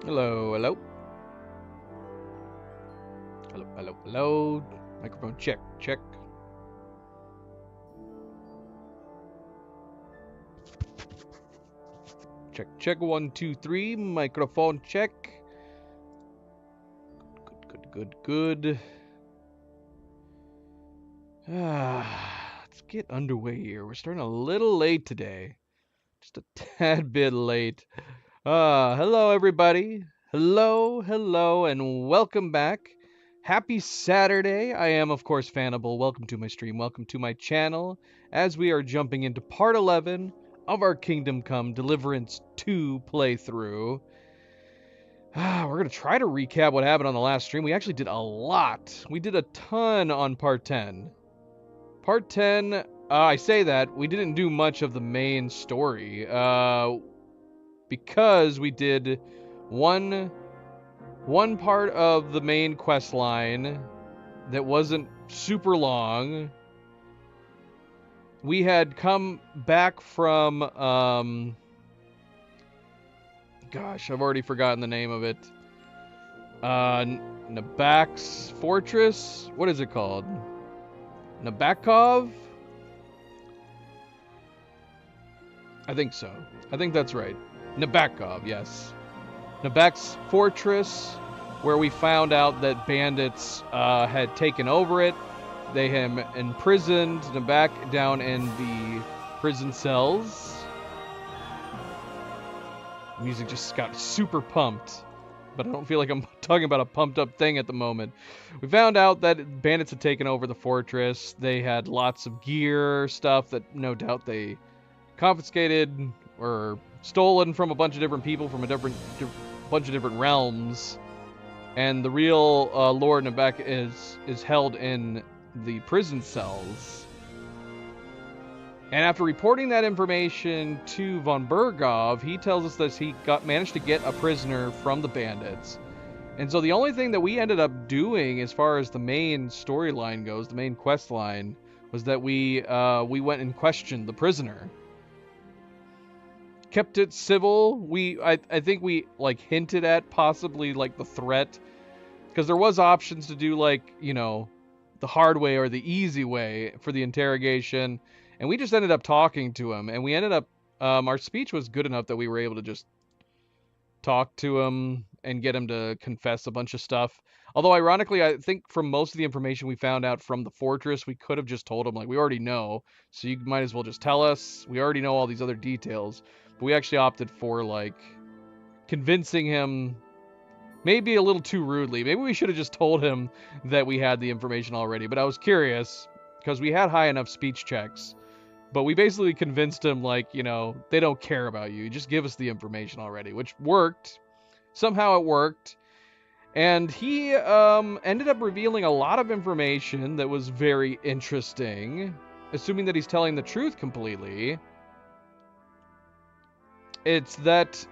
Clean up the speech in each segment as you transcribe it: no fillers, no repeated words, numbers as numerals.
Hello, hello. Hello, hello, hello. Microphone check, check. Check, check. 1, 2, 3. Microphone check. Good, good, good, good. Let's get underway here. We're starting a little late today. Just a tad bit late. Hello, everybody. Hello, hello, and welcome back. Happy Saturday. I am, of course, Fanable. Welcome to my stream. Welcome to my channel as we are jumping into part 11 of our Kingdom Come Deliverance 2 playthrough. We're going to try to recap what happened on the last stream. We actually did a lot. We did a ton on part 10. Part 10, I say that, we didn't do much of the main story. Because we did one part of the main quest line that wasn't super long. We had come back from gosh, I've already forgotten the name of it. Nabak's Fortress? What is it called? Nabakov? I think so. I think that's right. Nabakov, yes. Nabak's Fortress, where we found out that bandits had taken over it. They had imprisoned Nabak down in the prison cells. Music just got super pumped, but I don't feel like I'm talking about a pumped up thing at the moment. We found out that bandits had taken over the fortress. They had lots of gear, stuff that no doubt they confiscated or stolen from a bunch of different people from a bunch of different realms. And the real Lord Nabak is held in the prison cells. And after reporting that information to von Bergov, he tells us that he managed to get a prisoner from the bandits. And so the only thing that we ended up doing as far as the main storyline goes, the main quest line, was that we went and questioned the prisoner. Kept it civil. I think we like hinted at possibly like the threat, because there was options to do like, you know, the hard way or the easy way for the interrogation. And we just ended up talking to him, and we ended up, our speech was good enough that we were able to just talk to him and get him to confess a bunch of stuff. Although, ironically, I think from most of the information we found out from the fortress, we could have just told him, like, we already know, so you might as well just tell us. We already know all these other details. But we actually opted for, like, convincing him maybe a little too rudely. Maybe we should have just told him that we had the information already. But I was curious, because we had high enough speech checks. But we basically convinced him, like, you know, they don't care about you. Just give us the information already, which worked. Somehow it worked. And he ended up revealing a lot of information that was very interesting, assuming that he's telling the truth completely. It's that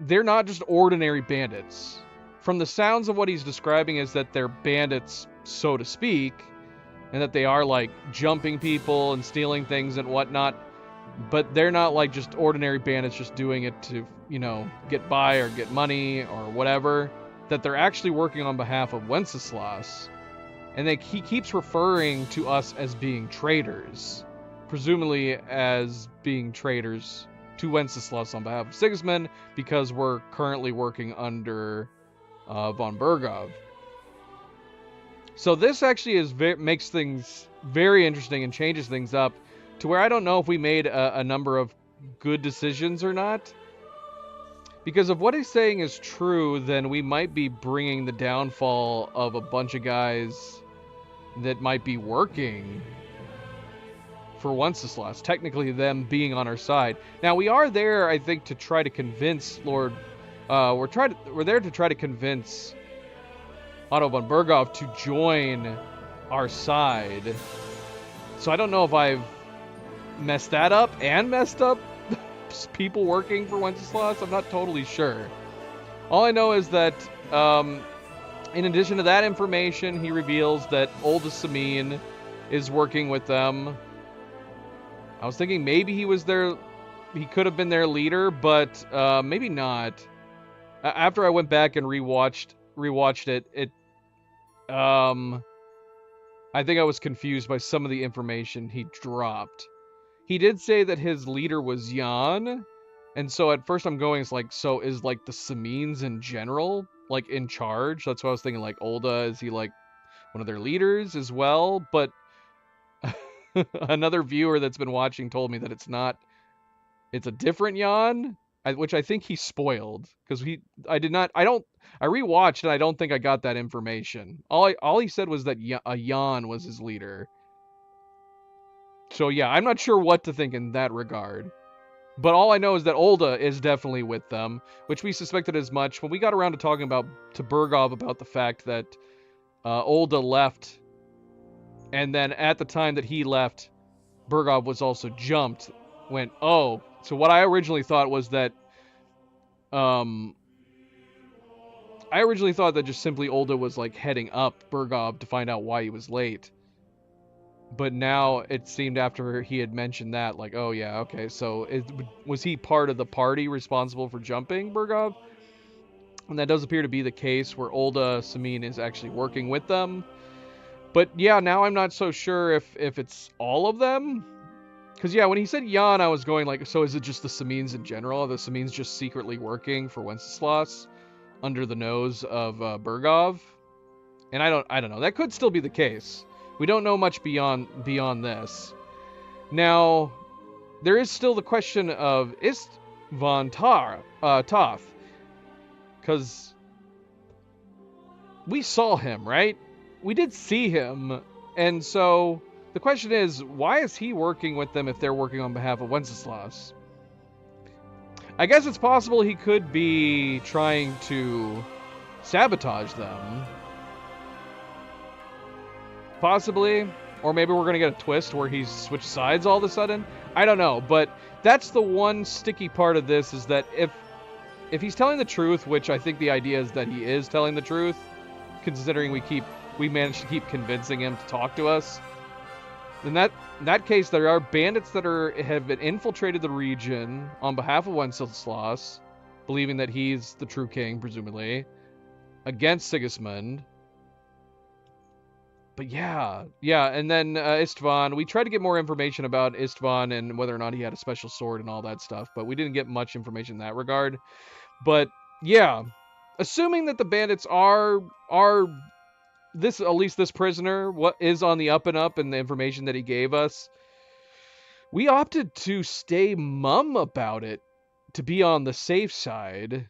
they're not just ordinary bandits. From the sounds of what he's describing is that they're bandits, so to speak, and that they are like jumping people and stealing things and whatnot, but they're not like just ordinary bandits just doing it to, you know, get by or get money or whatever, that they're actually working on behalf of Wenceslas. And he keeps referring to us as being traitors, presumably as being traitors to Wenceslas on behalf of Sigismund, because we're currently working under von Bergov. So this actually makes things very interesting and changes things up to where I don't know if we made a number of good decisions or not. Because if what he's saying is true, then we might be bringing the downfall of a bunch of guys that might be working for Wenceslas. Technically them being on our side. Now we are there, I think, to try to convince Lord... we're there to try to convince Otto von Bergov to join our side. So I don't know if I've messed that up and messed up people working for Wenceslas. I'm not totally sure. All I know is that in addition to that information, he reveals that Oldest Samin is working with them. I was thinking maybe he could have been their leader, but maybe not. After I went back and rewatched it, I think I was confused by some of the information he dropped. He did say that his leader was Jan, and so at first I'm going, it's like, so is like the Samines in general like in charge? That's what I was thinking. Like Ulda, is he like one of their leaders as well? But another viewer that's been watching told me that it's not. It's a different Jan, which I think he spoiled because I did not. I rewatched and I don't think I got that information. All he said was that a Jan was his leader. So yeah, I'm not sure what to think in that regard. But all I know is that Ulda is definitely with them, which we suspected as much when we got around to talking to Burgov about the fact that Ulda left, and then at the time that he left, Burgov was also jumped. Went, oh, so what I originally thought was that, just simply Ulda was like heading up Burgov to find out why he was late. But now it seemed after he had mentioned that, like, oh yeah, okay, so was he part of the party responsible for jumping Burgov? And that does appear to be the case, where Ulda Samine is actually working with them. But yeah, now I'm not so sure if it's all of them. Because yeah, when he said Jan, I was going like, so is it just the Samines in general? Are the Samines just secretly working for Wenceslas under the nose of Burgov? And I don't know. That could still be the case. We don't know much beyond this. Now, there is still the question of Istvan Toth. Because we saw him, right? We did see him. And so the question is, why is he working with them if they're working on behalf of Wenceslas? I guess it's possible he could be trying to sabotage them. Possibly. Or maybe we're going to get a twist where he's switched sides all of a sudden. I don't know. But that's the one sticky part of this, is that if he's telling the truth, which I think the idea is that he is telling the truth, considering we managed to keep convincing him to talk to us, then in that case, there are bandits that have infiltrated the region on behalf of Wenceslas, believing that he's the true king, presumably, against Sigismund. But yeah, and then Istvan, we tried to get more information about Istvan and whether or not he had a special sword and all that stuff, but we didn't get much information in that regard. But yeah, assuming that the bandits are this, at least this prisoner, what is on the up and up, and the information that he gave us, we opted to stay mum about it, to be on the safe side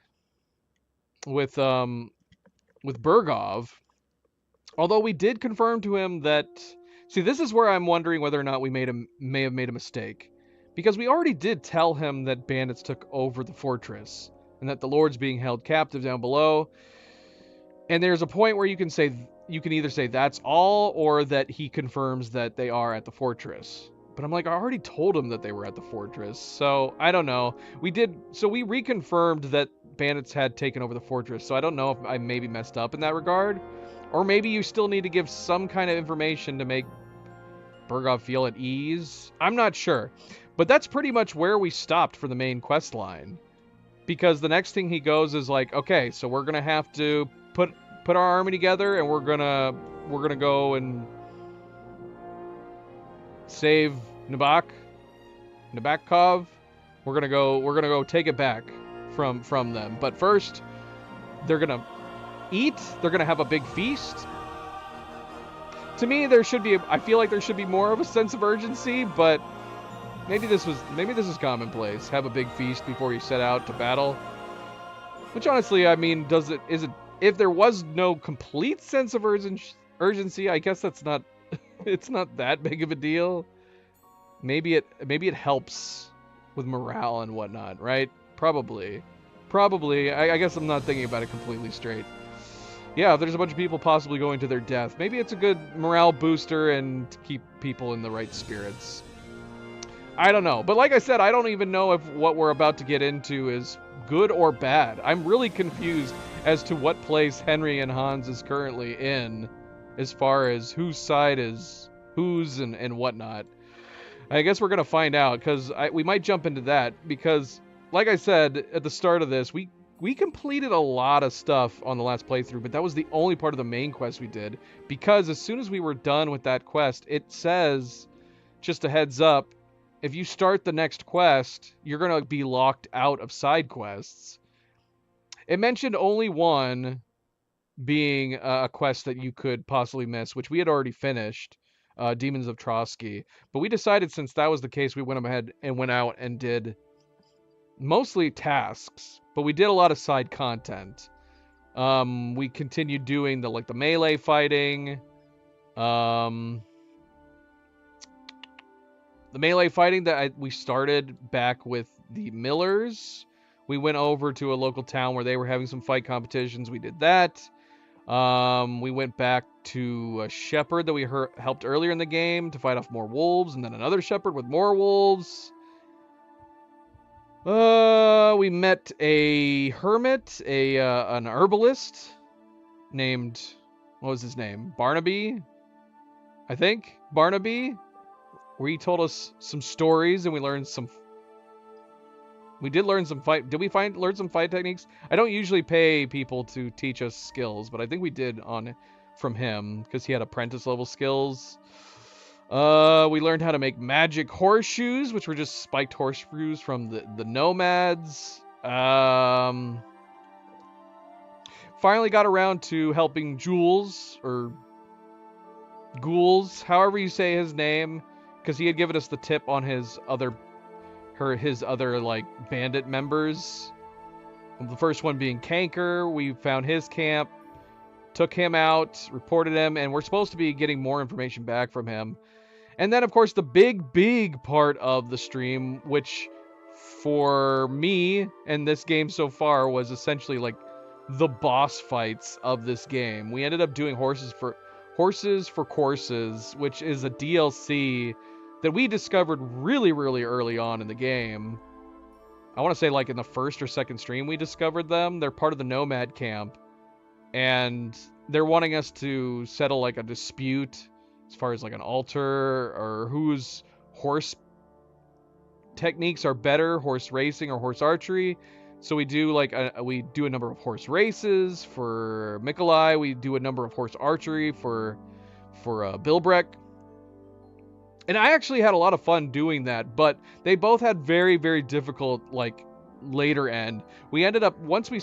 with Burgov. Although we did confirm to him that, see, this is where I'm wondering whether or not we may have made a mistake, because we already did tell him that bandits took over the fortress and that the Lord's being held captive down below. And there's a point where you can either say that's all, or that he confirms that they are at the fortress. But I'm like, I already told him that they were at the fortress, so I don't know. We reconfirmed that bandits had taken over the fortress, so I don't know if I maybe messed up in that regard. Or maybe you still need to give some kind of information to make Burgov feel at ease. I'm not sure. But that's pretty much where we stopped for the main quest line. Because the next thing he goes is like, okay, so we're gonna have to put our army together, and we're gonna go and save Nabokov. We're gonna go take it back from them. But first, they're gonna eat. They're gonna have a big feast. To me, I feel like there should be more of a sense of urgency, but maybe this is commonplace. Have a big feast before you set out to battle. Which honestly, I mean, if there was no complete sense of urgency, I guess that's not it's not that big of a deal. Maybe it helps with morale and whatnot, right? Probably. I guess I'm not thinking about it completely straight. Yeah, if there's a bunch of people possibly going to their death, maybe it's a good morale booster and to keep people in the right spirits. I don't know. But like I said, I don't even know if what we're about to get into is good or bad. I'm really confused as to what place Henry and Hans is currently in, as far as whose side is whose and whatnot. I guess we're going to find out, because we might jump into that, because like I said at the start of this, we we completed a lot of stuff on the last playthrough, but that was the only part of the main quest we did, because as soon as we were done with that quest, it says, just a heads up, if you start the next quest, you're going to be locked out of side quests. It mentioned only one being a quest that you could possibly miss, which we had already finished, Demons of Trotsky. But we decided, since that was the case, we went ahead and went out and did mostly tasks, but we did a lot of side content. We continued doing the melee fighting. The melee fighting that we started back with the Millers. We went over to a local town where they were having some fight competitions. We did that. We went back to a shepherd that we helped earlier in the game to fight off more wolves, and then another shepherd with more wolves. We met a hermit, an herbalist named, what was his name? Barnaby, I think. Barnaby, where he told us some stories, and we learned some. We did learn some fight. Did we learn some fight techniques? I don't usually pay people to teach us skills, but I think we did from him, because he had apprentice level skills. We learned how to make magic horseshoes, which were just spiked horseshoes from the nomads. Finally got around to helping Jules, or Ghouls, however you say his name, because he had given us the tip on his other like bandit members. The first one being Canker. We found his camp, took him out, reported him, and we're supposed to be getting more information back from him. And then, of course, the big part of the stream, which for me and this game so far was essentially like the boss fights of this game. We ended up doing Horses for Courses, which is a DLC that we discovered really early on in the game. I want to say like in the first or second stream we discovered them. They're part of the Nomad camp, and they're wanting us to settle like a dispute as far as like an altar, or whose horse techniques are better, horse racing or horse archery. So we do a number of horse races for Mikolai. We do a number of horse archery for Bilbrek. And I actually had a lot of fun doing that, but they both had very difficult like later end. We ended up, once we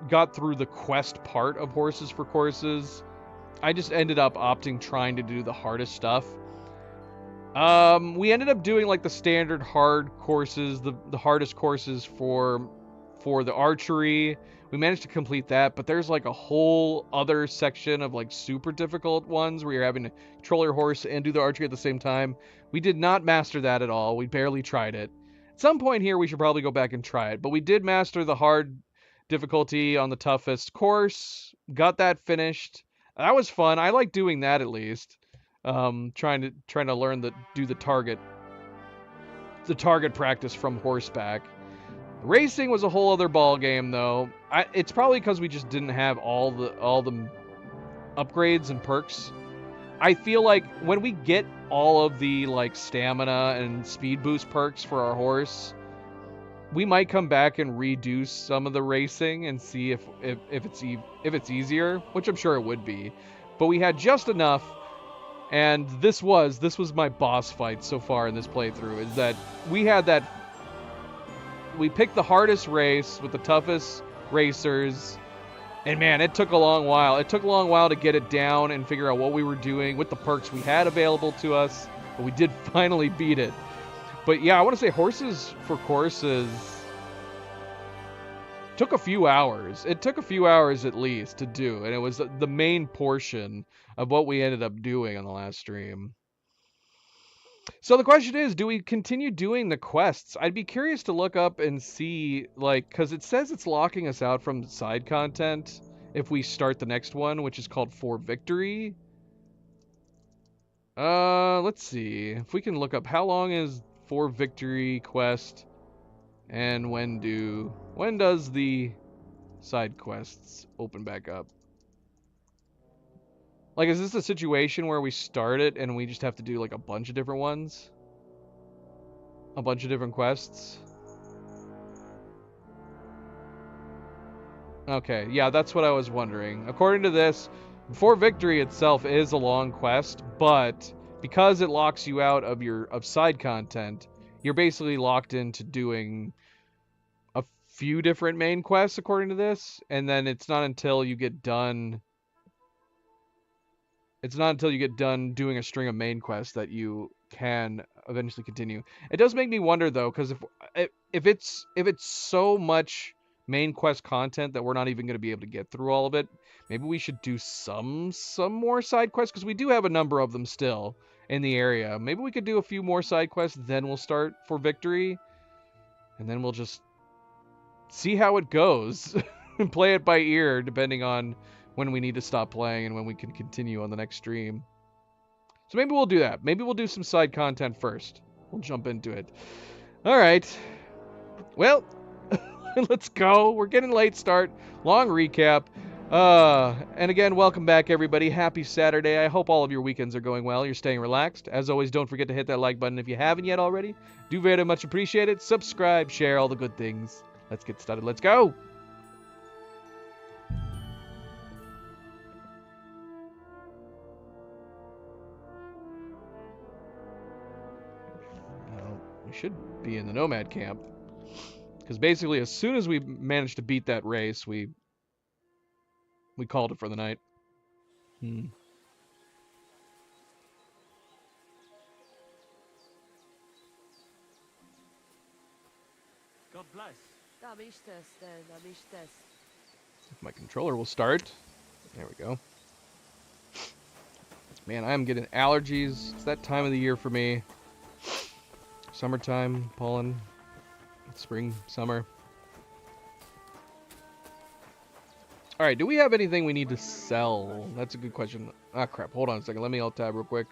got through the quest part of Horses for Courses, I just ended up trying to do the hardest stuff. We ended up doing like the standard hard courses, the hardest courses for the archery. We managed to complete that, but there's like a whole other section of like super difficult ones where you're having to control your horse and do the archery at the same time. We did not master that at all. We barely tried it. At some point here, we should probably go back and try it, but we did master the hard difficulty on the toughest course. Got that finished. That was fun. I like doing that at least. Trying to learn do the target practice from horseback. Racing was a whole other ball game though. It's probably because we just didn't have all the upgrades and perks. I feel like when we get all of the like stamina and speed boost perks for our horse, we might come back and redo some of the racing and see if it's easier, which I'm sure it would be. But we had just enough. And this was my boss fight so far in this playthrough, is that we picked the hardest race with the toughest racers, and man, it took a long while. It took a long while to get it down and figure out what we were doing with the perks we had available to us, but we did finally beat it. But yeah, I want to say Horses for Courses took a few hours. It took a few hours at least to do, and it was the main portion of what we ended up doing on the last stream. So the question is, do we continue doing the quests? I'd be curious to look up and see, like, because it says it's locking us out from side content if we start the next one, which is called For Victory. Let's see if we can look up how long is For Victory quest, and when does the side quests open back up? Like, is this a situation where we start it and we just have to do like a bunch of different ones? A bunch of different quests? Okay, yeah, that's what I was wondering. According to this, For Victory itself is a long quest, but because it locks you out of side content, you're basically locked into doing a few different main quests according to this, and then it's not until you get done doing a string of main quests that you can eventually continue. It does make me wonder though, because if it's so much main quest content that we're not even going to be able to get through all of it, maybe we should do some more side quests, because we do have a number of them still in the area. Maybe we could do a few more side quests, then we'll start For Victory, and then we'll just see how it goes and play it by ear depending on when we need to stop playing and when we can continue on the next stream. So maybe we'll do that. Maybe we'll do some side content first. We'll jump into it. All right. Well, let's go. We're getting late start. Long recap. And again, welcome back, everybody. Happy Saturday. I hope all of your weekends are going well. You're staying relaxed. As always, don't forget to hit that like button if you haven't yet already. Do very much appreciate it. Subscribe, share, all the good things. Let's get started. Let's go. We should be in the Nomad camp. Because basically, as soon as we managed to beat that race, we called it for the night. God bless. If my controller will start. There we go. Man, I'm getting allergies. It's that time of the year for me. Summertime, pollen, spring, summer. All right, do we have anything we need to sell? That's a good question. Ah, crap. Hold on a second. Let me alt tab real quick.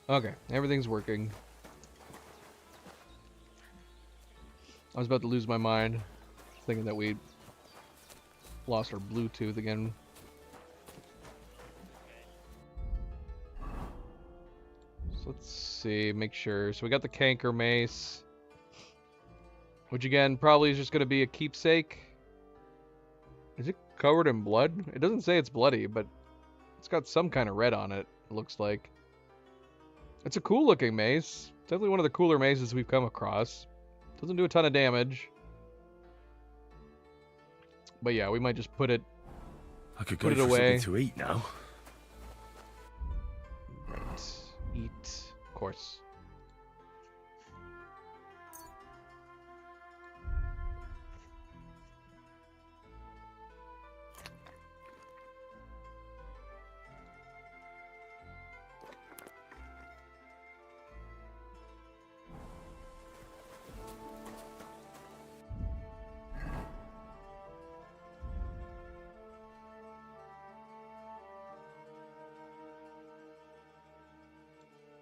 Okay, everything's working. I was about to lose my mind, thinking that we lost our Bluetooth again. So let's see, make sure. So we got the Canker Mace, which again probably is just going to be a keepsake. Is it covered in blood? It doesn't say it's bloody, but it's got some kind of red on it, it looks like. It's a cool looking mace. Definitely one of the cooler maces we've come across. Doesn't do a ton of damage. But yeah, we might just put it away. Something to eat now. Right. Eat. Of course.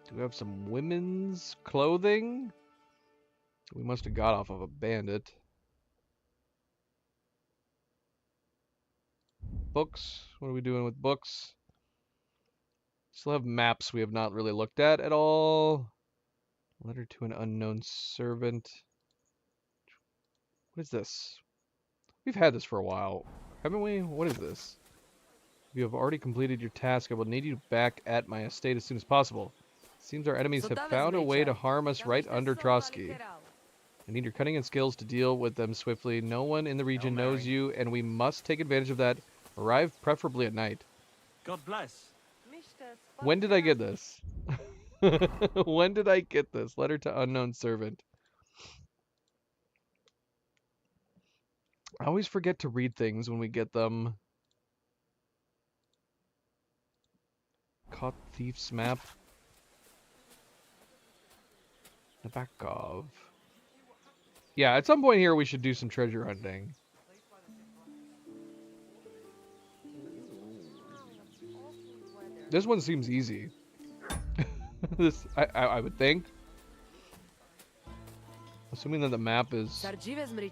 Do we have some women's clothing? We must have got off of a bandit. Books. What are we doing with books? Still have maps we have not really looked at all. Letter to an unknown servant. What is this? We've had this for a while, haven't we? What is this? You have already completed your task. I will need you back at my estate as soon as possible. Seems our enemies have found a way to harm us right under Trotsky. I need your cunning and skills to deal with them swiftly. No one in the region knows you, and we must take advantage of that. Arrive preferably at night. God bless. When did I get this? When did I get this? Letter to unknown servant. I always forget to read things when we get them. Caught thief's map. The back of. Yeah, at some point here we should do some treasure hunting. This one seems easy. This I would think. Assuming that the map is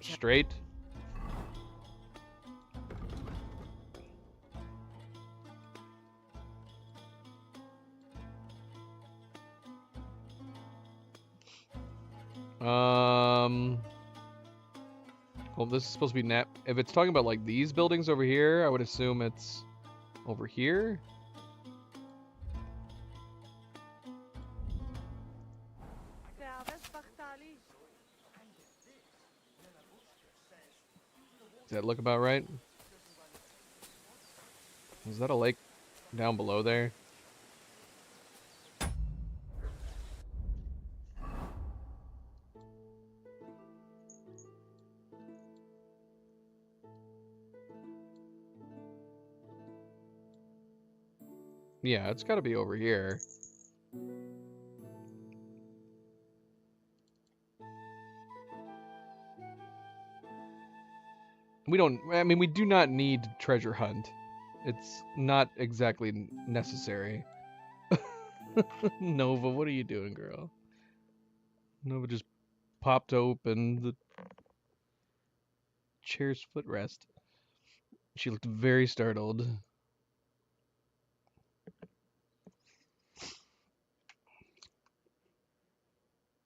straight. Well, this is supposed to be if it's talking about like these buildings over here, I would assume it's over here. Does that look about right? Is that a lake down below there? Yeah, it's got to be over here. I mean, we do not need treasure hunt. It's not exactly necessary. Nova, what are you doing, girl? Nova just popped open the chair's footrest. She looked very startled.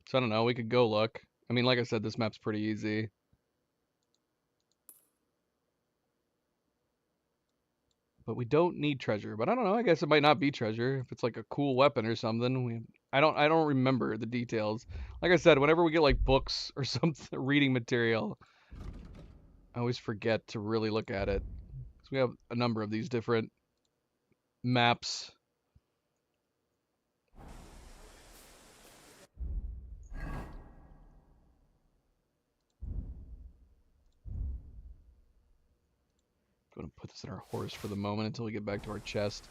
So I don't know, we could go look. I mean, like I said, this map's pretty easy. But we don't need treasure. But I don't know, I guess it might not be treasure. If it's like a cool weapon or something. I don't remember the details. Like I said, whenever we get like books or something, reading material, I always forget to really look at it. So we have a number of these different maps. Going to put this in our horse for the moment until we get back to our chest.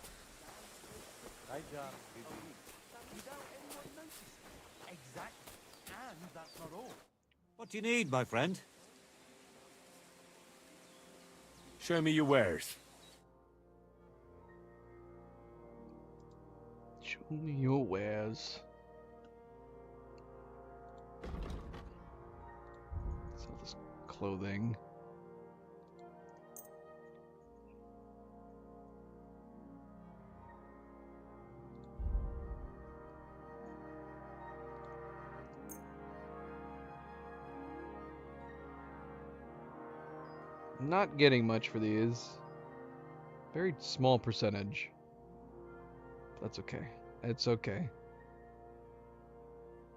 What do you need, my friend? Show me your wares. Show me your wares. Sell this clothing. Not getting much for these. Very small percentage. That's okay. It's okay.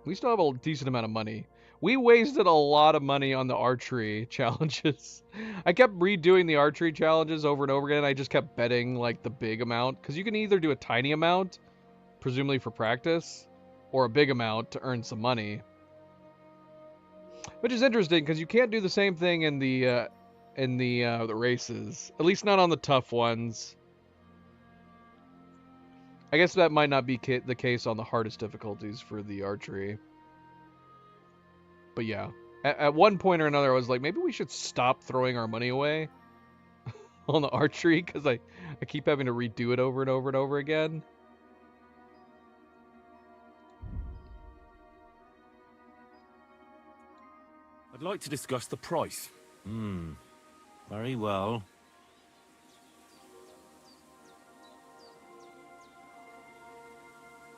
We still have a decent amount of money. We wasted a lot of money on the archery challenges. I kept redoing the archery challenges over and over again. I just kept betting like the big amount. Because you can either do a tiny amount, presumably for practice, or a big amount to earn some money. Which is interesting because you can't do the same thing in the races. At least not on the tough ones. I guess that might not be the case on the hardest difficulties for the archery. But yeah, at one point or another, I was like, maybe we should stop throwing our money away on the archery because I keep having to redo it over and over and over again. I'd like to discuss the price. Very well.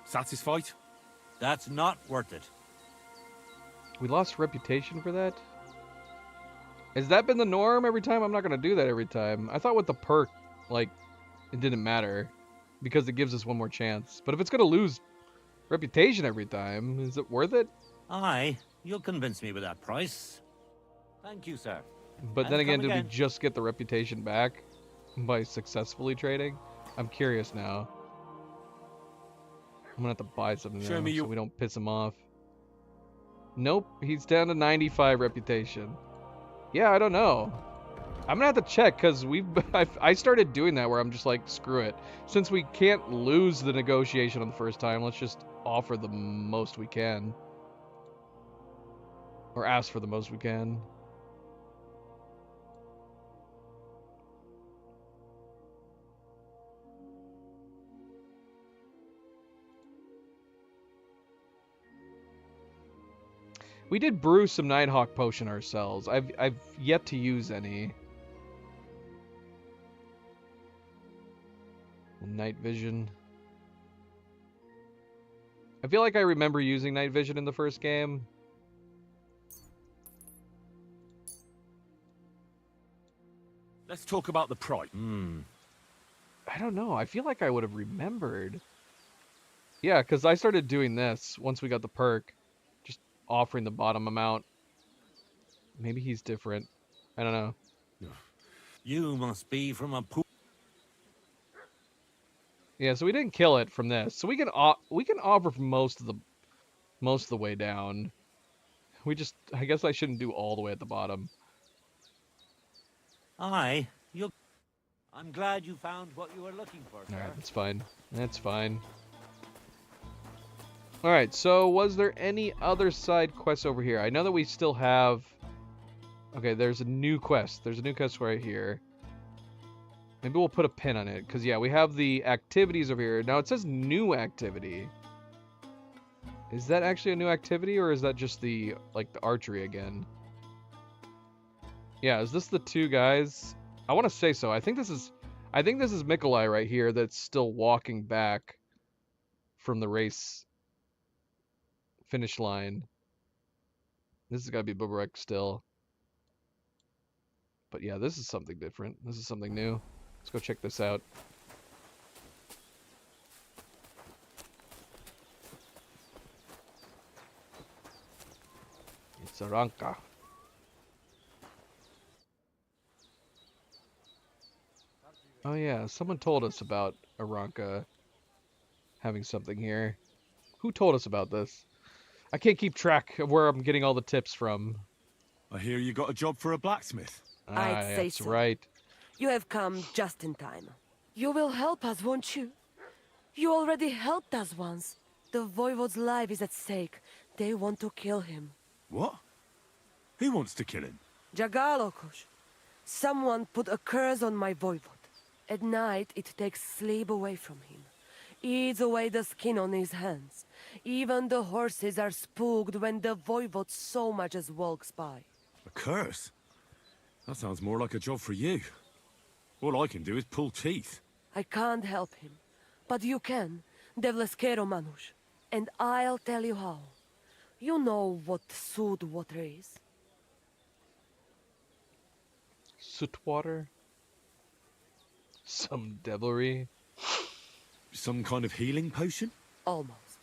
Satisfied? That's not worth it. We lost reputation for that? Has that been the norm every time? I'm not going to do that every time. I thought with the perk, like, it didn't matter because it gives us one more chance. But if it's going to lose reputation every time, is it worth it? Aye, you'll convince me with that price. Thank you, sir. But then again, did we just get the reputation back by successfully trading? I'm curious now. I'm gonna have to buy something Show now, me so your- we don't piss him off. Nope, he's down to 95 reputation. Yeah, I don't know. I'm gonna have to check because I started doing that where I'm just like, screw it. Since we can't lose the negotiation on the first time, let's just offer the most we can. Or ask for the most we can. We did brew some Nighthawk potion ourselves. I've yet to use any. And night vision. I feel like I remember using night vision in the first game. Let's talk about the price. I don't know. I feel like I would have remembered. Yeah, because I started doing this once we got the perk. Just offering the bottom amount. Maybe he's different. I don't know. You must be from a pool. Yeah, so we didn't kill it from this. So we can offer for most of the way down. I guess I shouldn't do all the way at the bottom. Aye, I'm glad you found what you were looking for, sir. Alright, that's fine. That's fine. Alright, so was there any other side quests over here? I know that we still have... Okay, there's a new quest. There's a new quest right here. Maybe we'll put a pin on it, because yeah, we have the activities over here. Now it says new activity. Is that actually a new activity, or is that just the archery again? Yeah, is this the two guys? I want to say so. I think this is Mikolai right here that's still walking back from the race finish line. This has got to be Bubarek still. But yeah, this is something different. This is something new. Let's go check this out. It's Aranka. Oh yeah, someone told us about Aranka having something here. Who told us about this? I can't keep track of where I'm getting all the tips from. I hear you got a job for a blacksmith. I'd say That's so. right. You have come just in time. You will help us, won't you? You already helped us once. The Voivode's life is at stake. They want to kill him. What? Who wants to kill him? Jagalokosh. Someone put a curse on my Voivode. At night, it takes sleep away from him. Eats away the skin on his hands. Even the horses are spooked when the Voivode so much as walks by. A curse? That sounds more like a job for you. All I can do is pull teeth. I can't help him. But you can, Devleskero Manush. And I'll tell you how. You know what soot water is? Soot water? Some devilry? Some kind of healing potion? Almost.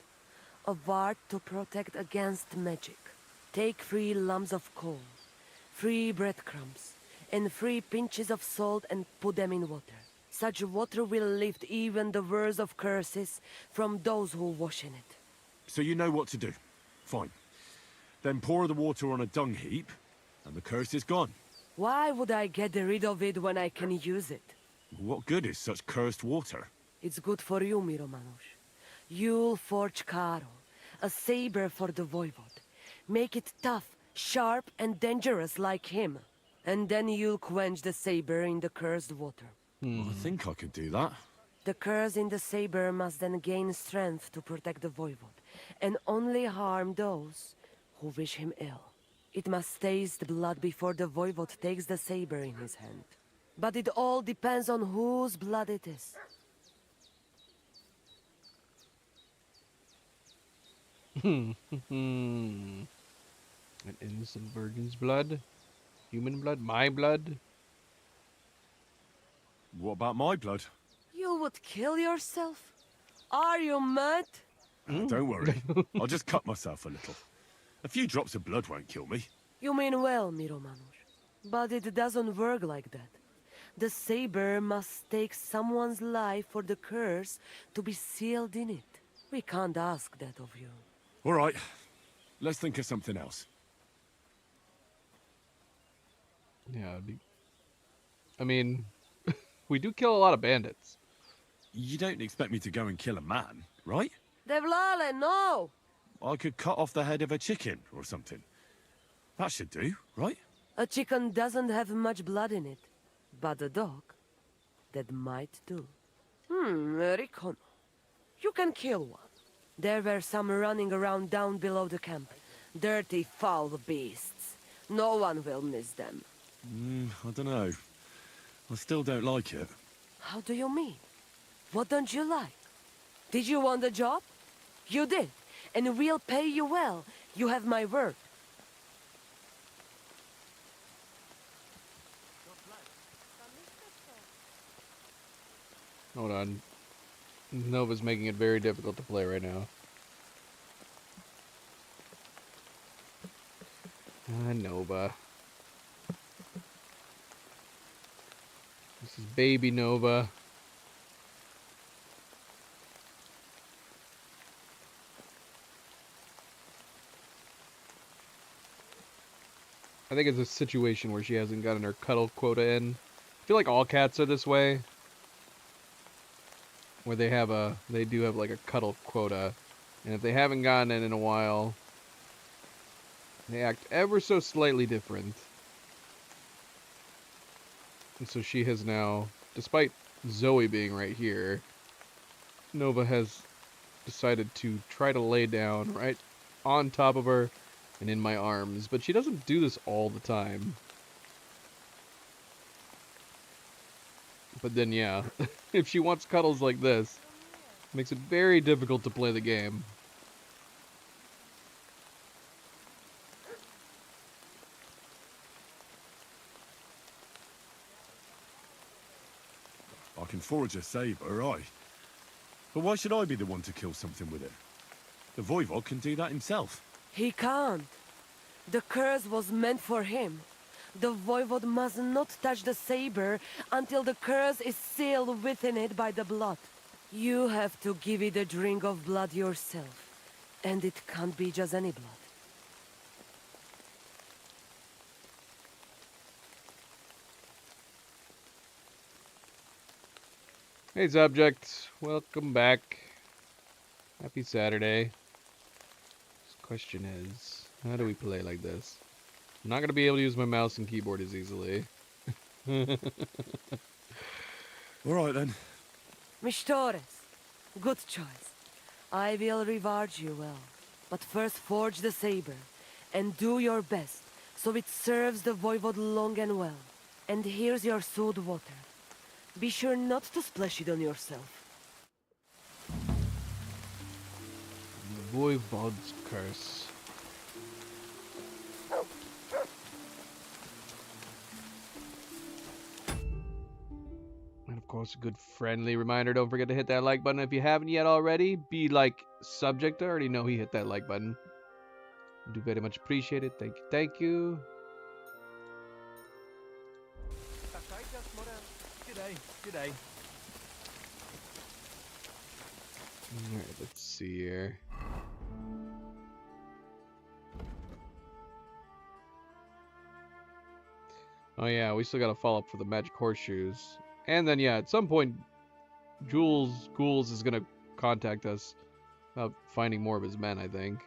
A ward to protect against magic. Take 3 lumps of coal, 3 breadcrumbs, and 3 pinches of salt and put them in water. Such water will lift even the worst of curses from those who wash in it. So you know what to do. Fine. Then pour the water on a dung heap, and the curse is gone. Why would I get rid of it when I can use it? What good is such cursed water? It's good for you, Miromanush. You'll forge Karo, a saber for the Voivode. Make it tough, sharp, and dangerous like him. And then you'll quench the saber in the cursed water. I think I could do that. The curse in the saber must then gain strength to protect the Voivode, and only harm those who wish him ill. It must taste blood before the Voivode takes the saber in his hand. But it all depends on whose blood it is. An innocent virgin's blood? Human blood? My blood? What about my blood? You would kill yourself? Are you mad? Don't worry. I'll just cut myself a little. A few drops of blood won't kill me. You mean well, Miromanush. But it doesn't work like that. The saber must take someone's life for the curse to be sealed in it. We can't ask that of you. All right, let's think of something else. Yeah, I mean, we do kill a lot of bandits. You don't expect me to go and kill a man, right? Devlale, no! I could cut off the head of a chicken or something. That should do, right? A chicken doesn't have much blood in it. But a dog, that might do. Ricono. You can kill one. There were some running around down below the camp. Dirty, foul beasts. No one will miss them. I don't know. I still don't like it. How do you mean? What don't you like? Did you want the job? You did. And we'll pay you well. You have my word. Hold on. Nova's making it very difficult to play right now. Nova. This is baby Nova. I think it's a situation where she hasn't gotten her cuddle quota in. I feel like all cats are this way. Where they do have like a cuddle quota. And if they haven't gotten it in a while, they act ever so slightly different. And so she has now, despite Zoe being right here, Nova has decided to try to lay down right on top of her and in my arms. But she doesn't do this all the time. But then, yeah, if she wants cuddles like this, it makes it very difficult to play the game. I can forge a saber, aye. But why should I be the one to kill something with it? The Voivod can do that himself. He can't. The curse was meant for him. The Voivod must not touch the saber until the curse is sealed within it by the blood. You have to give it a drink of blood yourself. And it can't be just any blood. Hey, subject. Welcome back. Happy Saturday. This question is, how do we play like this? I'm not going to be able to use my mouse and keyboard as easily. All right, then. Mistores, good choice. I will reward you well. But first forge the saber, and do your best, so it serves the Voivod long and well. And here's your sewed water. Be sure not to splash it on yourself. The Voivod's curse. And of course, a good friendly reminder, don't forget to hit that like button if you haven't yet already. Be like subject, I already know he hit that like button. Do very much appreciate it. Thank you, thank you. G'day. Alright, let's see here. Oh yeah, we still gotta follow up for the magic horseshoes. And then yeah, at some point, Ghouls is gonna contact us about finding more of his men, I think.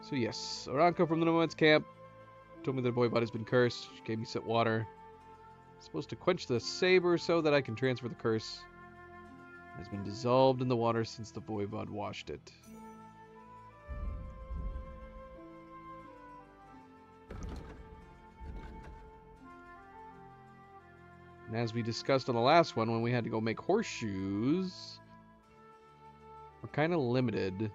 So yes, Aranka from the Nomad's camp told me that the Voivod has been cursed. She gave me set water. It's supposed to quench the saber so that I can transfer the curse. It has been dissolved in the water since the Voivod washed it. And as we discussed on the last one, when we had to go make horseshoes, we're kind of limited.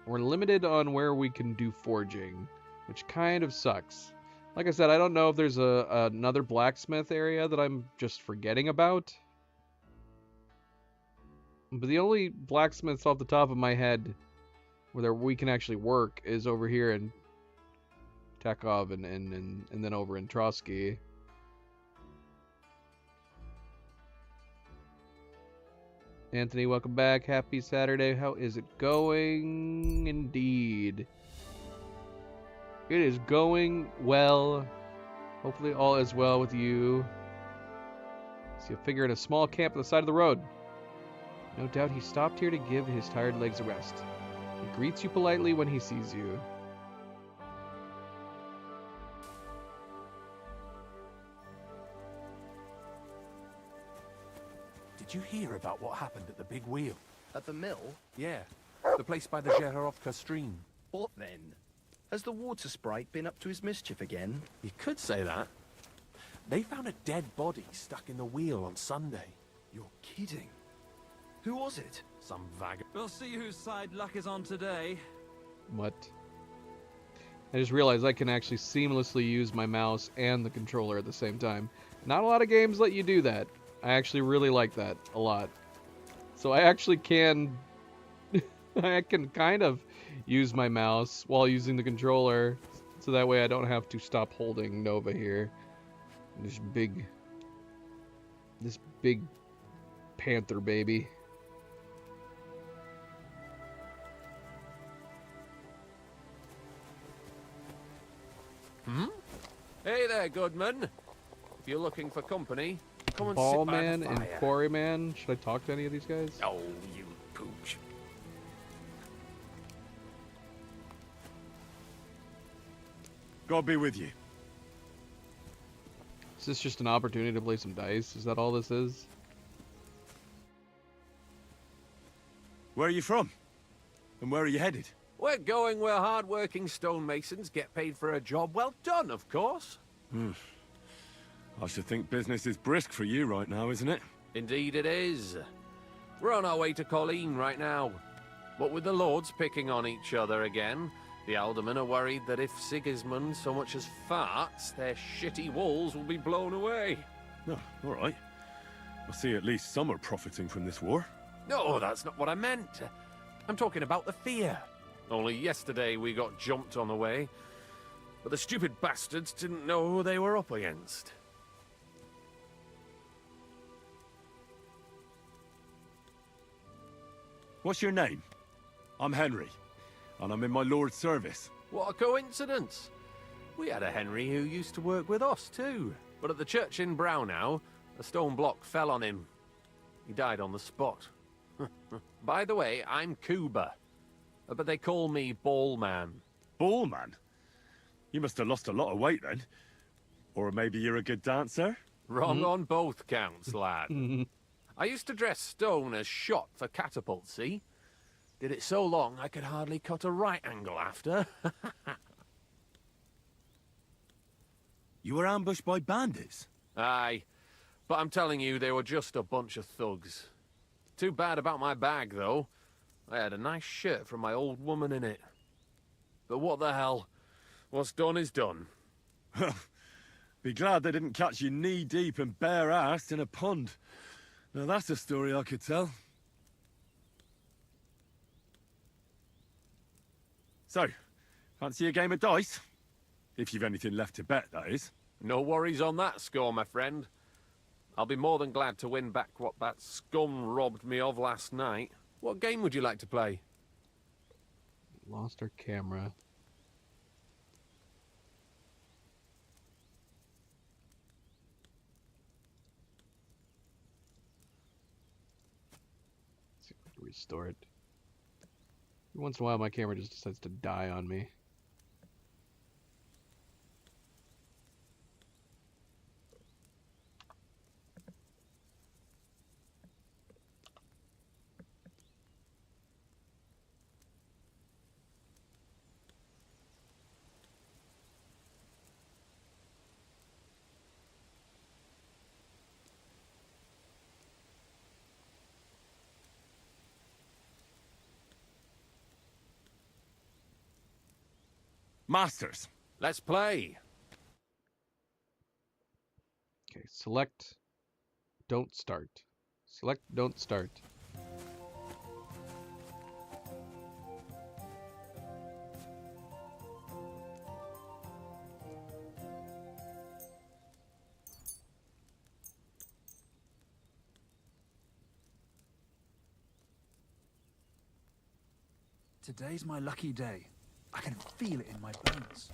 We're limited on where we can do forging, which kind of sucks. Like I said, I don't know if there's another blacksmith area that I'm just forgetting about. But the only blacksmiths off the top of my head where we can actually work is over here in Takov and then over in Trotsky. Anthony, welcome back. Happy Saturday. How is it going? Indeed. It is going well. Hopefully all is well with you. See a figure in a small camp at the side of the road. No doubt he stopped here to give his tired legs a rest. He greets you politely when he sees you. Did you hear about what happened at the big wheel? At the mill? Yeah, the place by the Zhehorovka stream. What then? Has the water sprite been up to his mischief again? You could say that. They found a dead body stuck in the wheel on Sunday. You're kidding. Who was it? Some vagabond. We'll see whose side luck is on today. What? I just realized I can actually seamlessly use my mouse and the controller at the same time. Not a lot of games let you do that. I actually really like that a lot. So I actually can... I can kind of use my mouse while using the controller. So that way I don't have to stop holding Nova here. This big panther baby. Hey there, Goodman. If you're looking for company, come and Ball sit by Man the and fire. Quarryman. Should I talk to any of these guys? Oh, you pooch. God be with you. Is this just an opportunity to play some dice? Is that all this is? Where are you from? And where are you headed? We're going where hard-working stonemasons get paid for a job well done, of course. I should think business is brisk for you right now, isn't it? Indeed it is. We're on our way to Colleen right now. But with the lords picking on each other again, the aldermen are worried that if Sigismund so much as farts, their shitty walls will be blown away. No, all right. I see at least some are profiting from this war. No, that's not what I meant. I'm talking about the fear. Only yesterday we got jumped on the way, but the stupid bastards didn't know who they were up against. What's your name? I'm Henry, and I'm in my lord's service. What a coincidence. We had a Henry who used to work with us too. But at the church in Braunau, a stone block fell on him. He died on the spot. By the way, I'm Kuba, but they call me Ball Man. Ball man? You must have lost a lot of weight then. Or maybe you're a good dancer? Wrong on both counts, lad. I used to dress stone as shot for catapult, see? Did it so long I could hardly cut a right angle after. You were ambushed by bandits? Aye, but I'm telling you, they were just a bunch of thugs. Too bad about my bag, though. I had a nice shirt from my old woman in it. But what the hell? What's done is done. Be glad they didn't catch you knee-deep and bare-assed in a pond. Now that's a story I could tell. So, fancy a game of dice? If you've anything left to bet, that is. No worries on that score, my friend. I'll be more than glad to win back what that scum robbed me of last night. What game would you like to play? Lost our camera. Let's see if I can restore it. Every once in a while, my camera just decides to die on me. Masters. Let's play. Okay, select, don't start. Select, don't start. Today's my lucky day. I can feel it in my bones.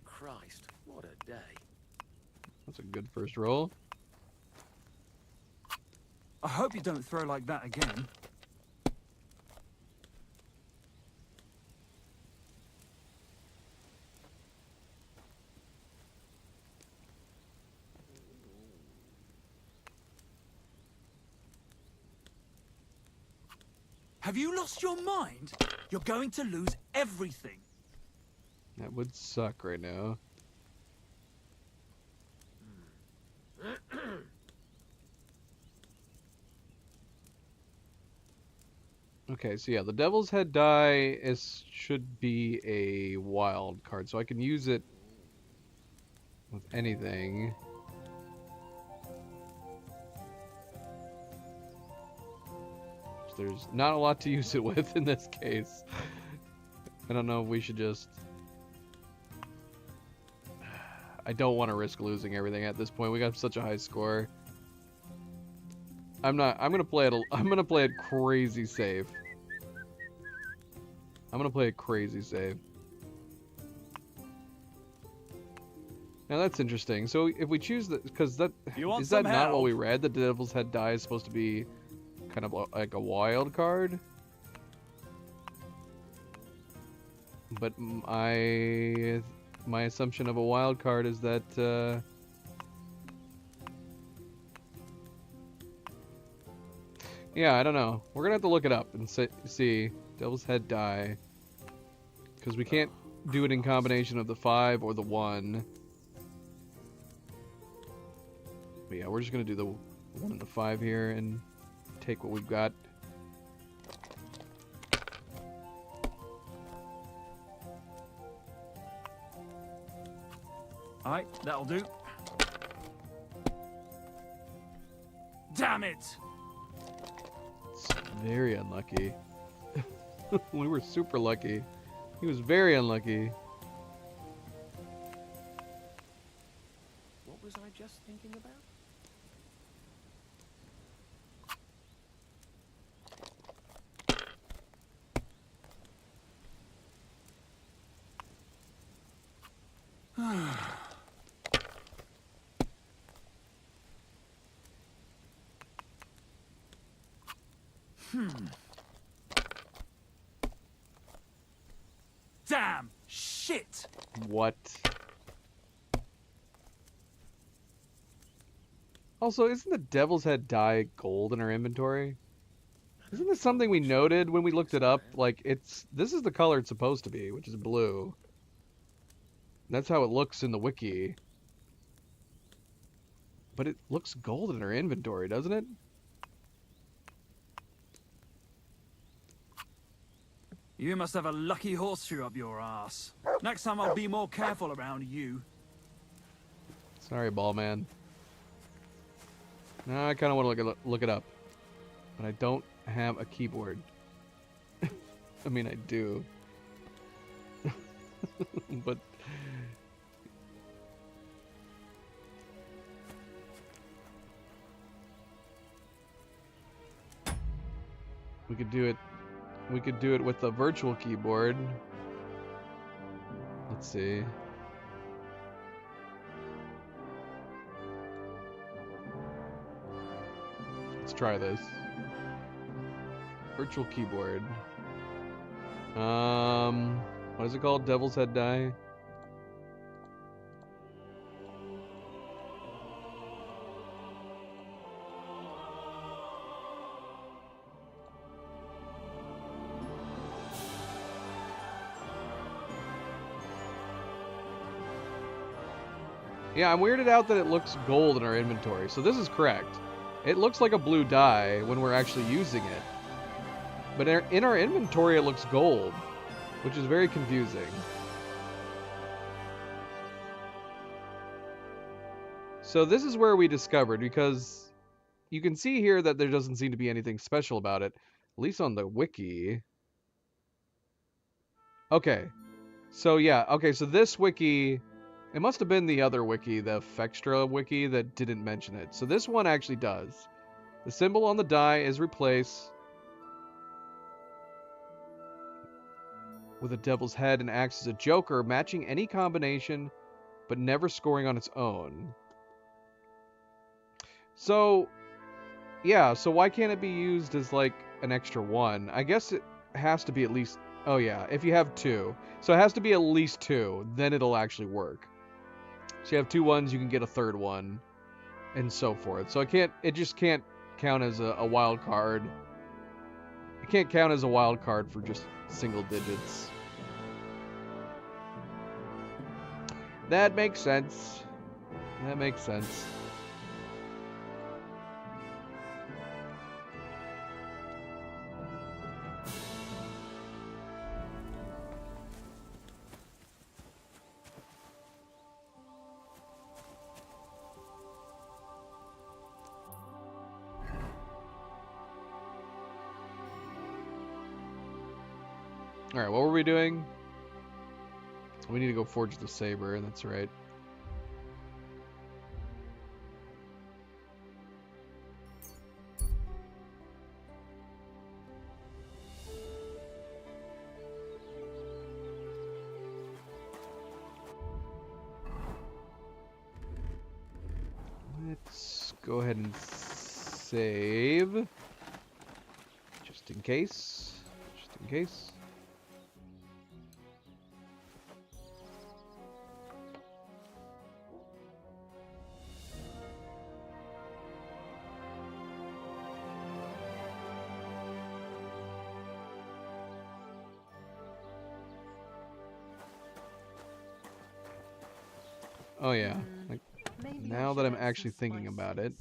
Christ, what a day. That's a good first roll. I hope you don't throw like that again. Have you lost your mind? You're going to lose everything. That would suck right now. Okay, so yeah, the Devil's Head die should be a wild card, so I can use it with anything. There's not a lot to use it with in this case. I don't know if we should just... I don't want to risk losing everything at this point. We got such a high score. I'm gonna play it crazy safe. I'm gonna play it crazy safe. Now that's interesting. So if we choose that, because that is that not what we read? The Devil's Head die is supposed to be kind of like a wild card. But my assumption of a wild card is that yeah, I don't know. We're gonna have to look it up and see Devil's Head die, because we can't do it in combination of the 5 or the 1. But yeah, we're just gonna do the 1 and the 5 here and take what we've got. Alright, that'll do. Damn it! It's very unlucky. We were super lucky. He was very unlucky. What was I just thinking about? Damn! Shit! What? Also, isn't the Devil's Head die gold in our inventory? Isn't this something we noted when we looked it up? Like, this is the color it's supposed to be, which is blue. That's how it looks in the wiki. But it looks gold in our inventory, doesn't it? You must have a lucky horseshoe up your ass. Next time I'll be more careful around you. Sorry, ball man. No, I kind of want to look it up, but I don't have a keyboard. I mean, I do, but we could do it. We could do it with a virtual keyboard. Let's see. Let's try this. Virtual keyboard. What is it called? Devil's Head die? Yeah, I'm weirded out that it looks gold in our inventory. So this is correct. It looks like a blue dye when we're actually using it. But in our inventory it looks gold, which is very confusing. So this is where we discovered, because you can see here that there doesn't seem to be anything special about it, at least on the wiki. Okay. So yeah, okay, so this wiki... It must have been the other wiki, the Fextra wiki, that didn't mention it. So this one actually does. The symbol on the die is replaced with a devil's head and acts as a joker, matching any combination, but never scoring on its own. So, yeah, so why can't it be used as like an extra one? I guess it has to be at least, oh yeah, if you have two. So it has to be at least two, then it'll actually work. So you have 2 ones, you can get a third one, and so forth. So it just can't count as a wild card. It can't count as a wild card for just single digits. That makes sense. That makes sense. Alright, what were we doing? We need to go forge the saber, that's right. Let's go ahead and save. Just in case. Just in case. Oh yeah, like, now that I'm actually thinking about it.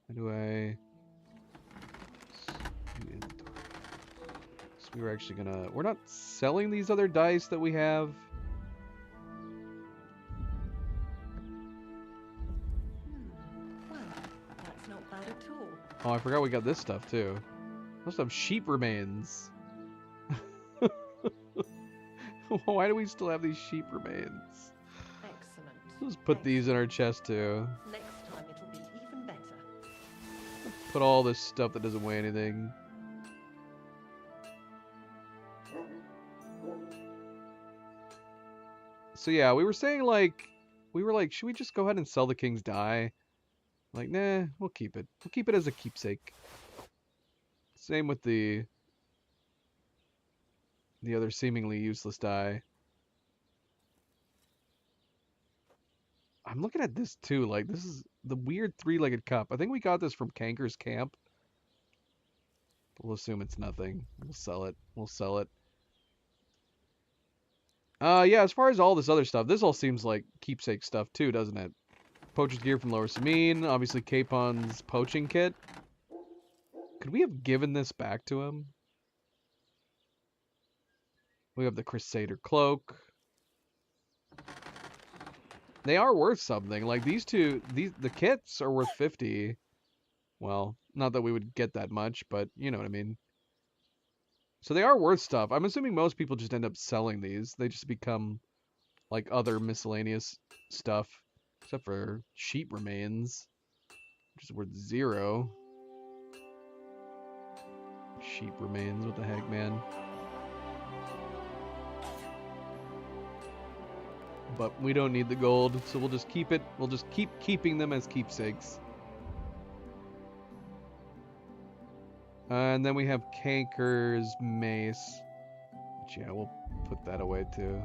How do I... So we were actually gonna... We're not selling these other dice that we have. Well, that's not bad at all. Oh, I forgot we got this stuff too. Must have sheep remains. Why do we still have these sheep remains? Excellent. Let's put these in our chest too. Next time it'll be even better. Put all this stuff that doesn't weigh anything. So yeah, we were saying like, should we just go ahead and sell the king's die? Like, nah, we'll keep it. We'll keep it as a keepsake. Same with the other seemingly useless die. I'm looking at this too, like this is the weird 3-legged cup. I think we got this from Kanker's camp. We'll assume it's nothing. We'll sell it. We'll sell it. Yeah, as far as all this other stuff, this all seems like keepsake stuff too, doesn't it? Poacher's gear from Lower Samine, obviously Capon's poaching kit. Could we have given this back to him? We have the Crusader cloak. They are worth something. Like these two, the kits are worth 50. Well, not that we would get that much, but you know what I mean. So they are worth stuff. I'm assuming most people just end up selling these. They just become like other miscellaneous stuff. Except for sheep remains, which is worth 0. Sheep remains, what the heck, man? But we don't need the gold, so we'll just keep it. We'll just keep keeping them as keepsakes. And then we have Kanker's mace. Which, yeah, we'll put that away too.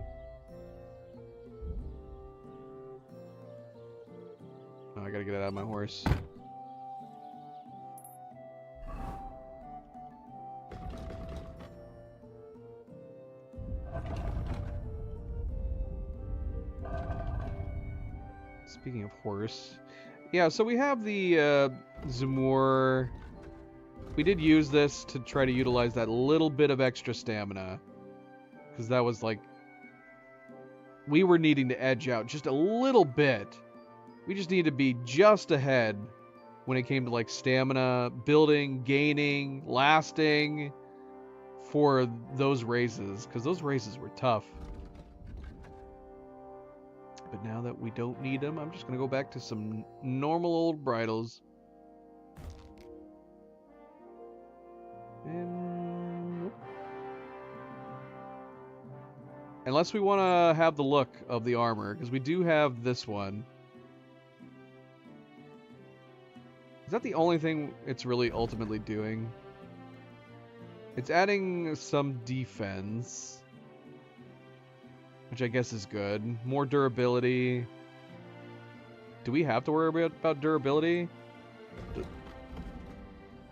Oh, I gotta get it out of my horse. Speaking of horse, yeah, so we have the Zamur. We did use this to try to utilize that little bit of extra stamina, because that was like, we were needing to edge out just a little bit. We just needed to be just ahead when it came to like stamina, building, gaining, lasting for those races, because those races were tough. But now that we don't need them, I'm just gonna go back to some normal old bridles. And unless we want to have the look of the armor, because we do have this one. Is that the only thing it's really ultimately doing? It's adding some defense, which I guess is good. More durability. Do we have to worry about durability?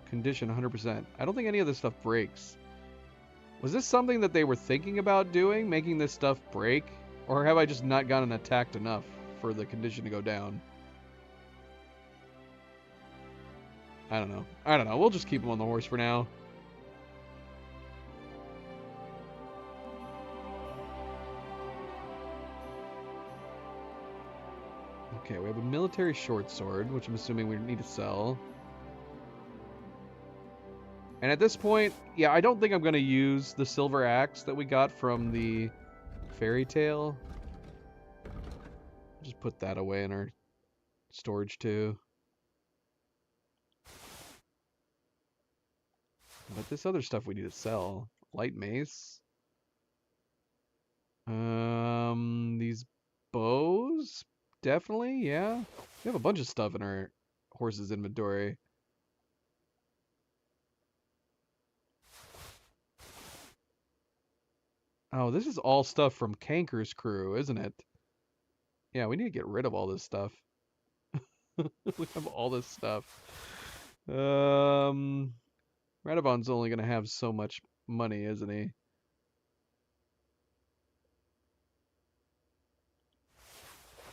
Condition 100%. I don't think any of this stuff breaks. Was this something that they were thinking about doing, making this stuff break? Or have I just not gotten attacked enough for the condition to go down? I don't know. I don't know. We'll just keep him on the horse for now. Okay, we have a military short sword, which I'm assuming we need to sell. And at this point, yeah, I don't think I'm going to use the silver axe that we got from the fairy tale. Just put that away in our storage too. But this other stuff we need to sell. Light mace. These bows? Definitely, yeah. We have a bunch of stuff in our horse's inventory. Oh, this is all stuff from Kanker's crew, isn't it? Yeah, we need to get rid of all this stuff. We have all this stuff. Radovon's only going to have so much money, isn't he?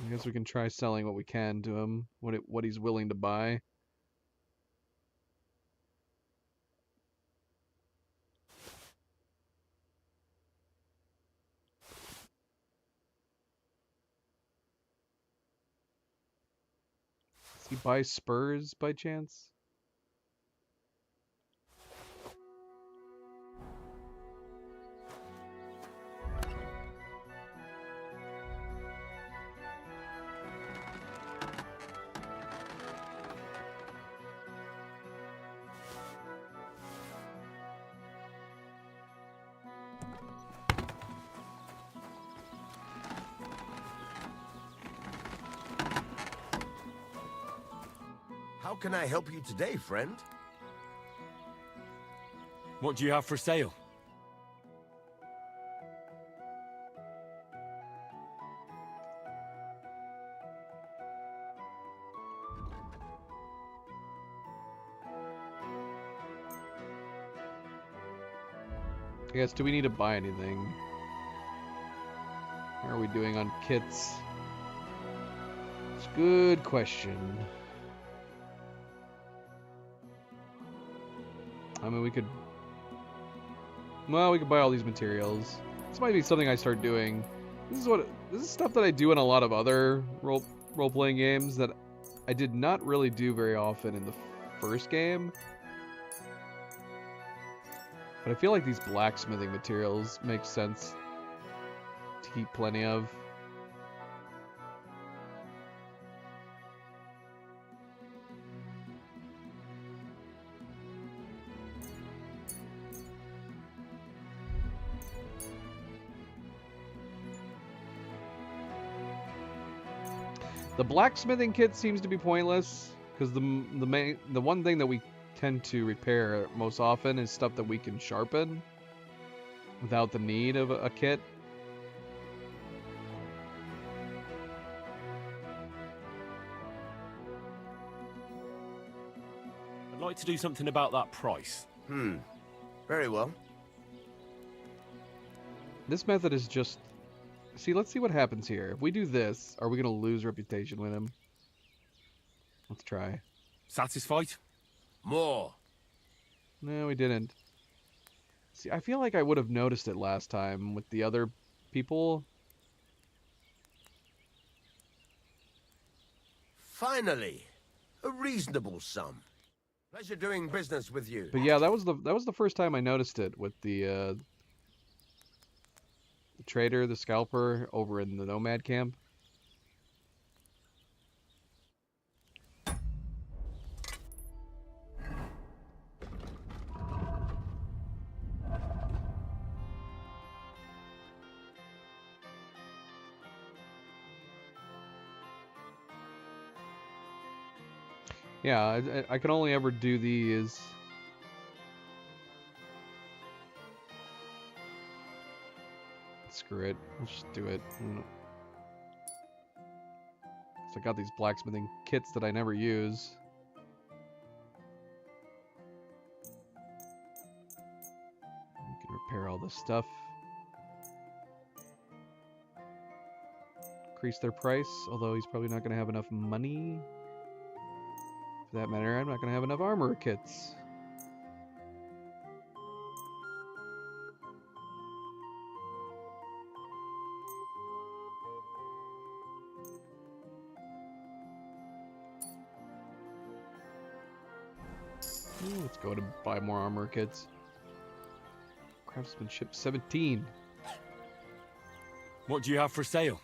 I guess we can try selling what we can to him, what he's willing to buy. Does he buy spurs by chance? How can I help you today, friend? What do you have for sale? I guess, do we need to buy anything? How are we doing on kits? It's a good question. I mean, we could... Well, we could buy all these materials. This might be something I start doing. This is stuff that I do in a lot of other role-playing games that I did not really do very often in the first game. But I feel like these blacksmithing materials make sense to keep plenty of. The blacksmithing kit seems to be pointless because the one thing that we tend to repair most often is stuff that we can sharpen without the need of a kit. I'd like to do something about that price. Very well. This method is just... See, let's see what happens here. If we do this, are we going to lose reputation with him? Let's try. Satisfied? More. No, we didn't. See, I feel like I would have noticed it last time with the other people. Finally, a reasonable sum. Pleasure doing business with you. But yeah, that was the first time I noticed it with the trader, the scalper over in the nomad camp. Yeah, I can only ever do these. Screw it. Let's just do it. So I got these blacksmithing kits that I never use. We can repair all this stuff. Increase their price, although he's probably not going to have enough money. For that matter, I'm not going to have enough armor kits. Ooh, let's go to buy more armor kits. Craftsmanship 17. What do you have for sale?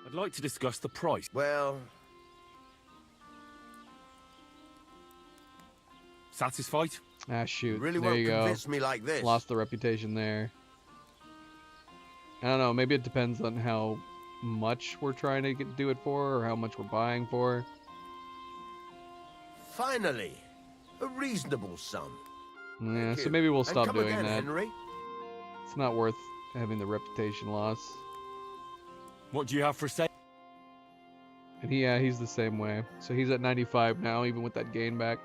I'd like to discuss the price. Well, Satisfied? Ah, shoot. you really There won't you go. convince me like this. Lost the reputation there. I don't know. Maybe it depends on how much we're trying to do it for, or how much we're buying for. Finally, a reasonable sum. Yeah, Thank so you. maybe we'll And stop come doing again, that. Henry. It's not worth having the reputation loss. What do you have for sale? And he's the same way. So he's at 95 now, even with that gain back.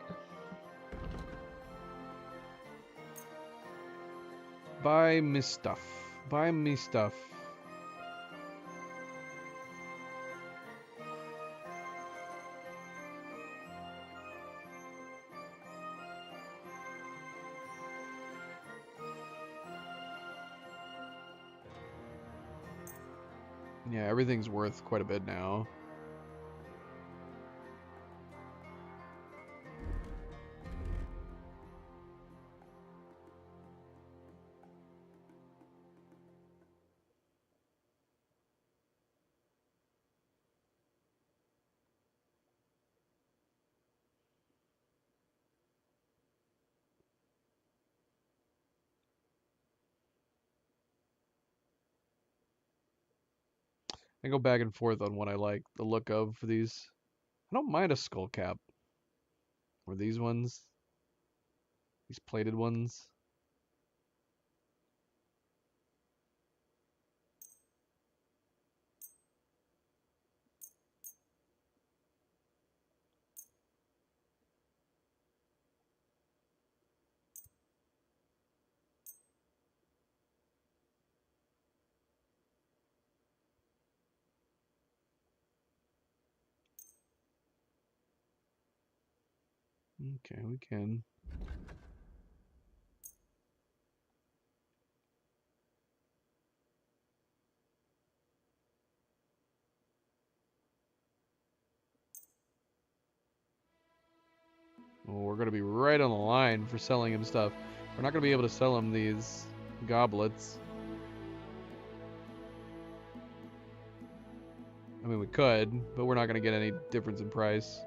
Buy me stuff. Buy me stuff. Yeah, everything's worth quite a bit now. I go back and forth on what I like the look of for these. I don't mind a skull cap. Or these ones. These plated ones. Okay, we can. Well, we're going to be right on the line for selling him stuff. We're not going to be able to sell him these goblets. I mean, we could, but we're not going to get any difference in price.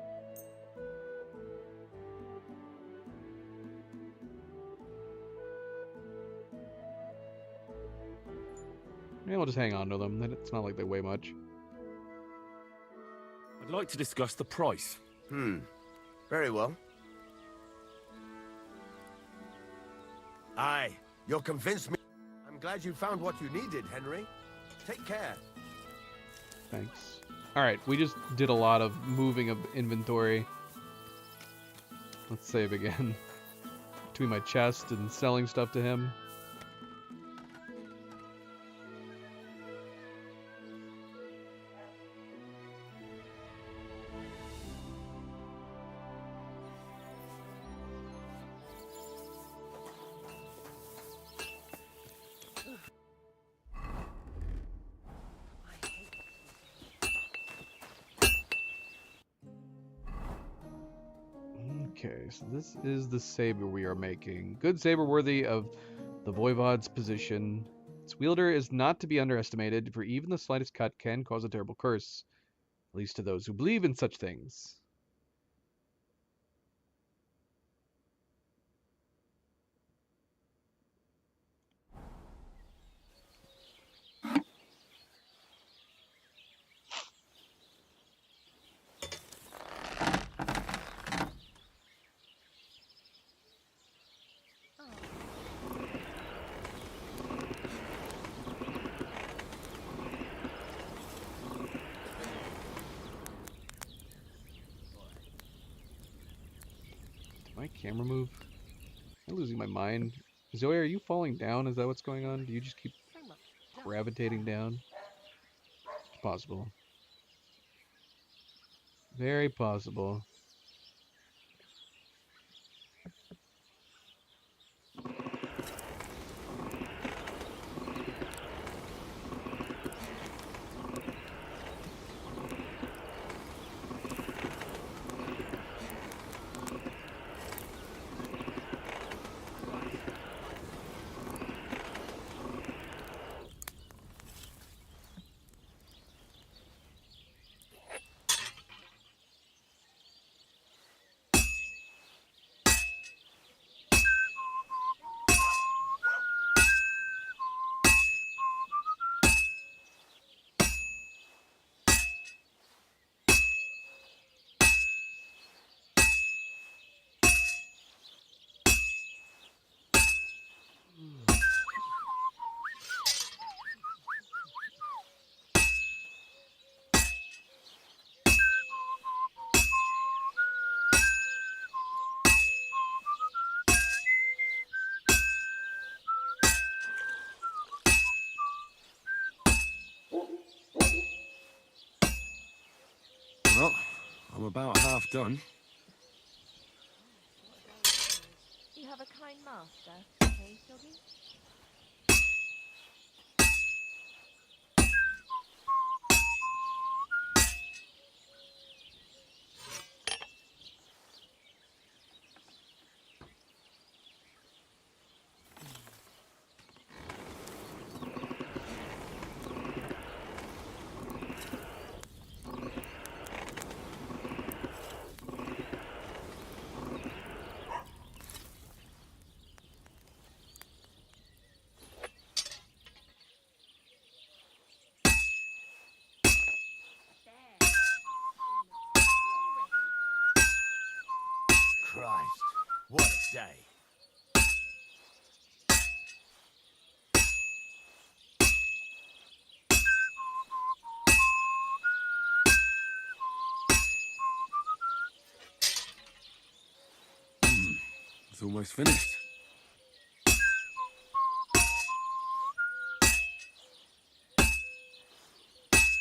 Yeah, we'll just hang on to them. It's not like they weigh much. I'd like to discuss the price. Very well. Aye, you'll convince me. I'm glad you found what you needed, Henry. Take care. Thanks. Alright, we just did a lot of moving of inventory. Let's save again. Between my chest and selling stuff to him. Okay, so this is the saber we are making. Good saber worthy of the Voivod's position. Its wielder is not to be underestimated, for even the slightest cut can cause a terrible curse. At least to those who believe in such things. camera move? I'm losing my mind. Zoe, are you falling down? Is that what's going on? Do you just keep gravitating down? It's possible. Very possible. Well, I'm about half done. You have a kind master, hey, doggy? Christ, what a day. It's almost finished.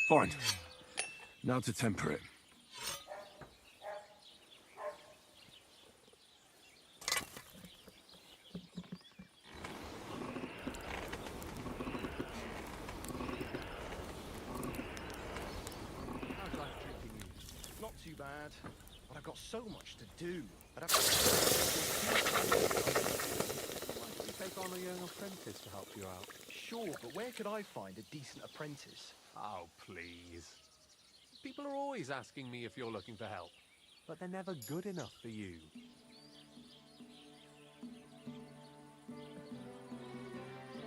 Fine. Now to temper it. Not too bad, but I've got so much to do. I'd have to... Why don't you take on a young apprentice to help you out? Sure, but where could I find a decent apprentice? Oh, please. People are always asking me if you're looking for help, but they're never good enough for you.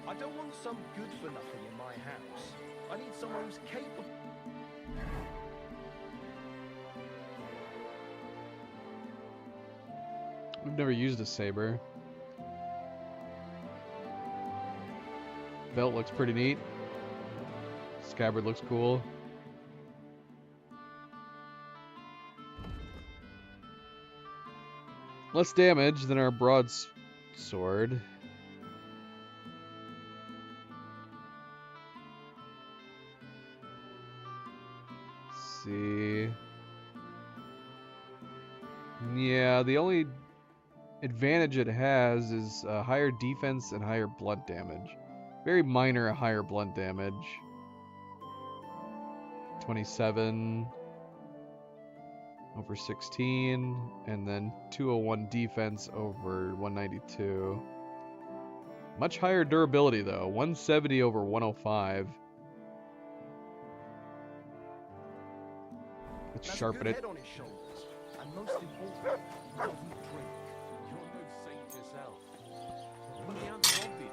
I don't want some good-for-nothing in my house. I need someone who's capable... We've never used a saber. Belt looks pretty neat. Scabbard looks cool. Less damage than our broadsword. Let's see. Yeah, the only advantage it has is higher defense and higher blunt damage. Very minor higher blunt damage. 27 over 16, and then 201 defense over 192. Much higher durability though, 170 over 105. Let's That's sharpen a good it. head on his shoulders. And most important, he doesn't drink. You're no saint yourself. But the answer's obvious.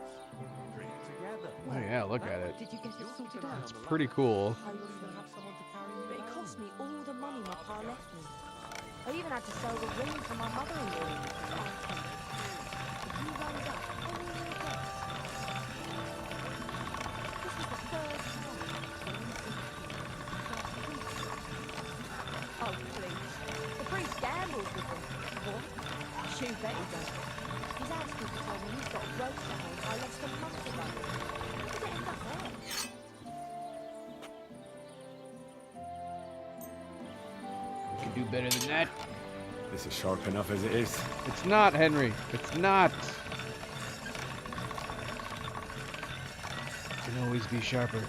Drink together. Oh yeah, look at it. Did you get it sorted out? It's pretty cool. I will even have someone to carry you around. It cost me all the money my pa left me. I even had to sell the ring for my mother-in-law. If you rose up any regrets. This is the third time. Oh, please. The priest gambles with them. What? You bet he does. His housekeeper told me he's got a roast at home I lost a month ago. How did it end up there? Could do better than that. This is sharp enough as it is. It's not, Henry. It's not. Can always be sharper.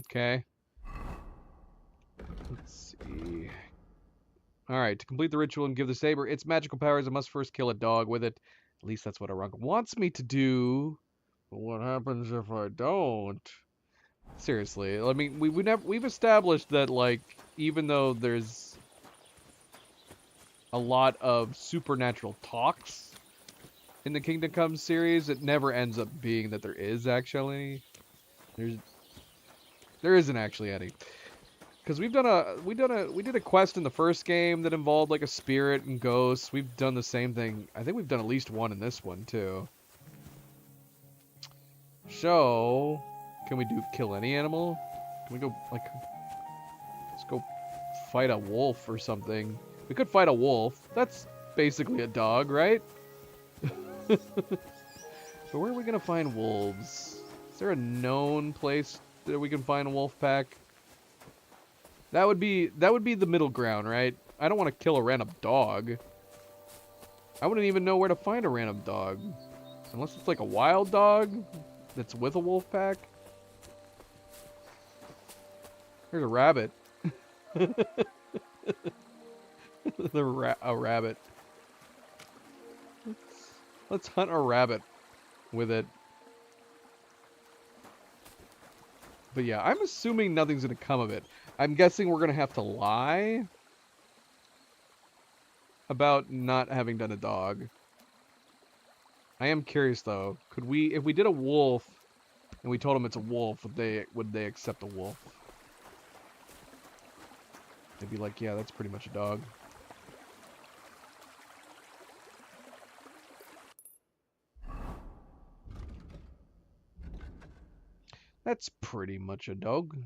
Okay. Let's see. Alright, to complete the ritual and give the saber its magical powers, I must first kill a dog with it. At least that's what Arunc wants me to do. But what happens if I don't? Seriously, I mean, we've established that, like, even though there's a lot of supernatural talks in the Kingdom Come series, it never ends up being that there is actually. There isn't actually any. Because we did a quest in the first game that involved like a spirit and ghosts. We've done the same thing. I think we've done at least one in this one too. So, can we kill any animal? Can we go like, let's go fight a wolf or something. We could fight a wolf. That's basically a dog, right? But where are we gonna find wolves? Is there a known place that we can find a wolf pack? That would be the middle ground, right? I don't want to kill a random dog. I wouldn't even know where to find a random dog. Unless it's like a wild dog that's with a wolf pack. There's a rabbit. A rabbit. Let's hunt a rabbit with it. But yeah, I'm assuming nothing's going to come of it. I'm guessing we're going to have to lie about not having done a dog. I am curious though. Could we, if we did a wolf and we told them it's a wolf, would they accept a wolf? They'd be like, yeah, that's pretty much a dog. That's pretty much a dog.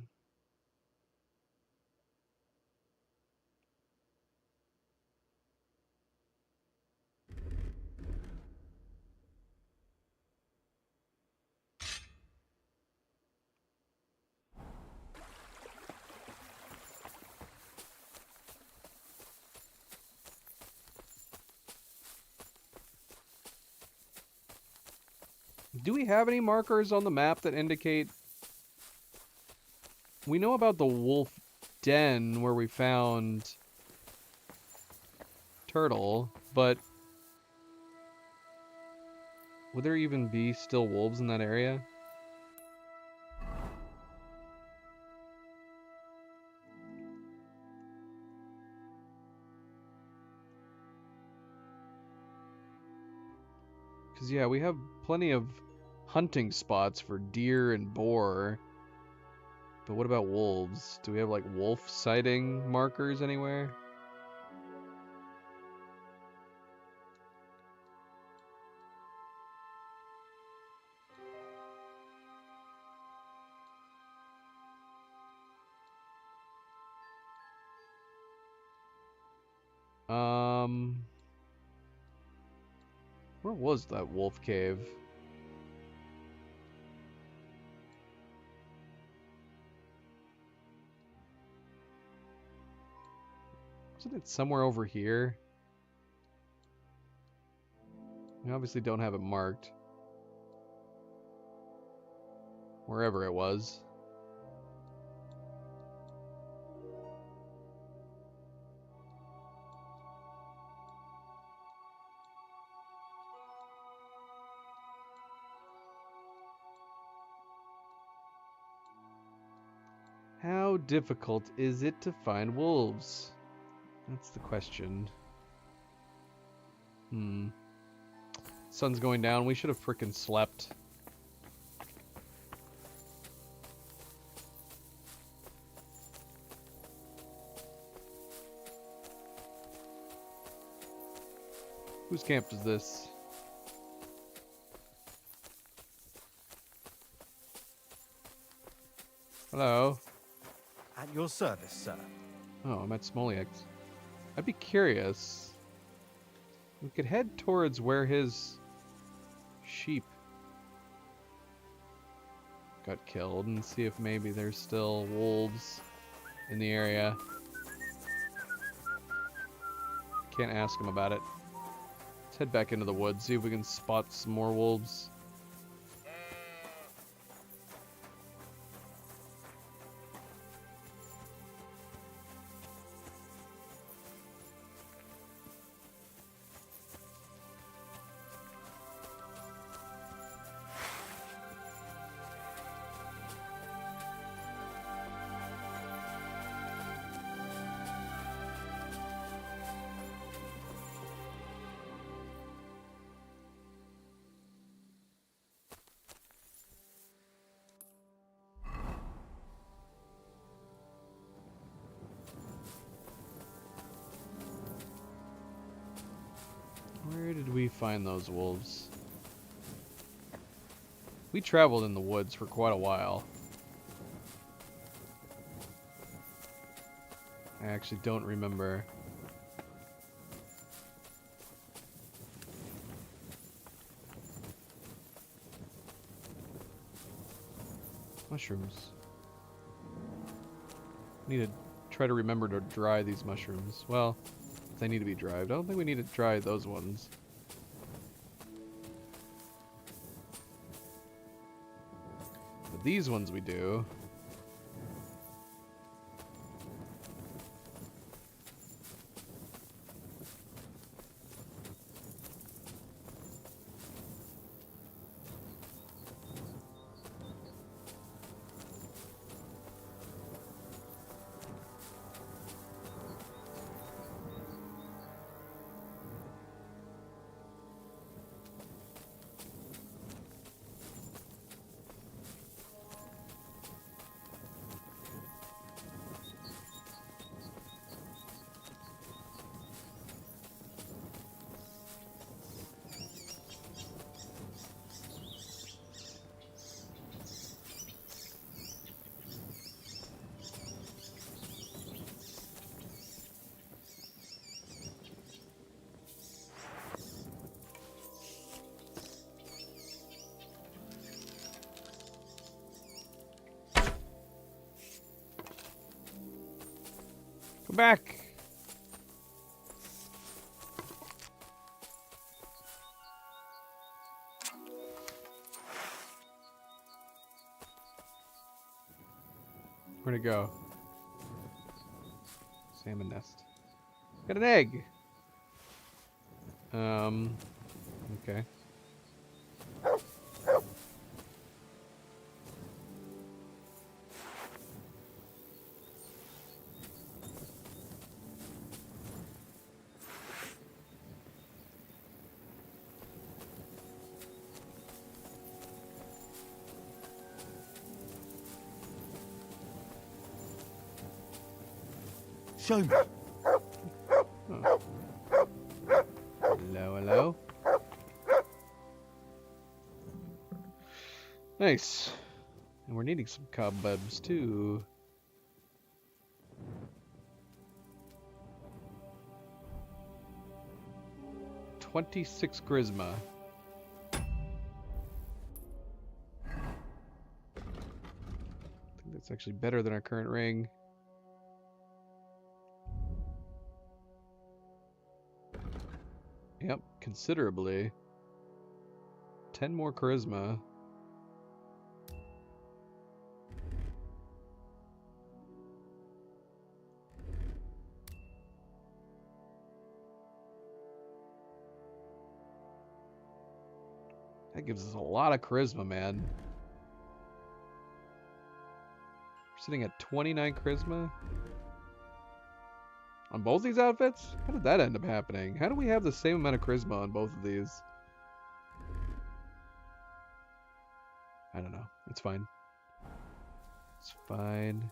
Do we have any markers on the map that indicate... We know about the wolf den where we found Turtle, but would there even be still wolves in that area? Because yeah, we have plenty of hunting spots for deer and boar. But what about wolves? Do we have like wolf sighting markers anywhere? Where was that wolf cave? Wasn't it somewhere over here? We obviously don't have it marked. Wherever it was. How difficult is it to find wolves? That's the question. Sun's going down. We should have frickin' slept. Whose camp is this? Hello. At your service, sir. Oh, I'm at Smoliak's. I'd be curious. We could head towards where his sheep got killed and see if maybe there's still wolves in the area. Can't ask him about it. Let's head back into the woods, see if we can spot some more wolves. Where did we find those wolves? We traveled in the woods for quite a while. I actually don't remember. Mushrooms. Need to try to remember to dry these mushrooms. Well, they need to be dried. I don't think we need to dry those ones. But these ones we do. Come back. Where'd it go? Salmon nest. Got an egg. Okay. Show me. Oh. Hello, hello. Nice. And we're needing some cobwebs too. $26 charisma. I think that's actually better than our current ring. Yep, considerably. 10 more charisma. That gives us a lot of charisma, man. We're sitting at 29 charisma. On both these outfits? How did that end up happening? How do we have the same amount of charisma on both of these? I don't know. It's fine. It's fine.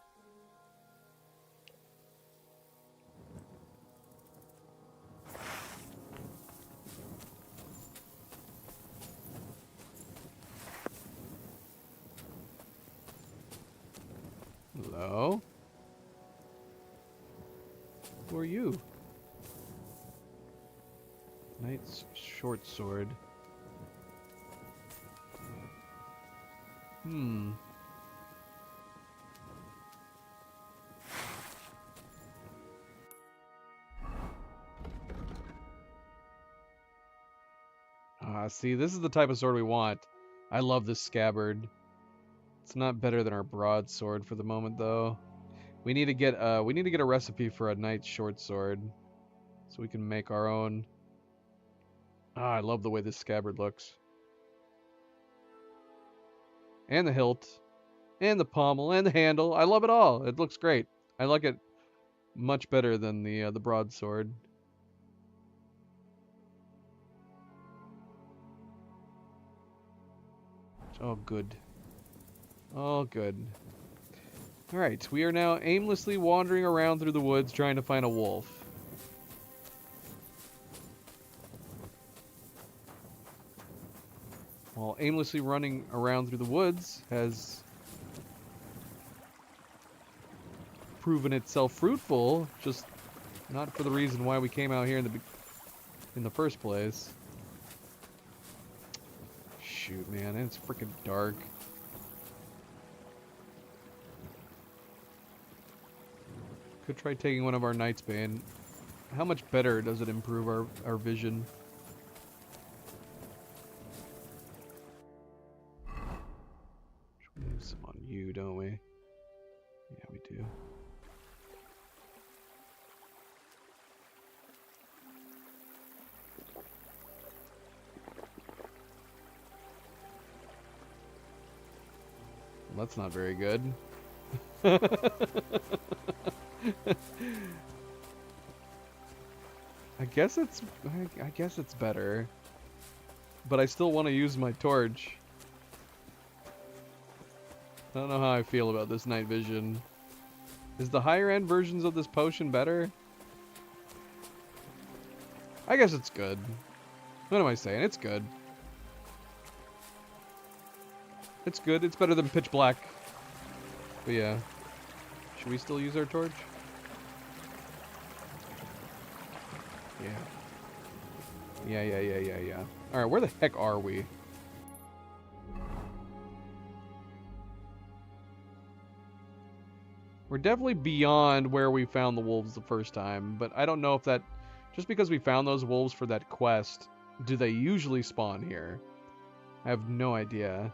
Hello? Who are you? Knight's short sword. See, this is the type of sword we want. I love this scabbard. It's not better than our broadsword for the moment, though. We need to get a recipe for a knight's short sword, so we can make our own. I love the way this scabbard looks, and the hilt, and the pommel, and the handle. I love it all. It looks great. I like it much better than the broadsword. Oh, good. Oh, good. Alright, we are now aimlessly wandering around through the woods trying to find a wolf. While aimlessly running around through the woods has proven itself fruitful, just not for the reason why we came out here in the first place. Shoot, man, it's freaking dark. Could try taking one of our Knight's Bane. How much better does it improve our vision? We have some on you, don't we? Yeah, we do. Well, that's not very good. I guess it's better. But I still want to use my torch. I don't know how I feel about this night vision. Is the higher end versions of this potion better? I guess it's good. What am I saying? It's good. It's good. It's better than pitch black. But yeah. Should we still use our torch? Yeah. Yeah. Alright, where the heck are we? We're definitely beyond where we found the wolves the first time, but I don't know if that... Just because we found those wolves for that quest, do they usually spawn here? I have no idea.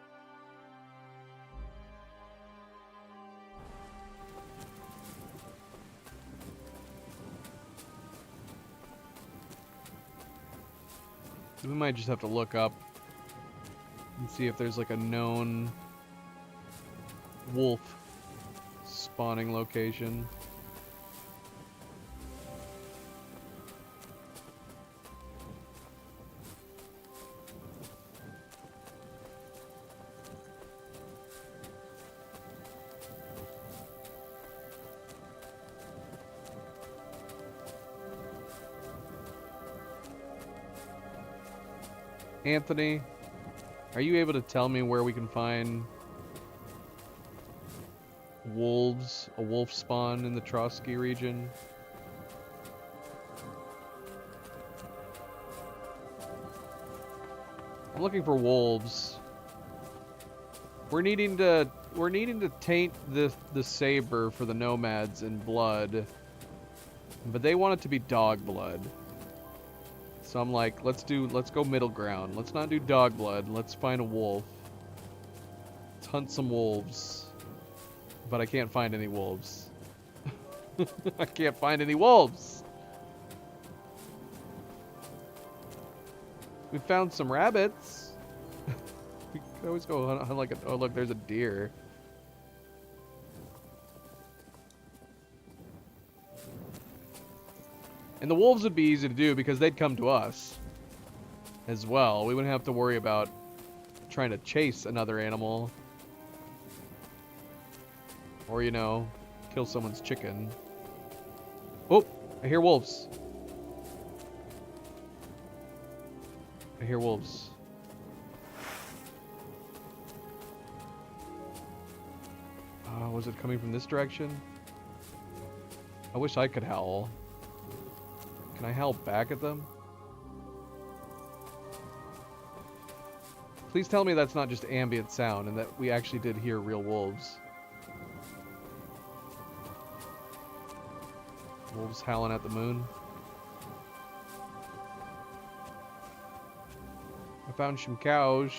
We might just have to look up and see if there's like a known wolf spawning location. Anthony, are you able to tell me where we can find wolves, a wolf spawn in the Trotsky region? I'm looking for wolves. We're needing to taint the saber for the nomads in blood, but they want it to be dog blood. So I'm like, let's go middle ground. Let's not do dog blood. Let's find a wolf. Let's hunt some wolves. But I can't find any wolves. I can't find any wolves. We found some rabbits. We could always go hunt like a... Oh, look, there's a deer. And the wolves would be easy to do because they'd come to us as well. We wouldn't have to worry about trying to chase another animal. Or, you know, kill someone's chicken. Oh, I hear wolves. I hear wolves. Was it coming from this direction? I wish I could howl. Can I howl back at them? Please tell me that's not just ambient sound and that we actually did hear real wolves. Wolves howling at the moon. I found some cows.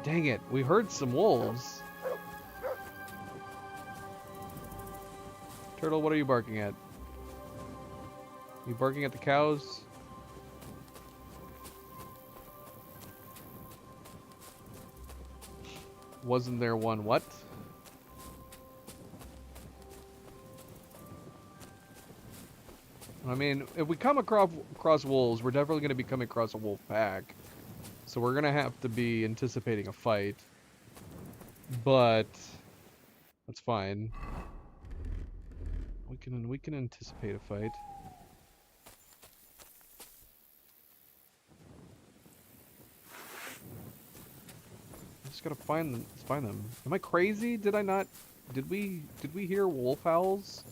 Dang it, we heard some wolves. Turtle, what are you barking at? You barking at the cows? Wasn't there one what? I mean, if we come across wolves, we're definitely going to be coming across a wolf pack. So we're going to have to be anticipating a fight. But that's fine. We can anticipate a fight. I just gotta find them. Am I crazy? Did I not? Did we hear wolf howls?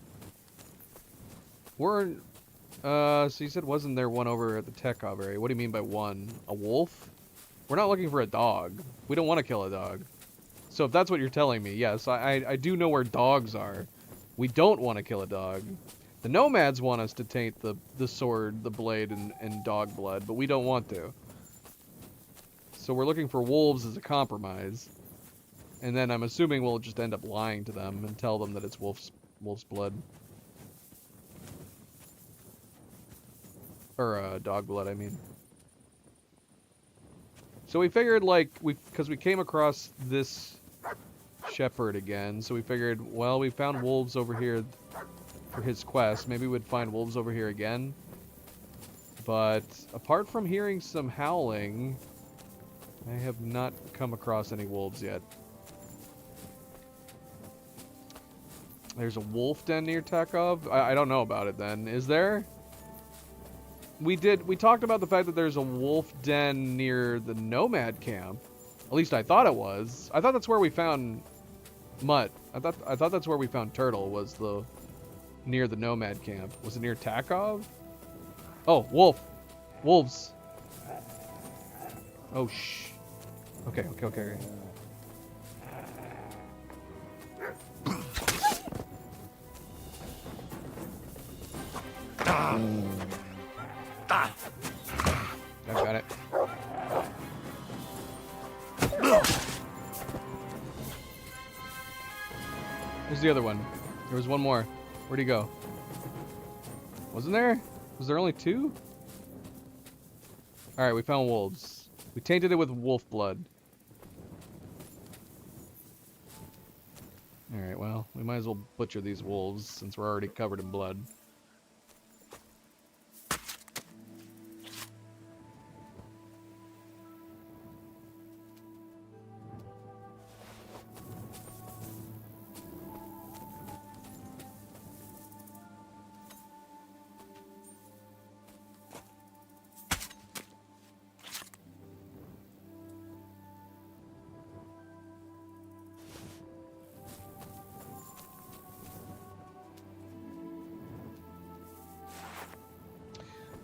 So you said wasn't there one over at the Tekov area? What do you mean by one? A wolf? We're not looking for a dog. We don't want to kill a dog. So if that's what you're telling me, yes, I do know where dogs are. We don't want to kill a dog. The nomads want us to taint the sword, the blade, and dog blood, but we don't want to. So we're looking for wolves as a compromise. And then I'm assuming we'll just end up lying to them and tell them that it's wolf's blood. Or dog blood, I mean. So we figured, like, because we came across this shepherd again, so we figured, well, we found wolves over here for his quest. Maybe we'd find wolves over here again. But apart from hearing some howling, I have not come across any wolves yet. There's a wolf den near Tekov? I don't know about it then. Is there? We talked about the fact that there's a wolf den near the nomad camp. At least I thought it was. I thought that's where we found Mutt. I thought that's where we found Turtle, was near the nomad camp. Was it near Tekov? Oh, wolf. Wolves. Oh, shh. Okay. I got it. Where's the other one? There was one more. Where'd he go? Wasn't there? Was there only two? Alright, we found wolves. We tainted it with wolf blood. Alright, well, we might as well butcher these wolves since we're already covered in blood.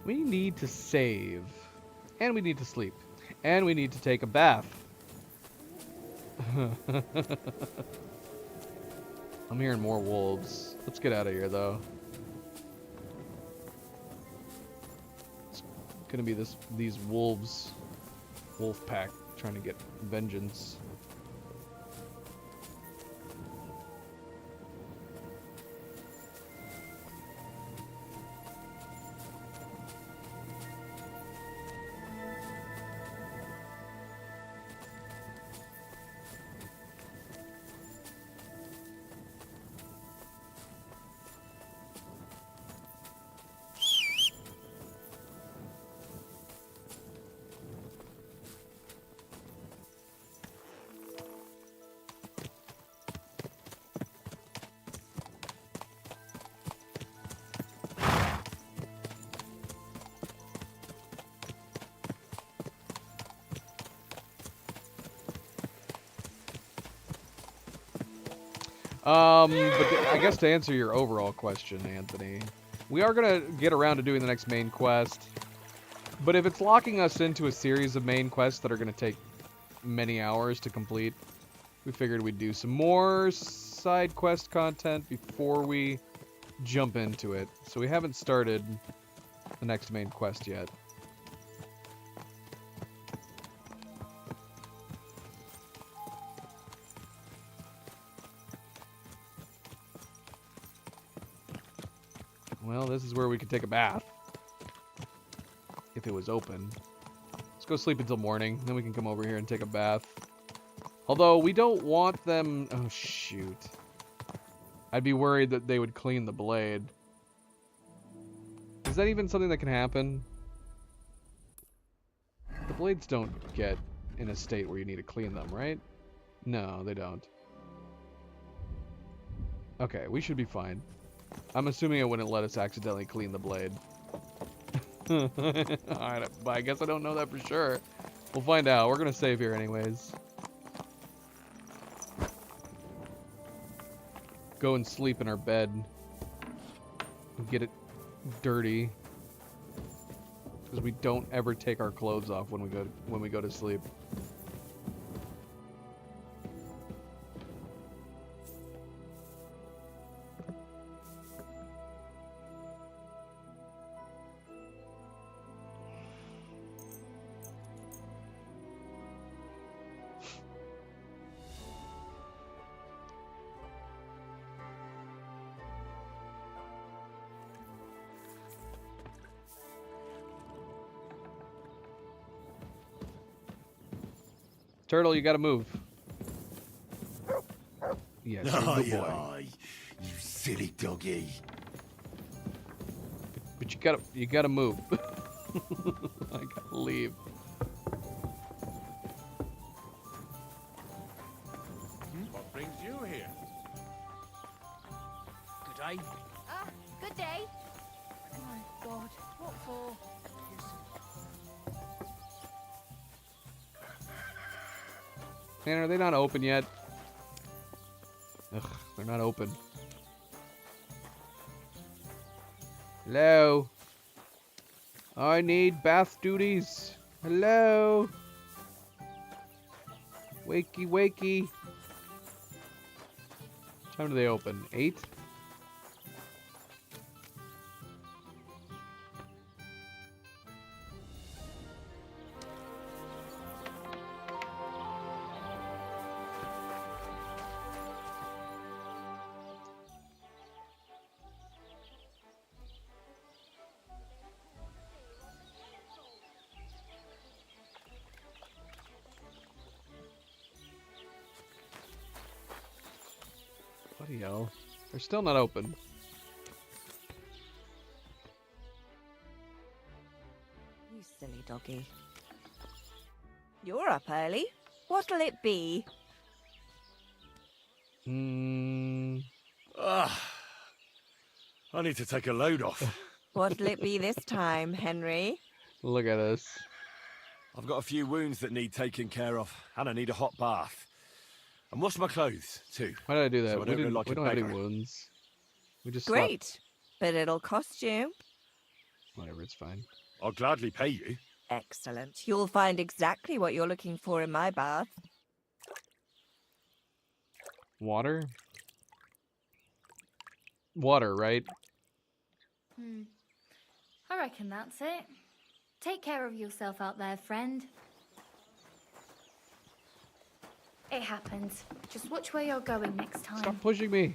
We need to save. And we need to sleep. And we need to take a bath. I'm hearing more wolves. Let's get out of here, though. It's gonna be these wolves. Wolf pack trying to get vengeance. But I guess to answer your overall question, Anthony, we are gonna get around to doing the next main quest. But if it's locking us into a series of main quests that are gonna take many hours to complete, we figured we'd do some more side quest content before we jump into it. So we haven't started the next main quest yet. Well, this is where we could take a bath. If it was open. Let's go sleep until morning, then we can come over here and take a bath. Although, we don't want them... Oh, shoot. I'd be worried that they would clean the blade. Is that even something that can happen? The blades don't get in a state where you need to clean them, right? No, they don't. Okay, we should be fine. I'm assuming it wouldn't let us accidentally clean the blade. Alright, but I guess I don't know that for sure. We'll find out. We're gonna save here anyways. Go and sleep in our bed. And get it dirty. Because we don't ever take our clothes off when we go to sleep. Turtle, you gotta move. Yes, you're the boy. You silly doggy. But you gotta move. I gotta leave. What brings you here? Good day. Good day. Oh, God. What for? Man, are they not open yet? Ugh, they're not open. Hello? I need bath duties. Hello? Wakey, wakey. What time do they open? 8? Bloody hell. They're still not open. You silly doggy. You're up early. What'll it be? I need to take a load off. What'll it be this time, Henry? Look at this. I've got a few wounds that need taking care of, and I need a hot bath. And wash my clothes, too. Why did I do that? So I don't look like we a don't have any beggar. wounds. We just slept. Great. But it'll cost you. Whatever, it's fine. I'll gladly pay you. Excellent. You'll find exactly what you're looking for in my bath. Water? Water, right? I reckon that's it. Take care of yourself out there, friend. It happens. Just watch where you're going next time. Stop pushing me.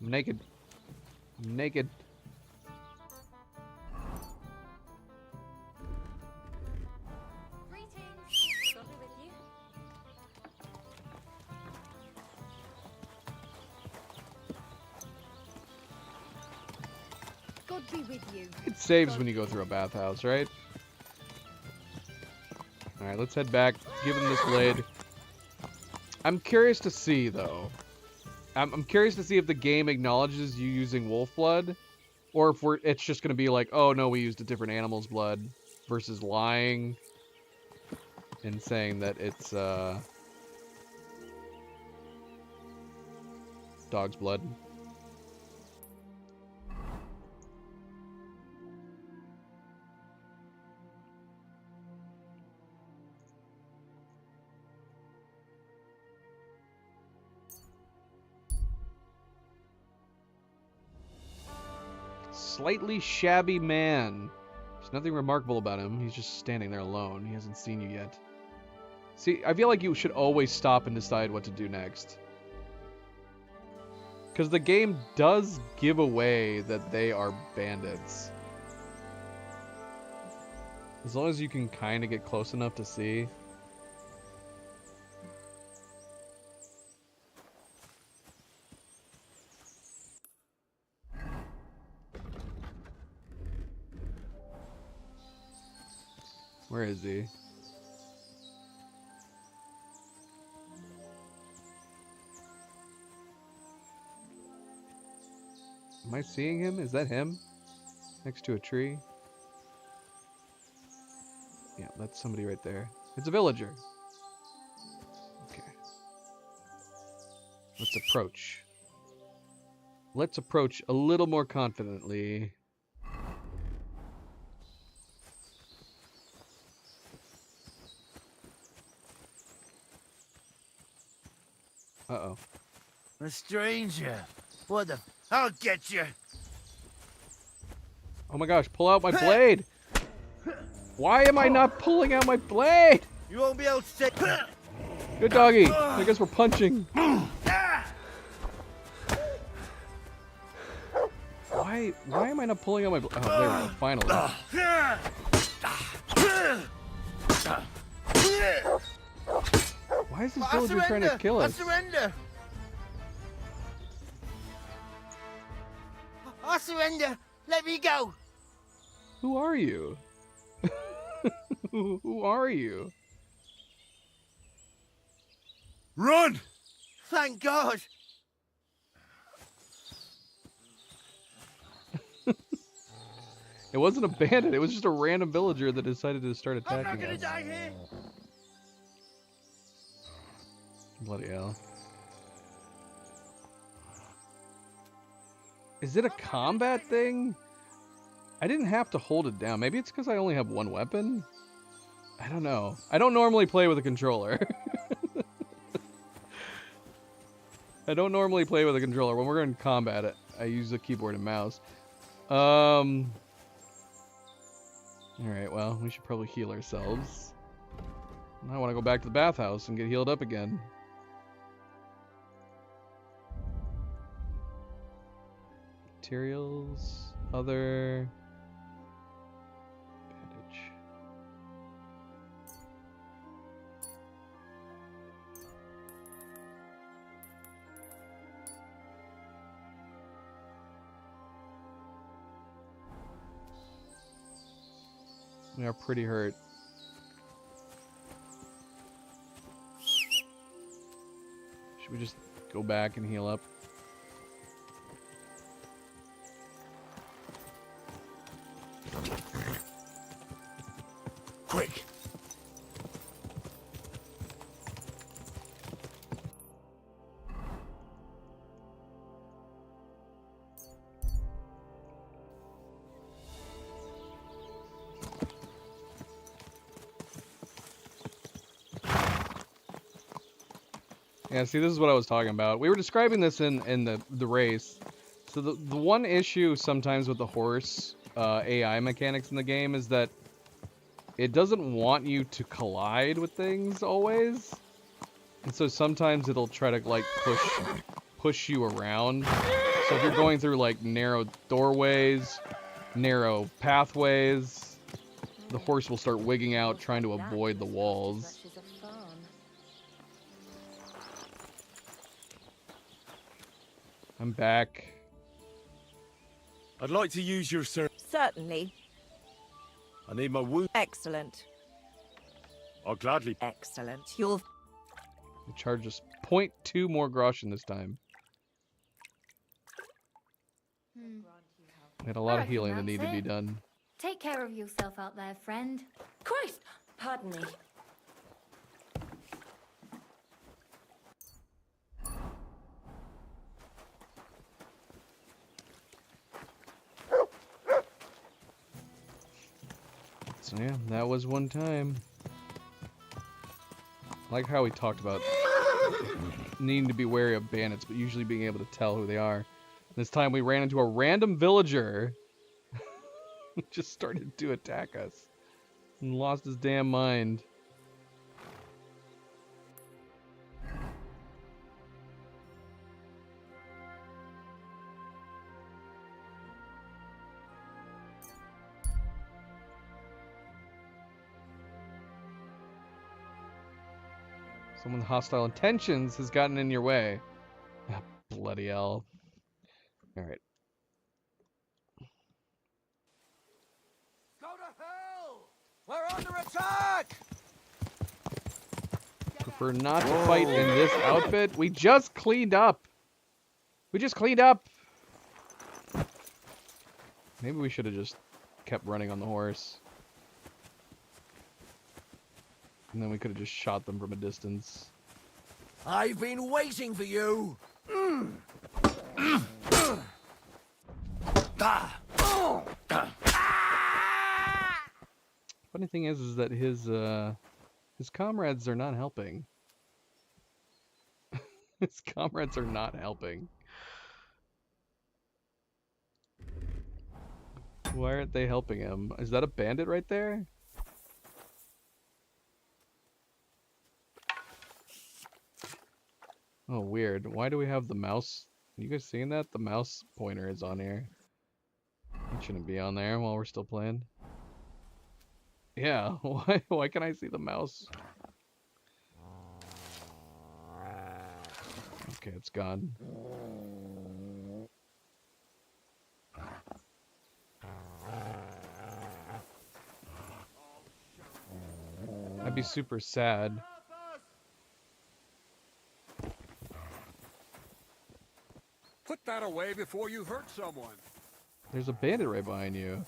I'm naked. I'm naked. Greetings. God be with you. God be with you. It saves when you go through a bathhouse, right? Alright, let's head back. Give him this blade. I'm curious to see, though. I'm curious to see if the game acknowledges you using wolf blood, or if it's just going to be like, oh no, we used a different animal's blood, versus lying in saying that it's dog's blood. Slightly shabby man. There's nothing remarkable about him. He's just standing there alone. He hasn't seen you yet. See, I feel like you should always stop and decide what to do next. Because the game does give away that they are bandits. As long as you can kind of get close enough to see. Where is he? Am I seeing him? Is that him? Next to a tree? Yeah, that's somebody right there. It's a villager. Okay. Let's approach. Let's approach a little more confidently. Uh-oh. A stranger. What the... I'll get you. Oh my gosh, pull out my blade! Why am I not pulling out my blade? You won't be able to take... Good doggy. I guess we're punching. Why am I not pulling out my blade? Oh, there we go. Finally. Why is this villager trying to kill us? I surrender. I surrender. Let me go. Who are you? Who are you? Run! Thank God. It wasn't a bandit. It was just a random villager that decided to start I'm not attacking gonna us. die here. Bloody hell. Is it a combat thing? I didn't have to hold it down. Maybe it's because I only have one weapon? I don't know. I don't normally play with a controller. I don't normally play with a controller. When we're in combat, I use a keyboard and mouse. Alright, well, we should probably heal ourselves. I want to go back to the bathhouse and get healed up again. Materials, other... bandage. We are pretty hurt. Should we just go back and heal up? Quick! Yeah, see, this is what I was talking about. We were describing this in the race. So the one issue sometimes with the horse AI mechanics in the game is that it doesn't want you to collide with things always. And so sometimes it'll try to like push you around. So if you're going through like narrow doorways, narrow pathways, the horse will start wigging out trying to avoid the walls. I'm back. I'd like to use your Certainly. I need my wound. Excellent. I'll gladly. Excellent. You'll... They charge us 0.2 more groschen this time. We had a lot of healing that needed to be done. Take care of yourself out there, friend. Christ! Pardon me. Yeah, that was one time. I like how we talked about needing to be wary of bandits, but usually being able to tell who they are. This time we ran into a random villager who just started to attack us and lost his damn mind. Someone with hostile intentions has gotten in your way. Ah, bloody hell. Alright. Go to hell! We're under attack! Prefer not to fight in this outfit. We just cleaned up. We just cleaned up. Maybe we should have just kept running on the horse. And then we could have just shot them from a distance. I've been waiting for you. Funny thing is that his comrades are not helping. His comrades are not helping. Why aren't they helping him? Is that a bandit right there? Oh, weird. Why do we have the mouse? You guys seeing that? The mouse pointer is on here. It shouldn't be on there while we're still playing. Yeah, why can I see the mouse? Okay, it's gone. I'd be super sad. Put that away before you hurt someone. There's a bandit right behind you.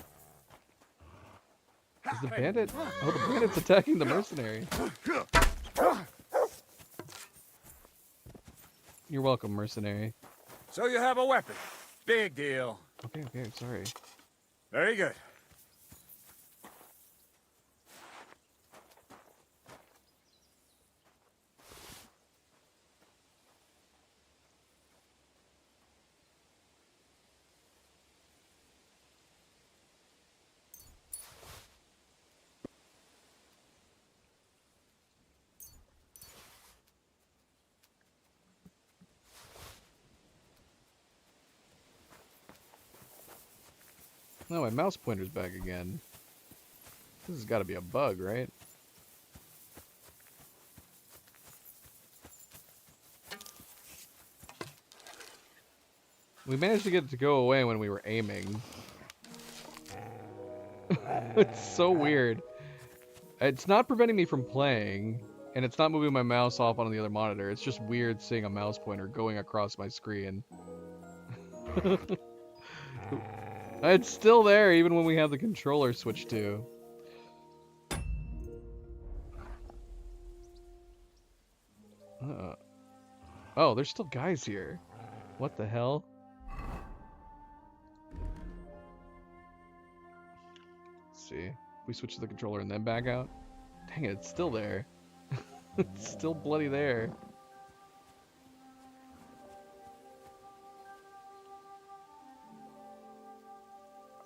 Is the bandit? Oh, the bandit's attacking the mercenary. You're welcome, mercenary. So you have a weapon. Big deal. Okay, sorry. Very good. No, my mouse pointer's back again. This has got to be a bug, right? We managed to get it to go away when we were aiming. It's so weird. It's not preventing me from playing, and it's not moving my mouse off on the other monitor. It's just weird seeing a mouse pointer going across my screen. It's still there even when we have the controller switched to. Oh, there's still guys here. What the hell? Let's see. We switch to the controller and then back out. Dang it, it's still there. It's still bloody there.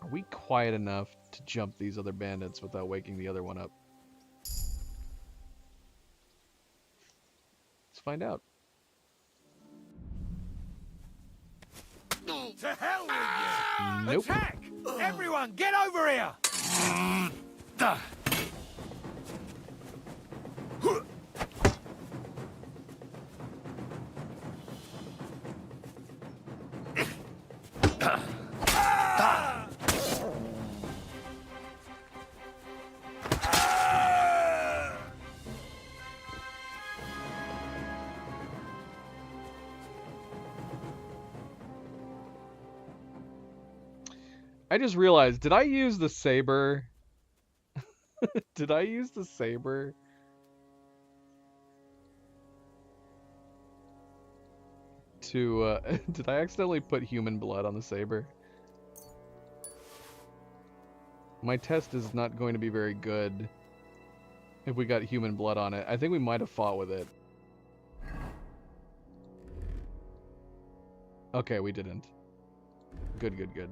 Are we quiet enough to jump these other bandits without waking the other one up? Let's find out. To hell with you! Nope. Attack! Everyone, get over here! I just realized, did I use the saber? Did I use the saber? To, did I accidentally put human blood on the saber? My test is not going to be very good if we got human blood on it. I think we might have fought with it. Okay, we didn't. Good, good, good.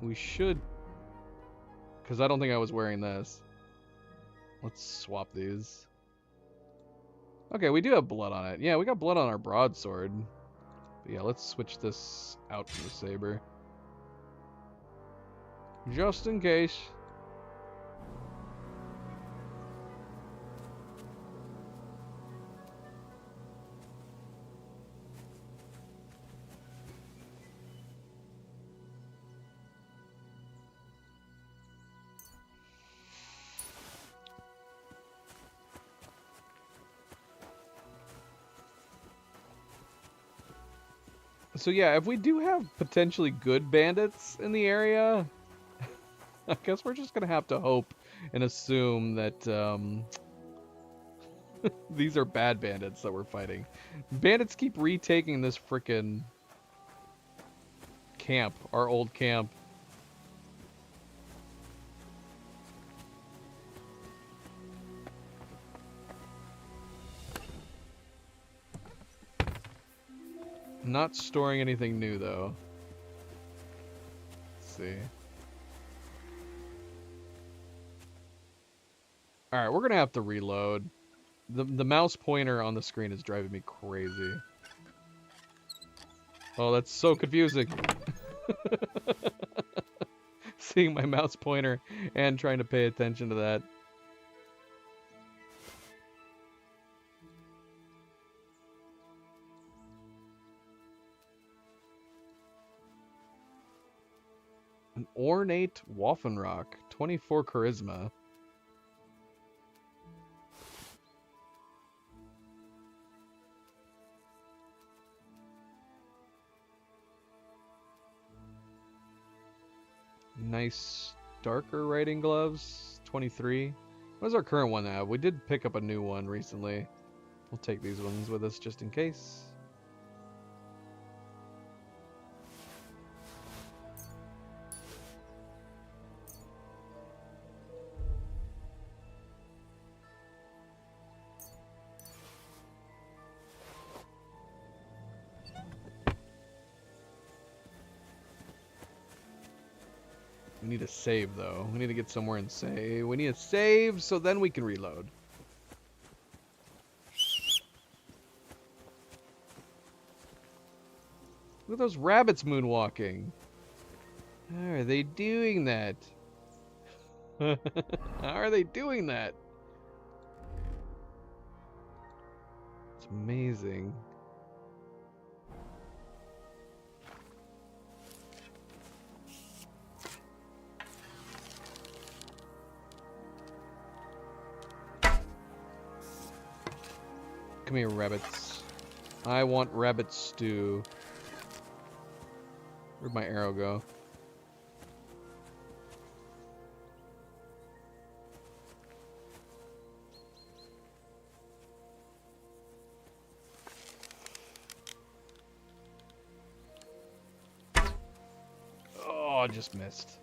We should... Because I don't think I was wearing this. Let's swap these. Okay, we do have blood on it. Yeah, we got blood on our broadsword. But yeah, let's switch this out from the saber. Just in case. So yeah, if we do have potentially good bandits in the area, I guess we're just gonna have to hope and assume that these are bad bandits that we're fighting. Bandits keep retaking this frickin' camp, our old camp. Not storing anything new, though. Let's see. Alright, we're gonna have to reload. The mouse pointer on the screen is driving me crazy. Oh, that's so confusing. Seeing my mouse pointer and trying to pay attention to that. An ornate Waffenrock, 24 charisma. Nice darker riding gloves, 23. What does our current one have? We did pick up a new one recently. We'll take these ones with us just in case. We need a save, though. We need to get somewhere and save. We need a save, so then we can reload. Look at those rabbits moonwalking. How are they doing that? How are they doing that? It's amazing. Come here, rabbits. I want rabbit stew. Where'd my arrow go? Oh, I just missed.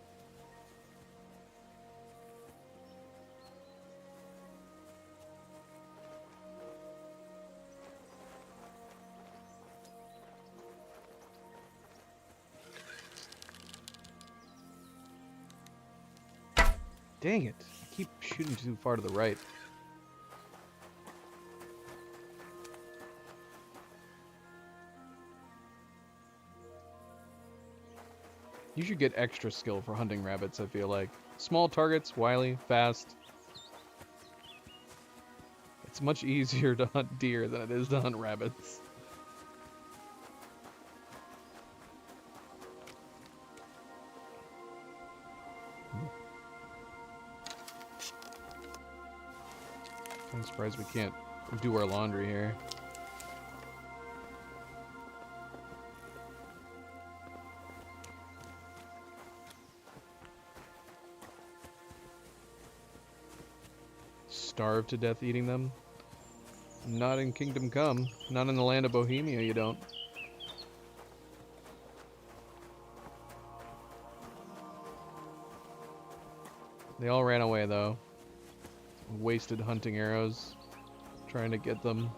Dang it. I keep shooting too far to the right. You should get extra skill for hunting rabbits, I feel like. Small targets, wily, fast. It's much easier to hunt deer than it is to hunt rabbits. I'm surprised we can't do our laundry here. Starve to death eating them? Not in Kingdom Come. Not in the land of Bohemia, you don't. They all ran away though. Wasted hunting arrows trying to get them.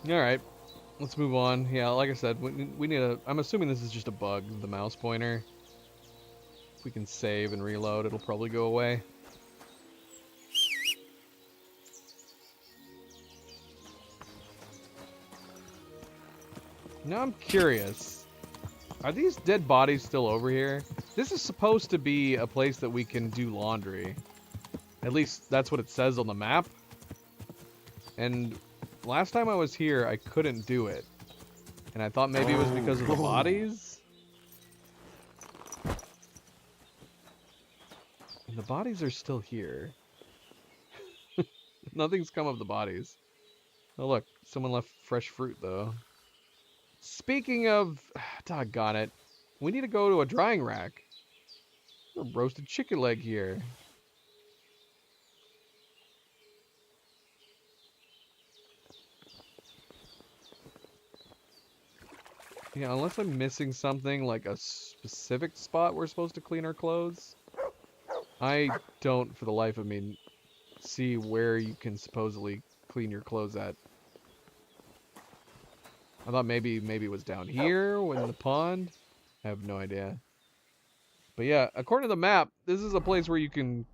Alright, let's move on. Yeah, like I said, we need a... I'm assuming this is just a bug, the mouse pointer. If we can save and reload, it'll probably go away. Now I'm curious. Are these dead bodies still over here? This is supposed to be a place that we can do laundry. At least that's what it says on the map. And last time I was here, I couldn't do it. And I thought maybe it was because of the bodies. And the bodies are still here. Nothing's come of the bodies. Oh look, someone left fresh fruit though. Speaking of... Doggone it. We need to go to a drying rack. There's a roasted chicken leg here. Yeah, unless I'm missing something, like a specific spot we're supposed to clean our clothes. I don't, for the life of me, see where you can supposedly clean your clothes at. I thought maybe it was down here in the pond. I have no idea. But yeah, according to the map, this is a place where you can...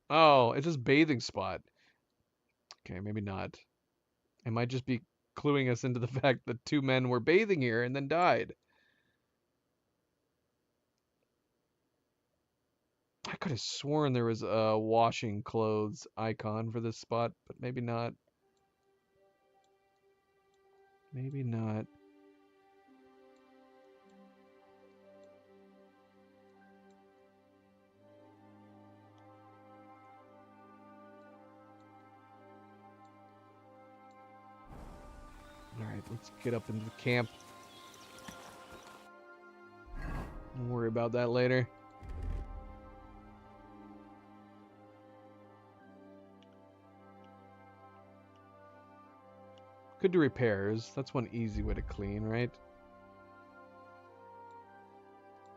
Oh, it's just bathing spot. Okay, maybe not. It might just be cluing us into the fact that two men were bathing here and then died. I could have sworn there was a washing clothes icon for this spot, but maybe not. Maybe not. Alright, let's get up into the camp. We'll worry about that later. Could do repairs. That's one easy way to clean, right?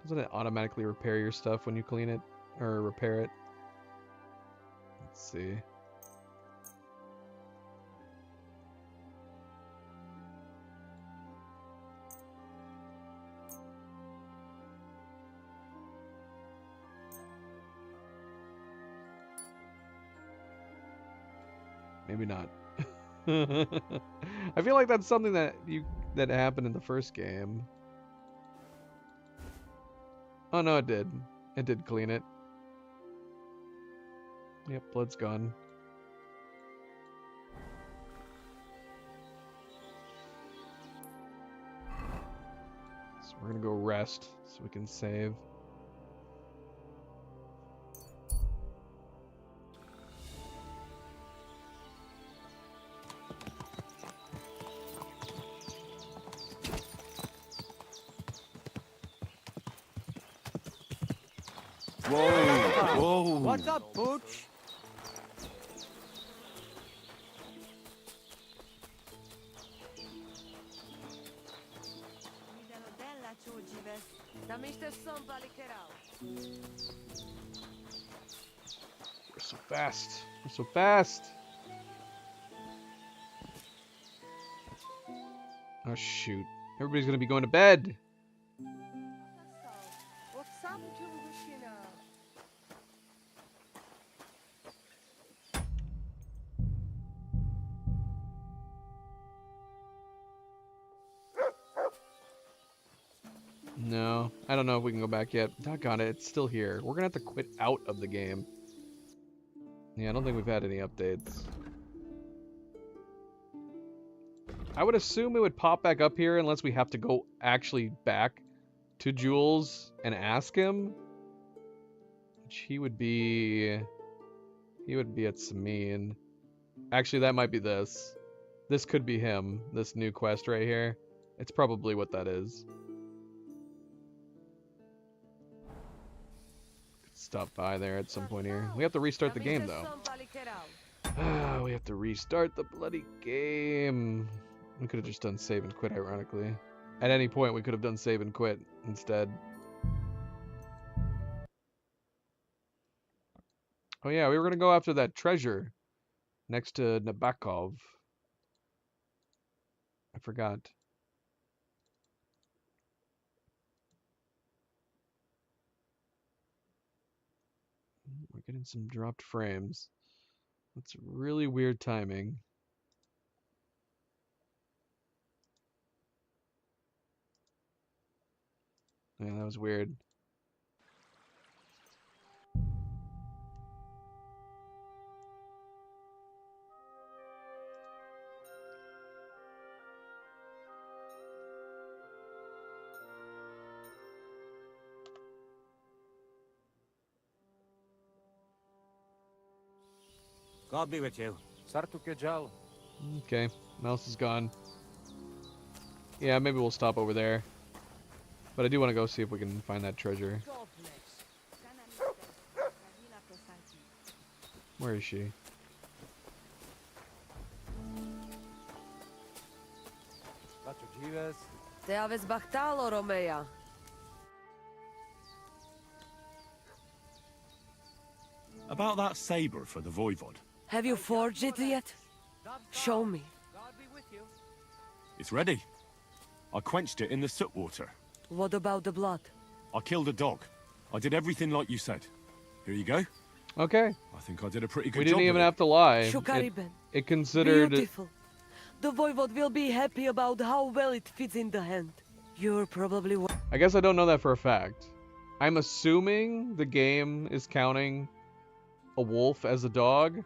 Doesn't it automatically repair your stuff when you clean it? Or repair it? Let's see. Maybe not. I feel like that's something that happened in the first game. Oh no, it did. It did clean it. Yep, blood's gone. So we're gonna go rest so we can save. Whoa! What's up, Butch? We're so fast. We're so fast. Oh shoot. Everybody's gonna be going to bed. No, I don't know if we can go back yet. Doggone it, it's still here. We're gonna have to quit out of the game. Yeah, I don't think we've had any updates. I would assume it would pop back up here unless we have to go actually back to Jules and ask him. Which he would be at Sameen. Actually, that might be this. This could be him, this new quest right here. It's probably what that is. stop by there at some point here. We have to restart the game, though. We have to restart the bloody game. We could have just done save and quit, ironically. At any point, we could have done save and quit instead. Oh yeah, we were going to go after that treasure next to Nabokov. I forgot. We're getting some dropped frames. That's really weird timing. Yeah, that was weird. God be with you. Sartukejal. Okay, mouse is gone. Yeah, maybe we'll stop over there. But I do want to go see if we can find that treasure. Where is she? Te aveți bactalo, Romea. About that saber for the Voivod. Have you forged it yet? Show me. It's ready. I quenched it in the soot water. What about the blood? I killed a dog. I did everything like you said. Here you go. Okay. I think I did a pretty good We job. didn't even have to lie. Shukariben. It considered... Beautiful. The Voivod will be happy about how well it fits in the hand. You're probably... I guess I don't know that for a fact. I'm assuming the game is counting a wolf as a dog.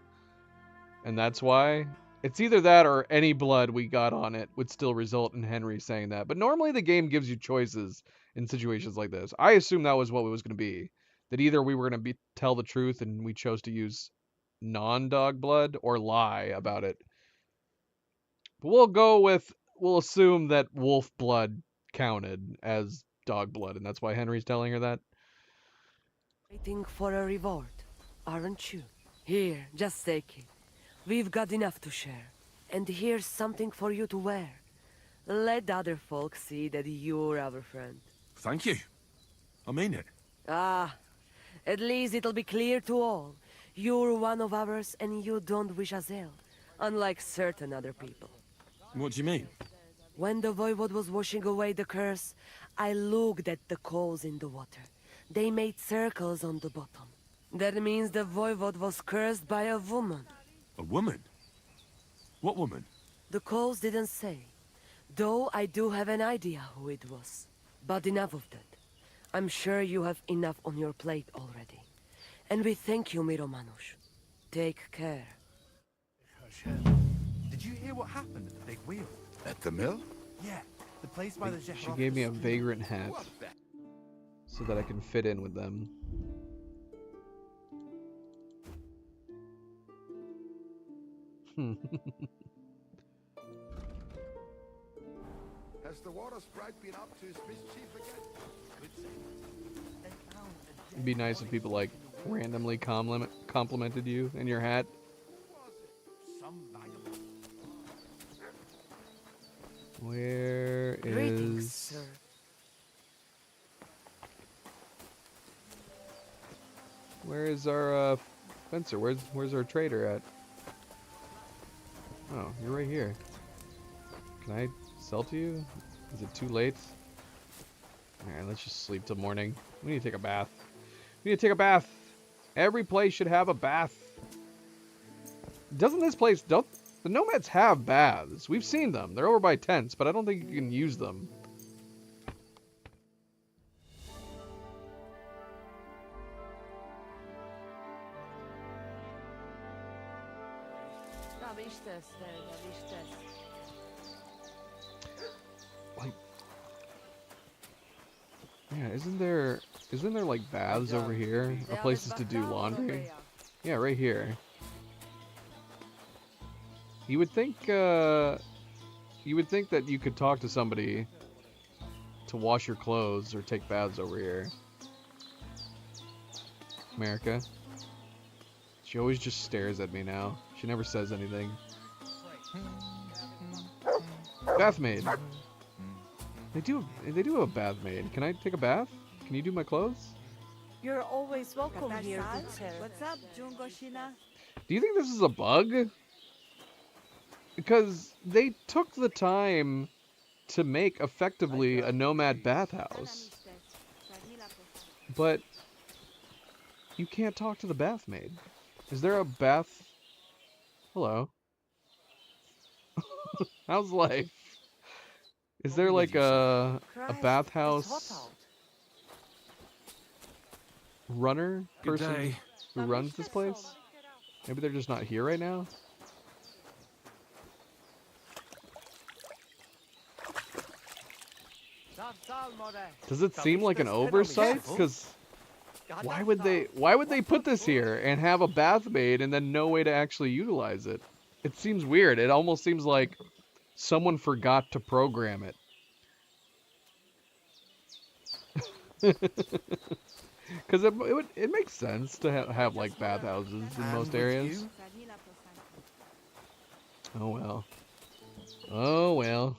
And that's why. It's either that or any blood we got on it would still result in Henry saying that. But normally the game gives you choices in situations like this. I assume that was what it was going to be. That either we were going to tell the truth and we chose to use non-dog blood or lie about it. But we'll assume that wolf blood counted as dog blood. And that's why Henry's telling her that. Waiting for a reward, aren't you? Here, just take it. We've got enough to share. And here's something for you to wear. Let other folks see that you're our friend. Thank you. I mean it. Ah, at least it'll be clear to all. You're one of ours and you don't wish us ill, unlike certain other people. What do you mean? When the Voivod was washing away the curse, I looked at the coals in the water. They made circles on the bottom. That means the Voivod was cursed by a woman. A woman? What woman? The coals didn't say, though I do have an idea who it was. But enough of that. I'm sure you have enough on your plate already. And we thank you, Miromanush. Take care. Did you hear what happened at the big wheel? At the mill? Yeah, the place by the She gave me a vagrant hat so that I can fit in with them. Has the water sprite been up to his mischief again? It'd be nice if people like randomly complimented you and your hat. Where is... Greetings, sir. Where is our fencer? Where's our trader at? Oh, you're right here. Can I sell to you? Is it too late? Alright, let's just sleep till morning. We need to take a bath. We need to take a bath. Every place should have a bath. Doesn't this place... Don't the nomads have baths? We've seen them. They're over by tents, but I don't think you can use them. Like, yeah, isn't there like baths over here or places to do laundry? Yeah, right here. You would think that you could talk to somebody to wash your clothes or take baths over here. America. She always just stares at me now. She never says anything. Bath maid. They do have a bath maid. Can I take a bath? Can you do my clothes? You're always welcome here, good sir. What's up, Jungoshina? Do you think this is a bug? Because they took the time to make effectively a nomad bathhouse. But you can't talk to the bath maid. Is there a bath? Hello. How's life? Is there like a bathhouse runner person who runs this place? Maybe they're just not here right now? Does it seem like an oversight? Because why would they put this here and have a bath maid and then no way to actually utilize it? It seems weird. It almost seems like someone forgot to program it. Because it makes sense to have like bathhouses in most areas. Oh well. Oh well.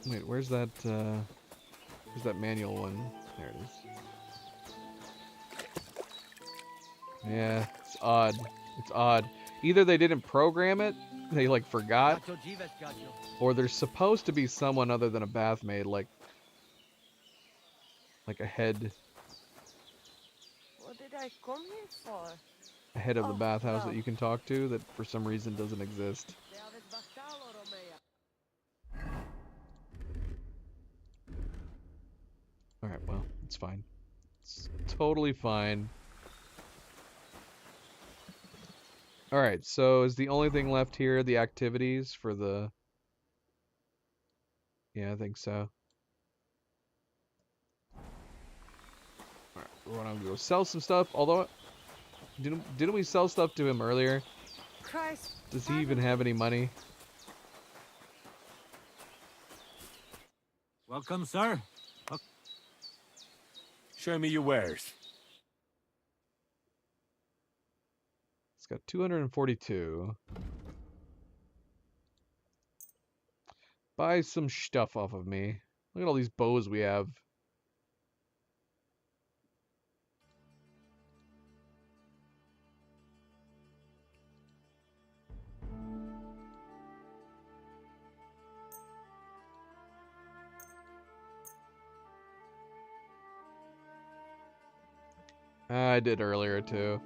Wait, where's that manual one? There it is. Yeah, it's odd. It's odd. Either they didn't program it, they like forgot, or there's supposed to be someone other than a bath maid, like a head. What did I come here for? A head of the bathhouse that you can talk to that for some reason doesn't exist. Alright, well, it's fine. It's totally fine. Alright, so is the only thing left here the activities for the... Yeah, I think so. Alright, we're gonna go sell some stuff, although... Didn't we sell stuff to him earlier? Christ. Does he even have any money? Welcome, sir. Show me your wares. It's got 242. Buy some stuff off of me. Look at all these bows we have. I did earlier too.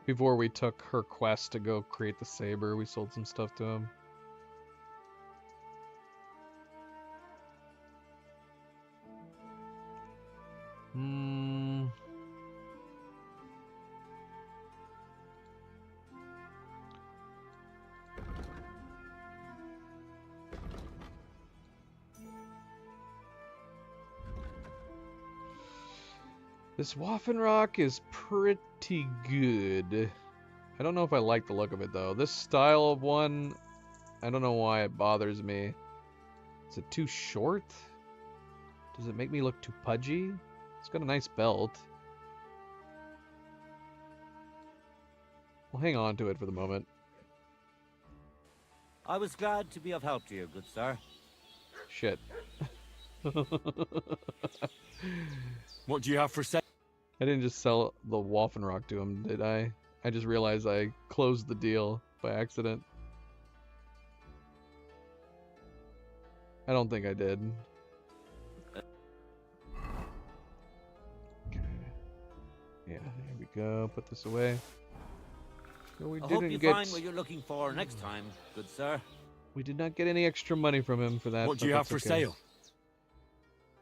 Before we took her quest to go create the saber, we sold some stuff to him. This Waffenrock is pretty good. I don't know if I like the look of it though. This style of one, I don't know why it bothers me. Is it too short? Does it make me look too pudgy? It's got a nice belt. We'll hang on to it for the moment. I was glad to be of help to you, good sir. Shit. What do you have for sale? I didn't just sell the Waffenrock to him, did I? I just realized I closed the deal by accident. I don't think I did. Okay. Yeah, here we go. Put this away. No, we I didn't hope you get... find what you're looking for next time, good sir. We did not get any extra money from him for that. What do you have for sale?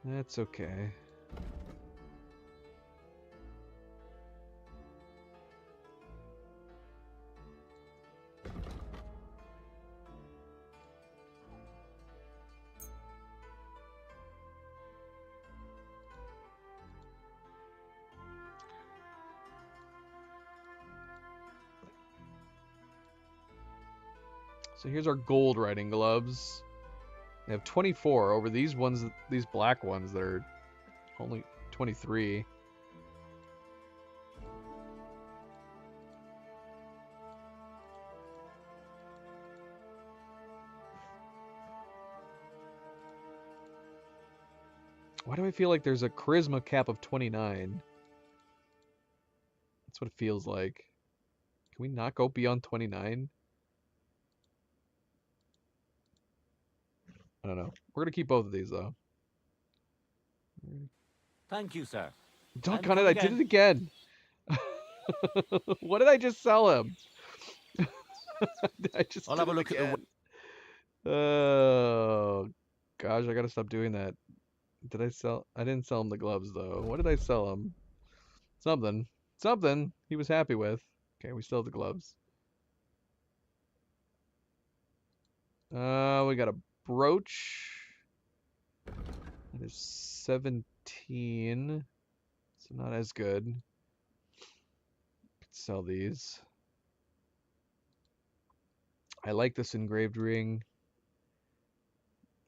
That's okay. So here's our gold riding gloves. They have 24 over these ones, these black ones that are only 23. Why do I feel like there's a charisma cap of 29? That's what it feels like. Can we not go beyond 29? I don't know. We're going to keep both of these, though. Thank you, sir. Doggone it, I did it again. What did I just sell him? I'll have a look at the... Oh, gosh, I gotta stop doing that. Did I sell? I didn't sell him the gloves, though. What did I sell him? Something. Something he was happy with. Okay, we still have the gloves. We got a brooch. That is 17. So not as good. Could sell these. I like this engraved ring.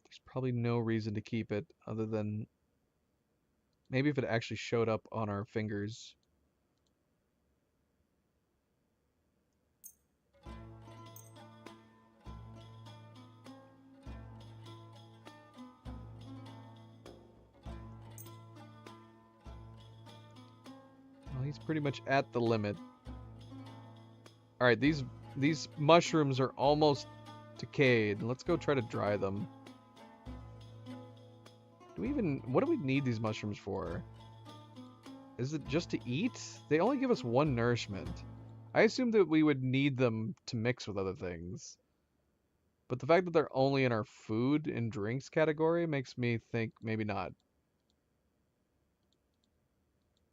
There's probably no reason to keep it other than maybe if it actually showed up on our fingers. Well, he's pretty much at the limit. All right, these mushrooms are almost decayed. Let's go try to dry them. What do we need these mushrooms for? Is it just to eat? They only give us 1 nourishment. I assumed that we would need them to mix with other things. But the fact that they're only in our food and drinks category makes me think maybe not.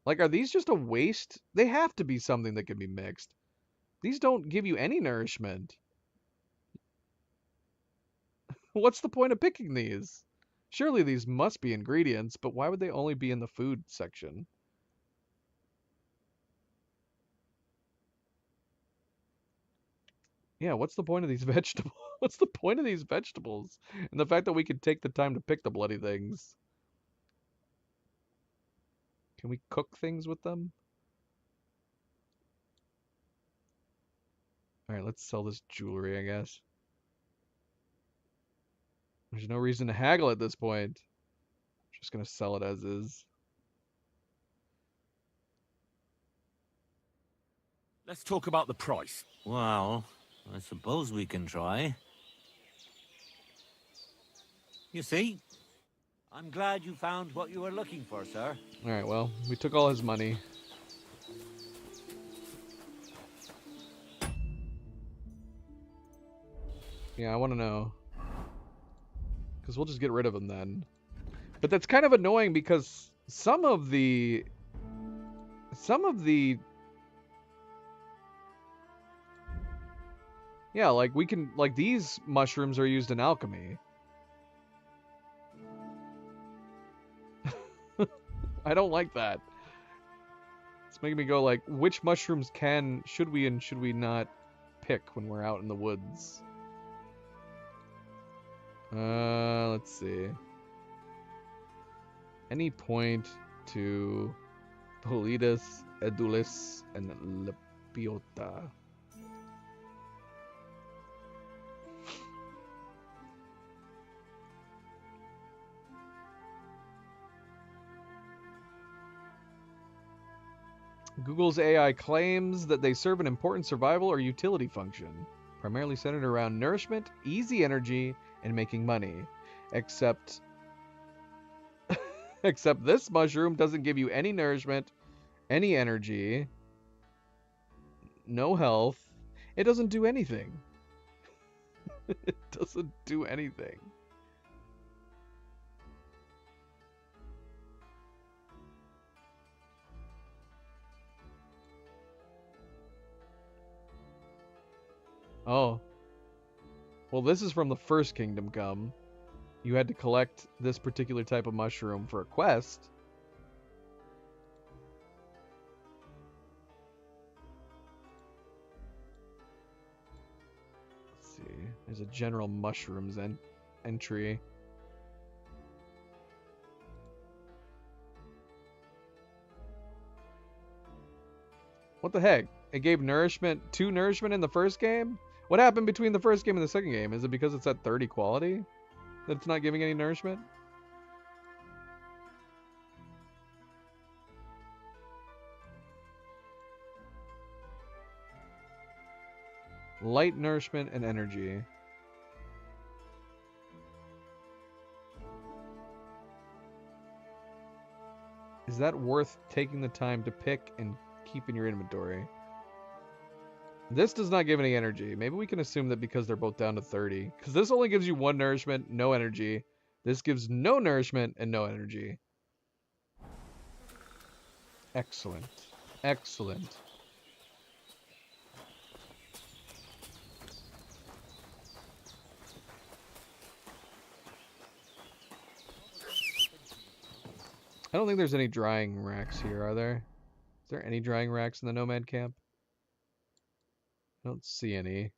Like, are these just a waste? They have to be something that can be mixed. These don't give you any nourishment. What's the point of picking these? Surely these must be ingredients, but why would they only be in the food section? Yeah, what's the point of these vegetables? What's the point of these vegetables? And the fact that we could take the time to pick the bloody things. Can we cook things with them? Alright, let's sell this jewelry, I guess. There's no reason to haggle at this point. Just gonna sell it as is. Let's talk about the price. Well, I suppose we can try. You see? I'm glad you found what you were looking for, sir. Alright, well, we took all his money. Yeah, I want to know. Because we'll just get rid of him then. But that's kind of annoying because some of the... Yeah, like we can... Like these mushrooms are used in alchemy. I don't like that. It's making me go like, which mushrooms should we and should we not pick when we're out in the woods? Let's see. Any point to Politis, Edulis, and Lepiota. Google's AI claims that they serve an important survival or utility function, primarily centered around nourishment, easy energy, and making money. Except this mushroom doesn't give you any nourishment, any energy, no health. It doesn't do anything. It doesn't do anything. Oh. Well, this is from the first Kingdom Come. You had to collect this particular type of mushroom for a quest. Let's see. There's There's a general mushrooms entry. What the heck? It gave nourishment, 2 nourishment in the first game? What happened between the first game and the second game? Is it because it's at 30 quality that it's not giving any nourishment? Light nourishment and energy. Is that worth taking the time to pick and keep in your inventory? This does not give any energy. Maybe we can assume that because they're both down to 30. Because this only gives you 1 nourishment, no energy. This gives no nourishment and no energy. Excellent. Excellent. I don't think there's any drying racks here, are there? Is there any drying racks in the Nomad camp? I don't see any.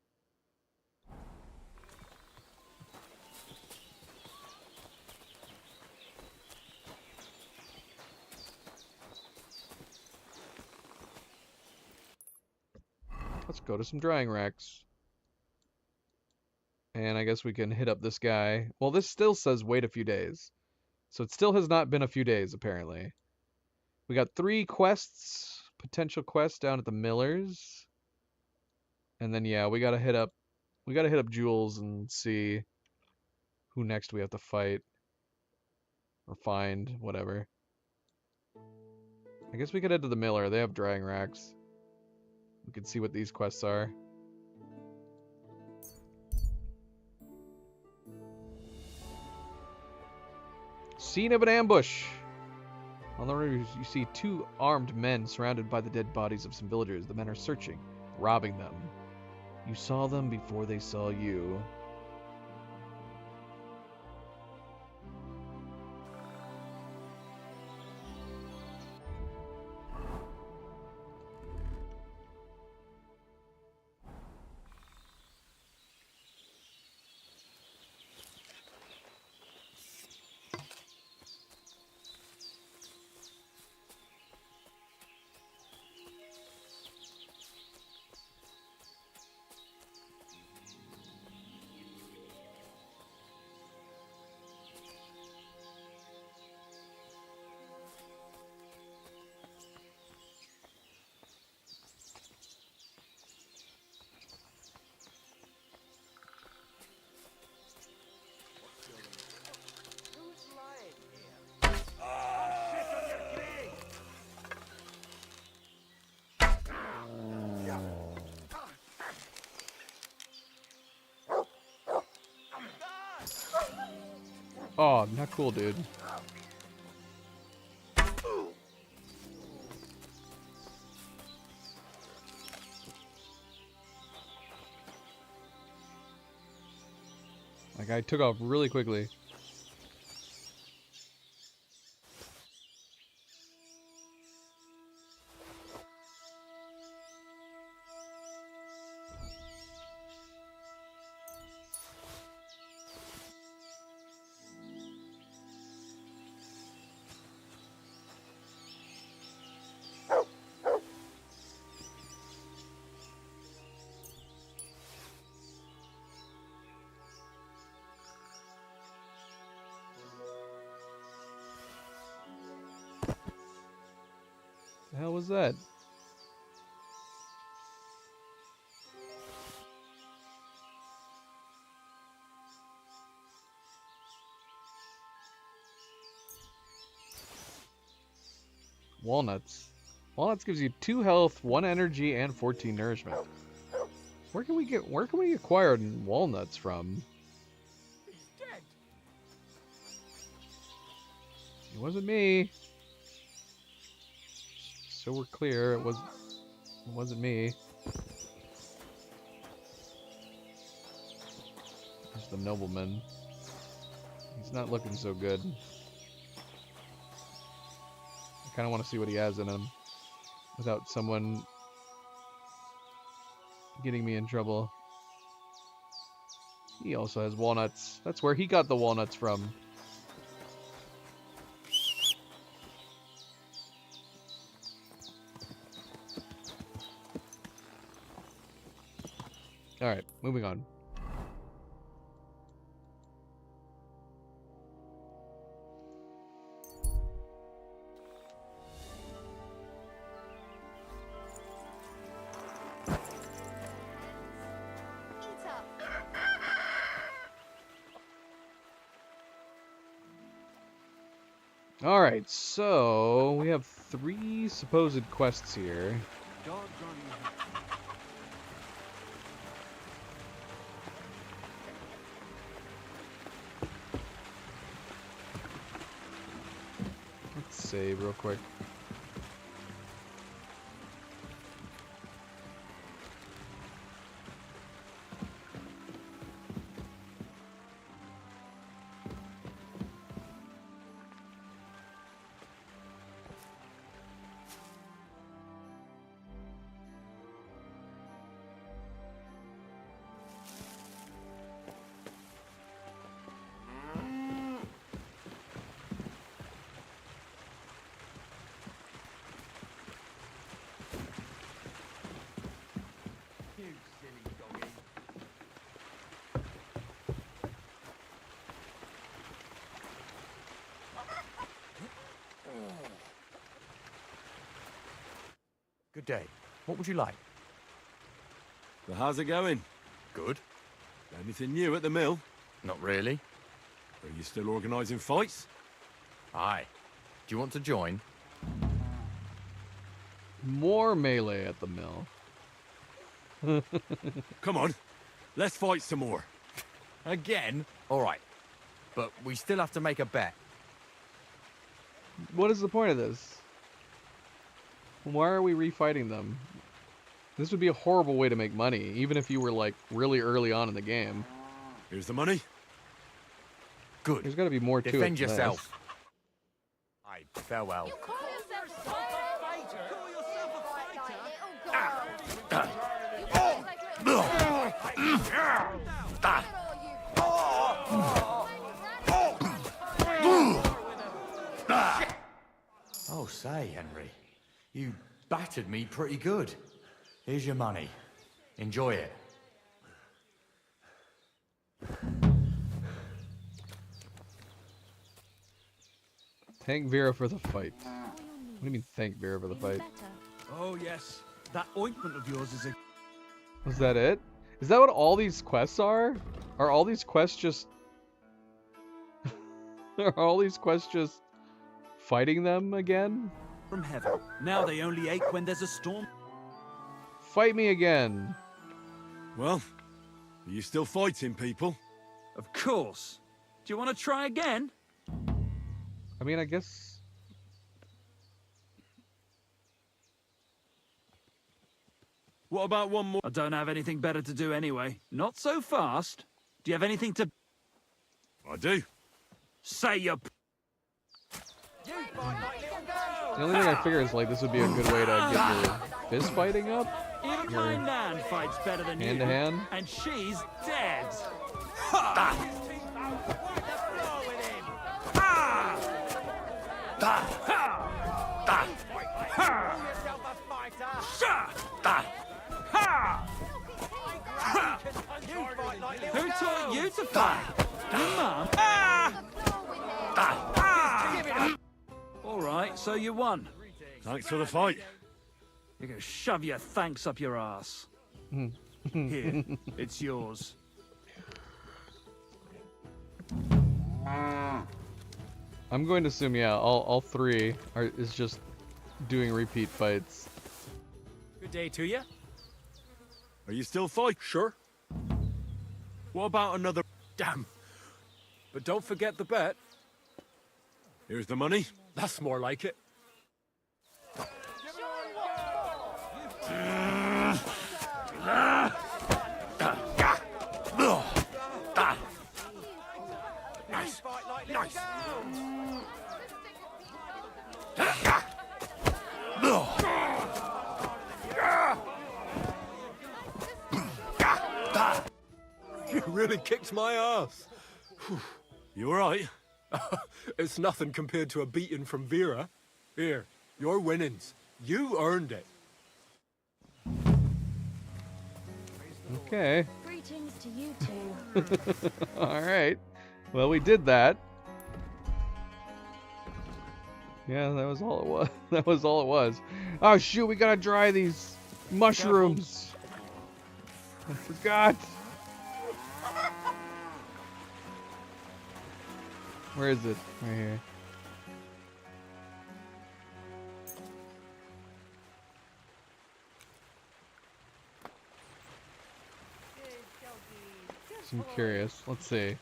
Let's go to some drying racks. And I guess we can hit up this guy. Well, this still says wait a few days. So it still has not been a few days, apparently. We got 3 quests, potential quests down at the Millers. And then yeah, we gotta hit up Jules and see who next we have to fight. Or find, whatever. I guess we could head to the Miller. They have drying racks. We can see what these quests are. Scene of an ambush. On the road, you see 2 armed men surrounded by the dead bodies of some villagers. The men are searching, robbing them. You saw them before they saw you. Oh, not cool, dude. That guy took off really quickly. The hell was that? Walnuts. Walnuts gives you 2 health, 1 energy, and 14 nourishment. Where can we acquire walnuts from? It wasn't me. So we're clear, it wasn't me. There's the nobleman. He's not looking so good. I kind of want to see what he has in him without someone getting me in trouble. He also has walnuts. That's where he got the walnuts from. Alright, moving on. Alright, so we have 3 supposed quests here. Let's save real quick. Good day. What would you like? So how's it going? Good. Anything new at the mill? Not really. Are you still organising fights? Aye. Do you want to join? More melee at the mill. Come on, let's fight some more. Again? All right. But we still have to make a bet. What is the point of this? Why are we refighting them? This would be a horrible way to make money, even if you were like really early on in the game. Here's the money. Good. There's got to be more to it. Defend yourself. Aye, farewell. Oh, say, Henry, you battered me pretty good. Here's your money. Enjoy it. Thank Vera for the fight. What do you mean thank Vera for the fight? Oh, yes. That ointment of yours is a... Was that it? Is that what all these quests are? Are all these quests just... Are all these quests just... fighting them again? From heaven. Now they only ache when there's a storm. Fight me again. Well, are you still fighting people? Of course. Do you want to try again? I mean, I guess... What about one more? I don't have anything better to do anyway. Not so fast. Do you have anything to... I do. Say your... The only thing I figure is like this would be a good way to get your fist fighting up. Even Your my Nan fights better than hand you. to hand. And she's dead. Who taught you to fight? Your mum? All right, so you won. Thanks for the fight. You can shove your thanks up your ass. Here, it's yours. I'm going to assume, yeah, all 3 is just doing repeat fights. Good day to you. Are you still fighting? Sure. What about another? Damn. But don't forget the bet. Here's the money. That's more like it. Nice. Nice. You really kicked my ass. You alright? It's nothing compared to a beating from Vera. Here, your winnings. You earned it. Okay. Greetings to you two. All right. Well, we did that. Yeah, that was all it was. That was all it was. Oh shoot, we gotta dry these mushrooms. I forgot. Where is it? Right here. I'm curious. Let's see.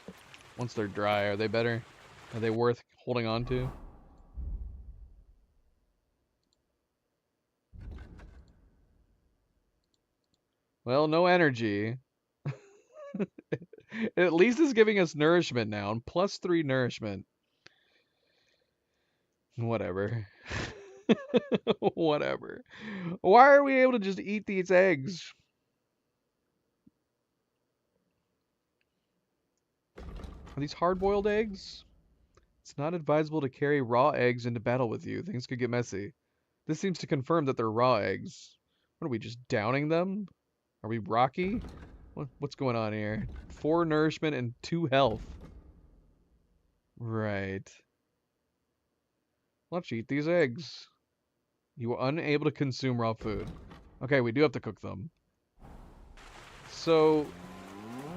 Once they're dry, are they better? Are they worth holding on to? Well, no energy. It at least is giving us nourishment now, and +3 nourishment. Whatever. Whatever. Why are we able to just eat these eggs? Are these hard-boiled eggs? It's not advisable to carry raw eggs into battle with you. Things could get messy. This seems to confirm that they're raw eggs. What are we, just downing them? Are we Rocky? What's going on here? 4 nourishment and 2 health. Right. Let's eat these eggs. You are unable to consume raw food. Okay, we do have to cook them. So,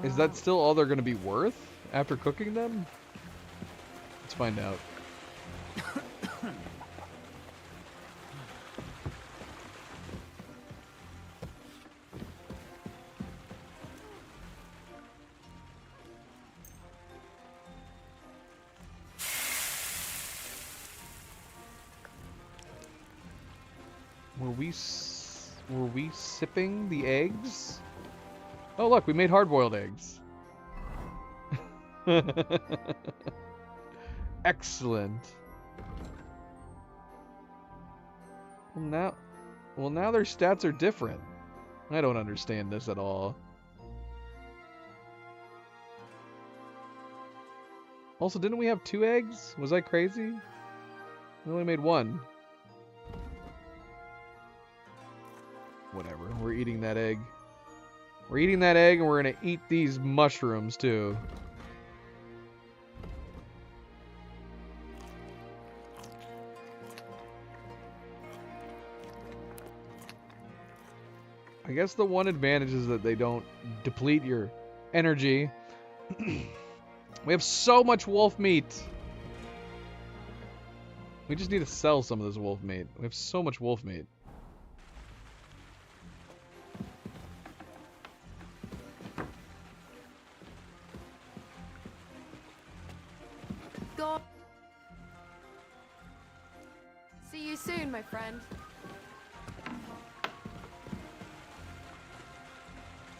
is that still all they're going to be worth after cooking them? Let's find out. Were we sipping the eggs? Oh look, we made hard-boiled eggs. Excellent. Well now their stats are different. I don't understand this at all. Also, didn't we have 2 eggs? Was I crazy? We only made 1. Whatever, we're eating that egg. We're eating that egg and we're gonna eat these mushrooms too. I guess the one advantage is that they don't deplete your energy. We have so much wolf meat. We just need to sell some of this wolf meat. We have so much wolf meat. Go. See you soon, my friend.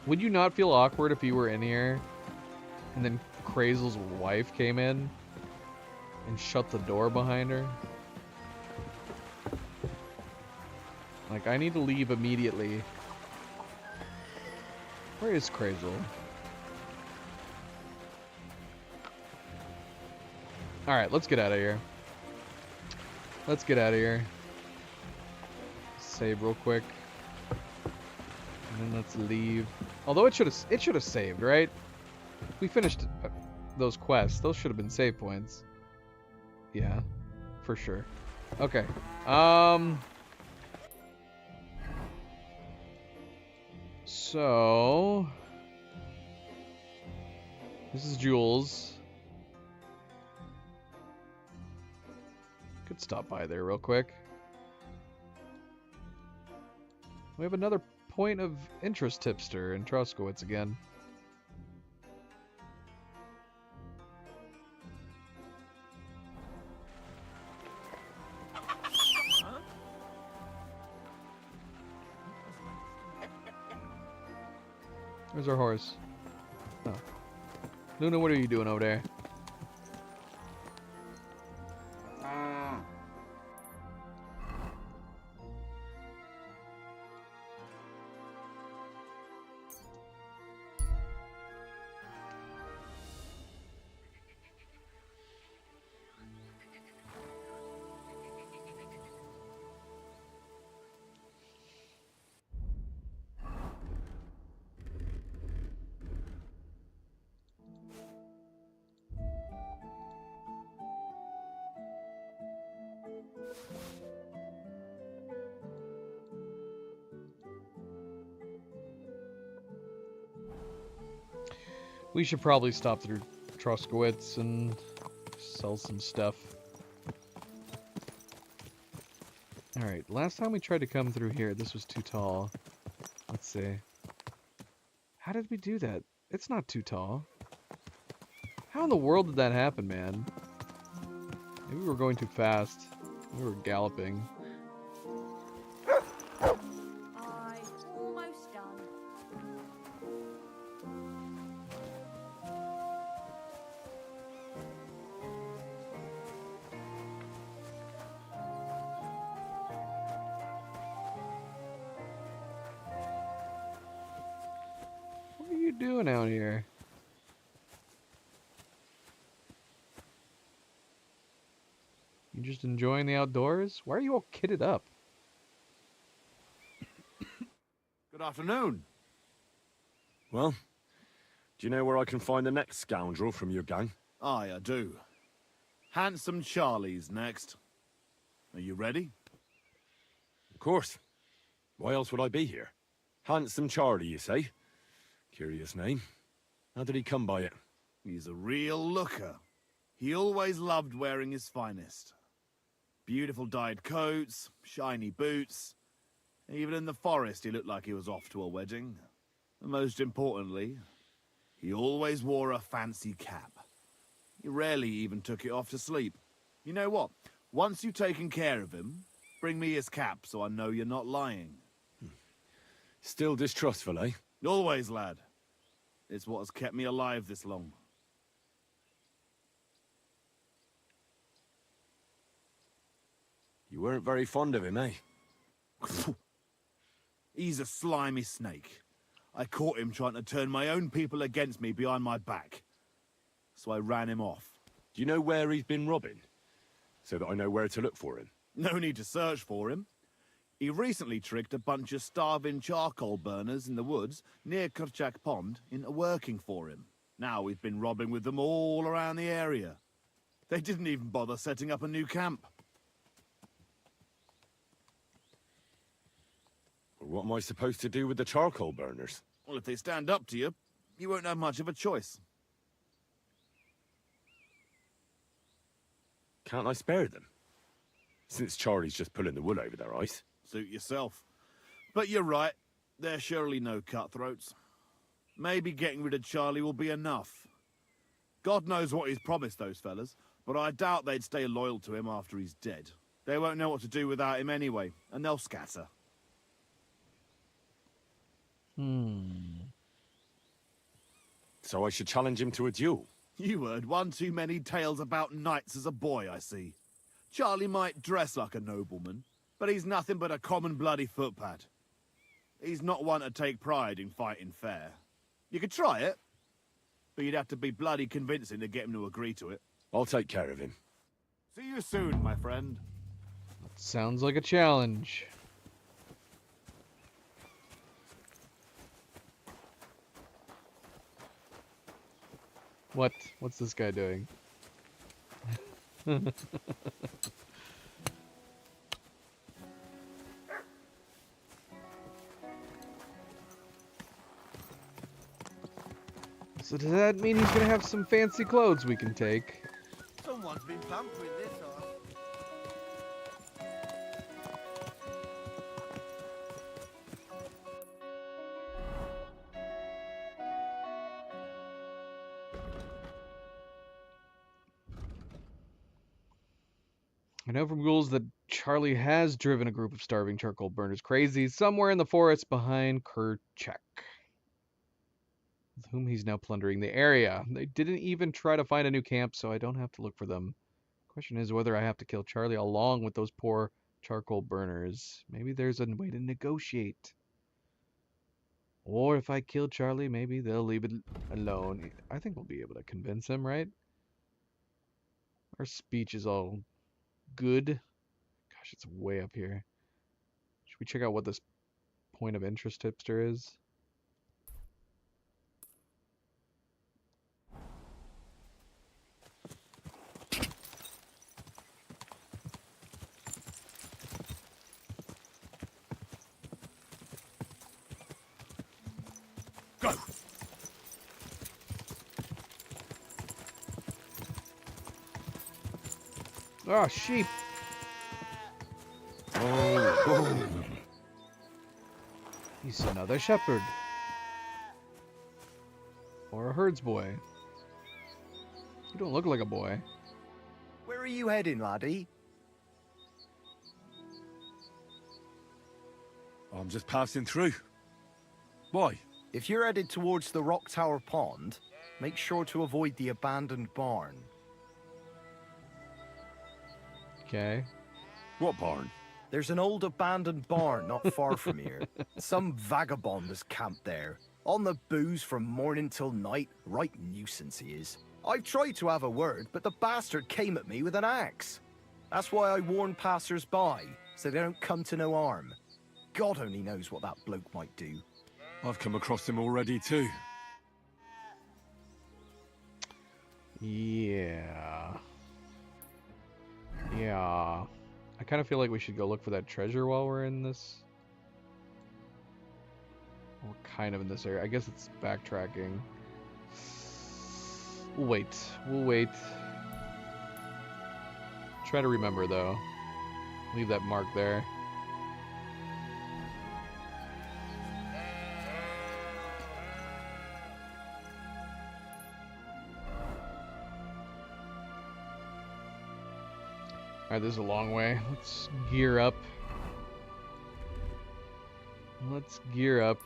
Would you not feel awkward if you were in here and then Krazel's wife came in and shut the door behind her? Like, I need to leave immediately. Where is Krazel? Alright, let's get out of here. Let's get out of here. Save real quick. And then let's leave. Although it should have saved, right? We finished those quests. Those should have been save points. Yeah, for sure. Okay. So this is Jules. Could stop by there real quick. We have another point of interest tipster in Troskowitz again. Where's our horse? Oh. Luna, what are you doing over there? We should probably stop through Troskowitz and sell some stuff. Alright, last time we tried to come through here, this was too tall. Let's see. How did we do that? It's not too tall. How in the world did that happen, man? Maybe we were going too fast. We were galloping. I'm almost done. What are you doing out here? You just enjoying the outdoors? Why are you all kitted up? Good afternoon. Well, do you know where I can find the next scoundrel from your gang? Aye, I do. Handsome Charlie's next. Are you ready? Of course. Why else would I be here? Handsome Charlie, you say? Curious name. How did he come by it? He's a real looker. He always loved wearing his finest. Beautiful dyed coats, shiny boots. Even in the forest, he looked like he was off to a wedding. And most importantly, he always wore a fancy cap. He rarely even took it off to sleep. You know what? Once you've taken care of him, bring me his cap so I know you're not lying. Still distrustful, eh? Always, lad. It's what has kept me alive this long. You weren't very fond of him, eh? He's a slimy snake. I caught him trying to turn my own people against me behind my back. So I ran him off. Do you know where he's been robbing? So that I know where to look for him. No need to search for him. He recently tricked a bunch of starving charcoal burners in the woods near Kurchak Pond into working for him. Now we've been robbing with them all around the area. They didn't even bother setting up a new camp. Well, what am I supposed to do with the charcoal burners? Well, if they stand up to you, you won't have much of a choice. Can't I spare them? Since Charlie's just pulling the wool over their eyes. Suit yourself. But you're right, they're surely no cutthroats. Maybe getting rid of Charlie will be enough. God knows what he's promised those fellas, but I doubt they'd stay loyal to him after he's dead. They won't know what to do without him anyway, and they'll scatter. So I should challenge him to a duel? You heard one too many tales about knights as a boy, I see. Charlie might dress like a nobleman, but he's nothing but a common bloody footpad. He's not one to take pride in fighting fair. You could try it, but you'd have to be bloody convincing to get him to agree to it. I'll take care of him. See you soon, my friend. Sounds like a challenge. What's this guy doing? So does that mean he's gonna have some fancy clothes we can take? Someone's been pampering this horse. I know from ghouls that Charlie has driven a group of starving charcoal burners crazy somewhere in the forest behind Kerchak, with whom he's now plundering the area. They didn't even try to find a new camp, so I don't have to look for them. Question is whether I have to kill Charlie along with those poor charcoal burners. Maybe there's a way to negotiate. Or if I kill Charlie, maybe they'll leave it alone. I think we'll be able to convince him, right? Our speech is all good. Gosh, it's way up here. Should we check out what this point of interest tipster is? Go! Oh, sheep. Oh. He's another shepherd. Or a herdsboy. You don't look like a boy. Where are you heading, laddie? I'm just passing through. Why? If you're headed towards the Rock Tower Pond, make sure to avoid the abandoned barn. Okay. What barn? There's an old abandoned barn not far from here. Some vagabond has camped there. On the booze from morning till night. Right nuisance he is. I've tried to have a word, but the bastard came at me with an axe. That's why I warn passers-by, so they don't come to no harm. God only knows what that bloke might do. I've come across him already too. Yeah. Yeah. I kind of feel like we should go look for that treasure while we're in this. We're kind of in this area. I guess it's backtracking. We'll wait. We'll wait. Try to remember, though. Leave that mark there. Alright, this is a long way. Let's gear up. Let's gear up.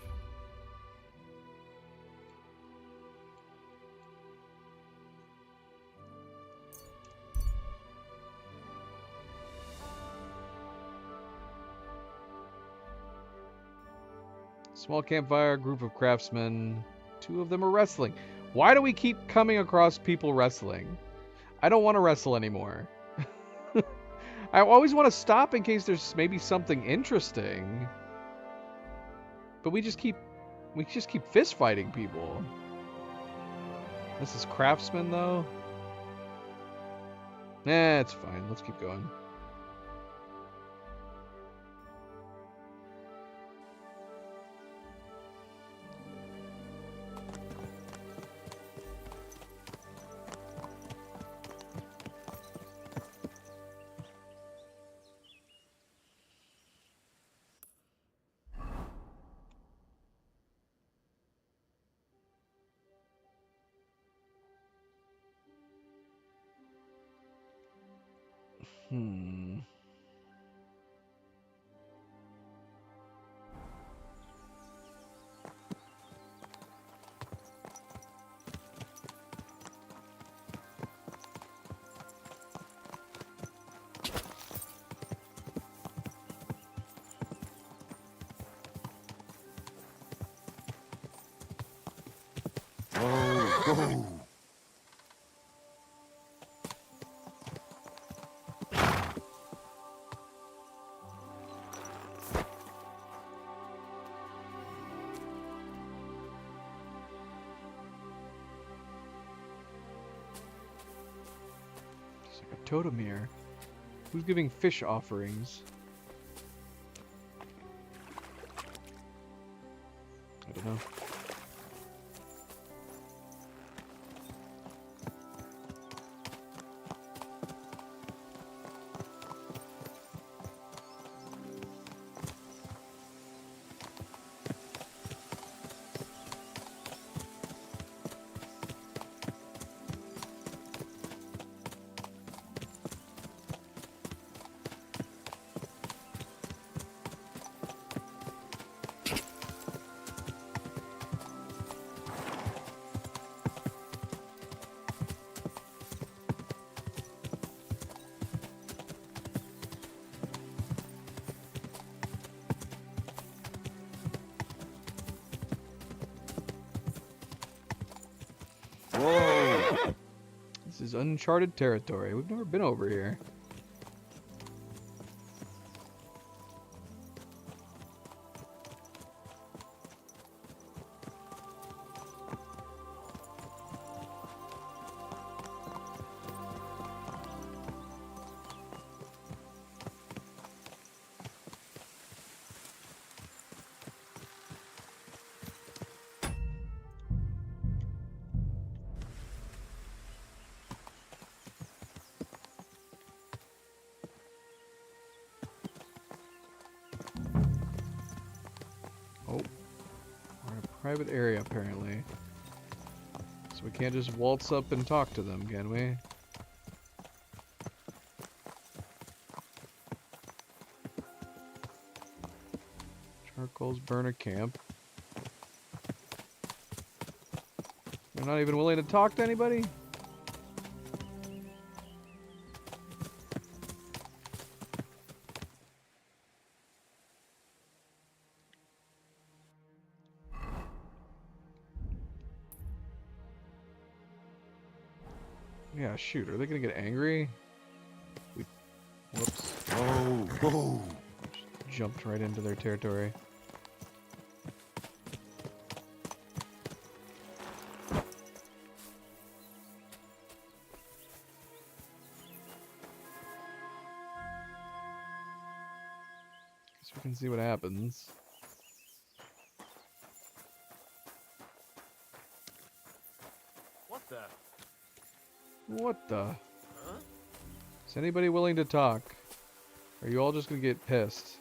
Small campfire, group of craftsmen. 2 of them are wrestling. Why do we keep coming across people wrestling? I don't want to wrestle anymore. I always want to stop in case there's maybe something interesting. But we just keep fist fighting people. This is craftsman though. Nah, it's fine. Let's keep going. Oh. It's like a totem here. Who's giving fish offerings? I don't know. Whoa! This is uncharted territory. We've never been over here. private area, apparently. So we can't just waltz up and talk to them, can we? Charcoal's burner camp. They're not even willing to talk to anybody? Yeah, shoot. Are they gonna get angry? Whoops. Oh, whoa. Jumped right into their territory. Guess we can see what happens. What the? What the? Huh? Is anybody willing to talk? Are you all just gonna get pissed?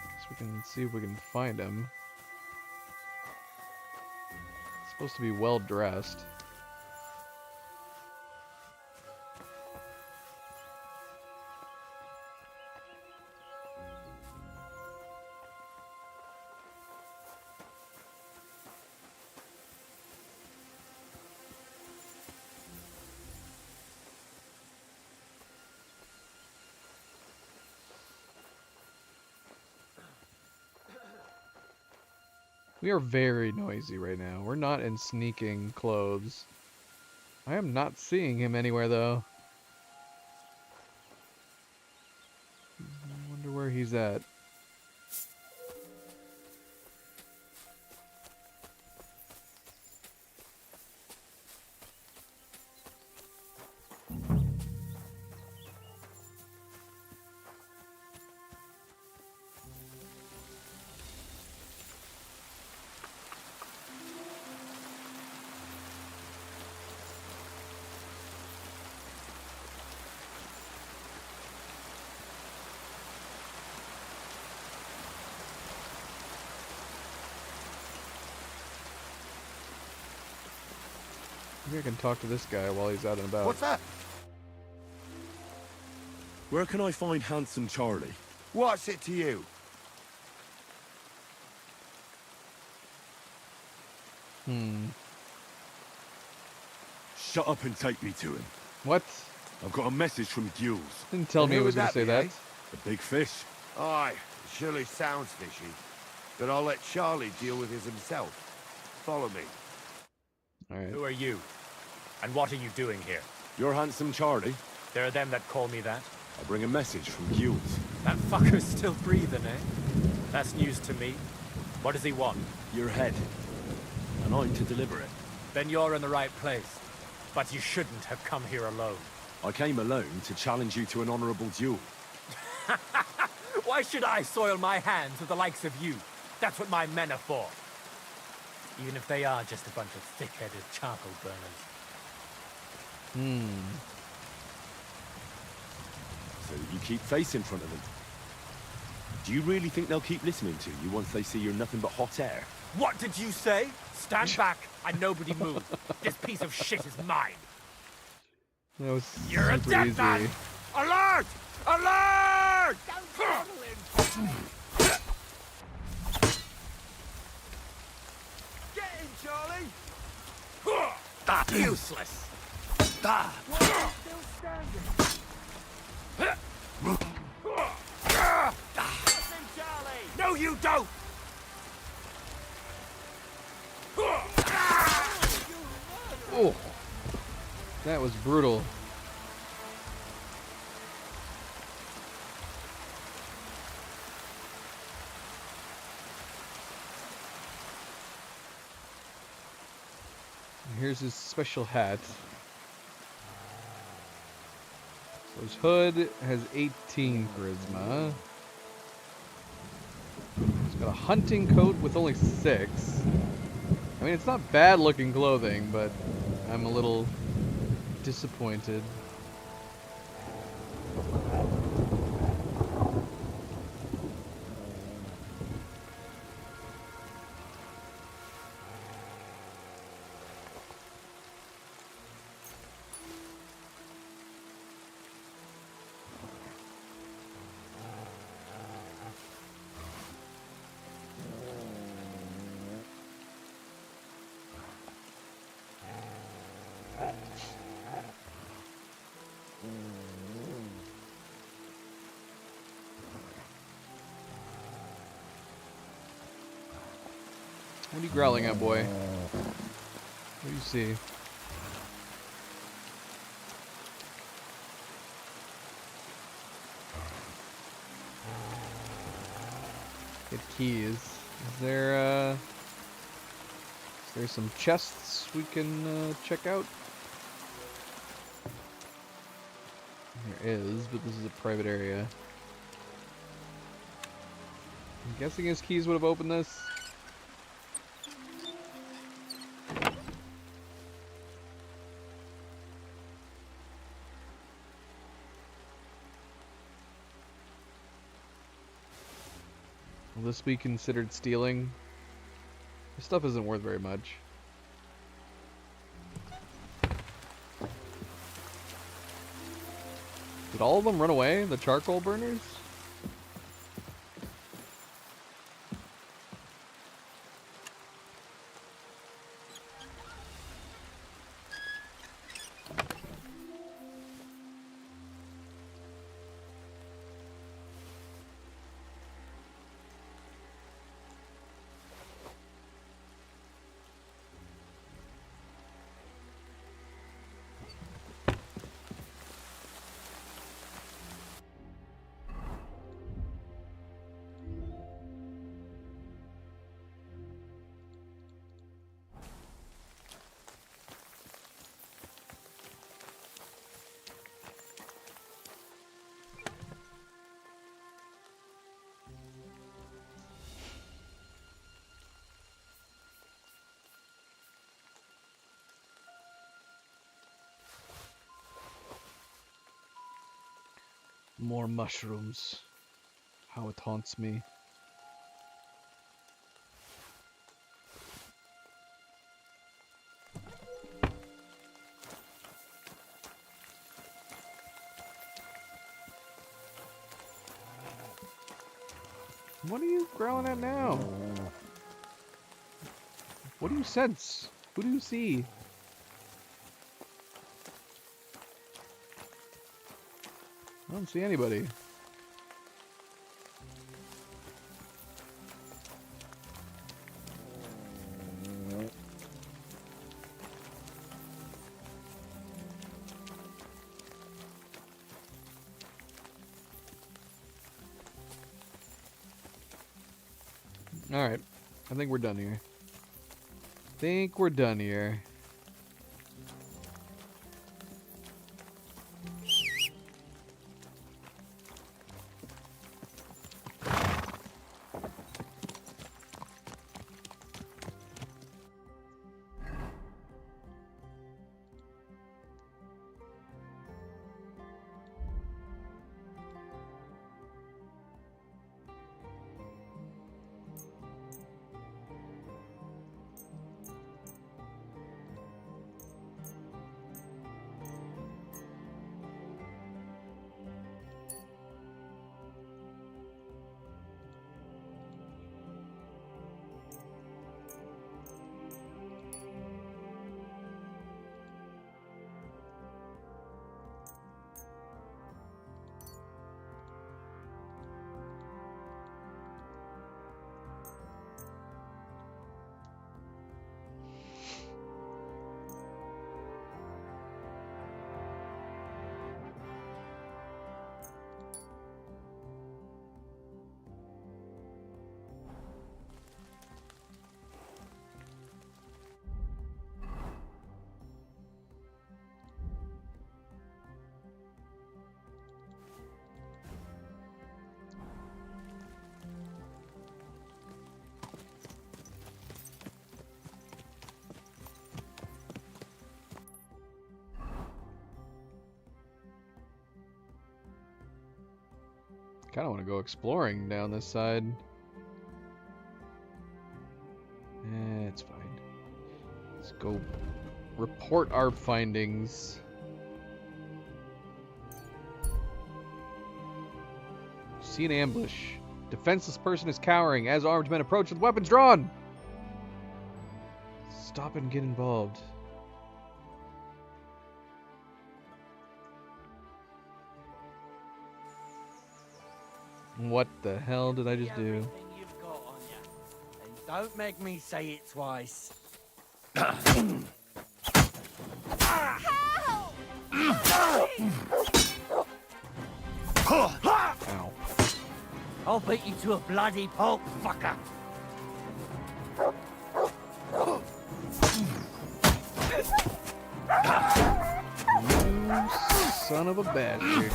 Guess we can see if we can find him. He's supposed to be well dressed. We are very noisy right now. We're not in sneaking clothes. I am not seeing him anywhere, though. I wonder where he's at. Maybe I can talk to this guy while he's out and about. What's that? Where can I find Handsome Charlie? What's it to you? Shut up and take me to him. What? I've got a message from Gules. Didn't tell me he was going to say that. The big fish. Aye, surely sounds fishy. But I'll let Charlie deal with it himself. Follow me. Alright. Who are you? And what are you doing here? You're Handsome Charlie. There are them that call me that. I bring a message from Gules. That fucker's still breathing, eh? That's news to me. What does he want? Your head. And I'm to deliver it. Then you're in the right place. But you shouldn't have come here alone. I came alone to challenge you to an honorable duel. Why should I soil my hands with the likes of you? That's what my men are for. Even if they are just a bunch of thick-headed charcoal burners. So you keep face in front of them. Do you really think they'll keep listening to you once they see you're nothing but hot air? What did you say? Stand back and nobody move. This piece of shit is mine. That was You're a super dead easy. man! Alert! Alert! Get in, Charlie! Useless! Ah. Still standing. No, you don't! Oh, that was brutal. Here's his special hat. So his hood has 18 charisma. His Got a hunting coat with only 6. I mean, it's not bad looking clothing, but I'm a little disappointed. What are you growling at, boy? What do you see? Get keys. Is there some chests we can check out? There is, but this is a private area. I'm guessing his keys would have opened this. Will this be considered stealing? This stuff isn't worth very much. Did all of them run away? The charcoal burners? More mushrooms. How it haunts me. What are you growling at now? What do you sense? Who do you see? I don't see anybody. Alright. I think we're done here. Kind of want to go exploring down this side. It's fine. Let's go report our findings. See an ambush. Defenseless person is cowering as armed men approach with weapons drawn. Stop and get involved. What the hell did I just do? You've got on you. And don't make me say it twice. Ow. I'll beat you to a bloody pulp, fucker. You son of a bastard.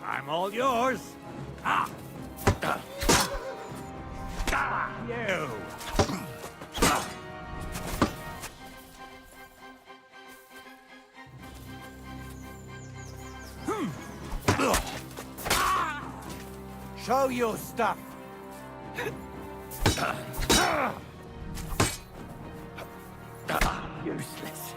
I'm all yours. Ah. You. Show your stuff. Useless.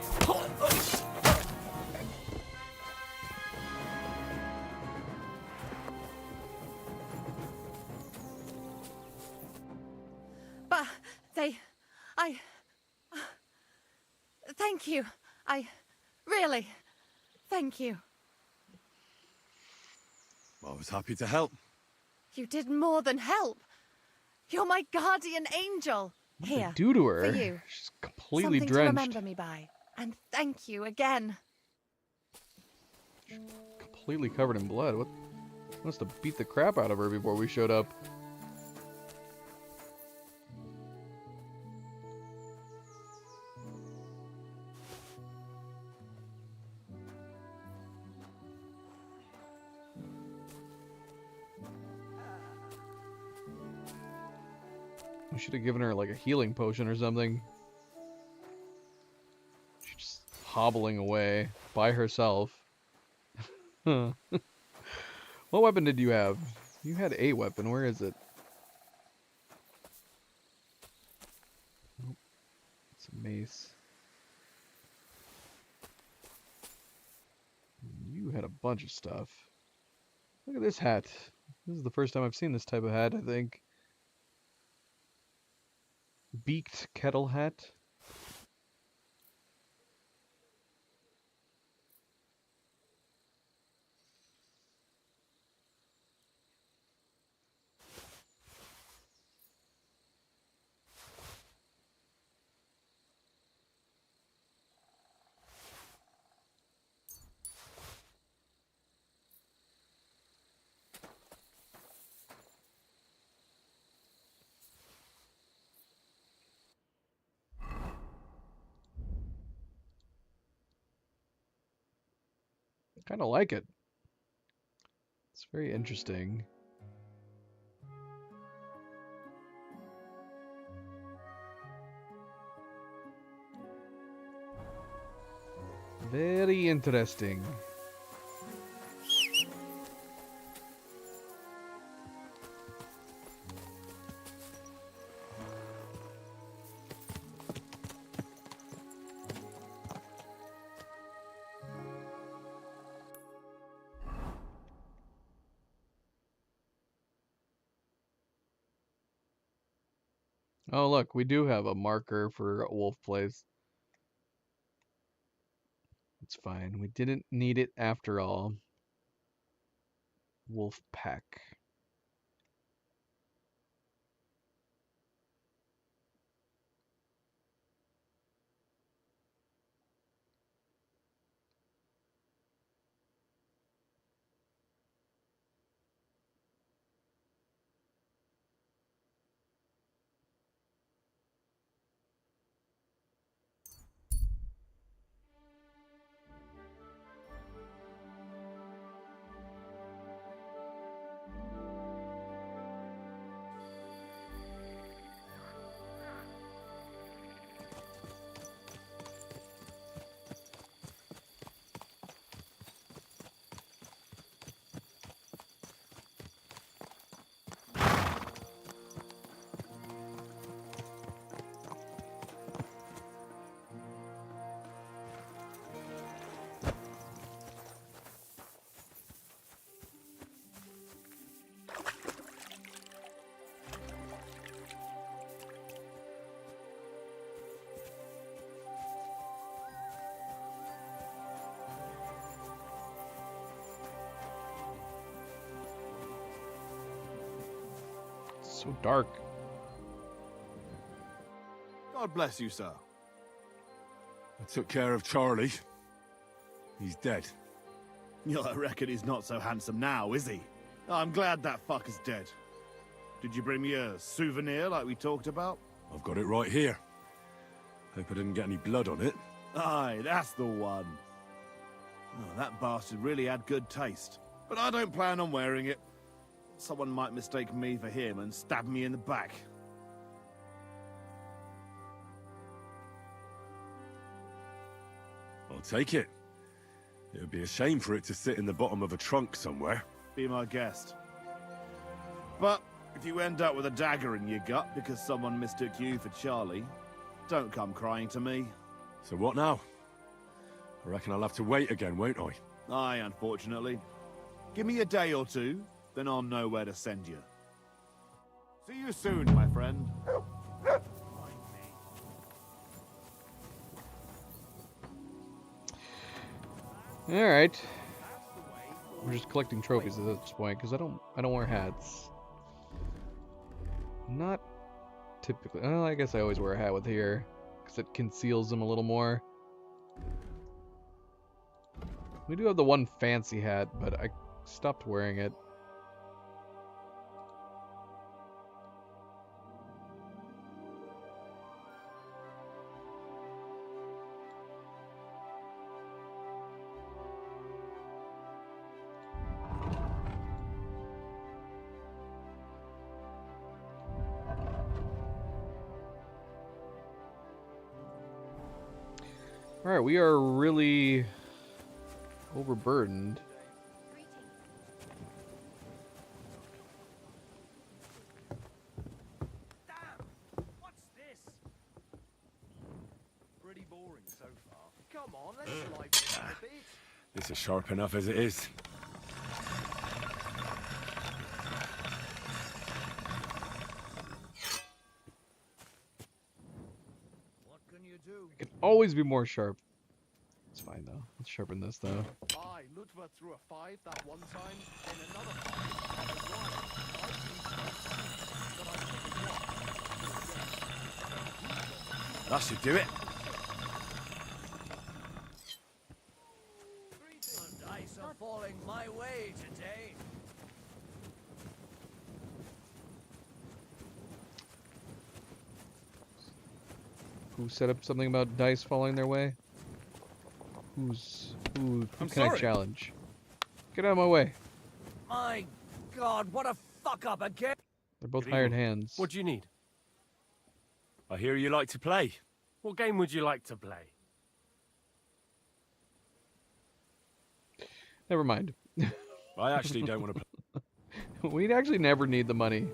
But thank you. Really, thank you. I was happy to help. You did more than help. You're my guardian angel. What did Here, I do to her? for you. She's completely Something drenched. to remember me by. And thank you again. Completely covered in blood. What? Must have beat the crap out of her before we showed up. We should have given her like a healing potion or something. She's just hobbling away by herself. Huh. What weapon did you have? You had a weapon. Where is it? Nope. It's a mace. You had a bunch of stuff. Look at this hat. This is the first time I've seen this type of hat, I think. Beaked kettle hat. Kind of like it. It's very interesting. Very interesting. Oh, look, we do have a marker for a wolf place. It's fine. We didn't need it after all. Wolf pack. So dark. God bless you, sir. I took care of Charlie. He's dead. Yeah, I reckon he's not so handsome now, is he? I'm glad that fucker's dead. Did you bring me a souvenir like we talked about? I've got it right here. Hope I didn't get any blood on it. Aye, that's the one. Oh, that bastard really had good taste. But I don't plan on wearing it. Someone might mistake me for him and stab me in the back. I'll take it. It would be a shame for it to sit in the bottom of a trunk somewhere. Be my guest. But if you end up with a dagger in your gut because someone mistook you for Charlie, don't come crying to me. So what now? I reckon I'll have to wait again, won't I? Aye, unfortunately. Give me a day or two, then I'll know where to send you. See you soon, my friend. All right. We're just collecting trophies at this point because I don't wear hats. Not typically. Well, I guess I always wear a hat with here because it conceals them a little more. We do have the one fancy hat, but I stopped wearing it. Alright, we are really overburdened. What's this? Pretty boring so far. Come on, let's liven it up a bit. This is sharp enough as it is. What can you do? It can always be more sharp. It's fine though. Let's sharpen this though. I, Ludwig, threw a 5 that one time, then another 5 on a one. That should do it. The dice are falling my way today. Who set up something about dice falling their way? Who can I challenge? Get out of my way. My God, what a fuck up again! They're both Good hired evening. hands. What do you need? I hear you like to play. What game would you like to play? Never mind. I actually don't want to play. We'd actually never need the money.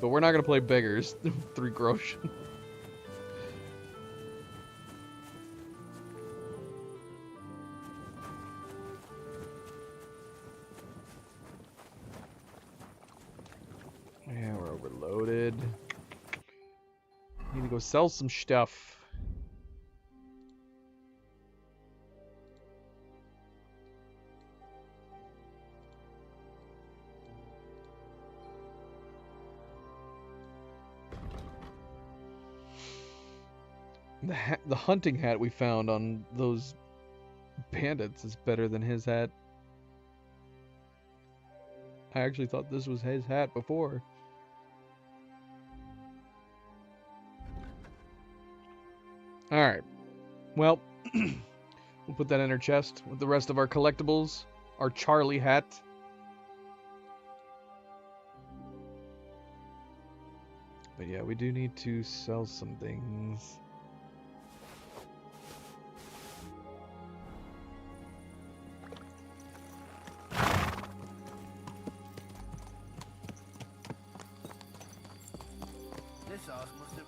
But we're not going to play beggars. 3 grosh. Yeah, we're overloaded. Need to go sell some stuff. The hunting hat we found on those bandits is better than his hat. I actually thought this was his hat before. Alright. Well, we'll put that in our chest with the rest of our collectibles. Our Charlie hat. But yeah, we do need to sell some things. This house must have...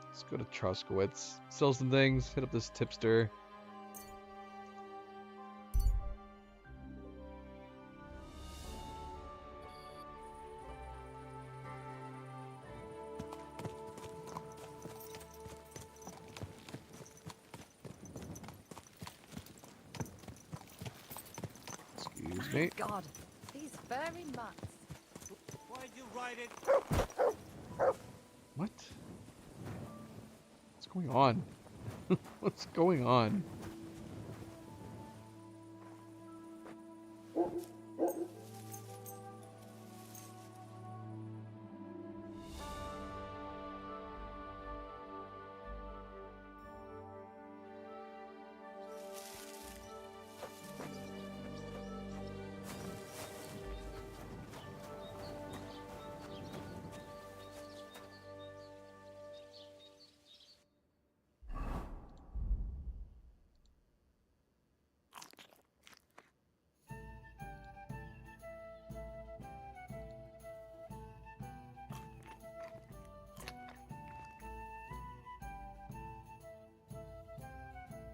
Let's go to Troskowitz. Sell some things. Hit up this tipster. Me? God, these furry mutts. Why'd you write it? What? What's going on? What's going on?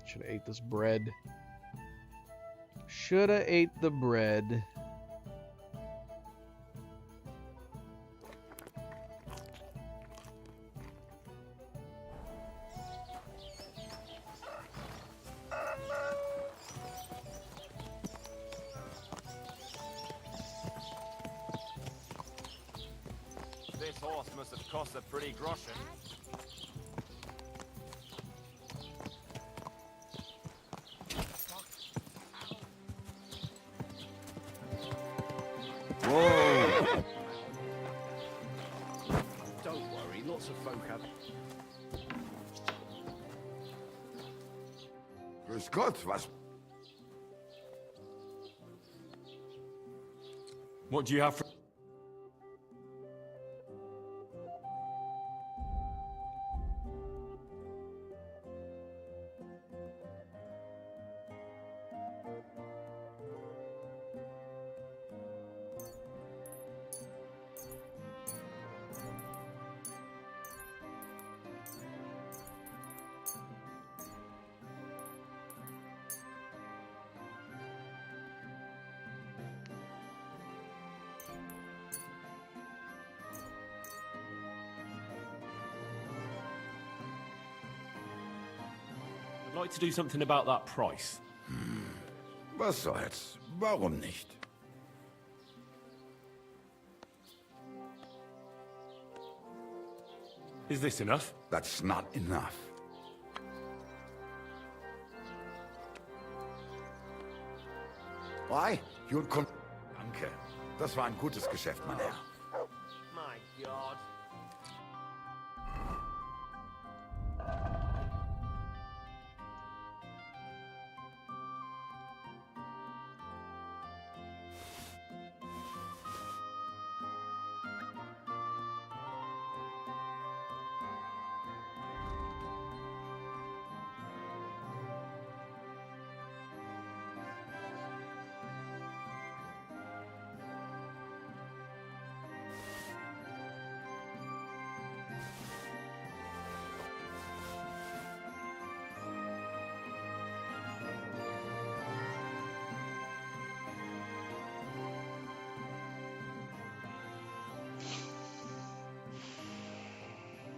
Should have ate this bread. Should have ate the bread. This horse must have cost a pretty groschen. Whoa! Don't worry, lots of folk have. Grüß Gott, was? What do you have for... I'd like to do something about that price. Was soll's? Warum nicht? Is this enough? That's not enough. Why? You'll come. Danke. Das war ein gutes Geschäft, mein Herr. My God.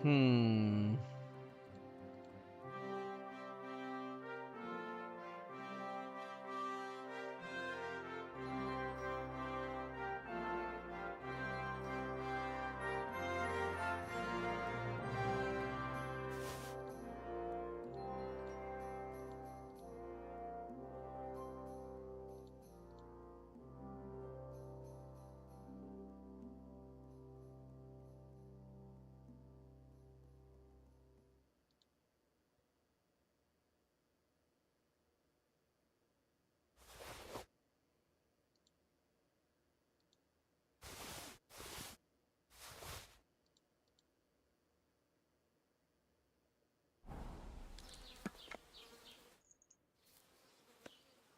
Hmm.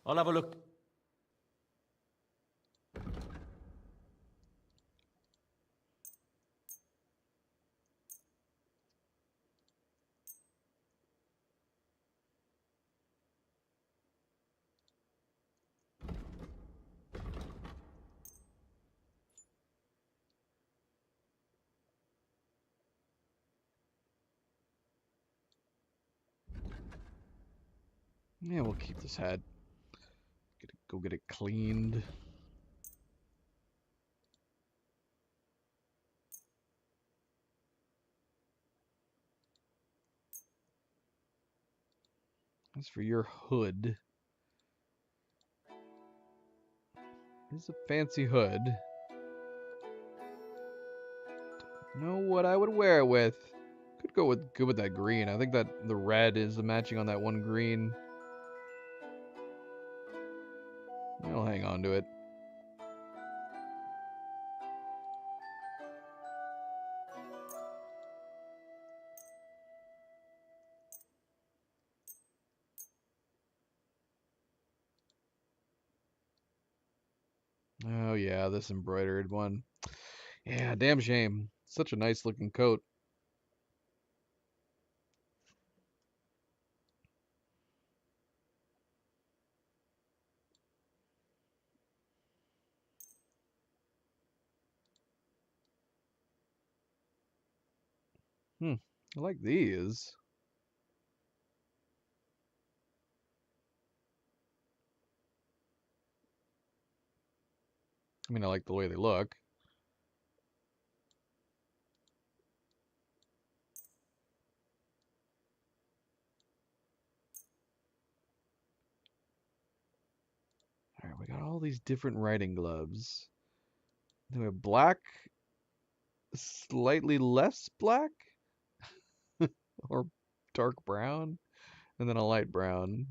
I'll have a look. Yeah, we'll keep this hat. Go get it cleaned. As for your hood, it's a fancy hood. Don't know what I would wear it with. Could go with good with that green. I think that the red is the matching on that one green. I'll hang on to it. Oh yeah, this embroidered one. Yeah, damn shame. Such a nice looking coat. I like these. I mean, I like the way they look. Alright, we got all these different riding gloves. Then we have black, slightly less black, or dark brown, and then a light brown.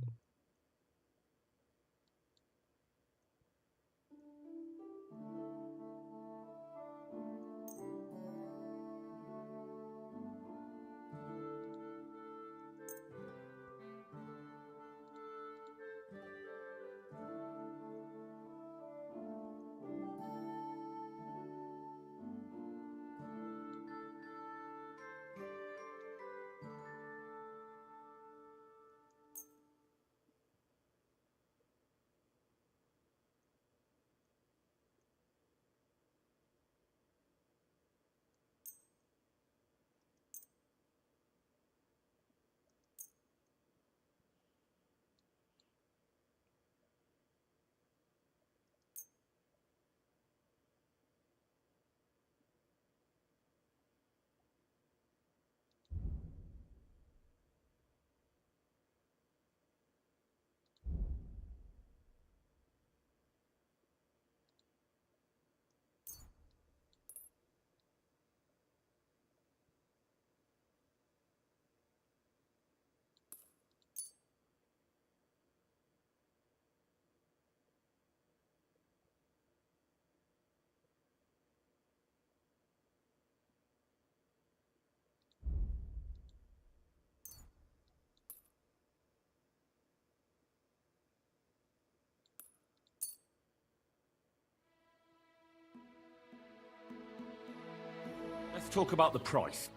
Let's talk about the price.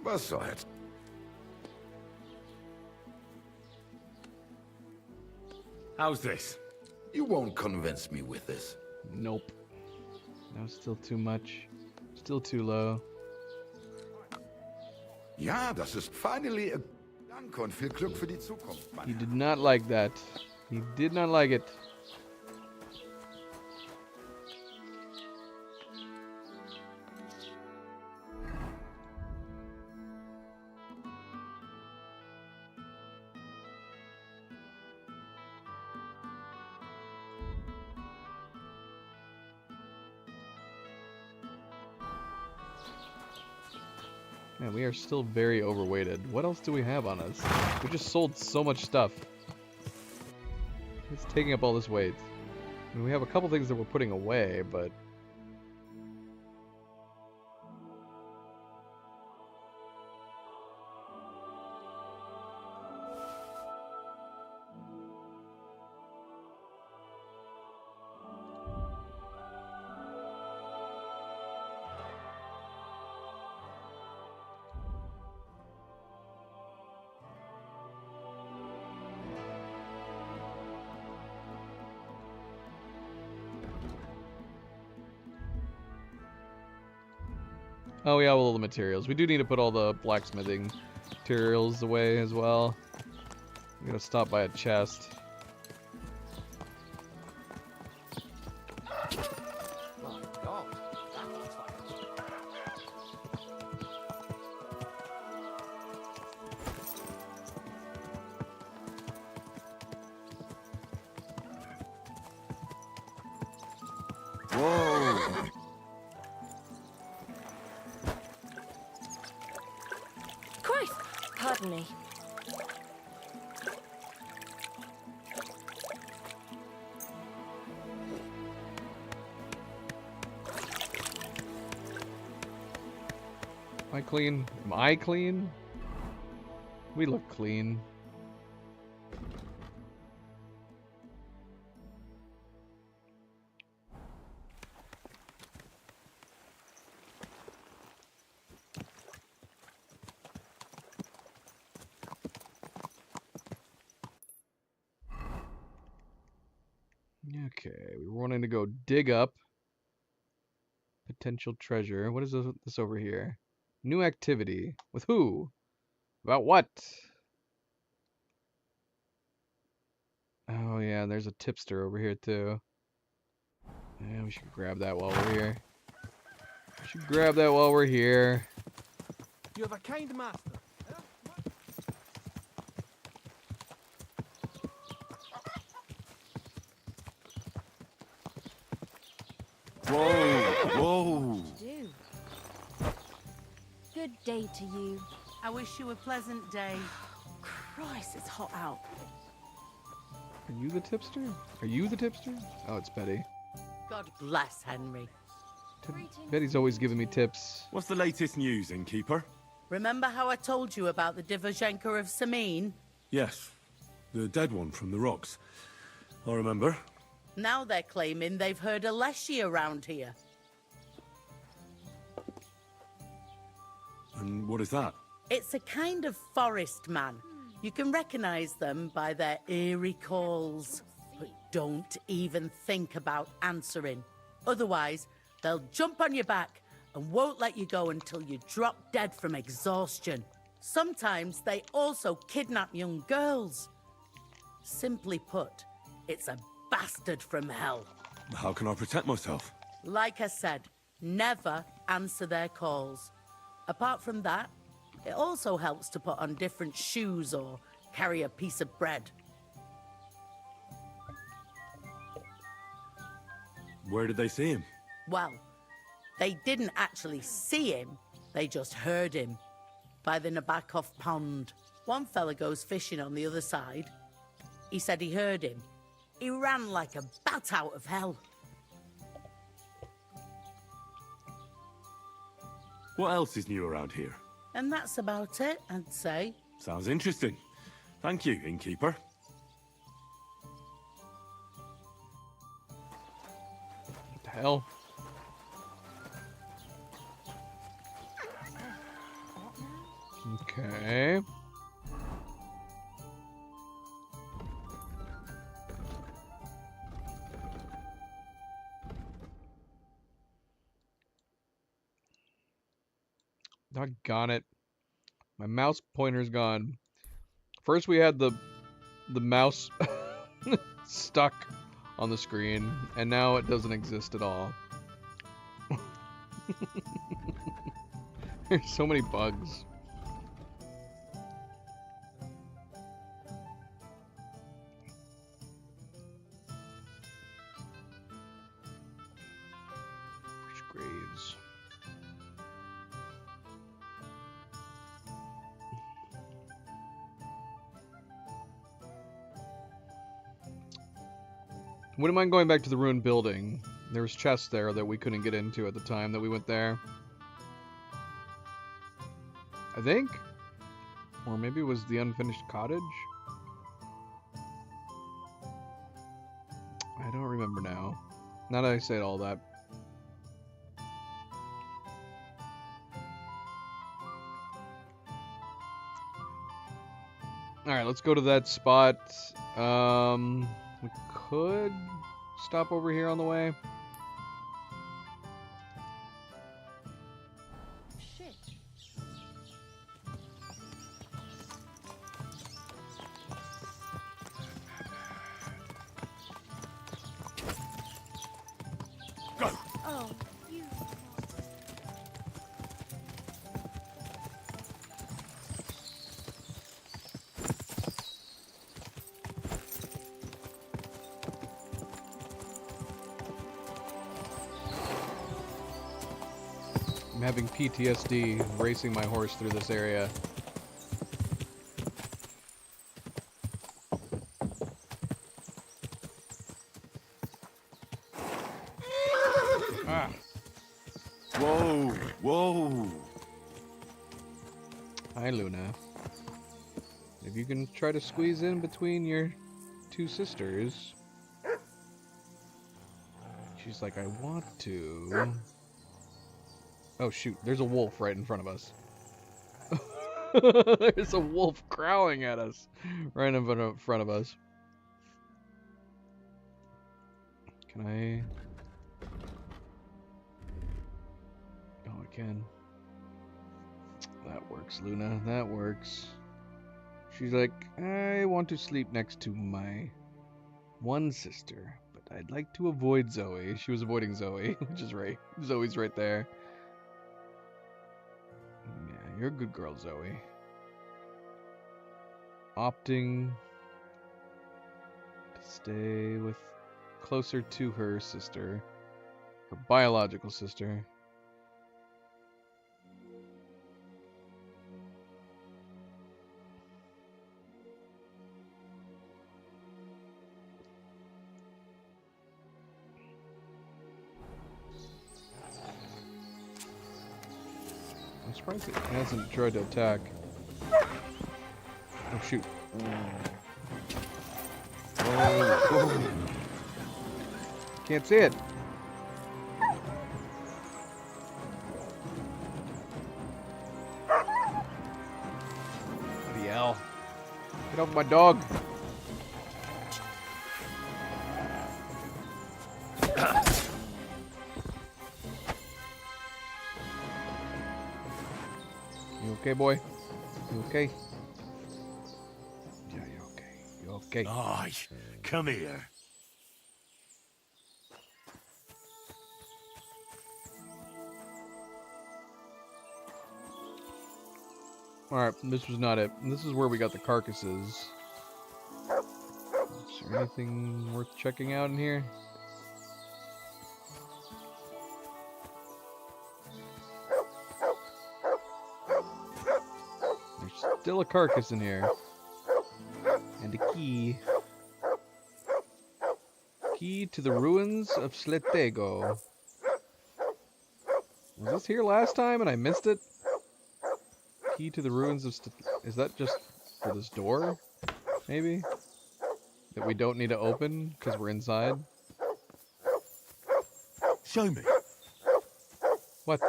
Was soll's? How's this? You won't convince me with this. Nope. No, still too much. Still too low. Ja, das ist finally a... Danke und viel Glück für die Zukunft, Mann. He did not like that. He did not like it. Man, we are still very overweighted. What else do we have on us? We just sold so much stuff. It's taking up all this weight. I mean, we have a couple things that we're putting away, but... Oh yeah, well, all the materials. We do need to put all the blacksmithing materials away as well. I'm gonna stop by a chest. Christ! Pardon me. Am I clean? Am I clean? We look clean. Okay, we're wanting to go dig up potential treasure. What is this over here? New activity. With who? About what? Oh yeah, there's a tipster over here too. Yeah, we should grab that while we're here. We should grab that while we're here. You have a kind master. Whoa, whoa. Do. Good day to you. I wish you a pleasant day. Christ, it's hot out. Are you the tipster? Are you the tipster? Oh, it's Betty. God bless Henry. Betty's always giving me tips. What's the latest news, innkeeper? Remember how I told you about the Divozhenka of Sameen? Yes, the dead one from the rocks. I remember. Now they're claiming they've heard a Leshy around here. And what is that? It's a kind of forest man. You can recognize them by their eerie calls. But don't even think about answering. Otherwise, they'll jump on your back and won't let you go until you drop dead from exhaustion. Sometimes they also kidnap young girls. Simply put, it's a bastard from hell. How can I protect myself? Like I said, never answer their calls. Apart from that, it also helps to put on different shoes or carry a piece of bread. Where did they see him? Well, they didn't actually see him, they just heard him. By the Nabokov pond. One fella goes fishing on the other side. He said he heard him. He ran like a bat out of hell. What else is new around here? And that's about it, I'd say. Sounds interesting. Thank you, innkeeper. What the hell? Okay. Doggone it. My mouse pointer's gone. First we had the mouse stuck on the screen, and now it doesn't exist at all. There's so many bugs. Graves. Wouldn't mind going back to the ruined building. There was chests there that we couldn't get into at the time that we went there. I think? Or maybe it was the unfinished cottage? I don't remember now. Now that I said all that. Alright, let's go to that spot. We could stop over here on the way. Shit. Go! Oh, you... I'm having PTSD racing my horse through this area. Hi, Luna. If you can try to squeeze in between your two sisters. She's like, I want to. Oh, shoot. There's a wolf right in front of us. There's a wolf growling at us right in front of us. Can I? Oh, I can. That works, Luna. That works. She's like, I want to sleep next to my one sister, but I'd like to avoid Zoe. She was avoiding Zoe, which is right. Zoe's right there. Yeah, you're a good girl, Zoe. Opting to stay with closer to her sister, her biological sister. I'm surprised it hasn't tried to attack. Oh shoot. Oh. Can't see it. Bloody hell. Get off my dog. You okay, boy? You okay? Yeah, you're okay. You're okay. Aye, come here. Alright, this was not it. This is where we got the carcasses. Is there anything worth checking out in here? There's still a carcass in here. And a key. Key to the ruins of Sletego. Was this here last time and I missed it? Key to the ruins of is that just for this door? Maybe? That we don't need to open because we're inside? Show me. What?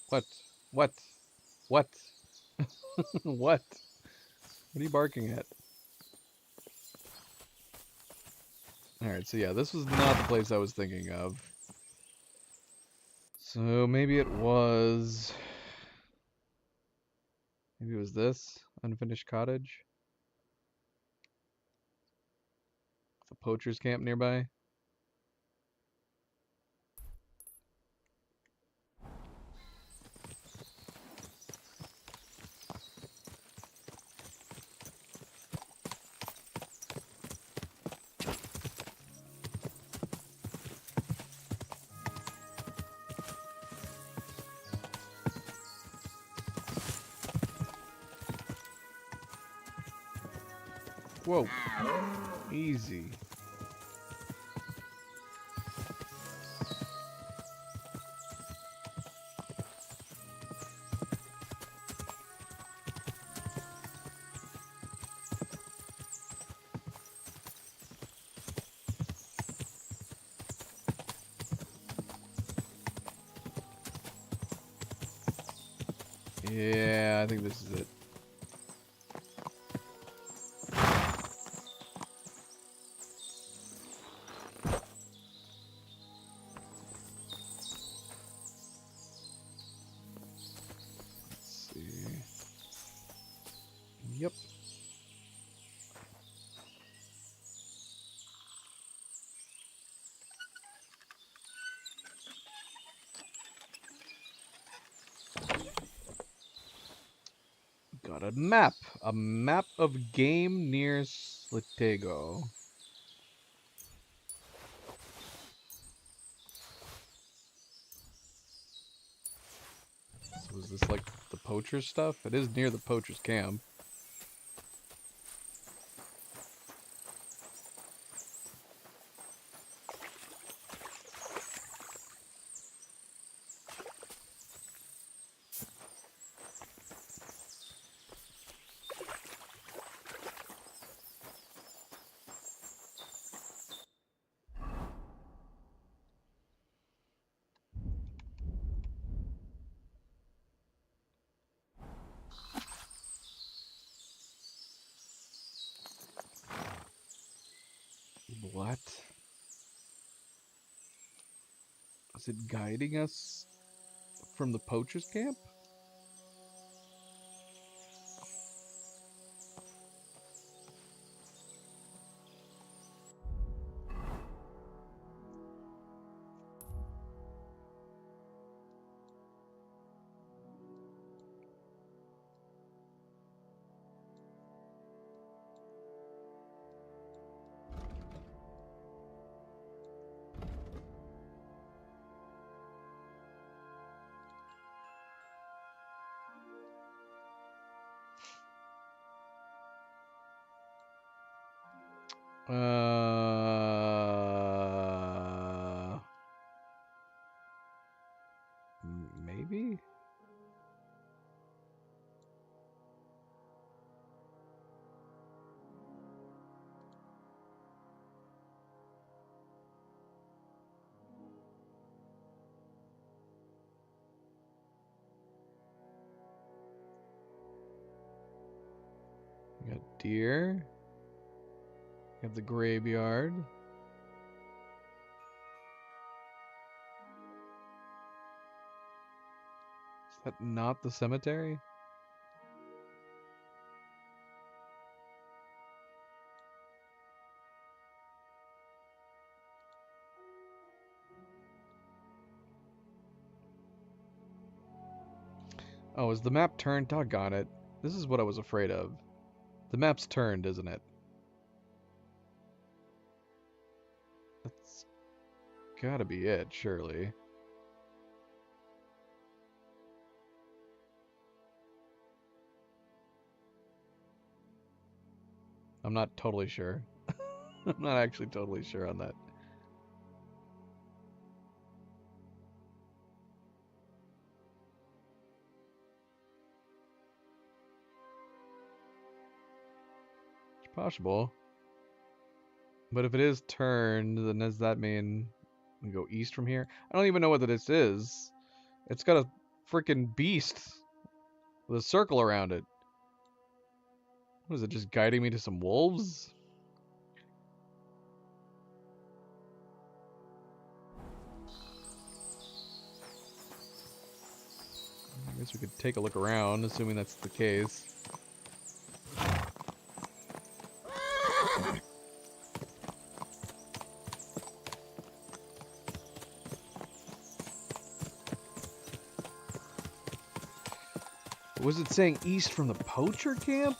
What? What? What? What? What are you barking at? Alright, so yeah, this was not the place I was thinking of. So maybe it was... Maybe it was this? Unfinished cottage? The poacher's camp nearby? Whoa. Easy. Yeah, I think this is it. Yep. Got a map. A map of game near Sletego. So is this like the poacher stuff? It is near the poacher's camp. What? Is it guiding us from the poacher's camp? Maybe? We got deer. We have the graveyard. Is that not the cemetery? Oh, is the map turned? Doggone it. This is what I was afraid of. The map's turned, isn't it? That's gotta be it, surely. I'm not totally sure. I'm not actually totally sure on that. It's possible. But if it is turned, then does that mean we go east from here? I don't even know what this is. It's got a freaking beast with a circle around it. What is it, just guiding me to some wolves? I guess we could take a look around, assuming that's the case. Was it saying east from the poacher camp?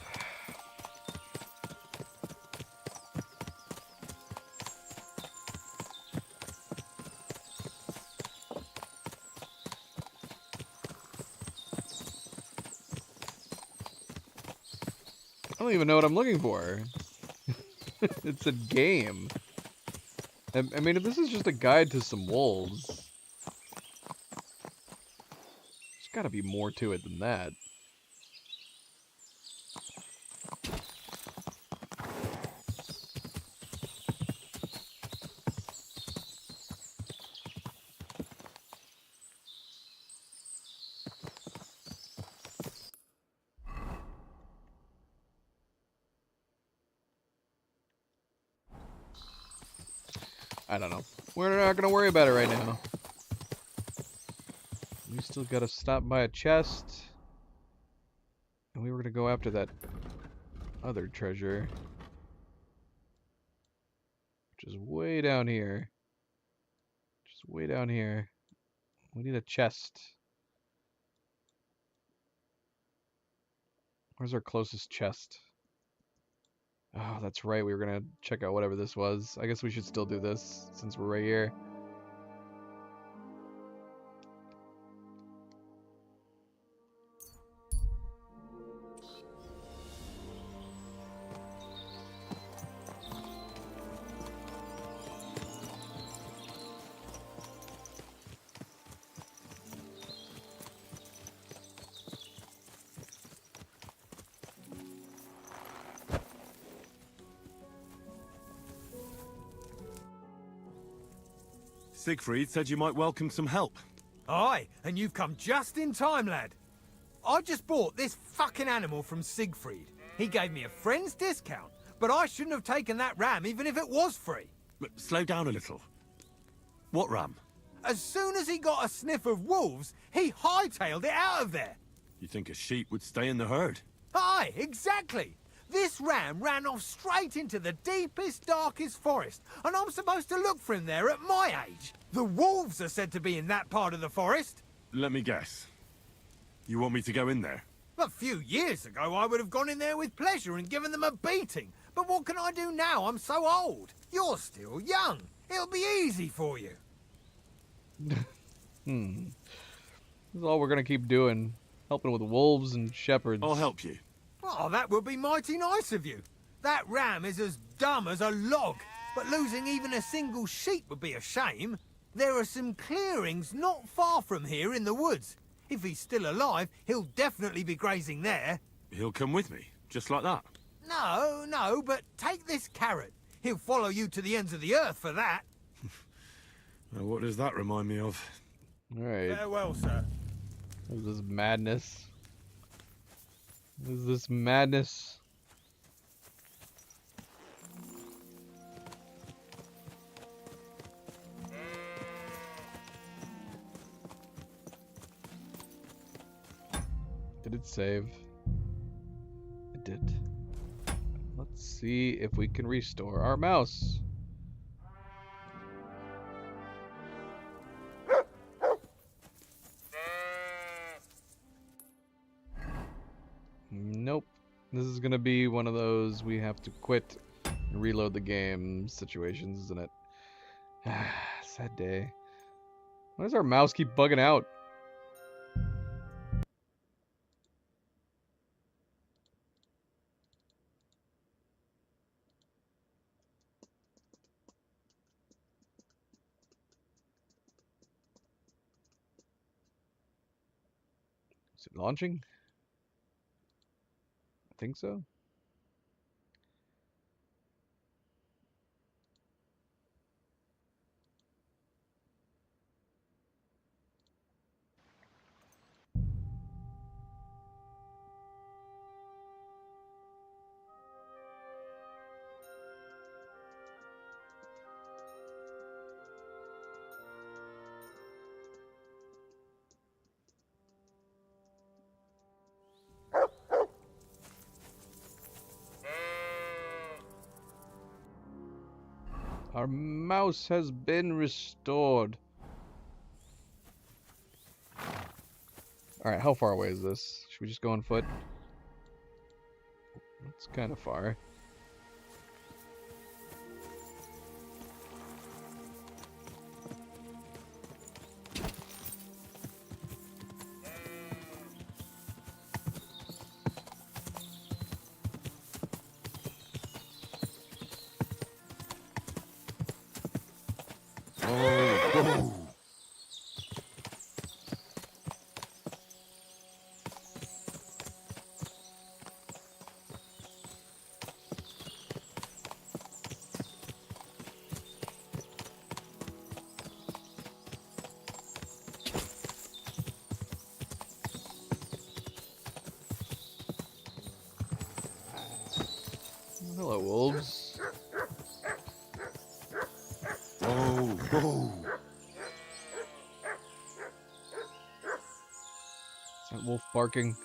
I don't even know what I'm looking for. It's a game. I mean, if this is just a guide to some wolves, there's gotta be more to it than that. I don't know. We're not gonna worry about it right now. We still gotta stop by a chest. And we were gonna go after that other treasure. Which is way down here. Just way down here. We need a chest. Where's our closest chest? Oh, that's right. We were gonna check out whatever this was. I guess we should still do this since we're right here. Siegfried said you might welcome some help. Aye, and you've come just in time, lad. I just bought this fucking animal from Siegfried. He gave me a friend's discount, but I shouldn't have taken that ram even if it was free. Slow down a little. What ram? As soon as he got a sniff of wolves, he hightailed it out of there. You think a sheep would stay in the herd? Aye, exactly. This ram ran off straight into the deepest, darkest forest, and I'm supposed to look for him there at my age. The wolves are said to be in that part of the forest. Let me guess. You want me to go in there? A few years ago, I would have gone in there with pleasure and given them a beating. But what can I do now? I'm so old. You're still young. It'll be easy for you. This is all we're gonna keep doing. Helping with wolves and shepherds. I'll help you. Oh, that would be mighty nice of you. That ram is as dumb as a log, but losing even a single sheep would be a shame. There are some clearings not far from here in the woods. If he's still alive, he'll definitely be grazing there. He'll come with me, just like that. No, but take this carrot. He'll follow you to the ends of the earth for that. Now, what does that remind me of? Alright. Farewell, sir. What is this madness? What is this madness? Did it save? It did. Let's see if we can restore our mouse. Nope. This is gonna be one of those we have to quit and reload the game situations, isn't it? Sad day. Why does our mouse keep bugging out? Is it launching? I think so. Our mouse has been restored. Alright, how far away is this? Should we just go on foot? It's kind of far. Hello, wolves. Whoa. Is that wolf barking?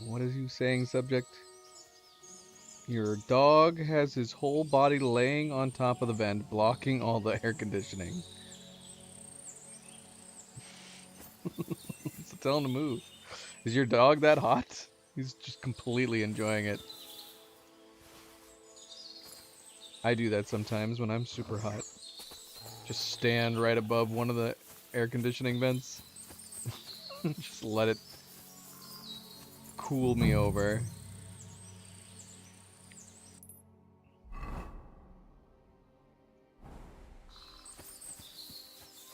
What is you saying, subject? Your dog has his whole body laying on top of the vent, blocking all the air conditioning. So tell him to move. Is your dog that hot? He's just completely enjoying it. I do that sometimes when I'm super hot. Just stand right above one of the air conditioning vents. Just let it cool me over.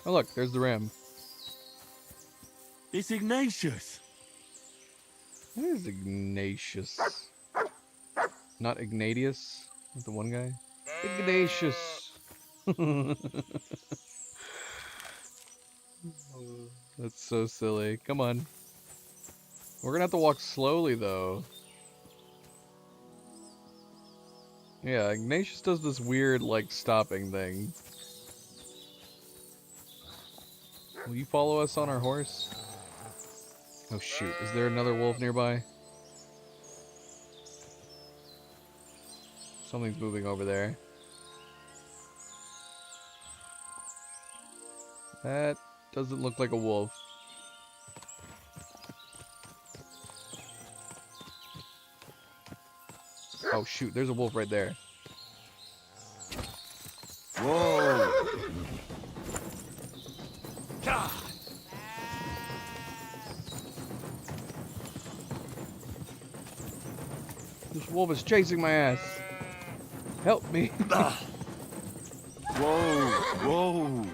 Oh look, there's the ram. It's Ignatius. What is Ignatius? Not Ignatius? Not the one guy? Ignatius. That's so silly. Come on. We're gonna have to walk slowly though. Yeah, Ignatius does this weird like stopping thing. Will you follow us on our horse? Oh shoot, is there another wolf nearby? Something's moving over there. That doesn't look like a wolf. Oh shoot, there's a wolf right there. Whoa! This wolf is chasing my ass. Help me. Whoa! Whoa!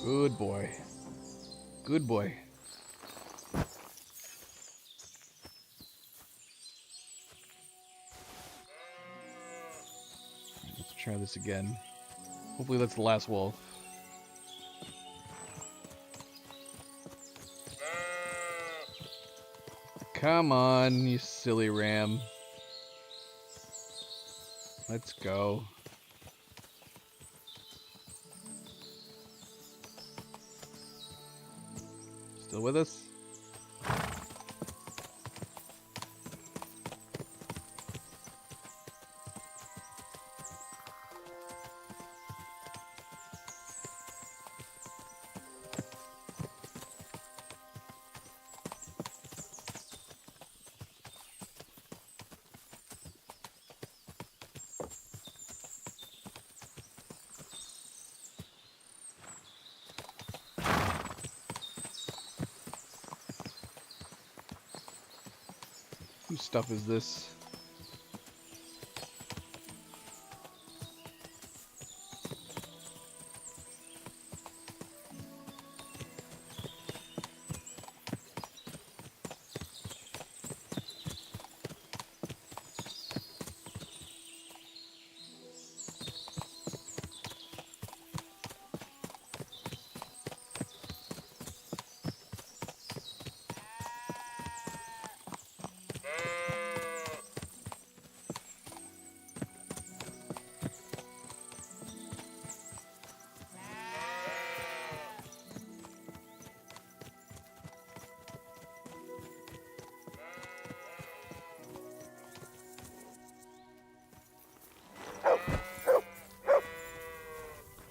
Good boy. Good boy. Let's try this again. Hopefully that's the last wolf. Come on, you silly ram. Let's go. Still with us? Whose stuff is this?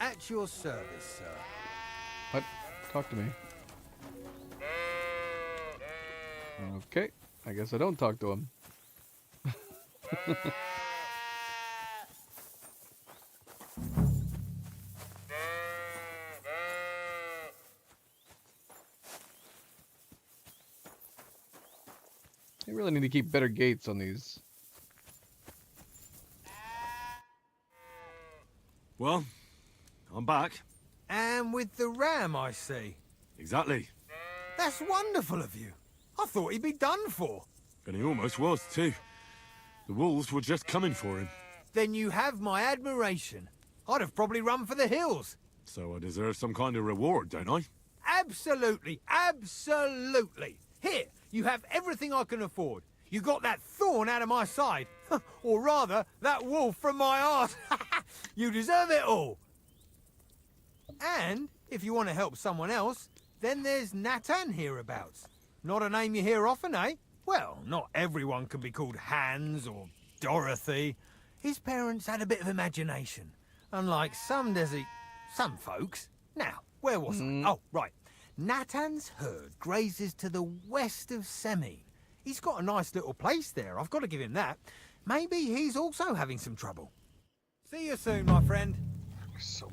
At your service, sir. What? Talk to me. Okay, I guess I don't talk to him. They really need to keep better gates on these. Well, I'm back. And with the ram, I see. Exactly. That's wonderful of you. I thought he'd be done for. And he almost was, too. The wolves were just coming for him. Then you have my admiration. I'd have probably run for the hills. So I deserve some kind of reward, don't I? Absolutely, absolutely. Here, you have everything I can afford. You got that thorn out of my side. Or rather, that wolf from my arse. You deserve it all. And if you want to help someone else, Then there's Natan hereabouts. Not a name you hear often, eh? Well, not everyone can be called Hans or Dorothy. His parents had a bit of imagination, unlike some folks. Now, where was I? Oh, right. Natan's herd grazes to the west of Semi. He's got a nice little place there, I've got to give him that. Maybe he's also having some trouble. See you soon, my friend. So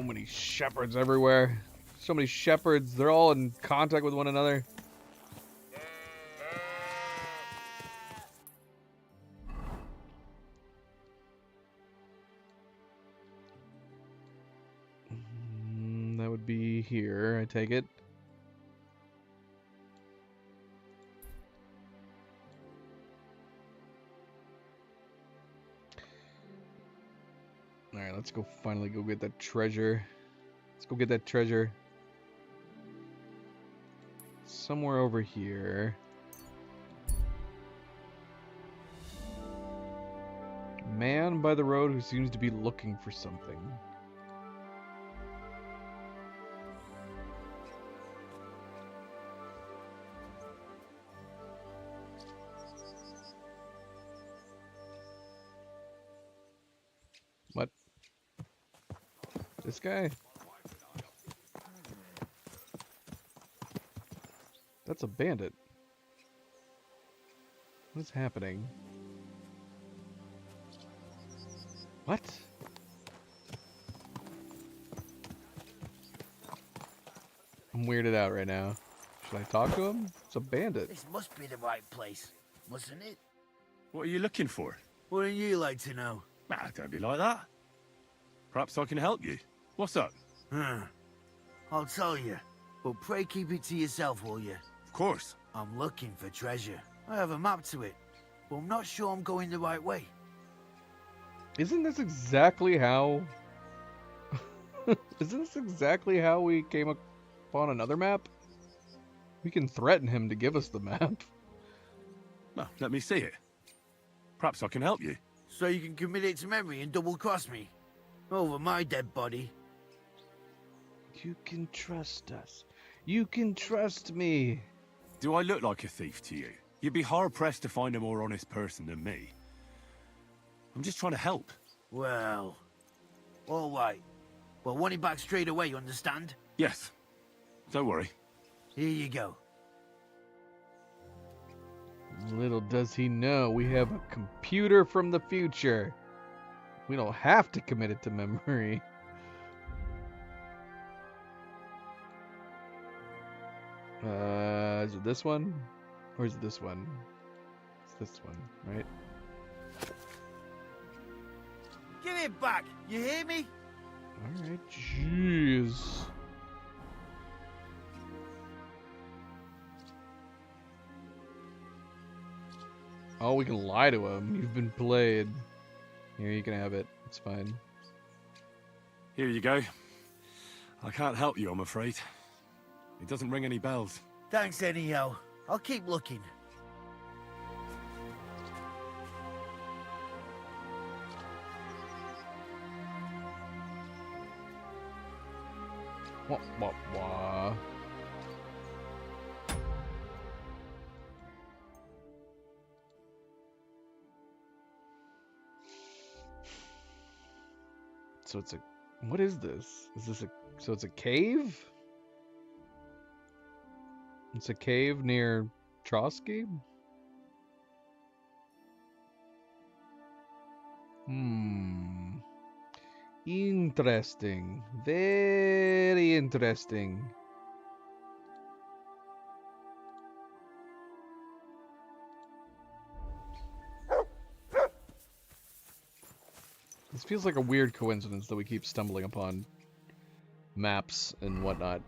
many shepherds everywhere. So many shepherds. They're all in contact with one another. That would be here, I take it. Alright, let's go finally go get that treasure. Let's go get that treasure. Somewhere over here. Man by the road who seems to be looking for something. What? This guy? That's a bandit. What is happening? What? I'm weirded out right now. Should I talk to him? It's a bandit. This must be the right place, mustn't it? What are you looking for? Wouldn't you like to know? Ah, don't be like that. Perhaps I can help you. What's up? I'll tell you, but pray keep it to yourself, will you? Of course. I'm looking for treasure. I have a map to it, but I'm not sure I'm going the right way. Isn't this exactly how... Isn't this exactly how we came upon another map? We can threaten him to give us the map. Well, let me see it. Perhaps I can help you. So you can commit it to memory and double-cross me? Over my dead body? You can trust us. You can trust me. Do I look like a thief to you? You'd be hard-pressed to find a more honest person than me. I'm just trying to help. Well, all right. Well, want it back straight away, you understand? Yes. Don't worry. Here you go. Little does he know, we have a computer from the future. We don't have to commit it to memory. Is it this one? Or is it this one? It's this one, right? Give it back! You hear me? Alright, jeez. Oh, we can lie to him. You've been played. Here, you can have it. It's fine. Here you go. I can't help you, I'm afraid. It doesn't ring any bells. Thanks anyhow. I'll keep looking. Wah. So it's a... What is this? Is this a... So it's a cave? It's a cave near Trotsky? Interesting. Very interesting. This feels like a weird coincidence that we keep stumbling upon maps and whatnot.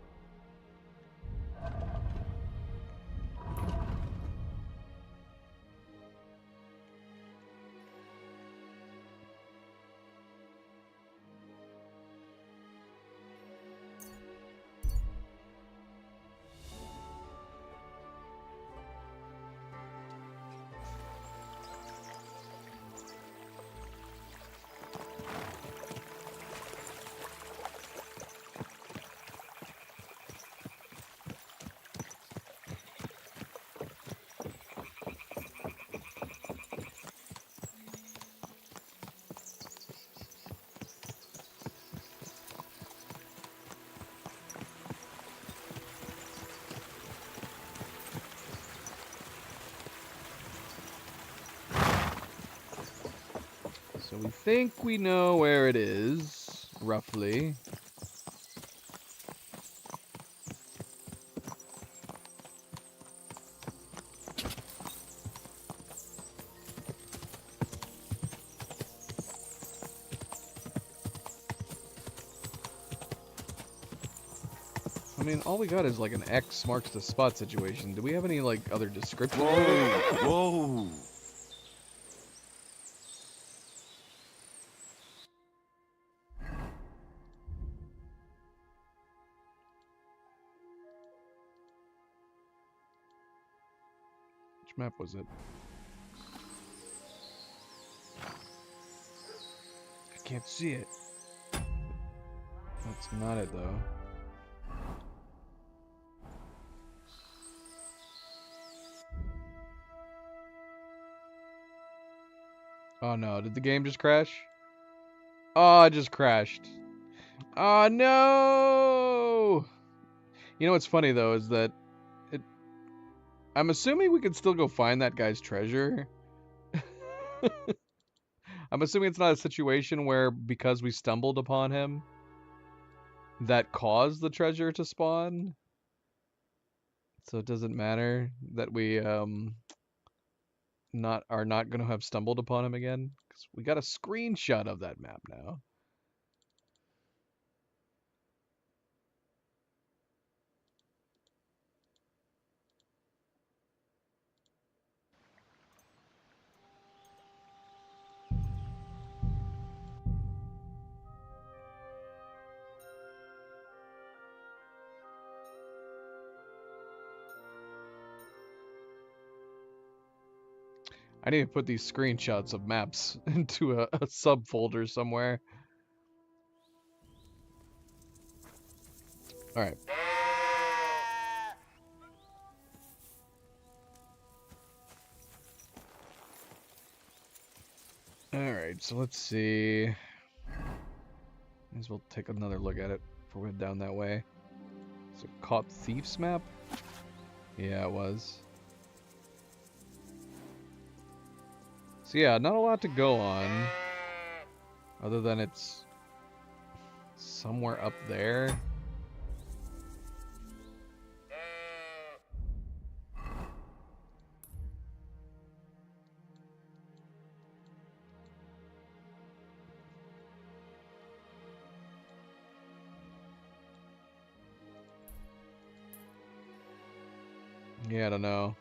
So we think we know where it is, roughly. I mean, all we got is like an X marks the spot situation. Do we have any like other description? Whoa! Which map was it? I can't see it. That's not it though. Oh no, did the game just crash? Oh, it just crashed. Oh no! You know what's funny though is that I'm assuming we could still go find that guy's treasure. I'm assuming it's not a situation where because we stumbled upon him that caused the treasure to spawn. So it doesn't matter that we are not going to have stumbled upon him again, because we got a screenshot of that map now. I need to put these screenshots of maps into a subfolder somewhere. Alright. Alright, so let's see. Might as well take another look at it before we head down that way. Is it Caught Thieves map? Yeah, it was. So yeah, not a lot to go on, other than it's somewhere up there. Yeah, I don't know.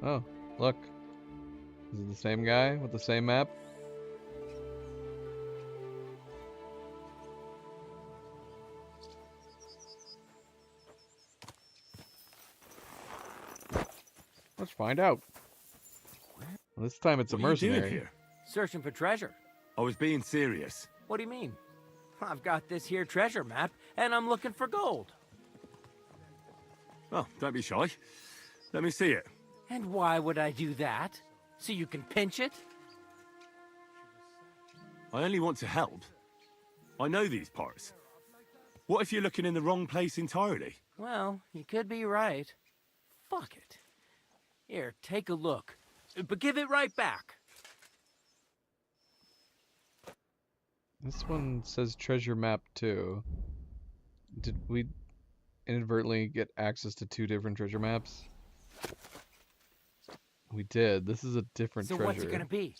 Oh, look. Is it the same guy with the same map? Let's find out. Well, this time it's a mercenary. What are you doing here? Searching for treasure. I was being serious. What do you mean? I've got this here treasure map, and I'm looking for gold. Oh, don't be shy. Let me see it. And why would I do that? So you can pinch it? I only want to help. I know these parts. What if you're looking in the wrong place entirely? Well, you could be right. Fuck it. Here, take a look. But give it right back. This one says treasure map too. Did we inadvertently get access to two different treasure maps? We did. This is a different treasure. So what's it gonna be?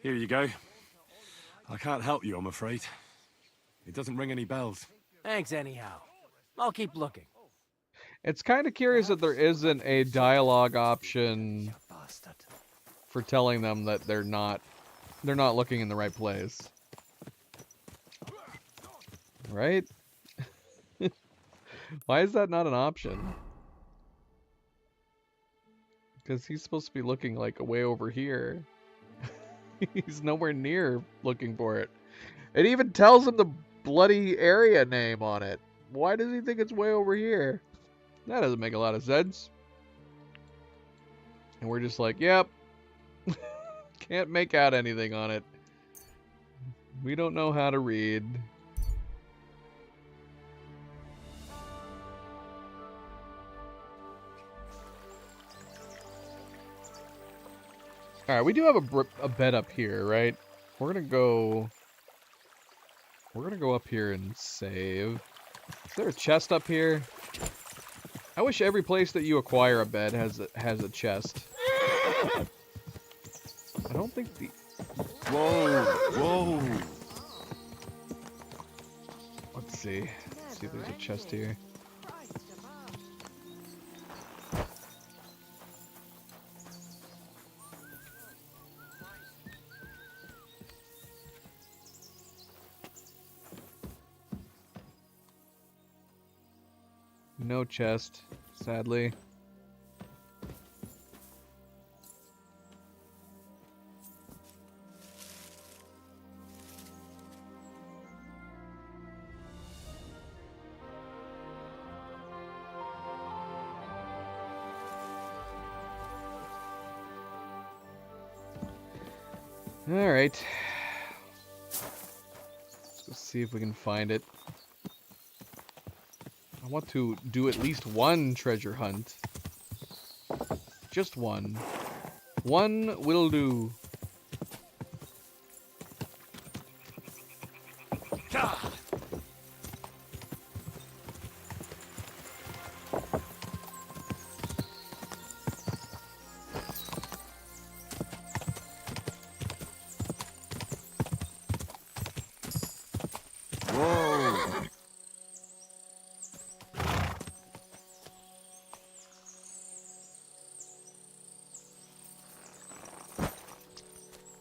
Here you go. I can't help you, I'm afraid. It doesn't ring any bells. Thanks anyhow. I'll keep looking. It's kind of curious that there isn't a dialogue option for telling them that they're not looking in the right place. Right? Why is that not an option? Because he's supposed to be looking like way over here. He's nowhere near looking for it. It even tells him the bloody area name on it. Why does he think it's way over here? That doesn't make a lot of sense. And we're just like, yep. Can't make out anything on it. We don't know how to read. Alright, we do have a bed up here, right? We're gonna go up here and save. Is there a chest up here? I wish every place that you acquire a bed has a chest. I don't think the... Whoa, whoa. Let's see. Let's see if there's a chest here. No chest, sadly. All right. Let's go see if we can find it. I want to do at least one treasure hunt. Just one. One will do.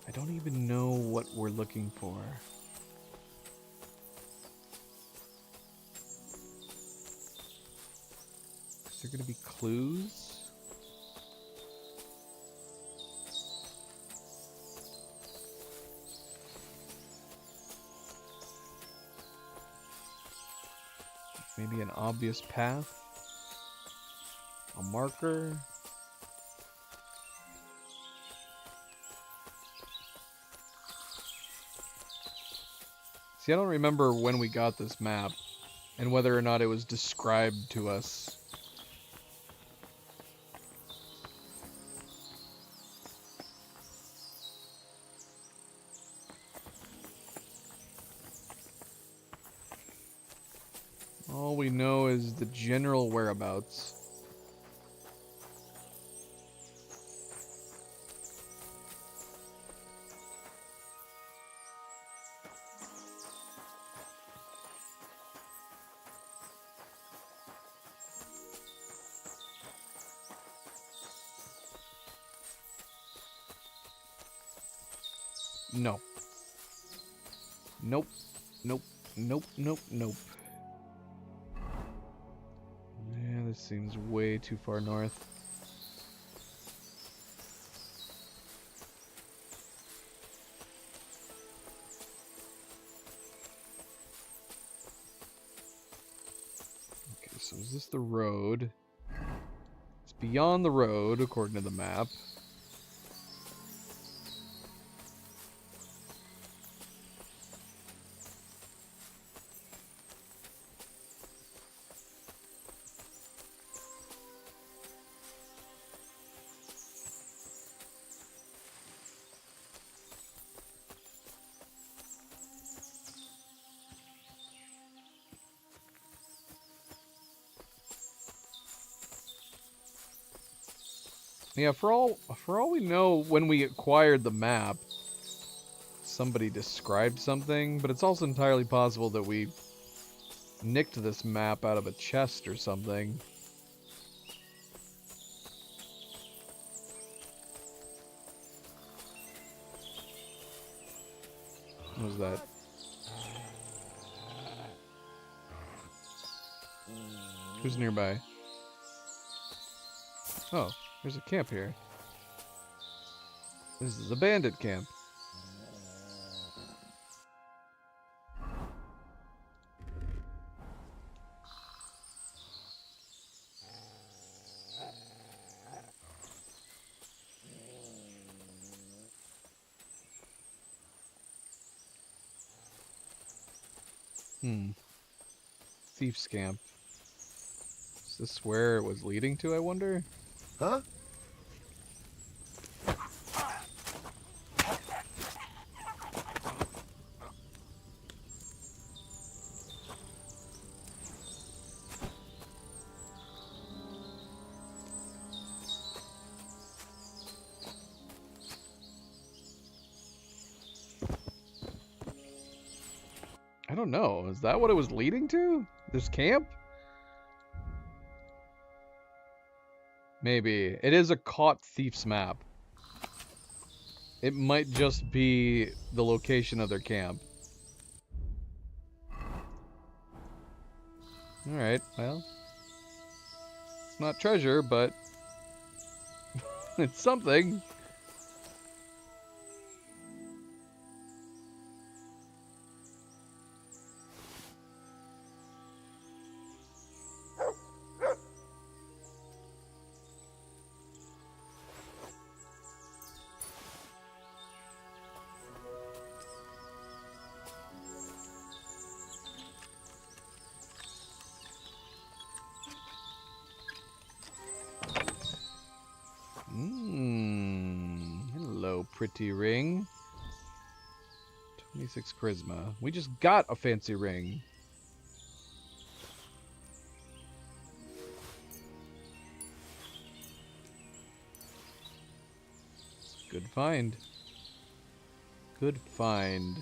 I don't even know what we're looking for. Is there gonna be clues? Maybe an obvious path? A marker? See, I don't remember when we got this map, and whether or not it was described to us. All we know is the general whereabouts. No. Nope. Nope. Nope. Nope. Nope. Yeah, this seems way too far north. Okay, so is this the road? It's beyond the road, according to the map. Yeah, for all we know, when we acquired the map, somebody described something, but it's also entirely possible that we nicked this map out of a chest or something. What was that? Who's nearby? Oh. There's a camp here. This is a bandit camp. Thief's camp. Is this where it was leading to, I wonder? Huh? I don't know. Is that what it was leading to? This camp? Maybe. It is a caught thief's map. It might just be the location of their camp. Alright, well. It's not treasure, but it's something. Hello, pretty ring. 26 charisma. We just got a fancy ring. Good find. Good find.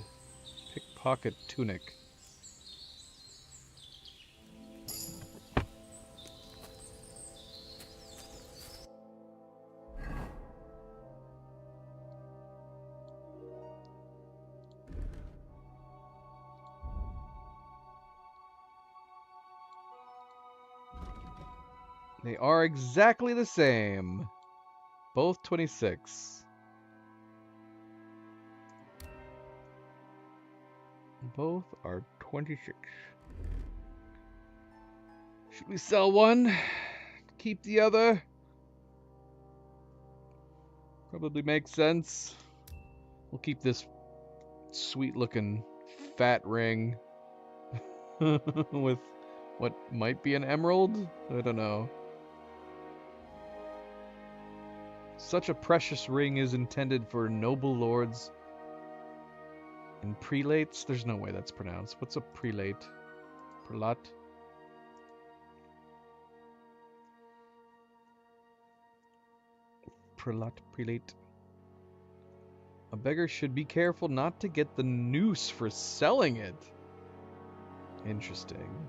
Pickpocket tunic. They are exactly the same. Both 26. Both are 26. Should we sell one? Keep the other? Probably makes sense. We'll keep this sweet looking fat ring with what might be an emerald? I don't know. Such a precious ring is intended for noble lords and prelates. There's no way that's pronounced. What's a prelate? Prelat? Prelat, prelate. A beggar should be careful not to get the noose for selling it. Interesting.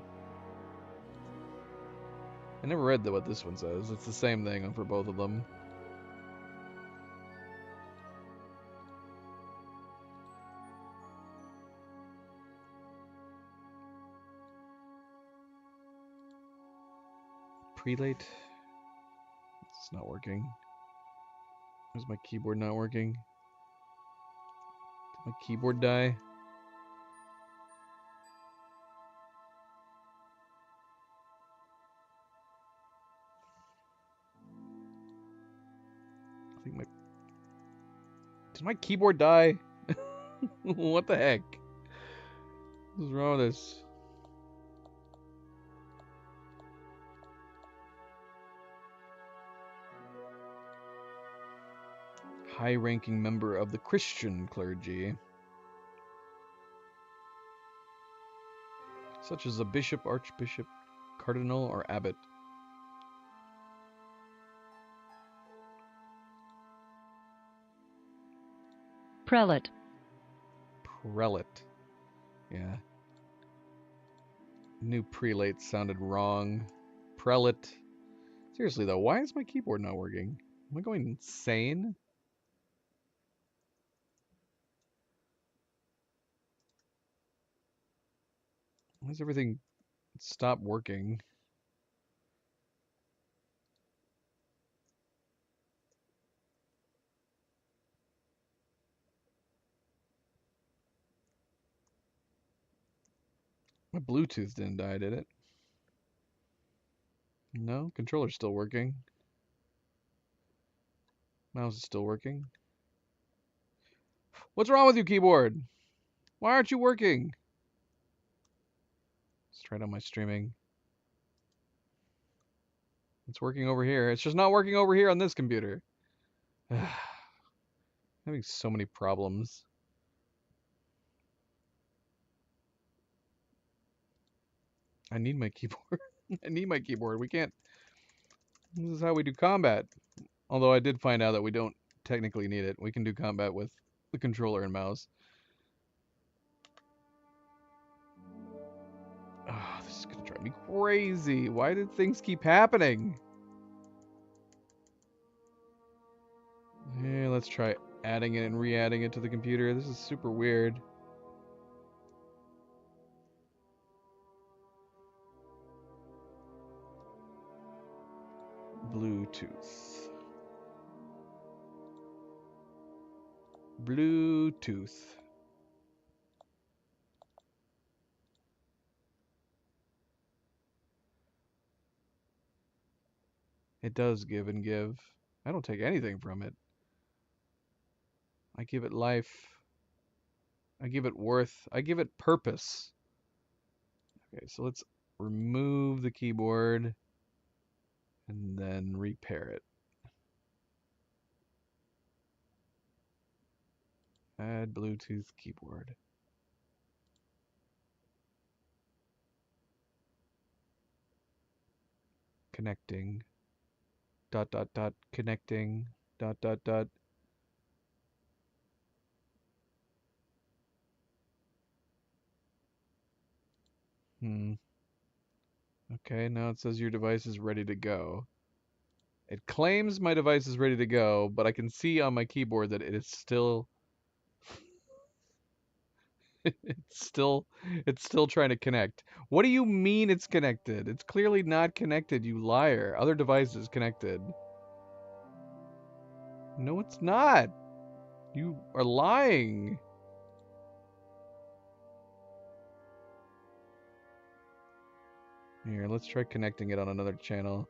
I never read what this one says. It's the same thing for both of them. Prelate. It's not working. Where's my keyboard not working? Did my keyboard die? I think did my keyboard die? What the heck? What's wrong with this? High-ranking member of the Christian clergy, such as a bishop, archbishop, cardinal, or abbot. Prelate. Prelate. Yeah. New prelate sounded wrong. Prelate. Seriously though, why is my keyboard not working? Am I going insane? Why does everything stop working? My Bluetooth didn't die, did it? No, controller's still working. Mouse is still working. What's wrong with you, keyboard? Why aren't you working? try it on my streaming. It's working over here. It's just not working over here on this computer. Having so many problems. I need my keyboard. I need my keyboard. We can't. This is how we do combat. Although I did find out that we don't technically need it. We can do combat with the controller and mouse. Oh, this is gonna drive me crazy. Why did things keep happening? Yeah, let's try adding it and re-adding it to the computer. This is super weird. Bluetooth. Bluetooth. It does give and give. I don't take anything from it. I give it life. I give it worth. I give it purpose. Okay, so let's remove the keyboard and then repair it. Add Bluetooth keyboard. Connecting. ... Connecting. ... Okay, now it says your device is ready to go. It claims my device is ready to go, but I can see on my keyboard that it is still it's still trying to connect. What do you mean it's connected? It's clearly not connected, you liar. Other devices connected. No, it's not. You are lying. Here, let's try connecting it on another channel.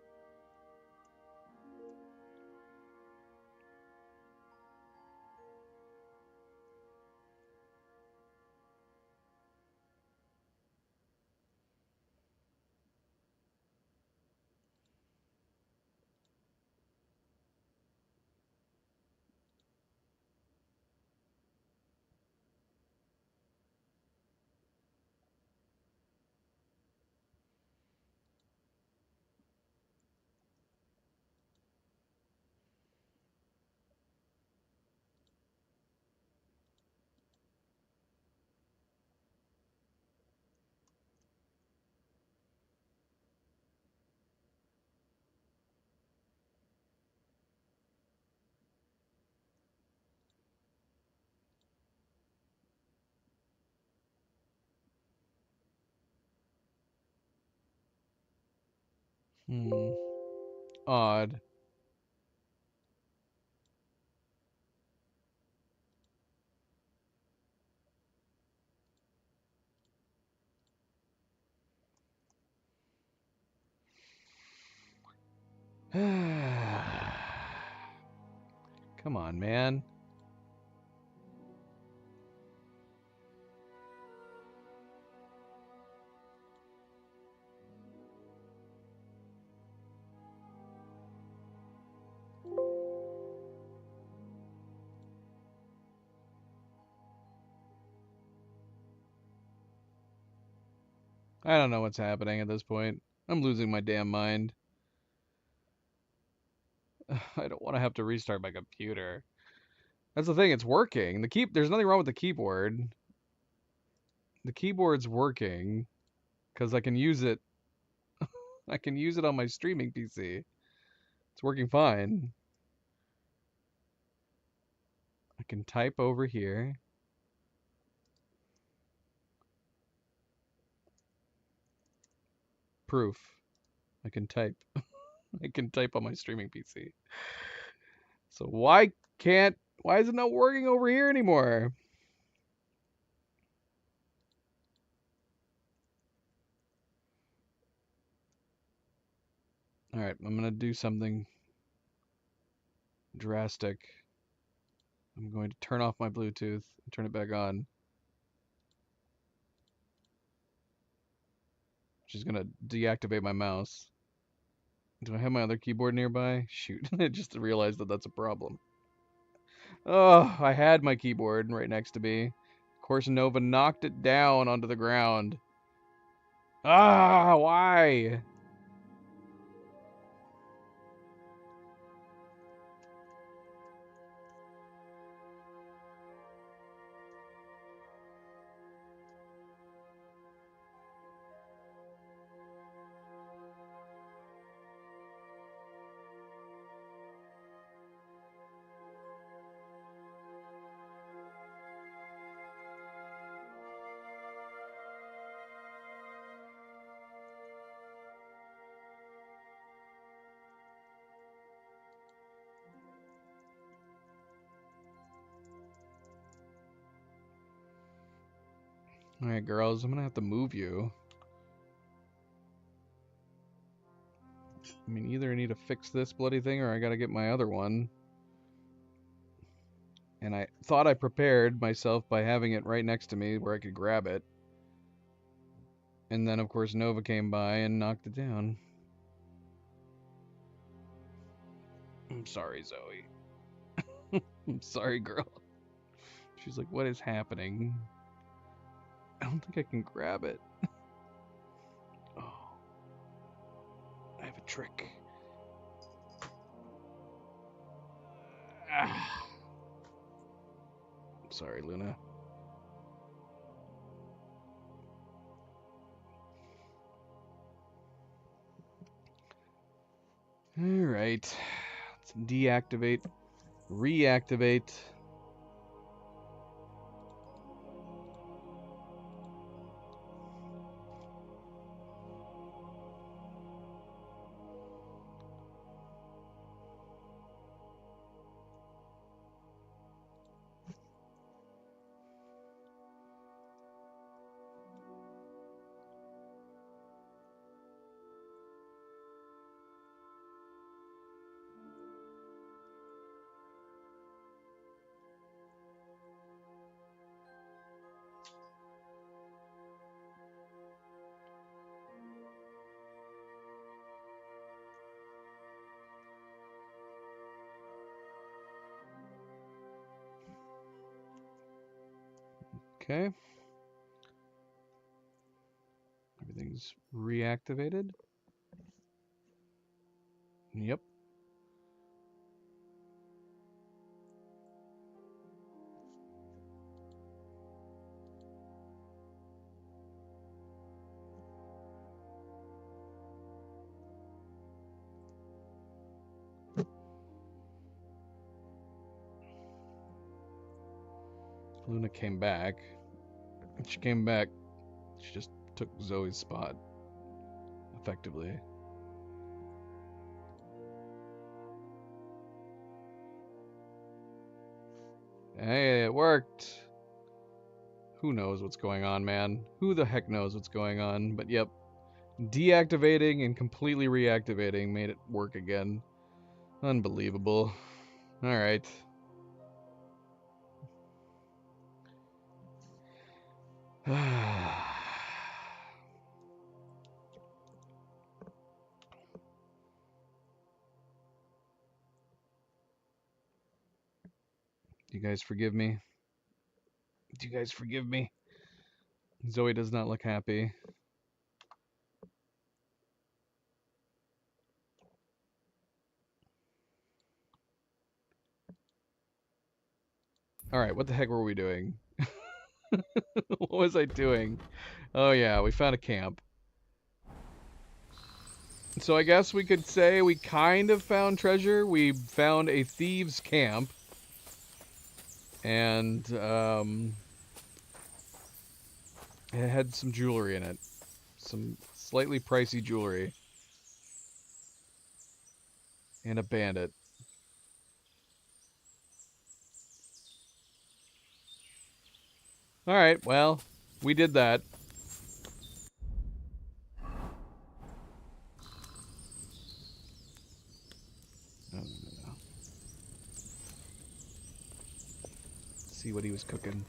Odd. Come on, man. I don't know what's happening at this point. I'm losing my damn mind. I don't want to have to restart my computer. That's the thing, it's working. There's nothing wrong with the keyboard. The keyboard's working because I can use it. I can use it on my streaming PC. It's working fine. I can type over here. Proof. I can type. I can type on my streaming PC. So why is it not working over here anymore? Alright, I'm gonna do something drastic. I'm going to turn off my Bluetooth and turn it back on. She's gonna deactivate my mouse. Do I have my other keyboard nearby? Shoot, I just realized that that's a problem. Oh, I had my keyboard right next to me. Of course, Nova knocked it down onto the ground. Ah, why? Alright, girls, I'm gonna have to move you. I mean, either I need to fix this bloody thing or I gotta get my other one. And I thought I prepared myself by having it right next to me where I could grab it. And then, of course, Nova came by and knocked it down. I'm sorry, Zoe. I'm sorry, girl. She's like, what is happening? I don't think I can grab it. Oh. I have a trick. Ah. I'm sorry, Luna. Alright. Let's deactivate. Reactivate. Okay. Everything's reactivated. Yep. Luna came back. She came back. She just took Zoe's spot. Effectively. Hey, it worked. Who knows what's going on, man? Who the heck knows what's going on? But yep. Deactivating and completely reactivating made it work again. Unbelievable. Alright. You guys forgive me? Do you guys forgive me? Zoe does not look happy. Alright, what the heck were we doing? What was I doing? Oh yeah, we found a camp. So I guess we could say we kind of found treasure. We found a thieves' camp. And, it had some jewelry in it. Some slightly pricey jewelry. And a bandit. Alright, well, we did that. No. See what he was cooking.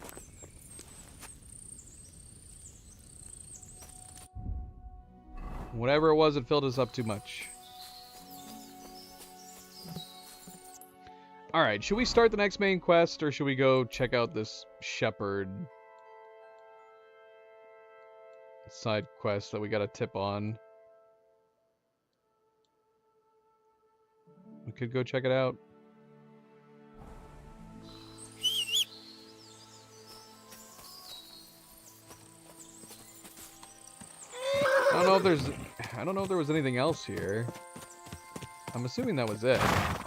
Whatever it was, it filled us up too much. Alright, should we start the next main quest, or should we go check out this shepherd side quest that we got a tip on? We could go check it out. I don't know if there was anything else here. I'm assuming that was it. I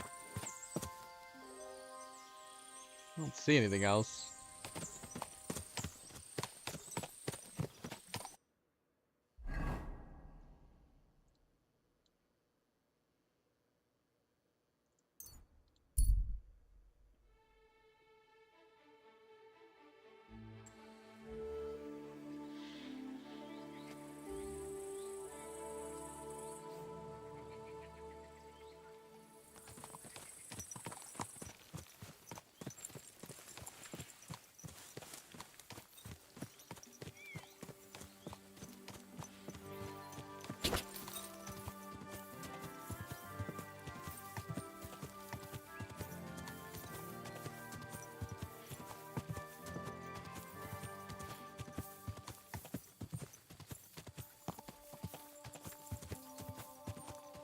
don't see anything else.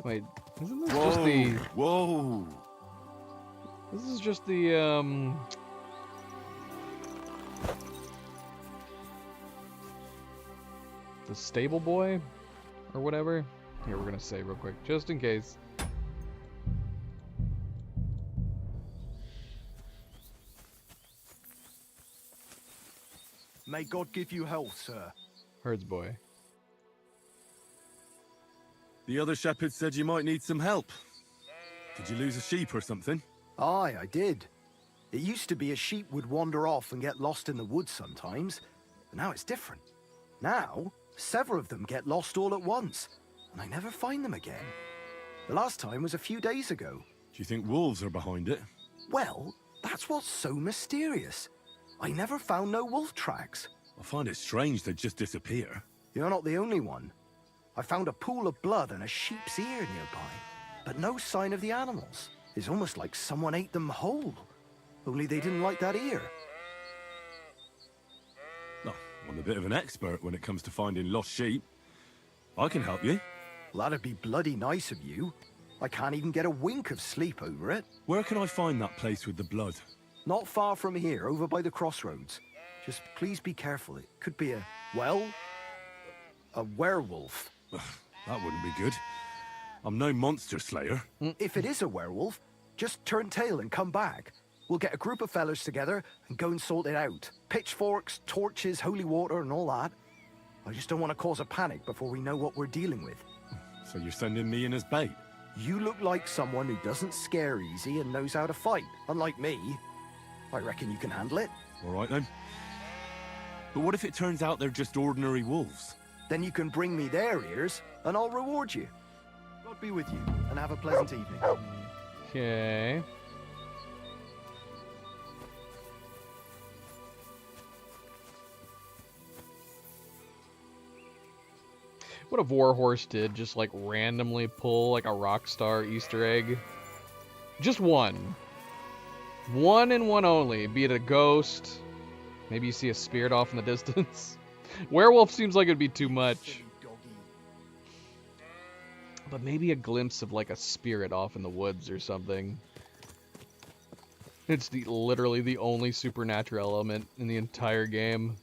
Wait, isn't this just the... Whoa! This is just the, the stable boy? Or whatever? Here, we're gonna save real quick, just in case. May God give you health, sir. Herds boy. The other shepherd said you might need some help. Did you lose a sheep or something? Aye, I did. It used to be a sheep would wander off and get lost in the woods sometimes, but now it's different. Now, several of them get lost all at once, and I never find them again. The last time was a few days ago. Do you think wolves are behind it? Well, that's what's so mysterious. I never found no wolf tracks. I find it strange they just disappear. You're not the only one. I found a pool of blood and a sheep's ear nearby, but no sign of the animals. It's almost like someone ate them whole, only they didn't like that ear. No, I'm a bit of an expert when it comes to finding lost sheep. I can help you. Well, that'd be bloody nice of you. I can't even get a wink of sleep over it. Where can I find that place with the blood? Not far from here, over by the crossroads. Just please be careful. It could be a werewolf. That wouldn't be good. I'm no monster slayer. If it is a werewolf, just turn tail and come back. We'll get a group of fellas together and go and sort it out. Pitchforks, torches, holy water and all that. I just don't want to cause a panic before we know what we're dealing with. So you're sending me in as bait? You look like someone who doesn't scare easy and knows how to fight, unlike me. I reckon you can handle it. All right then. But what if it turns out they're just ordinary wolves? Then you can bring me their ears, and I'll reward you. God be with you, and have a pleasant evening. Okay. What if Warhorse did just like randomly pull like a Rockstar Easter egg? Just one. One and one only. Be it a ghost. Maybe you see a spirit off in the distance. Werewolf seems like it'd be too much. But maybe a glimpse of like a spirit off in the woods or something. It's literally the only supernatural element in the entire game.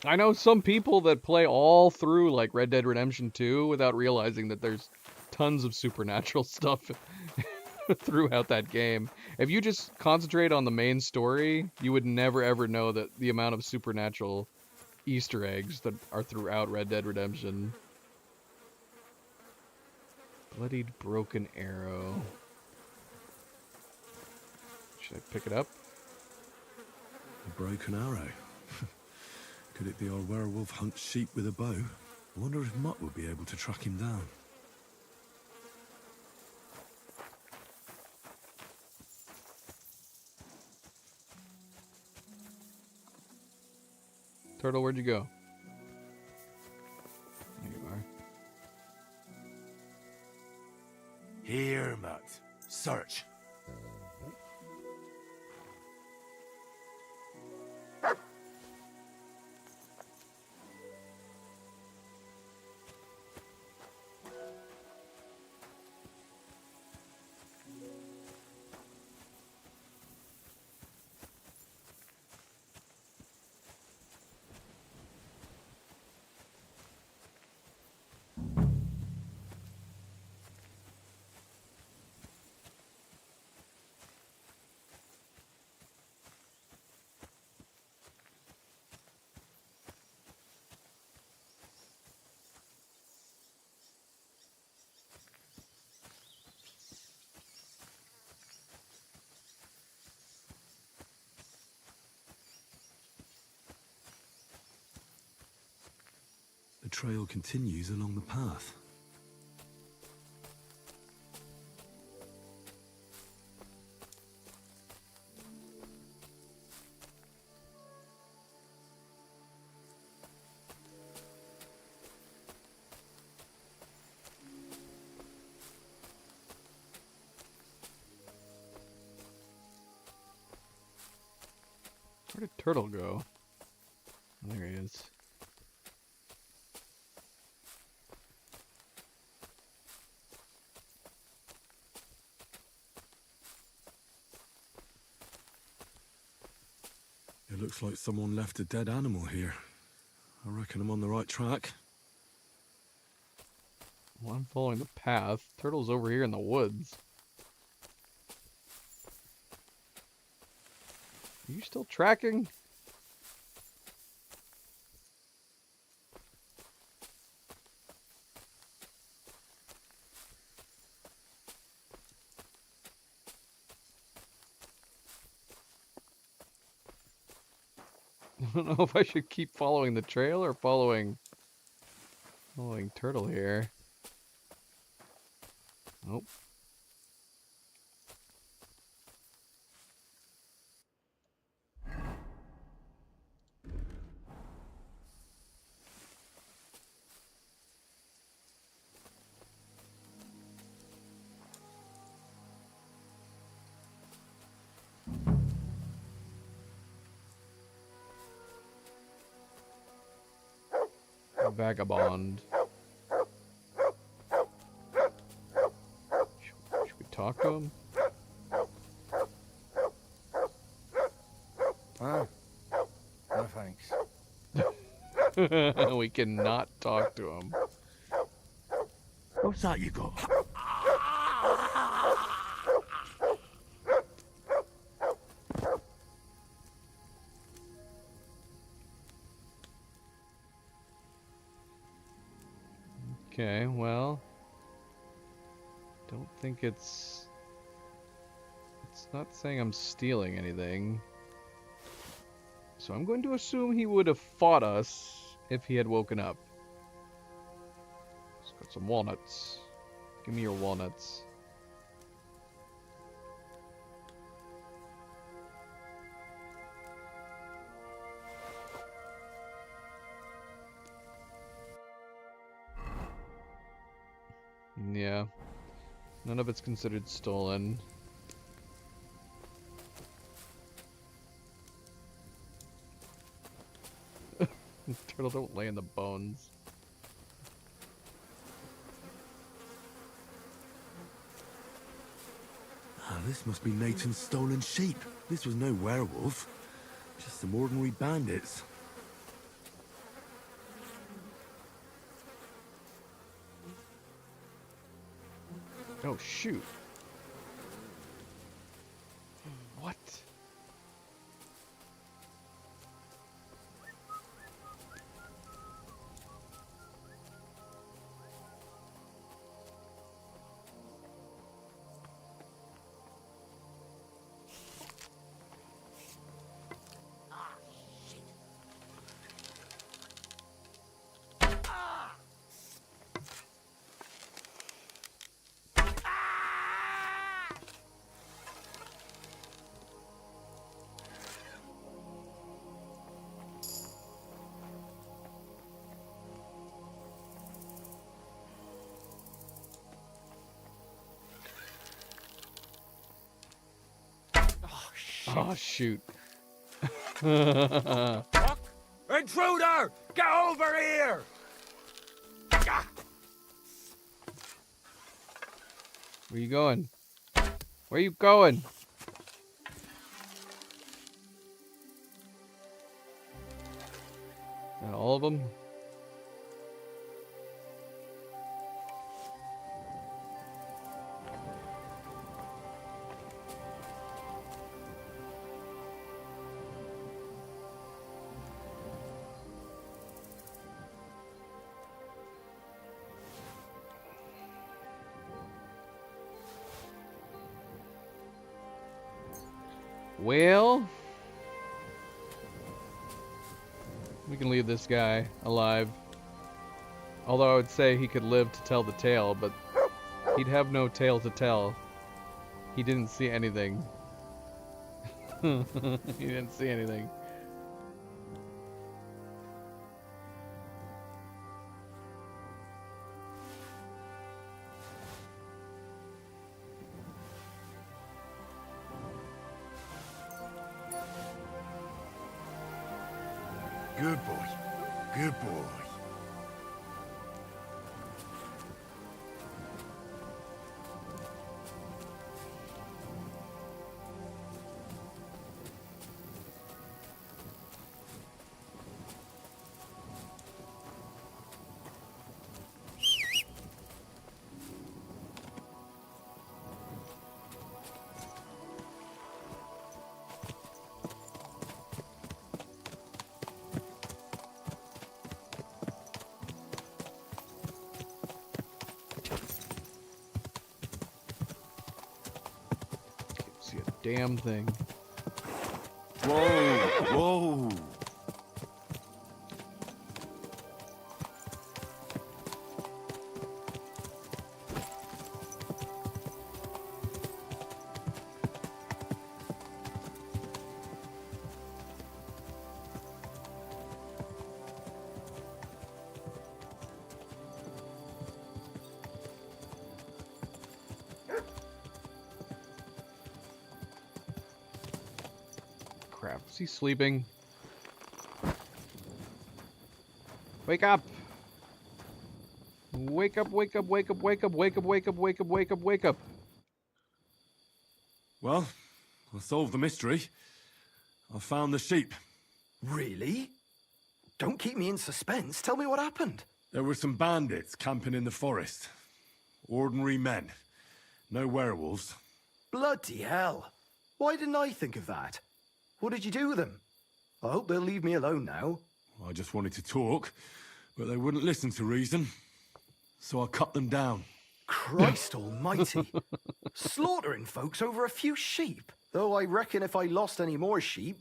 I know some people that play all through like Red Dead Redemption 2 without realizing that there's tons of supernatural stuff throughout that game. If you just concentrate on the main story, you would never ever know that the amount of supernatural Easter eggs that are throughout Red Dead Redemption. Bloodied broken arrow. Should I pick it up? A broken arrow. Could it be our werewolf hunts sheep with a bow? I wonder if Mutt would be able to track him down. Turtle, where'd you go? There you are. Here, Mutt. Search. The trail continues along the path. Where did Turtle go? There he is. It looks like someone left a dead animal here. I reckon I'm on the right track. Well, I'm following the path. Turtle's over here in the woods. Are you still tracking? I don't know if I should keep following the trail or following Turtle here. Nope. Vagabond. Should we talk to him? Oh. No thanks. We cannot talk to him. What's that you got? Okay, well, don't think it's not saying I'm stealing anything. So I'm going to assume he would have fought us if he had woken up. Let's got some walnuts. Give me your walnuts. Yeah. None of it's considered stolen. Turtle, don't lay in the bones. Ah, this must be Nathan's stolen sheep. This was no werewolf. Just some ordinary bandits. Oh, shoot. What? Oh, shoot. Fuck! Intruder! Get over here! Where you going? Where you going? And all of them? Well, we can leave this guy alive. Although I would say he could live to tell the tale, but he'd have no tale to tell. He didn't see anything. He didn't see anything. Good boy. Good boy. See a damn thing. Whoa, whoa. Crap, is he sleeping? Wake up! Wake up, wake up, wake up, wake up, wake up, wake up, wake up, wake up, wake up. Well, I solved the mystery. I found the sheep. Really? Don't keep me in suspense. Tell me what happened. There were some bandits camping in the forest. Ordinary men. No werewolves. Bloody hell. Why didn't I think of that? What did you do with them? I hope they'll leave me alone now. I just wanted to talk, but they wouldn't listen to reason. So I cut them down. Christ almighty. Slaughtering folks over a few sheep. Though I reckon if I lost any more sheep,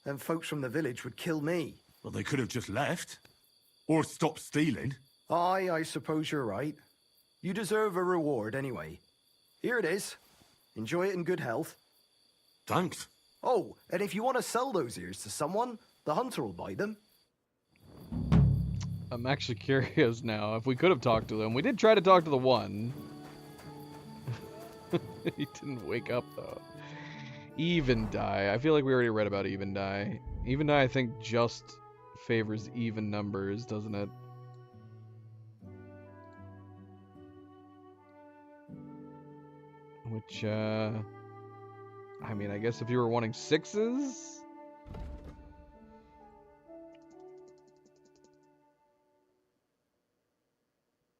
then folks from the village would kill me. Well, they could have just left. Or stopped stealing. Aye, I suppose you're right. You deserve a reward anyway. Here it is. Enjoy it in good health. Thanks. Oh, and if you want to sell those ears to someone, the hunter will buy them. I'm actually curious now if we could have talked to them. We did try to talk to the one. He didn't wake up though. Even die. I feel like we already read about even die. Even die, I think, just favors even numbers, doesn't it? Which, I mean, I guess if you were wanting sixes?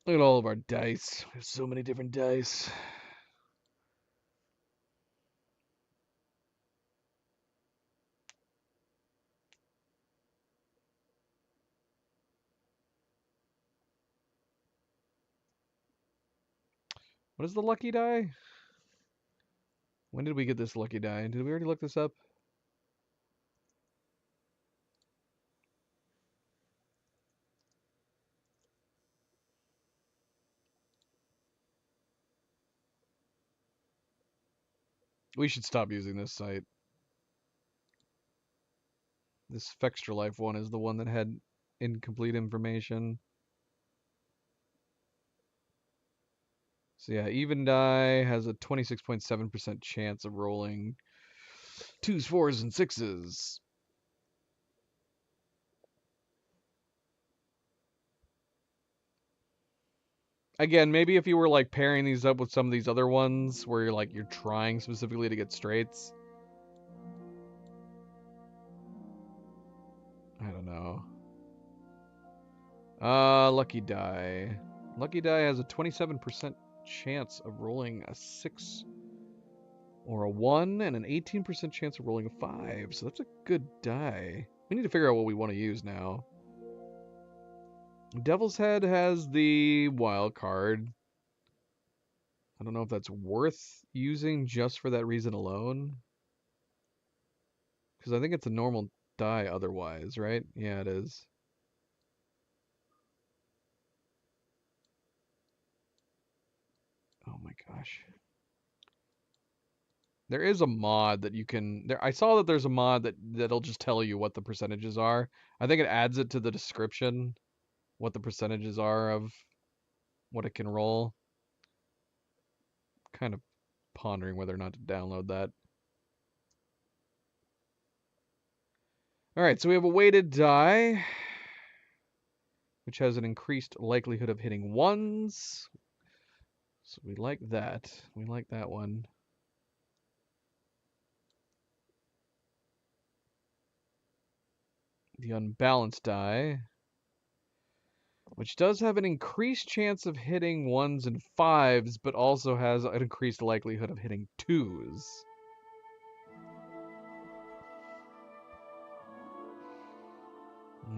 Look at all of our dice. There's so many different dice. What is the lucky die? When did we get this lucky die? Did we already look this up? We should stop using this site. This Fextra Life one is the one that had incomplete information. So yeah, even die has a 26.7% chance of rolling 2s, 4s, and 6s. Again, maybe if you were like pairing these up with some of these other ones where you're trying specifically to get straights. I don't know. Lucky Die. Lucky Die has a 27% chance of rolling a 6 or a 1 and an 18% chance of rolling a 5. So that's a good die. We need to figure out what we want to use now. Devil's Head has the wild card. I don't know if that's worth using just for that reason alone. Because I think it's a normal die otherwise, right? Yeah, it is. Oh my gosh. There is a mod that you can... I saw that there's a mod that'll just tell you what the percentages are. I think it adds it to the description, what the percentages are of what it can roll. Kind of pondering whether or not to download that. Alright, so we have a weighted die, which has an increased likelihood of hitting 1s. So we like that. We like that one. The unbalanced die, which does have an increased chance of hitting 1s and 5s, but also has an increased likelihood of hitting 2s.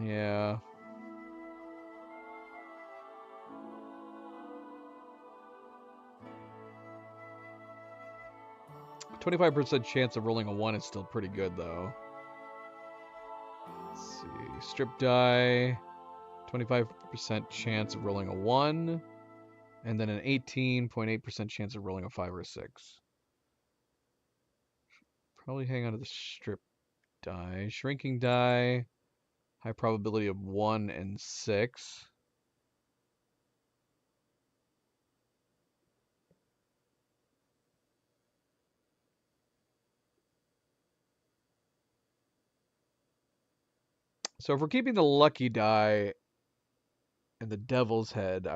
Yeah. A 25% chance of rolling a 1 is still pretty good, though. Let's see. Strip die. 25% chance of rolling a 1. And then an 18.8% chance of rolling a 5 or a 6. Probably hang on to the strip die. Shrinking die. High probability of 1 and 6. So if we're keeping the lucky die and the devil's head,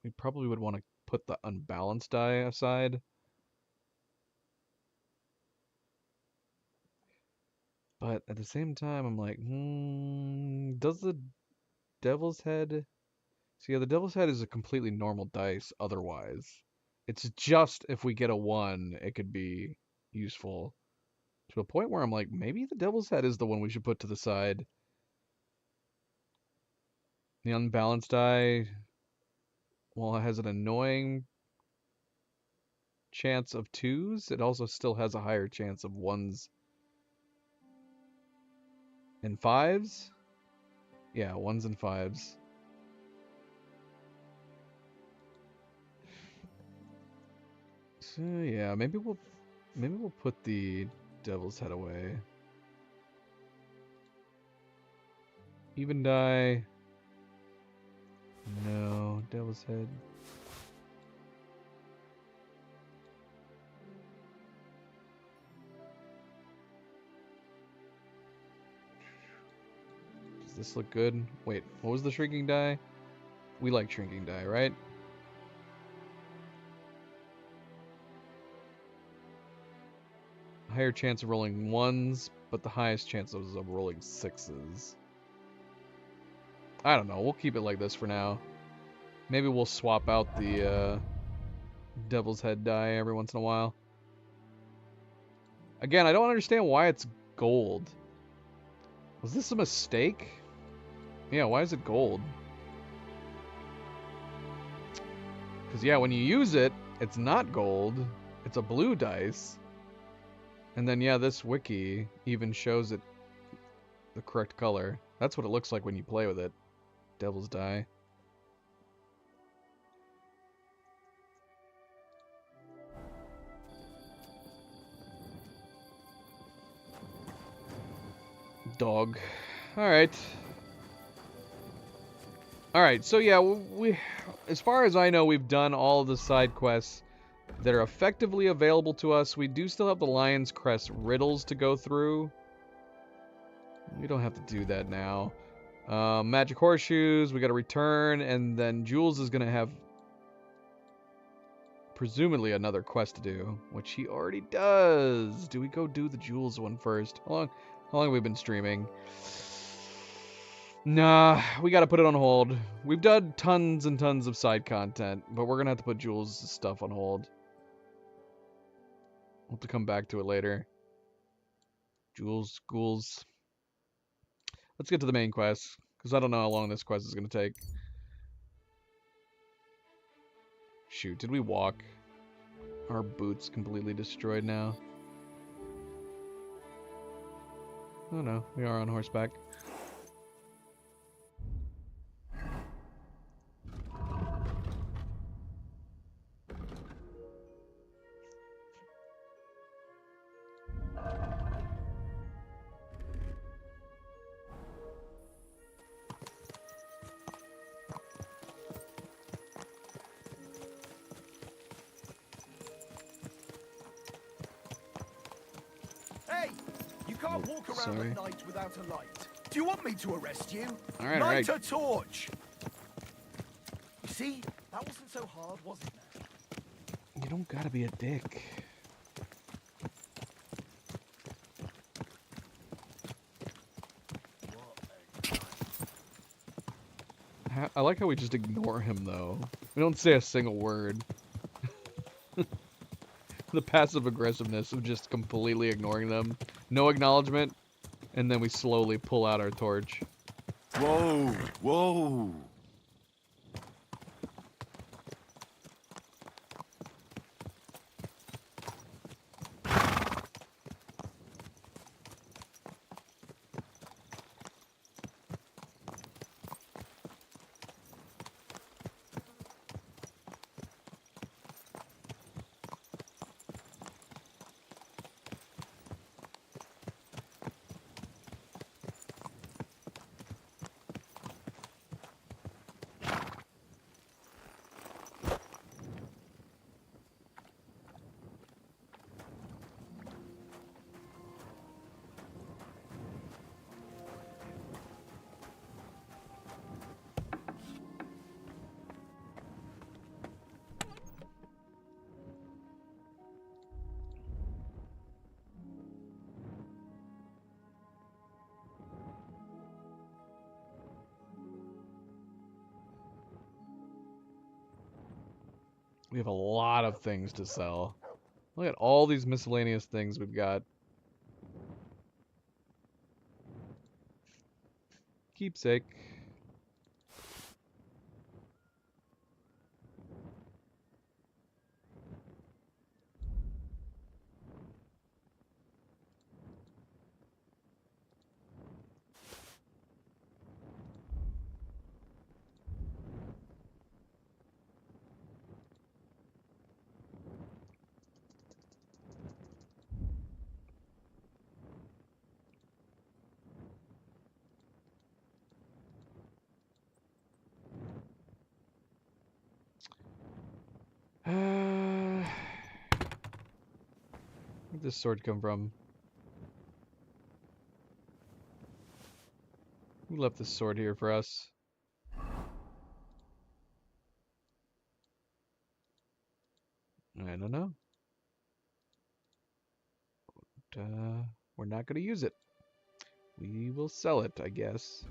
we probably would want to put the unbalanced die aside. But at the same time, I'm like, does the devil's head... So yeah, the devil's head is a completely normal dice otherwise. It's just if we get a 1, it could be useful. To a point where I'm like, maybe the devil's head is the one we should put to the side. The unbalanced die, while it has an annoying chance of 2s, it also still has a higher chance of 1s and 5s. Yeah, 1s and 5s. So yeah, maybe we'll put the devil's head away. Even die. No, devil's head. Does this look good? Wait, what was the shrinking die? We like shrinking die, right? Higher chance of rolling 1s, but the highest chances of rolling 6s. I don't know. We'll keep it like this for now. Maybe we'll swap out the devil's head die every once in a while. Again, I don't understand why it's gold. Was this a mistake? Yeah, why is it gold? Because, yeah, when you use it, it's not gold. It's a blue dice. And then, yeah, this wiki even shows it the correct color. That's what it looks like when you play with it. Devil's die. Dog. Alright. Alright, so yeah, we, as far as I know, we've done all of the side quests that are effectively available to us. We do still have the Lion's Crest riddles to go through. We don't have to do that now. Magic horseshoes, we got to return, and then Jules is going to have presumably another quest to do, which he already does. Do we go do the Jules one first? How long have we been streaming? Nah, we got to put it on hold. We've done tons and tons of side content, but we're going to have to put Jules' stuff on hold. We'll have to come back to it later. Jules, ghouls. Let's get to the main quest, because I don't know how long this quest is going to take. Shoot, did we walk? Our boots completely destroyed now. Oh no, we are on horseback. Hey, you can't walk around sorry. at night without a light. Do you want me to arrest you? All right, Light all a torch. You see, that wasn't so hard, was it? You don't gotta be a dick. I like how we just ignore him, though. We don't say a single word. The passive aggressiveness of just completely ignoring them. No acknowledgement, and then we slowly pull out our torch. Whoa, whoa. We have a lot of things to sell. Look at all these miscellaneous things we've got. Keepsake. Where'd this sword come from? Who left this sword here for us? I don't know. But, we're not going to use it. We will sell it, I guess.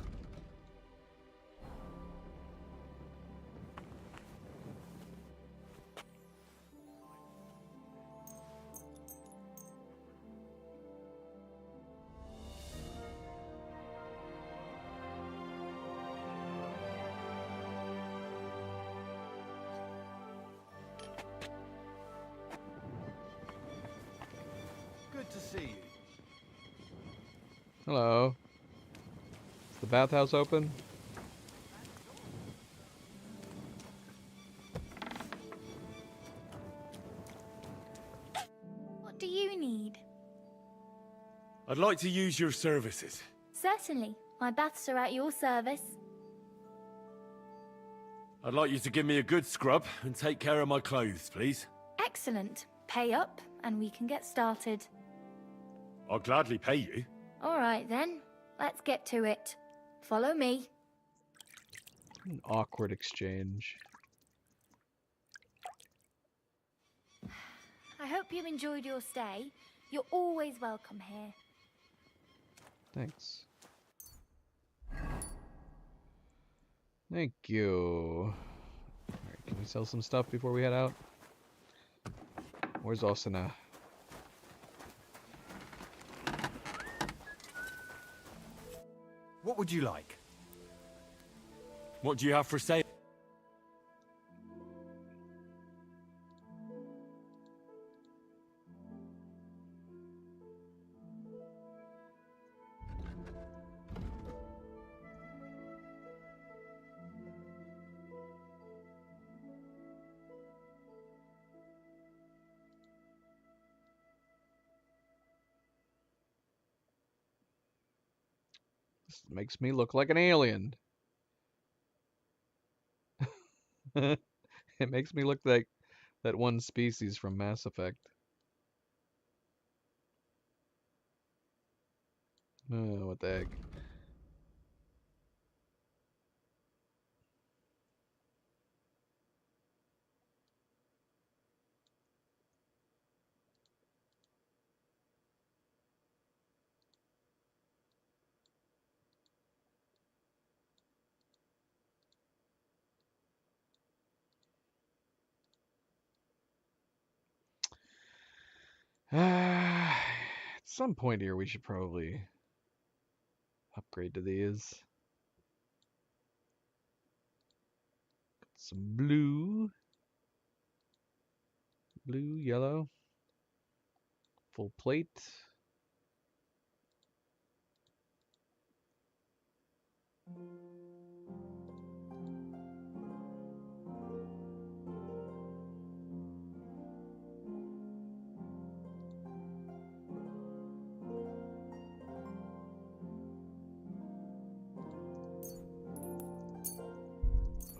Good to see you. Hello. Is the bathhouse open? What do you need? I'd like to use your services. Certainly. My baths are at your service. I'd like you to give me a good scrub and take care of my clothes, please. Excellent. Pay up, and we can get started. I'll gladly pay you. All right, then. Let's get to it. Follow me. An awkward exchange. I hope you enjoyed your stay. You're always welcome here. Thanks. Thank you. Alright, can we sell some stuff before we head out? Where's Osuna? What would you like? What do you have for sale? This makes me look like an alien. It makes me look like that one species from Mass Effect. Oh, what the heck? At some point here, we should probably upgrade to these. Some blue. Blue, yellow. Full plate.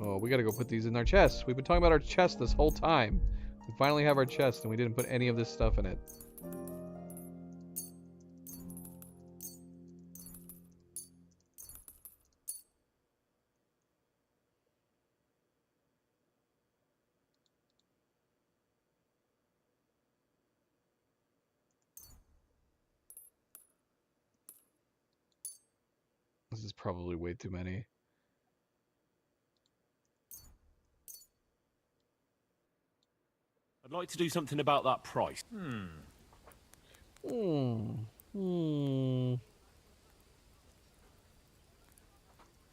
Oh, we gotta go put these in our chest. We've been talking about our chest this whole time. We finally have our chest and we didn't put any of this stuff in it. This is probably way too many. I'd like to do something about that price.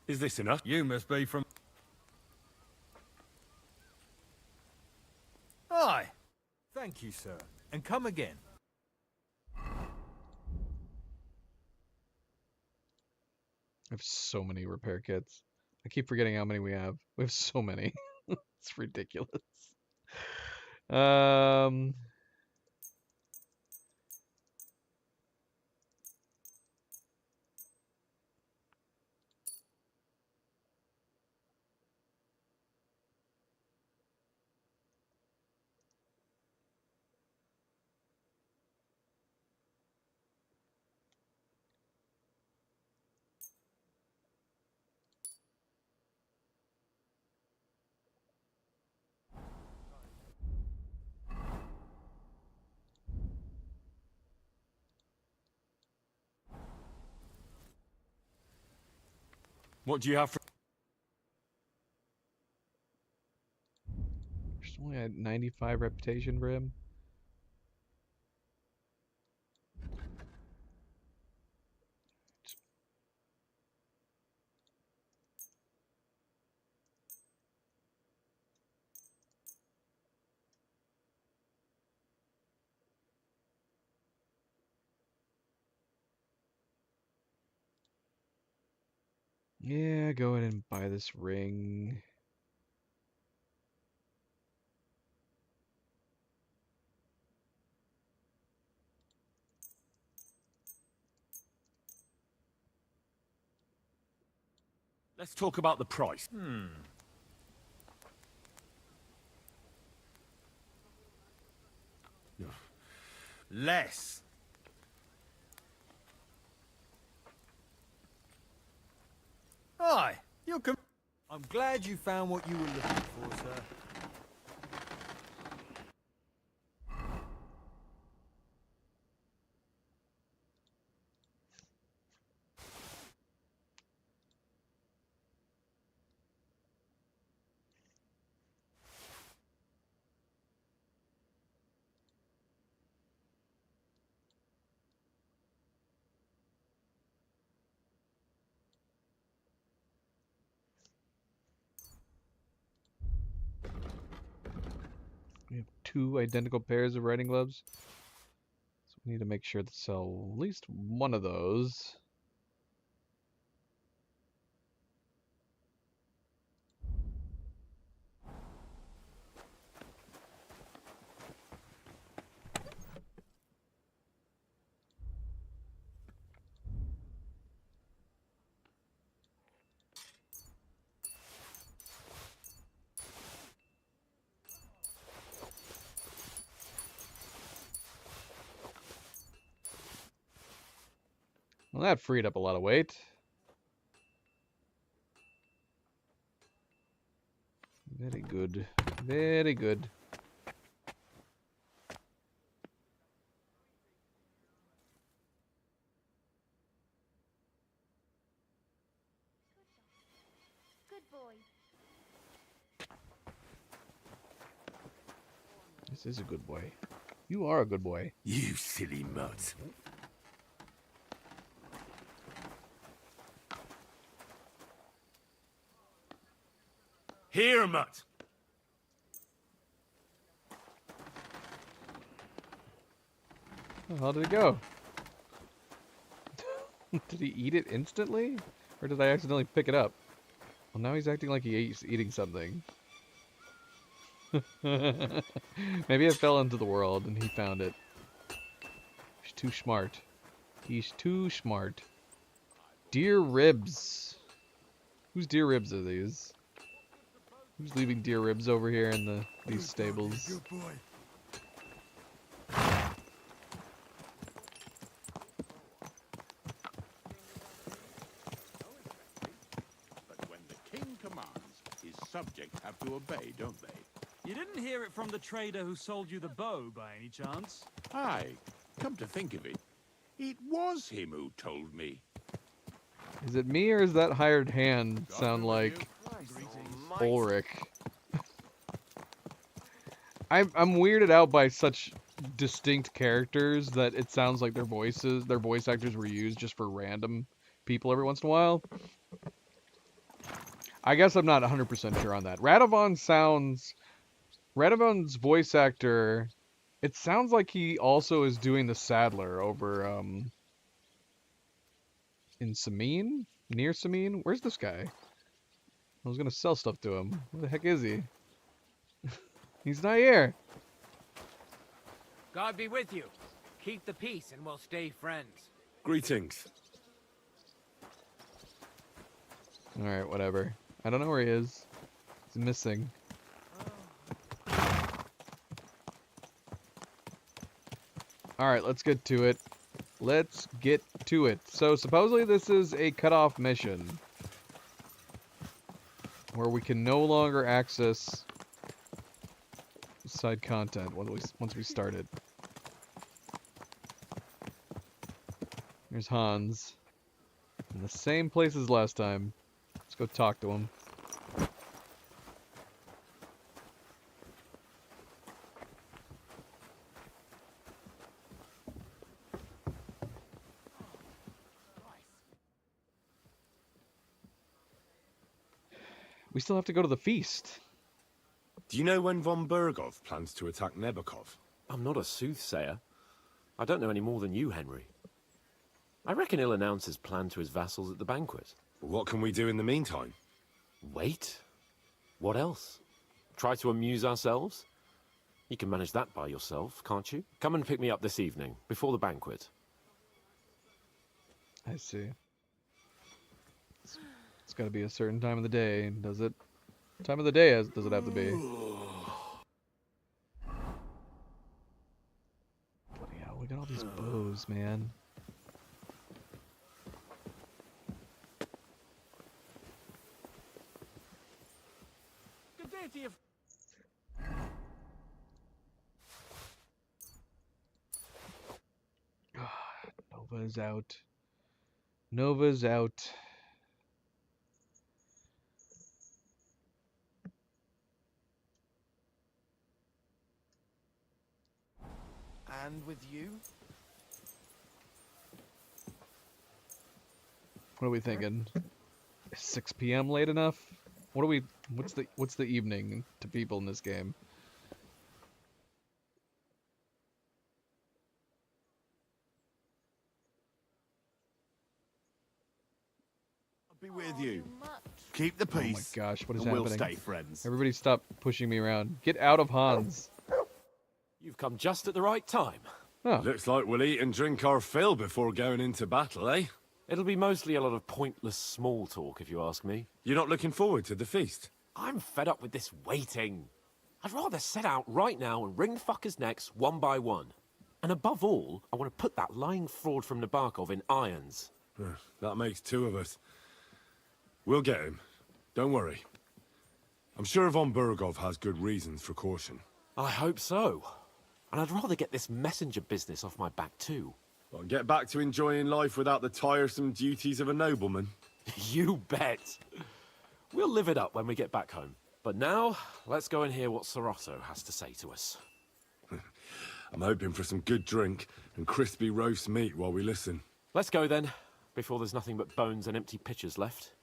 Is this enough? You must be from... Aye. Thank you, sir. And come again. I have so many repair kits. I keep forgetting how many we have. We have so many. It's ridiculous. What do you have for... There's only a 95 reputation for him. Yeah, go ahead and buy this ring. Let's talk about the price. Less. Hi, I'm glad you found what you were looking for, sir. We have 2 identical pairs of riding gloves. So we need to make sure to sell at least one of those. Well, that freed up a lot of weight. Very good. Very good. Good boy. This is a good boy. You are a good boy. You silly mutt. Here, mutt. How did it go? Did he eat it instantly? Or did I accidentally pick it up? Well, now he's acting like he's eating something. Maybe it fell into the world and he found it. He's too smart. He's too smart. Deer ribs. Whose deer ribs are these? Who's leaving deer ribs over here in these stables? Good boy. But when the king commands, his subjects have to obey, don't they? You didn't hear it from the trader who sold you the bow, by any chance? Aye, come to think of it, it was him who told me. Is it me or is that hired hand sound like Ulrich? I'm weirded out by such distinct characters that it sounds like their voice actors were used just for random people every once in a while. I guess I'm not 100% sure on that. Radovon's voice actor, it sounds like he also is doing the Saddler over in Sameen? Near Sameen? Where's this guy? I was gonna sell stuff to him. Where the heck is he? He's not here. God be with you. Keep the peace and we'll stay friends. Greetings. Alright, whatever. I don't know where he is. He's missing. Alright, let's get to it. Let's get to it. So supposedly this is a cutoff mission where we can no longer access side content once we start it. Here's Hans. In the same place as last time. Let's go talk to him. We still have to go to the feast. Do you know when von Bergov plans to attack Nebukov? I'm not a soothsayer. I don't know any more than you, Henry. I reckon he'll announce his plan to his vassals at the banquet. What can we do in the meantime? Wait. What else? Try to amuse ourselves? You can manage that by yourself, can't you? Come and pick me up this evening, before the banquet. I see. It's got to be a certain time of the day, does it? What time of the day does it have to be? Bloody hell, we we got all these bows, man. Good day to you. Nova's out. Nova's out. And with you? What are we thinking? 6 p.m. late enough? What are we? What's the evening to people in this game? I'll be with you. Keep the peace. Oh my gosh, what is and happening? We'll stay friends. Everybody stop pushing me around. Get out of Hans. You've come just at the right time. Oh. Looks like we'll eat and drink our fill before going into battle, eh? It'll be mostly a lot of pointless small talk, if you ask me. You're not looking forward to the feast? I'm fed up with this waiting. I'd rather set out right now and wring fuckers' necks one by one. And above all, I want to put that lying fraud from Nabokov in irons. That makes 2 of us. We'll get him. Don't worry. I'm sure Von Burgov has good reasons for caution. I hope so. And I'd rather get this messenger business off my back too. Well, get back to enjoying life without the tiresome duties of a nobleman. You bet. We'll live it up when we get back home. But now, let's go and hear what Sorotto has to say to us. I'm hoping for some good drink and crispy roast meat while we listen. Let's go then, before there's nothing but bones and empty pitchers left.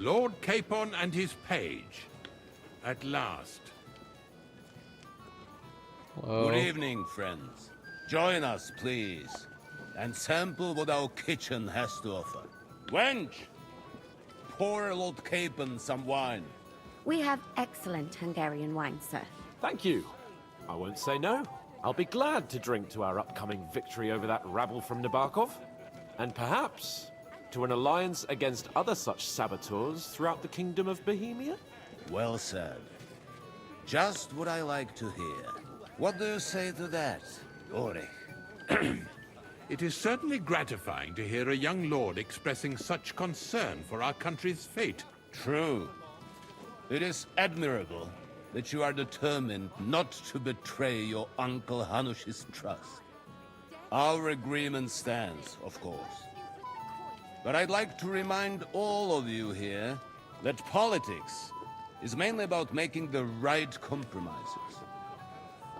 Lord Capon and his page. At last. Hello. Good evening, friends. Join us, please, and sample what our kitchen has to offer. Wench, pour Lord Capon some wine. We have excellent Hungarian wine, sir. Thank you. I won't say no. I'll be glad to drink to our upcoming victory over that rabble from Nabokov. And perhaps to an alliance against other such saboteurs throughout the Kingdom of Bohemia? Well said. Just what I like to hear. What do you say to that, Ulrich? It is certainly gratifying to hear a young lord expressing such concern for our country's fate. True. It is admirable that you are determined not to betray your Uncle Hanush's trust. Our agreement stands, of course. But I'd like to remind all of you here that politics is mainly about making the right compromises,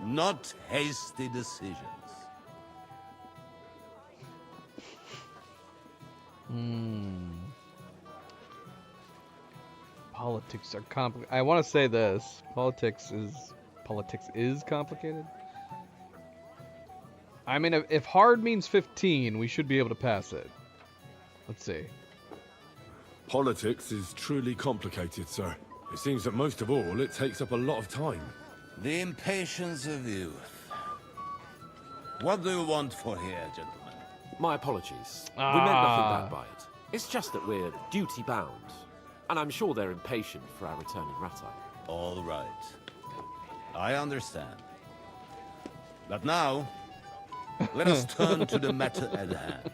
not hasty decisions. Politics are complicated. I want to say this. Politics is complicated. I mean, if hard means 15, we should be able to pass it. Let's see. Politics is truly complicated, sir. It seems that most of all, it takes up a lot of time. The impatience of youth. What do you want for here, gentlemen? My apologies. We meant nothing bad by it. It's just that we're duty-bound. And I'm sure they're impatient for our returning Ratai. All right. I understand. But now, let us turn to the matter at hand.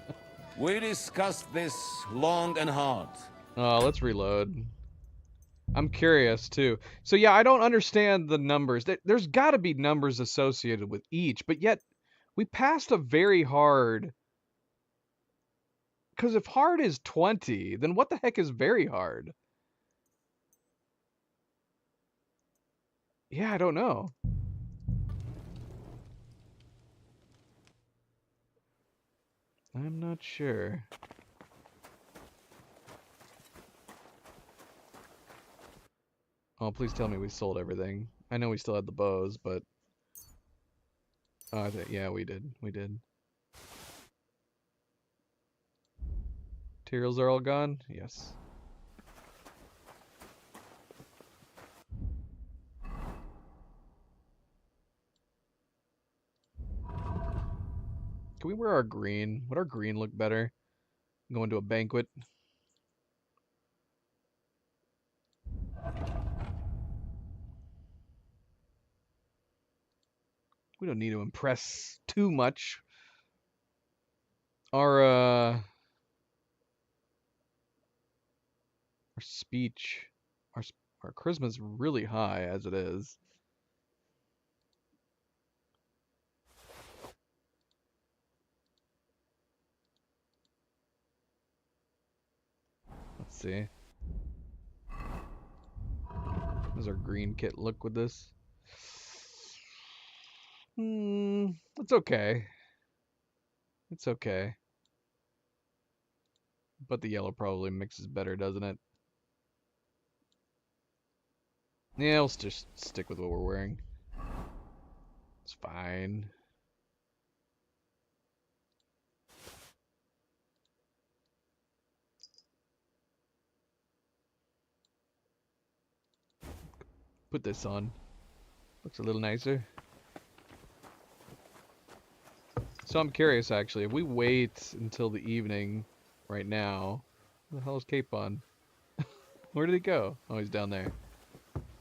We discussed this long and hard. Oh, let's reload. I'm curious, too. So, yeah, I don't understand the numbers. There's got to be numbers associated with each, but yet we passed a very hard. Because if hard is 20, then what the heck is very hard? Yeah, I don't know. I'm not sure. Oh, please tell me we sold everything. I know we still had the bows, but... Oh, yeah, we did. We did. Materials are all gone? Yes. Can we wear our green? Would our green look better? Going to a banquet. We don't need to impress too much. Our speech, our charisma is really high as it is. Let's see. How does our green kit look with this? It's okay. It's okay. But the yellow probably mixes better, doesn't it? Yeah, let's just stick with what we're wearing. It's fine. Put this on. Looks a little nicer. So I'm curious, actually, if we wait until the evening right now, where the hell is Capon? Where did he go? Oh, he's down there.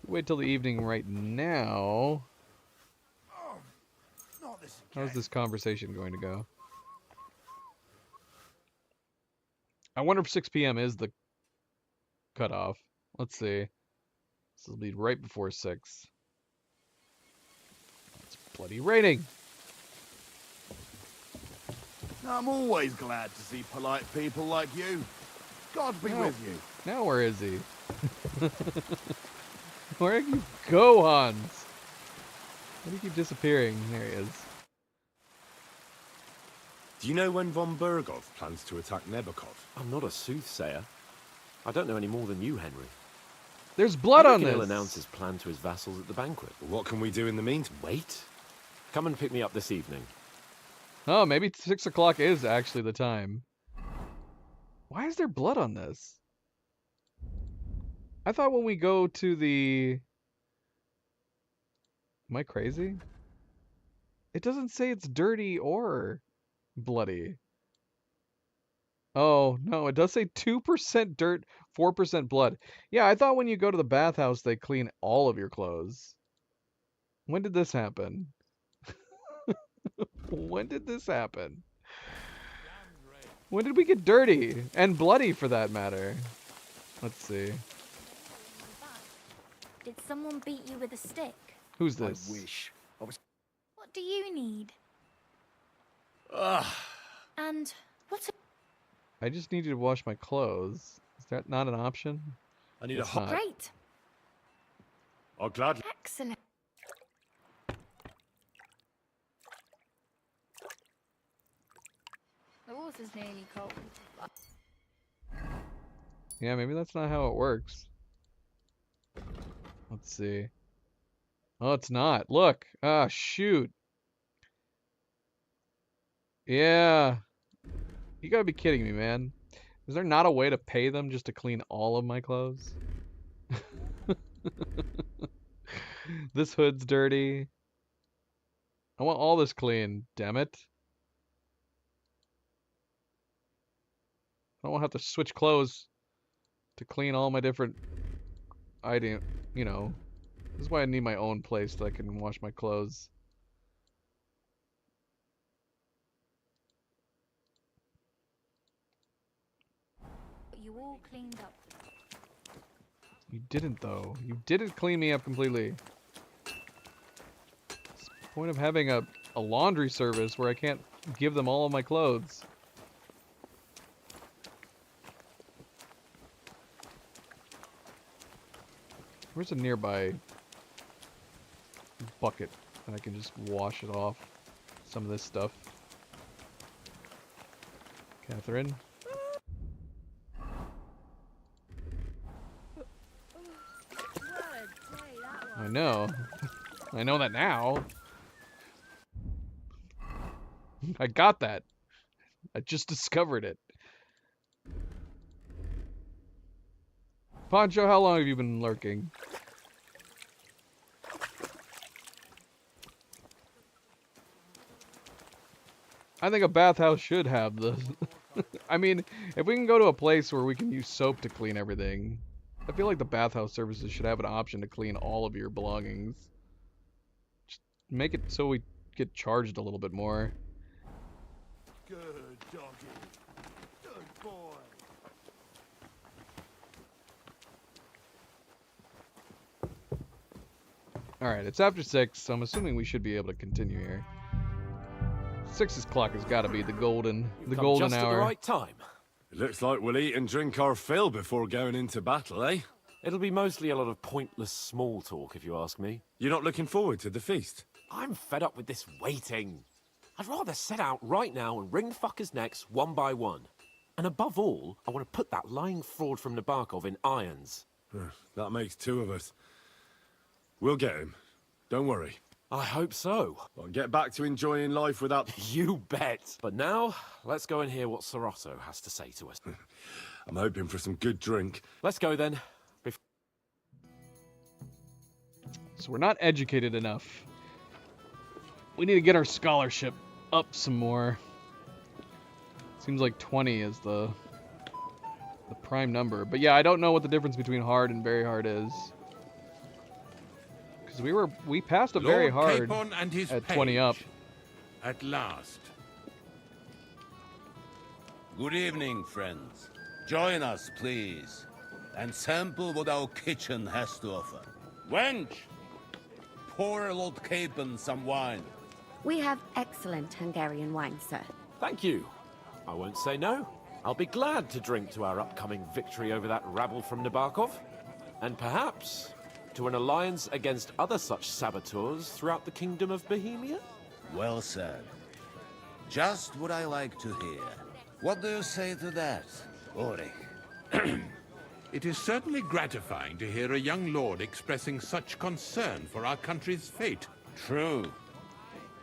Wait till the evening right now. How's this conversation going to go? I wonder if 6 p.m. is the cutoff. Let's see. This will be right before 6. It's bloody raining. I'm always glad to see polite people like you. God be with you. Now where is he? Where did you go, Hans? Why do you keep disappearing? There he is. Do you know when von Burgov plans to attack Nebukov? I'm not a soothsayer. I don't know any more than you, Henry. There's blood on this. He'll announce his plan to his vassals at the banquet. What can we do in the meantime? Wait. Come and pick me up this evening. Oh, maybe 6 o'clock is actually the time. Why is there blood on this? I thought when we go to the... Am I crazy? It doesn't say it's dirty or bloody. Oh, no, it does say 2% dirt, 4% blood. Yeah, I thought when you go to the bathhouse, they clean all of your clothes. When did this happen? When did this happen? When did we get dirty? And bloody, for that matter. Let's see. Did someone beat you with a stick? Who's this? I wish. What do you need? Ugh. And what's... I just needed to wash my clothes. Is that not an option? I need It's a hot... not. Great. I'll gladly... Excellent. The water's nearly cold. Yeah, maybe that's not how it works. Let's see. Oh, it's not. Look. Ah, shoot. Yeah. You gotta be kidding me, man. Is there not a way to pay them just to clean all of my clothes? This hood's dirty. I want all this clean, damn it. I don't want to have to switch clothes to clean all my different items, you know. This is why I need my own place that I can wash my clothes. You all cleaned up. You didn't, though. You didn't clean me up completely. What's the point of having a laundry service where I can't give them all of my clothes? Where's a nearby bucket that I can just wash it off? Some of this stuff. Catherine? I know. I know that now. I got that. I just discovered it. Poncho, how long have you been lurking? I think a bathhouse should have the... I mean, if we can go to a place where we can use soap to clean everything, I feel like the bathhouse services should have an option to clean all of your belongings. Just make it so we get charged a little bit more. Good doggy. Good boy. Alright, it's after 6, so I'm assuming we should be able to continue here. 6 o'clock has got to be the golden Just hour. at the right time. It looks like we'll eat and drink our fill before going into battle, eh? It'll be mostly a lot of pointless small talk, if you ask me. You're not looking forward to the feast? I'm fed up with this waiting. I'd rather set out right now and wring fuckers' necks one by one. And above all, I want to put that lying fraud from Nabokov in irons. That makes 2 of us. We'll get him. Don't worry. I hope so. Well, get back to enjoying life without... You bet. But now, let's go and hear what Sorotto has to say to us. I'm hoping for some good drink. Let's go then. So we're not educated enough. We need to get our scholarship up some more. Seems like 20 is the prime number. But yeah, I don't know what the difference between hard and very hard is. Because we passed a very hard Capon and his at 20 up. At last. Good evening, friends. Join us, please, and sample what our kitchen has to offer. Wench, pour Lord Capon some wine. We have excellent Hungarian wine, sir. Thank you. I won't say no. I'll be glad to drink to our upcoming victory over that rabble from Nabokov. And perhaps to an alliance against other such saboteurs throughout the kingdom of Bohemia? Well said. Just what I like to hear. What do you say to that, Ulrich? It is certainly gratifying to hear a young lord expressing such concern for our country's fate. True.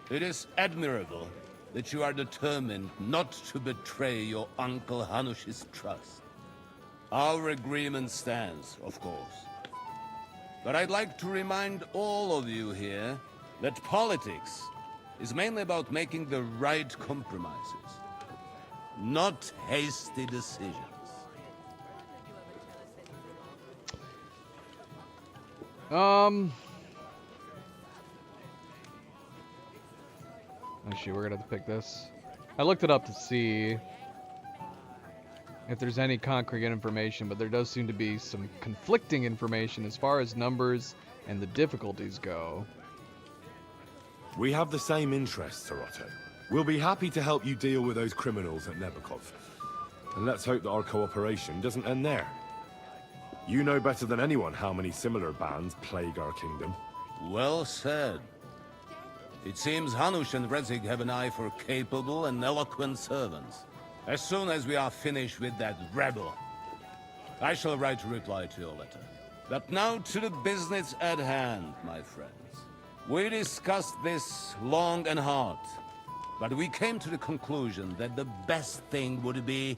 It is admirable that you are determined not to betray your Uncle Hanush's trust. Our agreement stands, of course. But I'd like to remind all of you here that politics is mainly about making the right compromises, not hasty decisions. Actually, we're gonna have to pick this. I looked it up to see if there's any concrete information, but there does seem to be some conflicting information as far as numbers and the difficulties go. We have the same interests, Sorotto. We'll be happy to help you deal with those criminals at Nabokov. And let's hope that our cooperation doesn't end there. You know better than anyone how many similar bands plague our kingdom. Well said. It seems Hanush and Rezig have an eye for capable and eloquent servants. As soon as we are finished with that rebel, I shall write a reply to your letter. But now to the business at hand, my friends. We discussed this long and hard, but we came to the conclusion that the best thing would be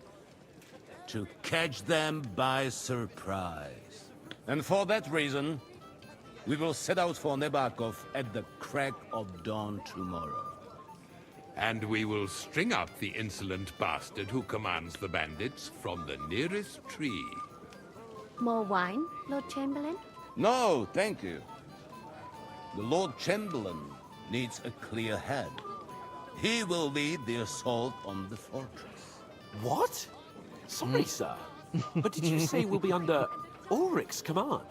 to catch them by surprise. And for that reason, we will set out for Nabokov at the crack of dawn tomorrow. And we will string up the insolent bastard who commands the bandits from the nearest tree. More wine, Lord Chamberlain? No, thank you. The Lord Chamberlain needs a clear head. He will lead the assault on the fortress. What? Sorry, sir. But did you say we'll be under Ulrich's command?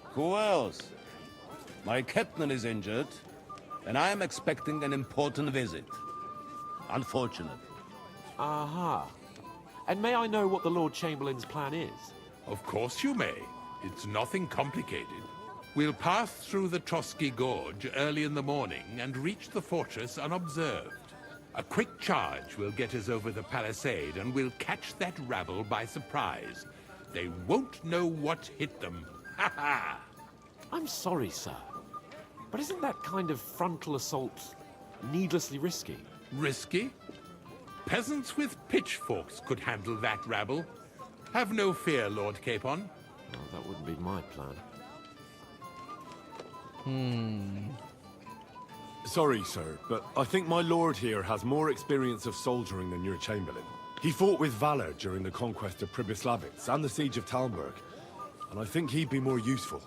Who else? My captain is injured, and I am expecting an important visit. Unfortunate. Aha. And may I know what the Lord Chamberlain's plan is? Of course you may. It's nothing complicated. We'll pass through the Trotsky Gorge early in the morning and reach the fortress unobserved. A quick charge will get us over the palisade, and we'll catch that rabble by surprise. They won't know what hit them. Ha ha! I'm sorry, sir. But isn't that kind of frontal assault needlessly risky? Risky? Peasants with pitchforks could handle that rabble. Have no fear, Lord Capon. Well, that wouldn't be my plan. Sorry, sir, but I think my lord here has more experience of soldiering than your chamberlain. He fought with valor during the conquest of Pribyslavitz and the siege of Talmberg, and I think he'd be more useful.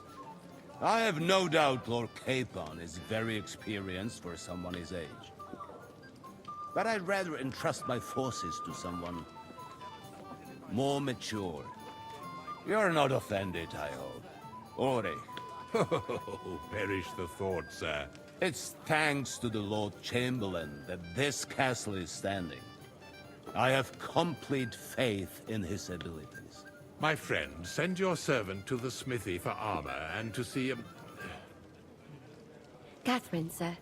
I have no doubt Lord Capon is very experienced for someone his age. But I'd rather entrust my forces to someone more mature. You're not offended, I hope. Ore. Oh, perish the thought, sir. It's thanks to the Lord Chamberlain that this castle is standing. I have complete faith in his abilities. My friend, send your servant to the smithy for armor and to see Catherine, sir.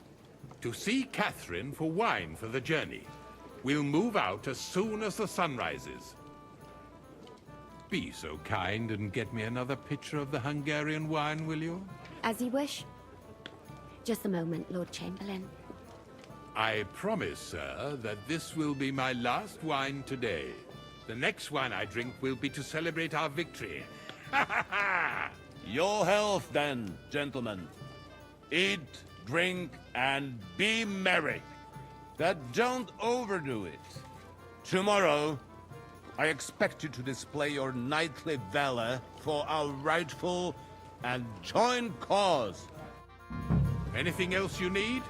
To see Catherine for wine for the journey. We'll move out as soon as the sun rises. Be so kind and get me another pitcher of the Hungarian wine, will you? As you wish. Just a moment, Lord Chamberlain. I promise, sir, that this will be my last wine today. The next wine I drink will be to celebrate our victory. Your health, then, gentlemen. Eat, drink, and be merry. But don't overdo it. Tomorrow, I expect you to display your knightly valor for our rightful and joint cause. Anything else you need?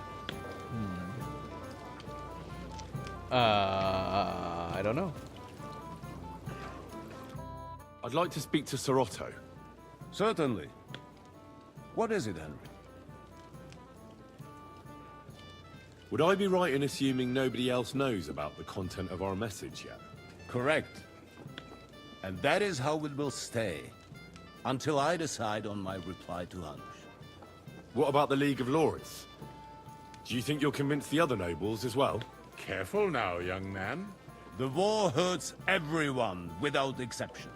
I don't know. I'd like to speak to Sir Otto. Certainly. What is it, Henry? Would I be right in assuming nobody else knows about the content of our message yet? Correct. And that is how it will stay, until I decide on my reply to Hanush. What about the League of Lords? Do you think you'll convince the other nobles as well? Careful now, young man. The war hurts everyone, without exception.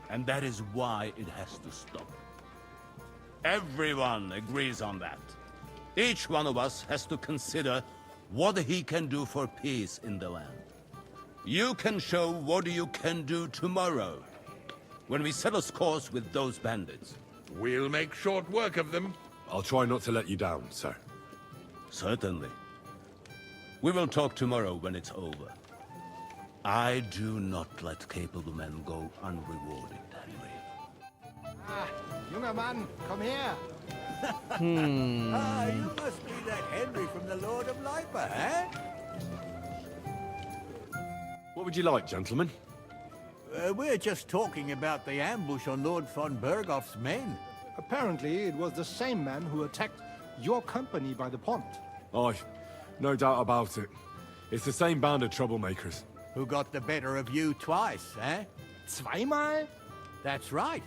And that is why it has to stop. Everyone agrees on that. Each one of us has to consider what he can do for peace in the land. You can show what you can do tomorrow, when we settle scores with those bandits. We'll make short work of them. I'll try not to let you down, sir. Certainly. We will talk tomorrow when it's over. I do not let capable men go unrewarded, Henry. Ah, junger Mann, komm her. Ah, you must be that Henry from the Lord of Lipa, eh? What would you like, gentlemen? We're just talking about the ambush on Lord von Bergoff's men. Apparently, it was the same man who attacked your company by the pond. Aye, no doubt about it. It's the same band of troublemakers. Who got the better of you twice, eh? Zweimal? That's right.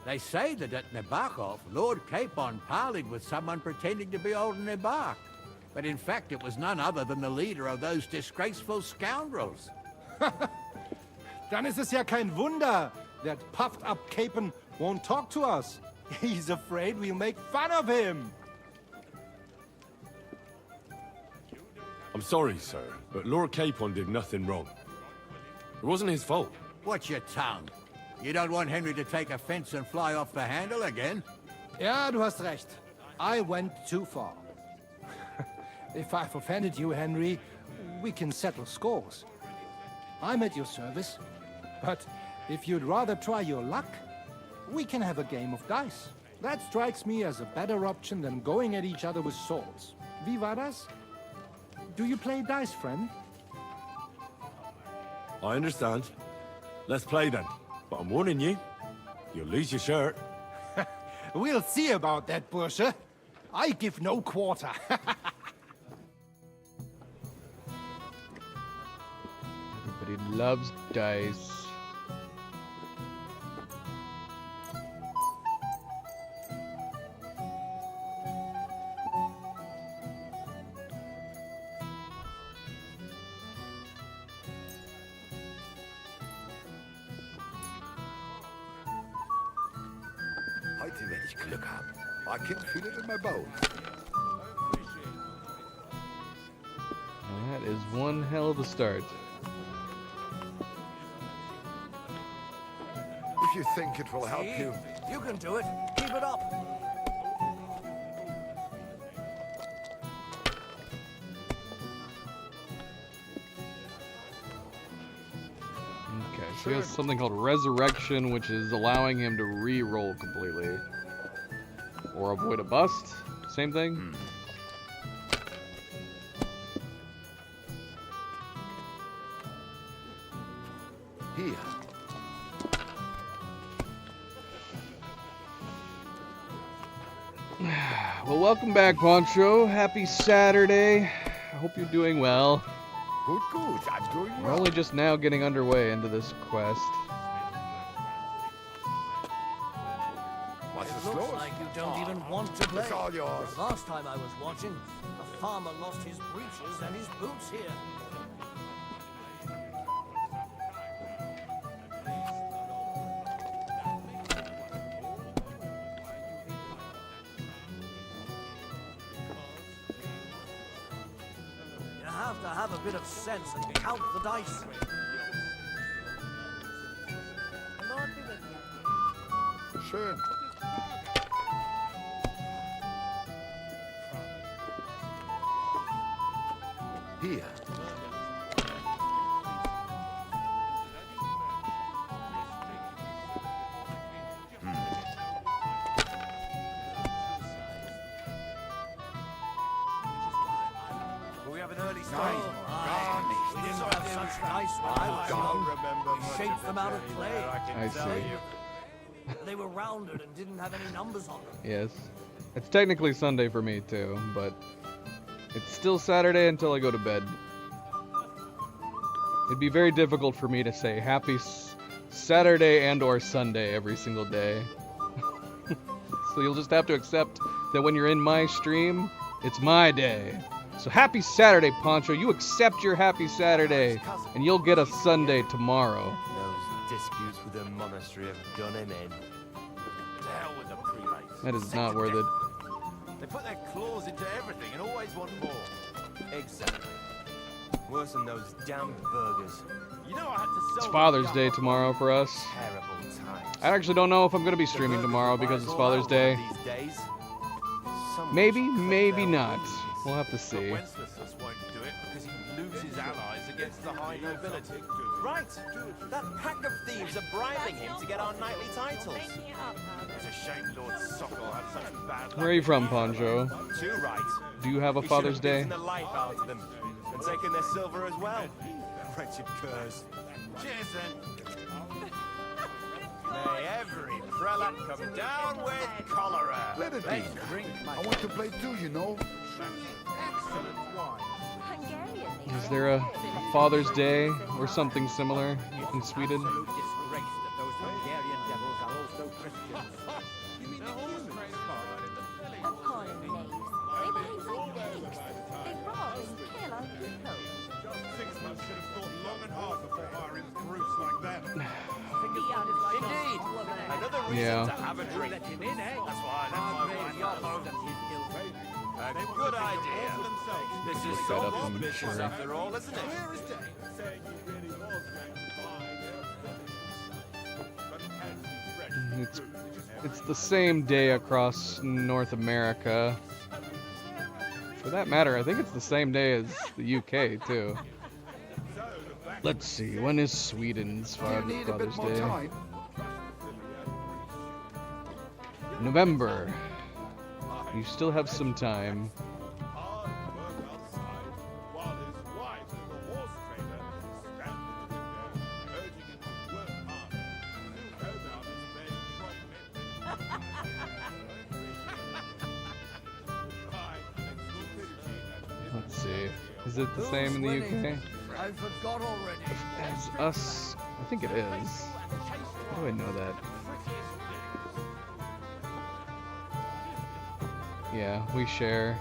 They say that at Nabokov, Lord Capon parleyed with someone pretending to be old Nabark. But in fact, it was none other than the leader of those disgraceful scoundrels. Dann ist es ja kein Wunder that puffed-up Capon won't talk to us. He's afraid we'll make fun of him. I'm sorry, sir, but Lord Capon did nothing wrong. It wasn't his fault. Watch your tongue. You don't want Henry to take offense and fly off the handle again? Ja, du hast recht. I went too far. If I've offended you, Henry, we can settle scores. I'm at your service. But if you'd rather try your luck, we can have a game of dice. That strikes me as a better option than going at each other with swords. Wie war das? Do you play dice, friend? I understand. Let's play then. But I'm warning you, you'll lose your shirt. We'll see about that, Bursche. I give no quarter. Everybody loves dice. Heute werde ich Glück haben. I can feel it in my bones. That is one hell of a start. If you think it will help you. You can do it. Keep it up. So he has something called Resurrection, which is allowing him to re-roll completely. Or avoid a bust. Same thing. Here. Well, welcome back, Poncho. Happy Saturday. I hope you're doing well. Good, good. I'm doing We're well. only just now getting underway into this quest. What's the Looks slowest? like you don't even want to play. It's all yours. Last time I was watching, a farmer lost his breeches and his boots here. You have to have a bit of sense and count the dice. Lord be with you. Schön. Hier. We have an early start. We didn't have such dice when I was young. They shaped them out of clay. I see. They were rounded and didn't have any numbers on them. Yes. It's technically Sunday for me, too, but it's still Saturday until I go to bed. It'd be very difficult for me to say happy Saturday and or Sunday every single day. So you'll just have to accept that when you're in my stream, it's my day. So happy Saturday, Poncho. You accept your happy Saturday, and you'll get a Sunday tomorrow. Those disputes with the monastery have done him in. To hell with the prelates. That is not worth it. They put their claws into everything and always want more. Exactly. Worse than those damned burgers. You know I had to It's sell Father's them Day tomorrow for us. terrible times. I actually don't know if I'm going to be streaming tomorrow because it's Father's Day. These days. Maybe, maybe not. We'll have to see. Wenceslas won't do it because he loses allies against the high nobility. Right. That pack of thieves are bribing him to get our knightly titles. It's a shame Lord Sokol had such bad luck. Where are you from, Poncho? Too right. Do you have a He should Father's have Day? beaten the life out of them and taken their silver as well. Wretched curs. Cheers then. May every prelate come down with cholera. Let it be. I want to play too, you know. Excellent wine. Hungarian. Is there a Father's Day or something similar in Sweden? Absolute disgrace that those Hungarian devils are also Christians. Appalling knaves. They behave like pigs. They rob and kill our people. Six months should have thought long and hard before hiring brutes like that. Indeed. Another reason Yeah. to have a drink. That's why I left my wife at home. A good idea. This is Look that up, Solom's I'm business sure. after all, isn't it? It's the same day across North America. For that matter, I think it's the same day as the UK too. Let's see, when is Sweden's Do you need a bit Father's more Day? time? November. You still have some time. Let's see. Is it the same in the UK? I forgot already. As us? I think it is. How do I know that? Yeah, we share.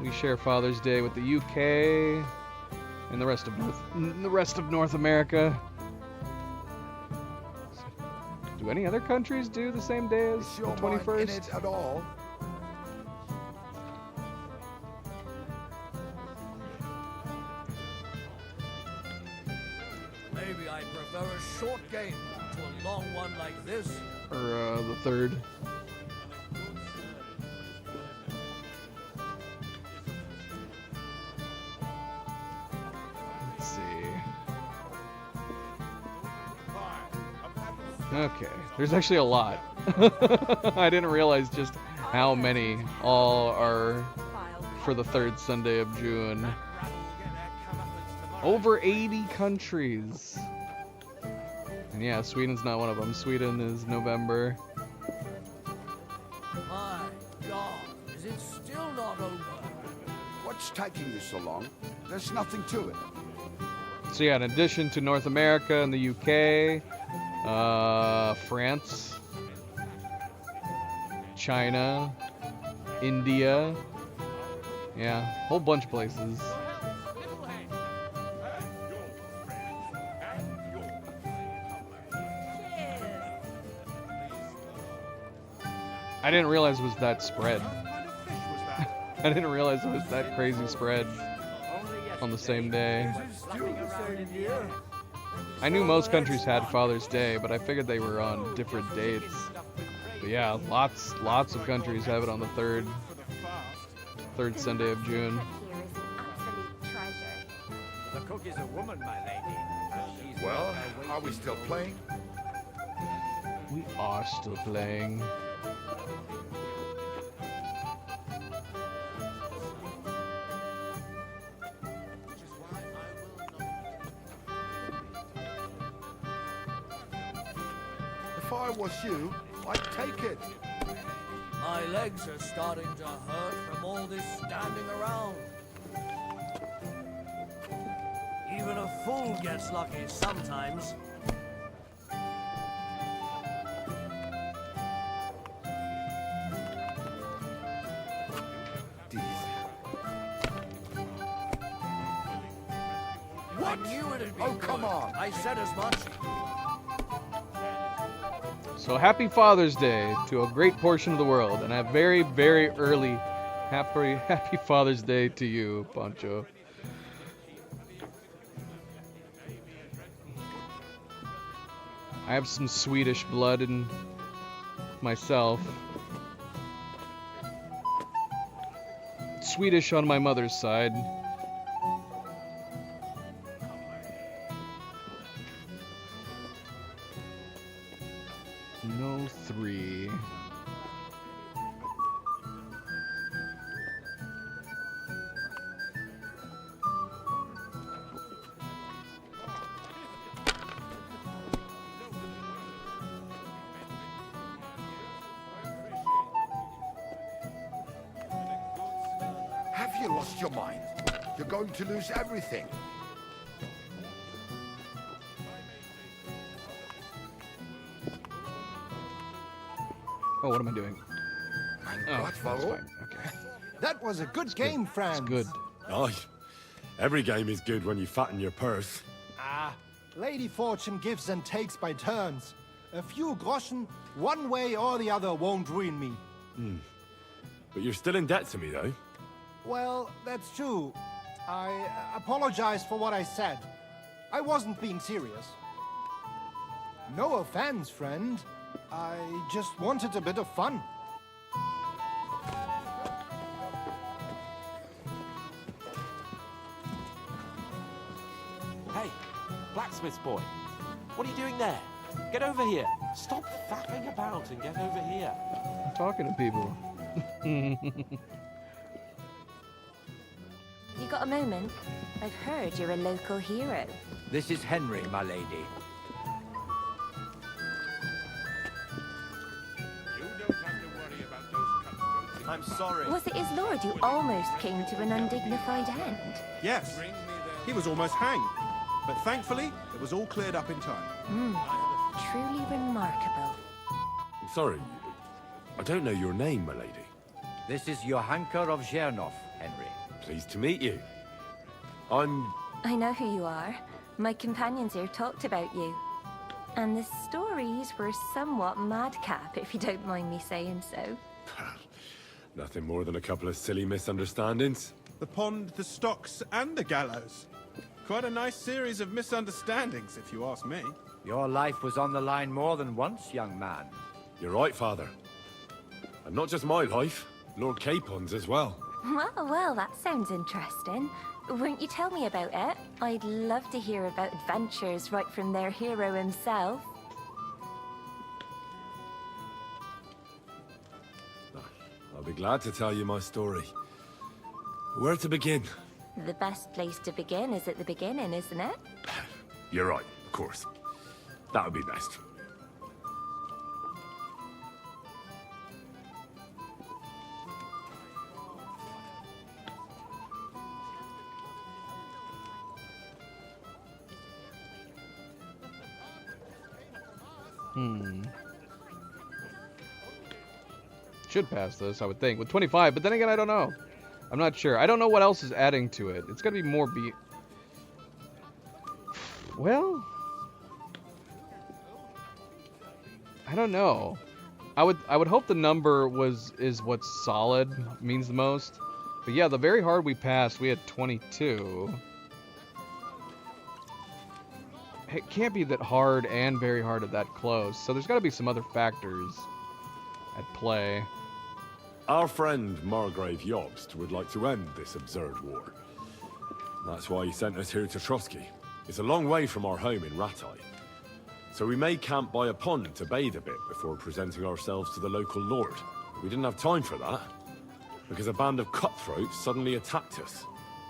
We share Father's Day with the UK and the rest of North America. Do any other countries do the same day as the Your mind in 21st? it at all? Maybe I prefer a short game to a long one like this. Or the 3rd? Let's see. Okay, there's actually a lot. I didn't realize just how many all are for the third Sunday of June. Over 80 countries. And yeah, Sweden's not one of them. Sweden is November. My God, is it still not over? What's taking you so long? There's nothing to it. So yeah, in addition to North America and the UK, France, China, India, yeah, whole bunch of places. I didn't realize it was that spread. I didn't realize it was that crazy spread on the same day. I knew most countries had Father's Day, but I figured they were on different dates. But yeah, lots of countries have it on the third Sunday of June. The cook is a woman, my lady. She's Well, are we still playing? We are still playing. If I was you, I'd take it. My legs are starting to hurt from all this standing around. Even a fool gets lucky sometimes. What? I knew it'd be Oh, come good. on. I said as much. So happy Father's Day to a great portion of the world, and a very, very early happy Father's Day to you, Pancho. I have some Swedish blood in myself. Swedish on my mother's side. No 3. Have you lost your mind? You're going to lose everything. Oh, what am I doing? Oh, What, that's Varro? fine. Okay. That was a good game, friends. It's good. Aye. Every game is good when you fatten your purse. Ah, Lady Fortune gives and takes by turns. A few groschen, one way or the other, won't ruin me. But you're still in debt to me, though. Well, that's true. I apologize for what I said. I wasn't being serious. No offense, friend. I just wanted a bit of fun. Hey, blacksmith's boy. What are you doing there? Get over here. Stop faffing about and get over here. I'm talking to people. You got a moment? I've heard you're a local hero. This is Henry, my lady. I'm sorry. Was it his lord who almost came to an undignified end? Yes, he was almost hanged. But thankfully, it was all cleared up in time. Truly remarkable. I'm sorry. I don't know your name, my lady. This is Johanka of Zhernov, Henry. Pleased to meet you. I'm... I know who you are. My companions here talked about you. And the stories were somewhat madcap, if you don't mind me saying so. nothing more than a couple of silly misunderstandings. The pond, the stocks, and the gallows. Quite a nice series of misunderstandings, if you ask me. Your life was on the line more than once, young man. You're right, Father. And not just my life, Lord Capon's as well. Well, that sounds interesting. Won't you tell me about it? I'd love to hear about adventures right from their hero himself. be glad to tell you my story. Where to begin? The best place to begin is at the beginning, isn't it? You're right, of course. That would be best. Should pass this, I would think, with 25, but then again, I don't know. I'm not sure. I don't know what else is adding to it. It's gotta be more Well, I don't know. I would hope the number is what's solid, means the most. But yeah, the very hard we passed, we had 22. It can't be that hard and very hard at that close, so there's got to be some other factors at play. Our friend Margrave Jobst would like to end this absurd war. That's why he sent us here to Trotsky. It's a long way from our home in Ratai. So we made camp by a pond to bathe a bit before presenting ourselves to the local lord. We didn't have time for that, because a band of cutthroats suddenly attacked us.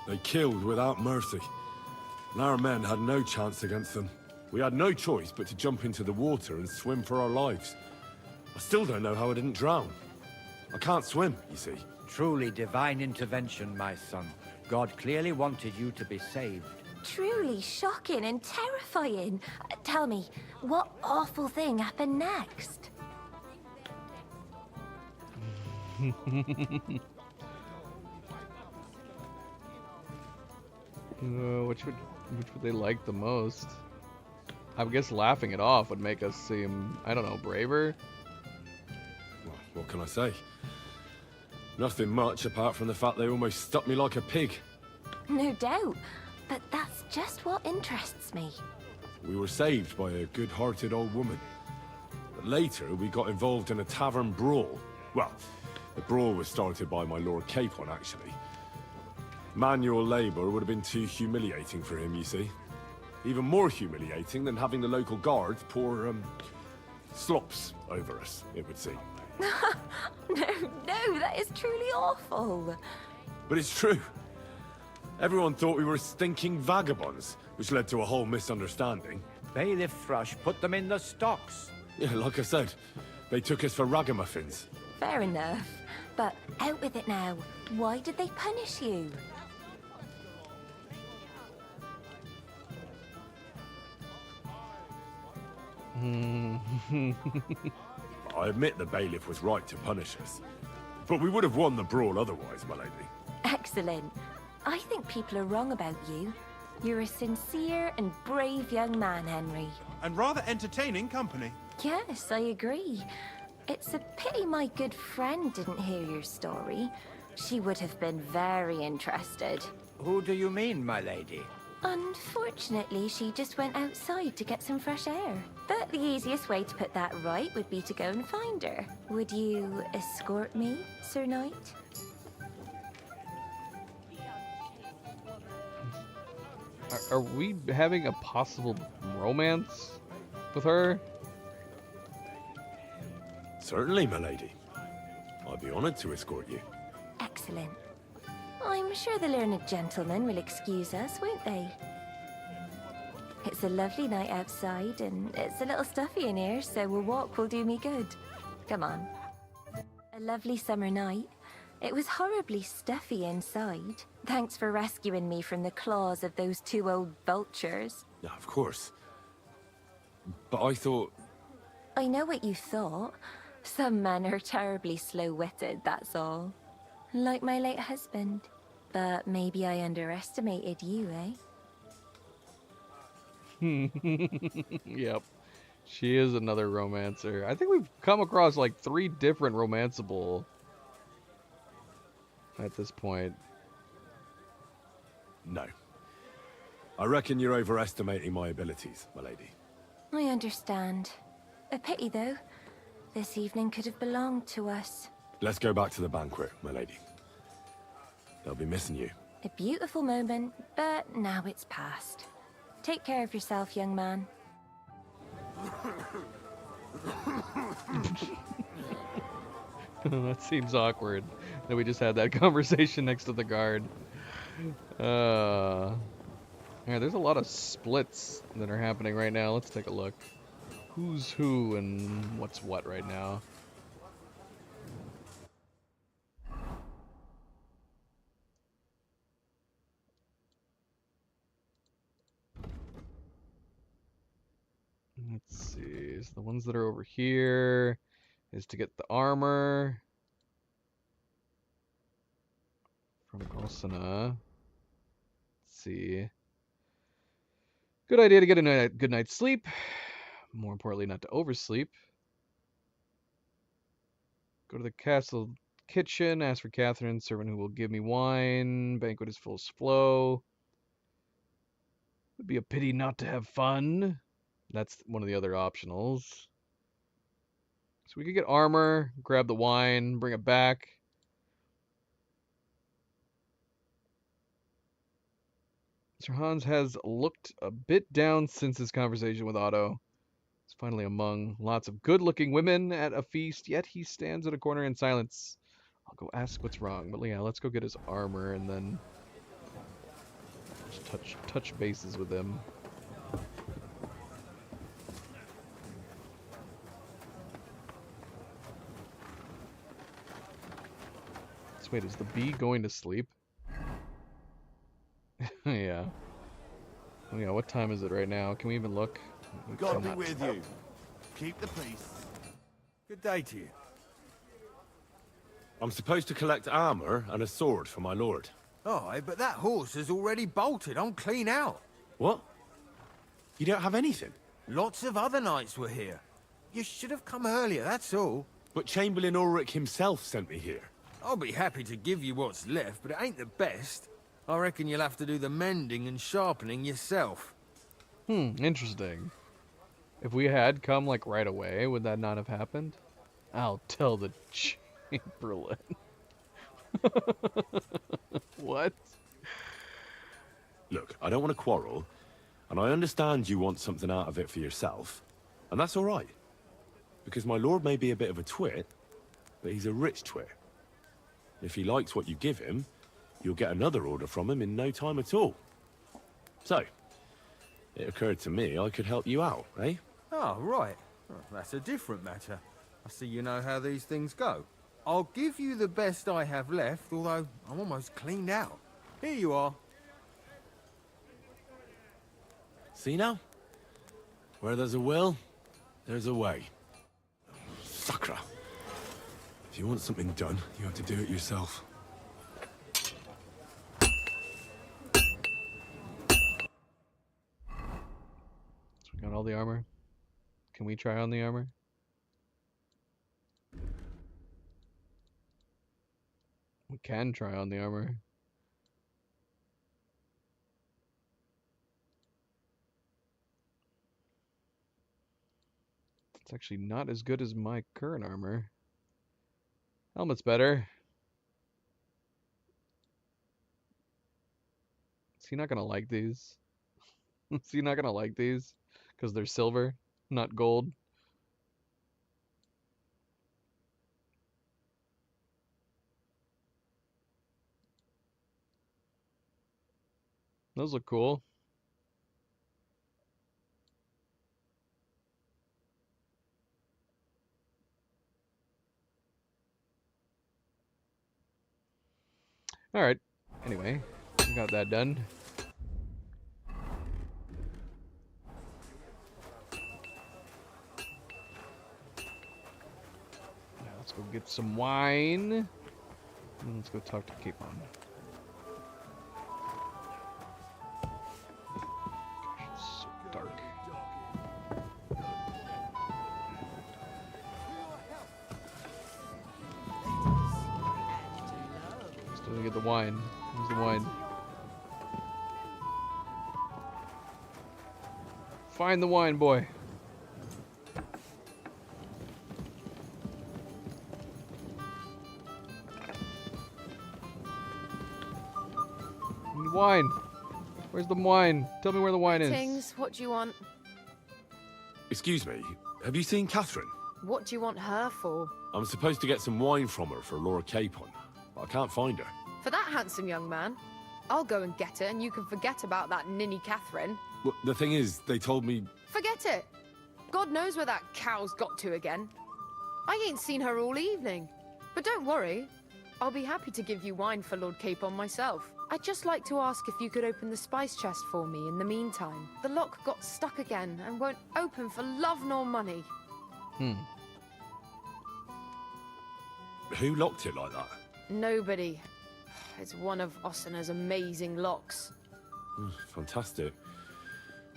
They killed without mercy. And our men had no chance against them. We had no choice but to jump into the water and swim for our lives. I still don't know how I didn't drown. I can't swim, you see. Truly divine intervention, my son. God clearly wanted you to be saved. Truly shocking and terrifying. Tell me, what awful thing happened next? Which would they like the most? I guess laughing it off would make us seem, I don't know, braver? Well, what can I say? Nothing much apart from the fact they almost stuck me like a pig. No doubt, but that's just what interests me. We were saved by a good-hearted old woman. But later, we got involved in a tavern brawl. Well, the brawl was started by my Lord Capon, actually. Manual labor would have been too humiliating for him, you see. Even more humiliating than having the local guards pour, slops over us, it would seem. No, that is truly awful. But it's true. Everyone thought we were stinking vagabonds, which led to a whole misunderstanding. Bailiff Thrush put them in the stocks. Yeah, like I said, they took us for ragamuffins. Fair enough. But out with it now. Why did they punish you? I admit the bailiff was right to punish us. But we would have won the brawl otherwise, my lady. Excellent. I think people are wrong about you. You're a sincere and brave young man, Henry. And rather entertaining company. Yes, I agree. It's a pity my good friend didn't hear your story. She would have been very interested. Who do you mean, my lady? Unfortunately, she just went outside to get some fresh air. But the easiest way to put that right would be to go and find her. Would you escort me, Sir Knight? Are we having a possible romance with her? Certainly, my lady. I'd be honored to escort you. Excellent. I'm sure the learned gentlemen will excuse us, won't they? It's a lovely night outside, and it's a little stuffy in here, so a walk will do me good. Come on. A lovely summer night. It was horribly stuffy inside. Thanks for rescuing me from the claws of those two old vultures. Yeah, of course. But I thought... I know what you thought. Some men are terribly slow-witted, that's all. Like my late husband. But maybe I underestimated you, eh? Yep. She is another romancer. I think we've come across like 3 different romanceable at this point. No. I reckon you're overestimating my abilities, my lady. I understand. A pity, though. This evening could have belonged to us. Let's go back to the banquet, my lady. They'll be missing you. A beautiful moment, but now it's past. Take care of yourself, young man. That seems awkward that we just had that conversation next to the guard. Yeah, there's a lot of splits that are happening right now. Let's take a look. Who's who and what's what right now? Let's see. So the ones that are over here is to get the armor from Golsana. Let's see. Good idea to get a good night's sleep. More importantly, not to oversleep. Go to the castle kitchen, ask for Catherine, servant who will give me wine. Banquet is full of flow. Would be a pity not to have fun. That's one of the other optionals. So we could get armor, grab the wine, bring it back. Sir Hans has looked a bit down since his conversation with Otto. He's finally among lots of good-looking women at a feast, yet he stands at a corner in silence. I'll go ask what's wrong, but yeah, let's go get his armor and then just touch bases with him. So wait, is the bee going to sleep? Yeah. Oh yeah, what time is it right now? Can we even look? God be with you. Keep the peace. Good day to you. I'm supposed to collect armor and a sword for my lord. Aye, but that horse has already bolted. I'm clean out. What? You don't have anything? Lots of other knights were here. You should have come earlier, that's all. But Chamberlain Ulrich himself sent me here. I'll be happy to give you what's left, but it ain't the best. I reckon you'll have to do the mending and sharpening yourself. Interesting. If we had come, like, right away, would that not have happened? I'll tell the Chamberlain. What? Look, I don't want to quarrel, and I understand you want something out of it for yourself, and that's all right. Because my lord may be a bit of a twit, but he's a rich twit. If he likes what you give him, you'll get another order from him in no time at all. So, it occurred to me I could help you out, eh? Oh, right. Oh, that's a different matter. I see you know how these things go. I'll give you the best I have left, although I'm almost cleaned out. Here you are. See now? Where there's a will, there's a way. Sucker. If you want something done, you have to do it yourself. So we got all the armor. Can we try on the armor? We can try on the armor. It's actually not as good as my current armor. Helmet's better. Is he not gonna like these? Is he not gonna like these? Because they're silver, not gold. Those look cool. Alright, anyway, we got that done. Now let's go get some wine. And let's go talk to Capon. Gosh, it's so dark. Still gonna get the wine. Where's the wine? Find the wine, boy. Wine. Where's the wine? Tell me where the wine is. Tings, what do you want? Excuse me, have you seen Catherine? What do you want her for? I'm supposed to get some wine from her for Lord Capon, but I can't find her. For that handsome young man? I'll go and get it, and you can forget about that ninny Catherine. Well, the thing is, they told me... Forget it! God knows where that cow's got to again. I ain't seen her all evening. But don't worry, I'll be happy to give you wine for Lord Capon myself. I'd just like to ask if you could open the spice chest for me in the meantime. The lock got stuck again and won't open for love nor money. Who locked it like that? Nobody. It's one of Osena's amazing locks. Fantastic.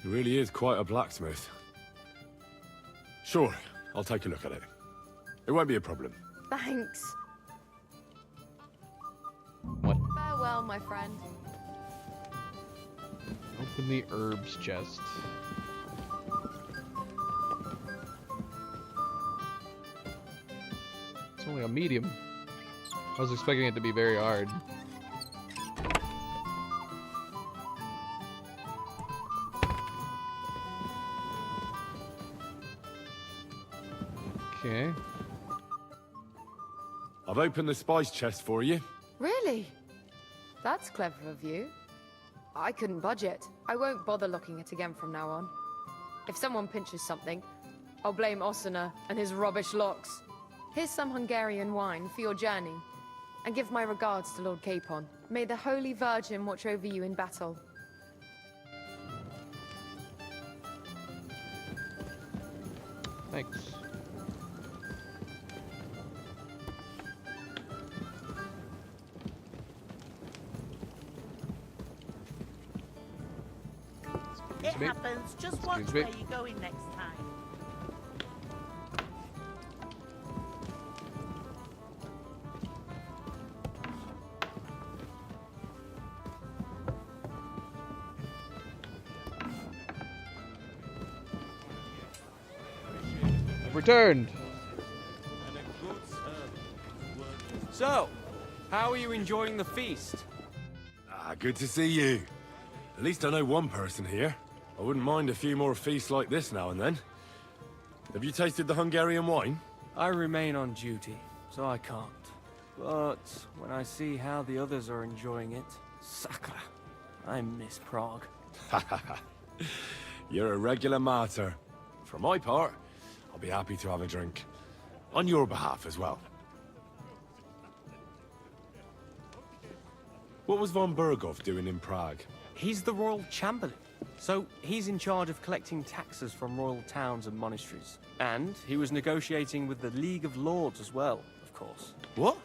He really is quite a blacksmith. Sure, I'll take a look at it. It won't be a problem. Thanks. What? Farewell, my friend. Open the herbs chest. It's only a medium. I was expecting it to be very hard. Okay. I've opened the spice chest for you. Really? That's clever of you. I couldn't budget. I won't bother looking it again from now on. If someone pinches something, I'll blame Osena and his rubbish locks. Here's some Hungarian wine for your journey. And give my regards to Lord Capon. May the Holy Virgin watch over you in battle. Thanks. It happens. Just watch Excuse me. where you're going next time. I've returned. So, how are you enjoying the feast? Good to see you. At least I know one person here. I wouldn't mind a few more feasts like this now and then. Have you tasted the Hungarian wine? I remain on duty, so I can't. But when I see how the others are enjoying it, sakra, I miss Prague. You're a regular martyr. For my part, I'll be happy to have a drink. On your behalf as well. What was von Berghoff doing in Prague? He's the royal chamberlain, so he's in charge of collecting taxes from royal towns and monasteries. And he was negotiating with the League of Lords as well, of course. What?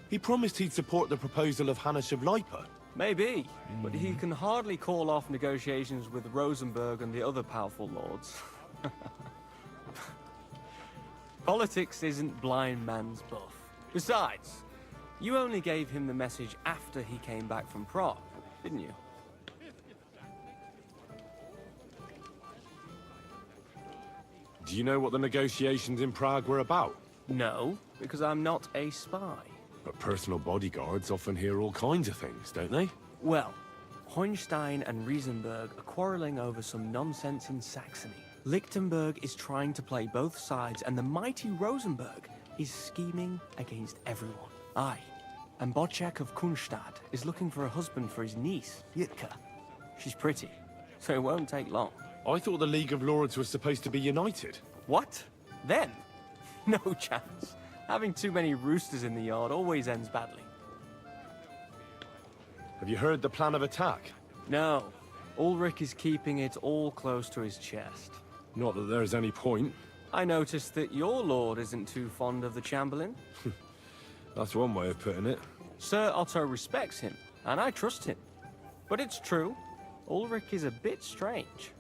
He promised he'd support the proposal of Hannes of Lipa. Maybe, but he can hardly call off negotiations with Rosenberg and the other powerful lords. Politics isn't blind man's buff. Besides, you only gave him the message after he came back from Prague, didn't you? Do you know what the negotiations in Prague were about? No, because I'm not a spy. But personal bodyguards often hear all kinds of things, don't they? Well, Hohenstein and Riesenberg are quarreling over some nonsense in Saxony. Lichtenberg is trying to play both sides, and the mighty Rosenberg is scheming against everyone. Aye, and Bocek of Kunstadt is looking for a husband for his niece, Yitka. She's pretty, so it won't take long. I thought the League of Lords was supposed to be united. What? Then? No chance. Having too many roosters in the yard always ends badly. Have you heard the plan of attack? No. Ulrich is keeping it all close to his chest. Not that there's any point. I noticed that your lord isn't too fond of the Chamberlain. That's one way of putting it. Sir Otto respects him, and I trust him. But it's true, Ulrich is a bit strange.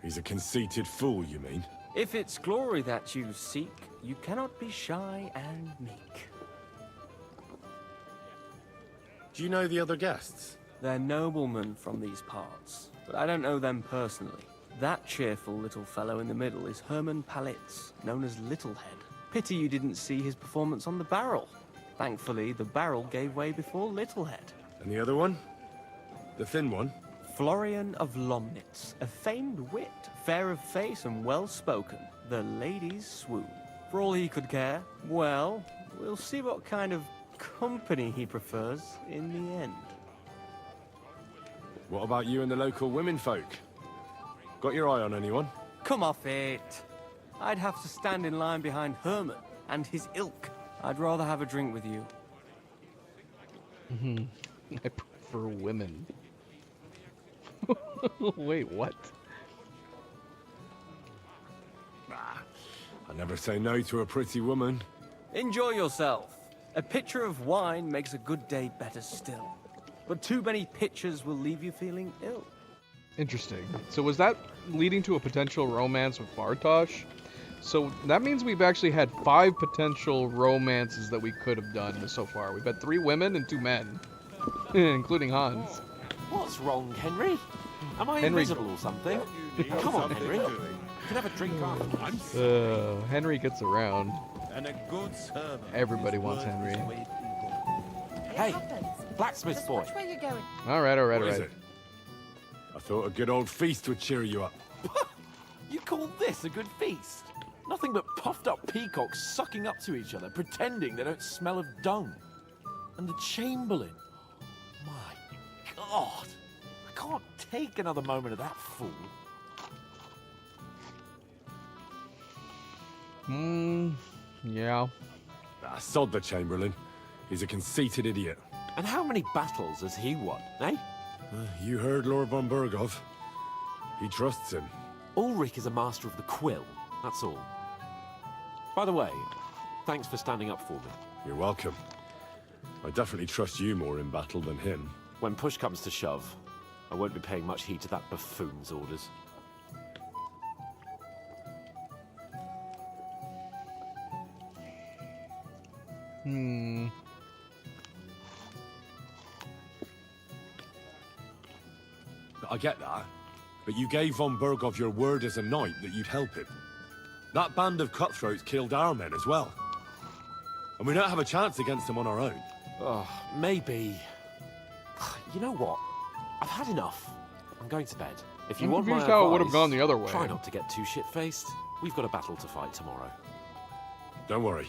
He's a conceited fool, you mean? If it's glory that you seek, you cannot be shy and meek. Do you know the other guests? They're noblemen from these parts, but I don't know them personally. That cheerful little fellow in the middle is Hermann Palitz, known as Littlehead. Pity you didn't see his performance on the barrel. Thankfully, the barrel gave way before Littlehead. And the other one? The thin one? Florian of Lomnitz, a famed wit, fair of face and well-spoken. the ladies swoon. For all he could care, well, we'll see what kind of company he prefers in the end. What about you and the local womenfolk? Got your eye on anyone? Come off it. I'd have to stand in line behind Herman and his ilk. I'd rather have a drink with you. I prefer women. Wait, what? I never say no to a pretty woman. Enjoy yourself. A pitcher of wine makes a good day better still. But too many pitchers will leave you feeling ill. Interesting. So was that leading to a potential romance with Bartosz? So that means we've actually had 5 potential romances that we could have done so far. We've had 3 women and 2 men, including Hans. What's wrong, Henry? Am I Henry- invisible or something? Come on, Henry. We can have a drink after. Henry gets around. And a good servant. Everybody wants Henry. Hey, blacksmith boy. Which way you going? All right. What is it? I thought a good old feast would cheer you up. You call this a good feast? Nothing but puffed up peacocks sucking up to each other, pretending they don't smell of dung. And the Chamberlain. My God. I can't take another moment of that fool. Yeah. Sod the Chamberlain. He's a conceited idiot. And how many battles has he won, eh? You heard Lord von Burgov. He trusts him. Ulrich is a master of the quill, that's all. By the way, thanks for standing up for me. You're welcome. I definitely trust you more in battle than him. When push comes to shove, I won't be paying much heed to that buffoon's orders. I get that, but you gave von Burgov your word as a knight that you'd help him. That band of cutthroats killed our men as well. And we don't have a chance against them on our own. Oh, maybe. You know what? I've had enough. I'm going to bed. If you I'm want my confused how it would have advice, gone the other way. Try not to get too shit-faced. We've got a battle to fight tomorrow. Don't worry.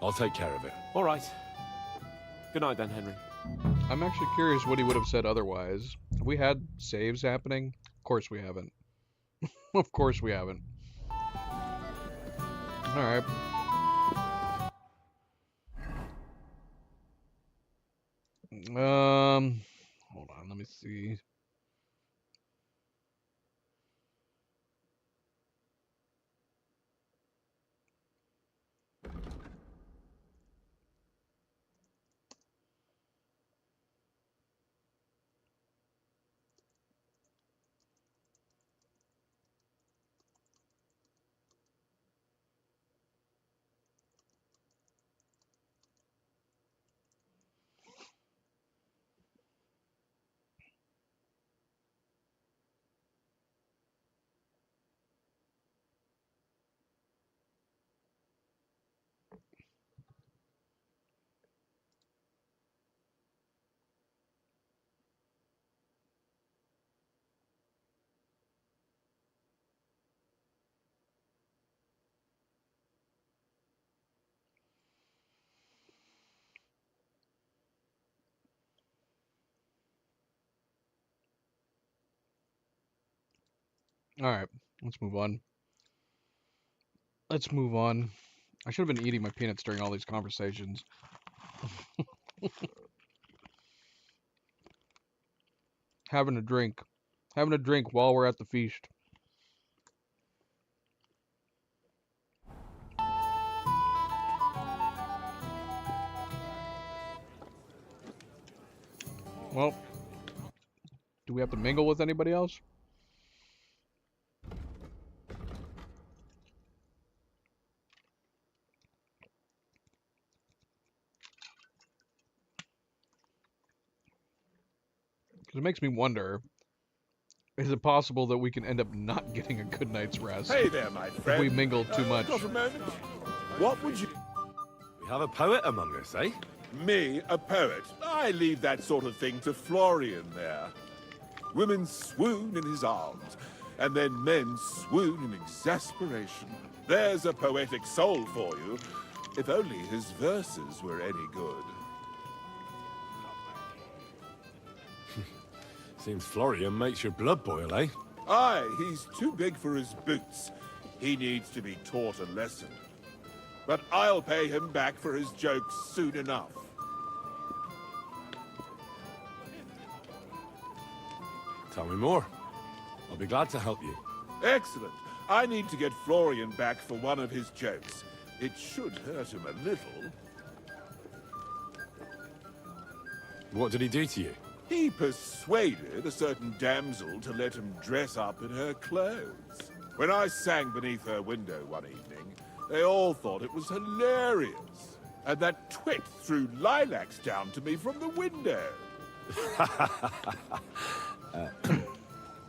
I'll take care of it. All right. Good night then, Henry. I'm actually curious what he would have said otherwise. Have we had saves happening? Of course we haven't. Of course we haven't. Alright. Hold on, let me see. Alright, let's move on. Let's move on. I should have been eating my peanuts during all these conversations. Having a drink. Having a drink while we're at the feast. Well, do we have to mingle with anybody else? Because it makes me wonder, is it possible that we can end up not getting a good night's rest Hey there, my friend. if we mingle too much? Got a moment? What would you... We have a poet among us, eh? Me, a poet? I leave that sort of thing to Florian there. Women swoon in his arms, and then men swoon in exasperation. There's a poetic soul for you, if only his verses were any good. Seems Florian makes your blood boil, eh? Aye, he's too big for his boots. He needs to be taught a lesson. But I'll pay him back for his jokes soon enough. Tell me more. I'll be glad to help you. Excellent. I need to get Florian back for one of his jokes. It should hurt him a little. What did he do to you? He persuaded a certain damsel to let him dress up in her clothes. When I sang beneath her window one evening, they all thought it was hilarious. And that twit threw lilacs down to me from the window.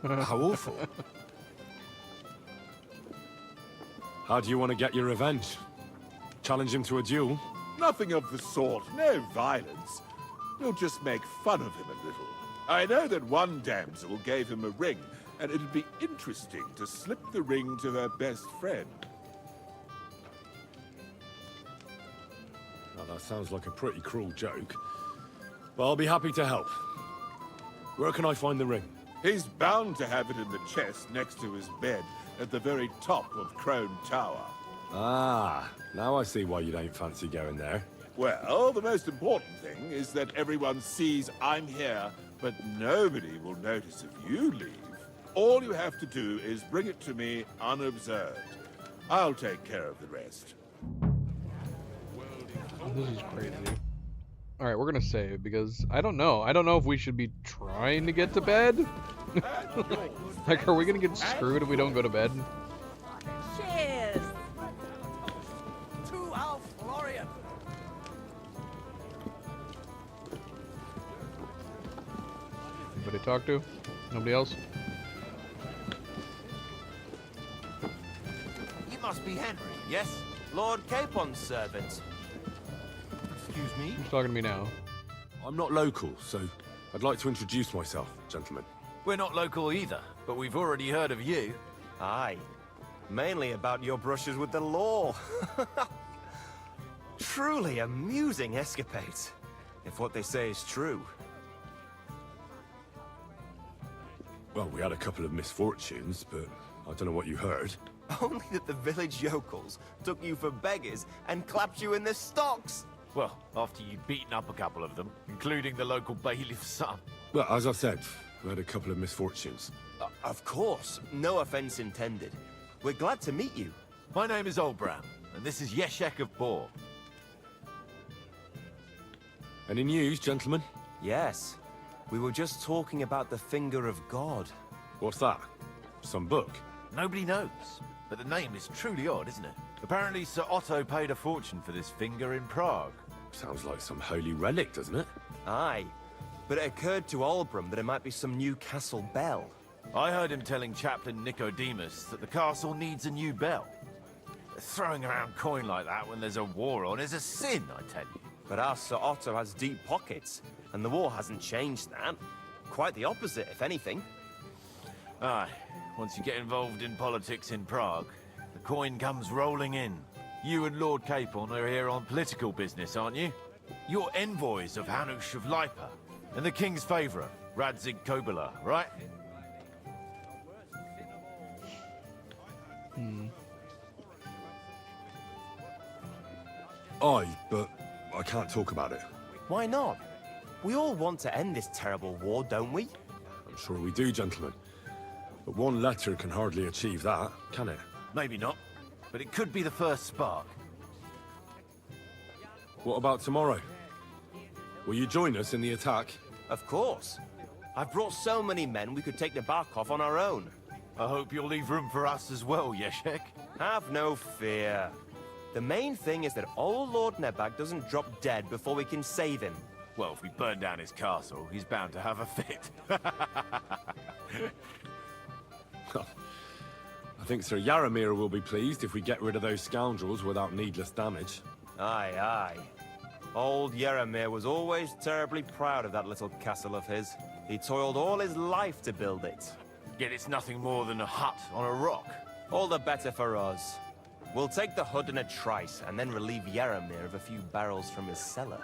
How awful. How do you want to get your revenge? Challenge him to a duel? Nothing of the sort. No violence. We'll just make fun of him a little. I know that one damsel gave him a ring, and it'd be interesting to slip the ring to her best friend. Now, that sounds like a pretty cruel joke. But I'll be happy to help. Where can I find the ring? He's bound to have it in the chest next to his bed at the very top of Crone Tower. Ah, now I see why you don't fancy going there. Well, the most important thing is that everyone sees I'm here, but nobody will notice if you leave. All you have to do is bring it to me unobserved. I'll take care of the rest. This is crazy. Alright, we're gonna save because I don't know. I don't know if we should be trying to get to bed. Like, are we gonna get screwed if we don't go to bed? Cheers! To our Florian! Anybody to talk to? Nobody else? You must be Henry, yes? Lord Capon's servant. Excuse me? Who's talking to me now? I'm not local, so I'd like to introduce myself, gentlemen. We're not local either, but we've already heard of you. Aye. Mainly about your brushes with the law. Truly amusing escapades, if what they say is true. Well, we had a couple of misfortunes, but I don't know what you heard. Only that the village yokels took you for beggars and clapped you in the stocks. Well, after you'd beaten up a couple of them, including the local bailiff's son. Well, as I said, we had a couple of misfortunes. Of course, no offense intended. We're glad to meet you. My name is Olbram, and this is Yeshek of Bor. Any news, gentlemen? Yes. We were just talking about the Finger of God. What's that? Some book? Nobody knows, but the name is truly odd, isn't it? Apparently Sir Otto paid a fortune for this finger in Prague. Sounds like some holy relic, doesn't it? Aye. But it occurred to Olbram that it might be some new castle bell. I heard him telling Chaplain Nicodemus that the castle needs a new bell. Throwing around coin like that when there's a war on is a sin, I tell you. But our Sir Otto has deep pockets, and the war hasn't changed that. Quite the opposite, if anything. Aye, once you get involved in politics in Prague, the coin comes rolling in. You and Lord Capon are here on political business, aren't you? You're envoys of Hanush of Lipa, and the king's favourite, Radzig Kobyla, right? Aye, but I can't talk about it. Why not? We all want to end this terrible war, don't we? I'm sure we do, gentlemen. But one letter can hardly achieve that, can it? Maybe not, but it could be the first spark. What about tomorrow? Will you join us in the attack? Of course. I've brought so many men we could take the Barkov on our own. I hope you'll leave room for us as well, Yeshek. Have no fear. The main thing is that old Lord Nebag doesn't drop dead before we can save him. Well, if we burn down his castle, he's bound to have a fit. I think Sir Yaramir will be pleased if we get rid of those scoundrels without needless damage. Aye, aye. Old Yaramir was always terribly proud of that little castle of his. He toiled all his life to build it. Yet it's nothing more than a hut on a rock. All the better for us. We'll take the hood in a trice and then relieve Yaramir of a few barrels from his cellar.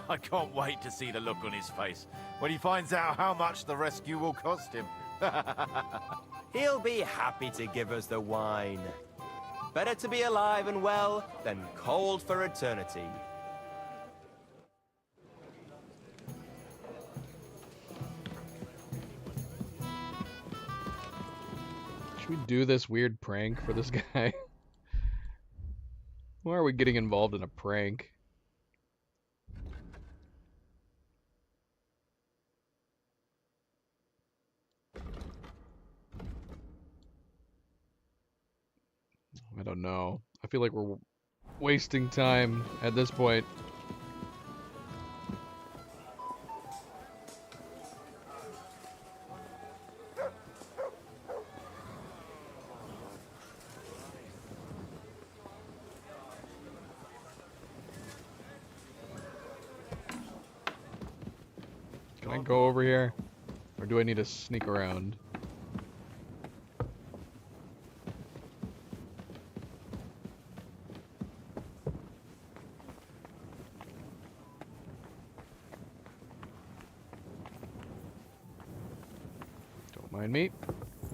I can't wait to see the look on his face when he finds out how much the rescue will cost him. He'll be happy to give us the wine. Better to be alive and well than cold for eternity. Should we do this weird prank for this guy? Why are we getting involved in a prank? I don't know. I feel like we're wasting time at this point. Can I go over here? Or do I need to sneak around? Don't mind me.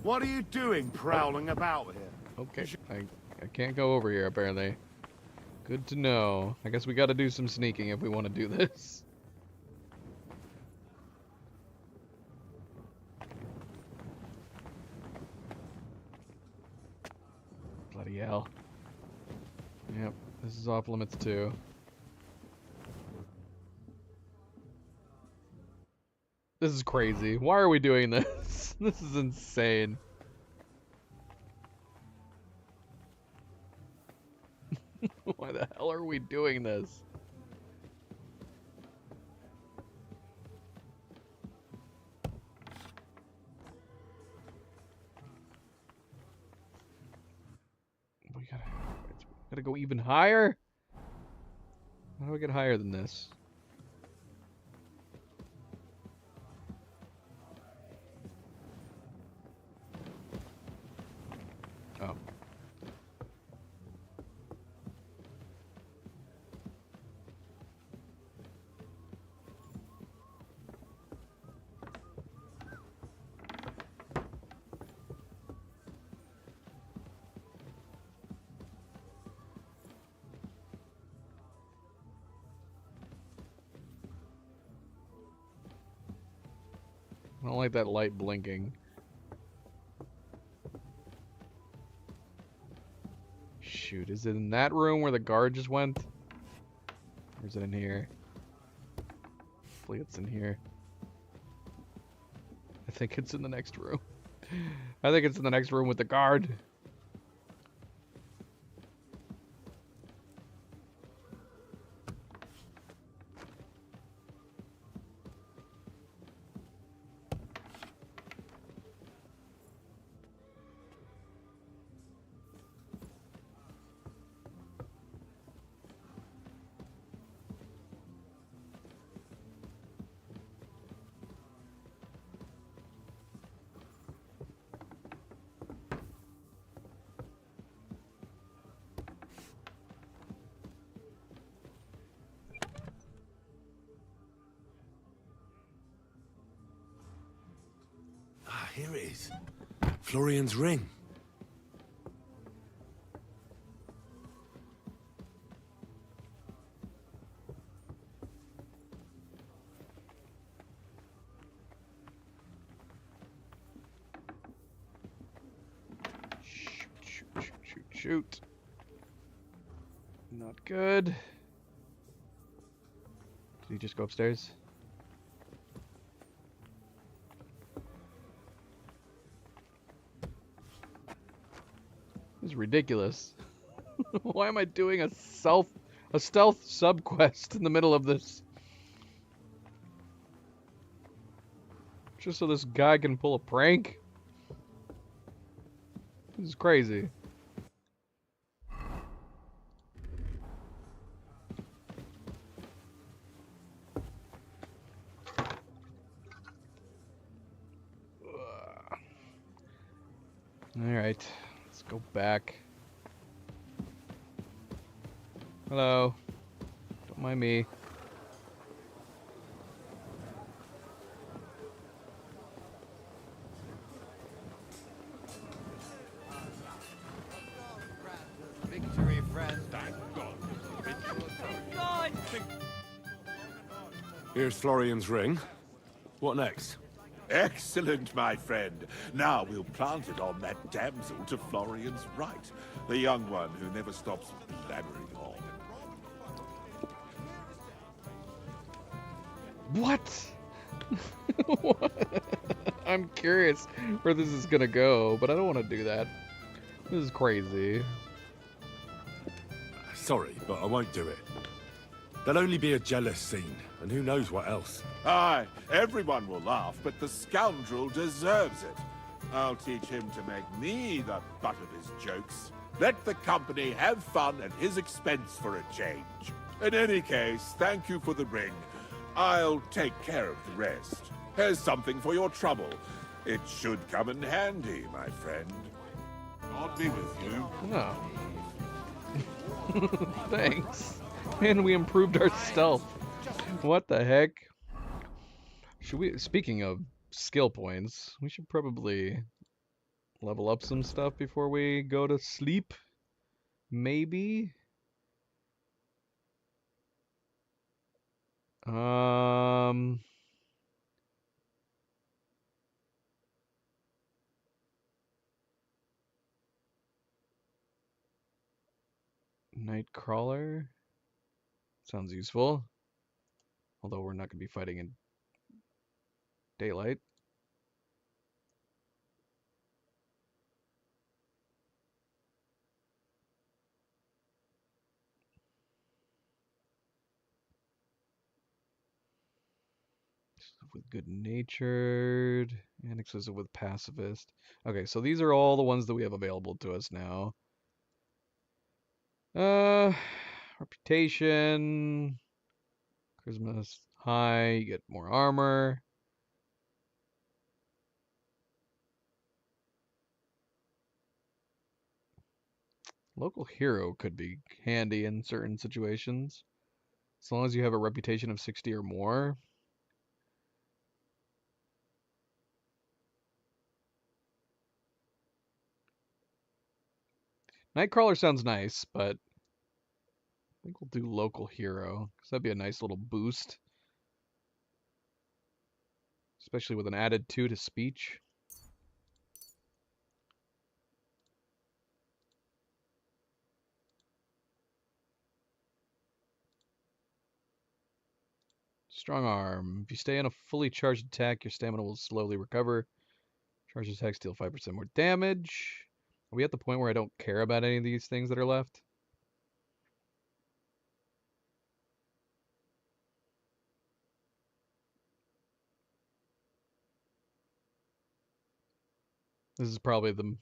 What are you doing prowling about here? Okay, I can't go over here apparently. Good to know. I guess we gotta do some sneaking if we want to do this. Bloody hell. Yep, this is off limits too. This is crazy. Why are we doing this? This is insane. Why the hell are we doing this? We gotta go even higher? How do I get higher than this? Oh. I don't like that light blinking. Shoot, is it in that room where the guard just went? Or is it in here? Hopefully it's in here. I think it's in the next room. I think it's in the next room with the guard. Ah, here it is. Florian's ring. Shoot. Not good. Did he just go upstairs? This is ridiculous. Why am I doing a stealth subquest in the middle of this? Just so this guy can pull a prank? This is crazy. Alright, let's go back. Hello. Don't mind me. Victory, friend. Thank God! Here's Florian's ring. What next? Excellent, my friend. Now we'll plant it on that damsel to Florian's right. The young one who never stops blabbering on. What? I'm curious where this is gonna go, but I don't want to do that. This is crazy. Sorry, but I won't do it. There'll only be a jealous scene, and who knows what else. Aye, everyone will laugh, but the scoundrel deserves it. I'll teach him to make me the butt of his jokes. Let the company have fun at his expense for a change. In any case, thank you for the ring. I'll take care of the rest. Here's something for your trouble. It should come in handy, my friend. God be with you. No. Thanks. And we improved our stealth. What the heck? Should we, speaking of skill points, we should probably level up some stuff before we go to sleep. Maybe? Nightcrawler sounds useful, although we're not going to be fighting in daylight. With good natured and exclusive with pacifist. Okay, so these are all the ones that we have available to us now. Reputation, charisma high, you get more armor. Local hero could be handy in certain situations, as long as you have a reputation of 60 or more. Nightcrawler sounds nice, but I think we'll do local hero, because that'd be a nice little boost. Especially with an added 2 to speech. Strong arm. If you stay in a fully charged attack, your stamina will slowly recover. Charged attacks deal 5% more damage. Are we at the point where I don't care about any of these things that are left? This is probably the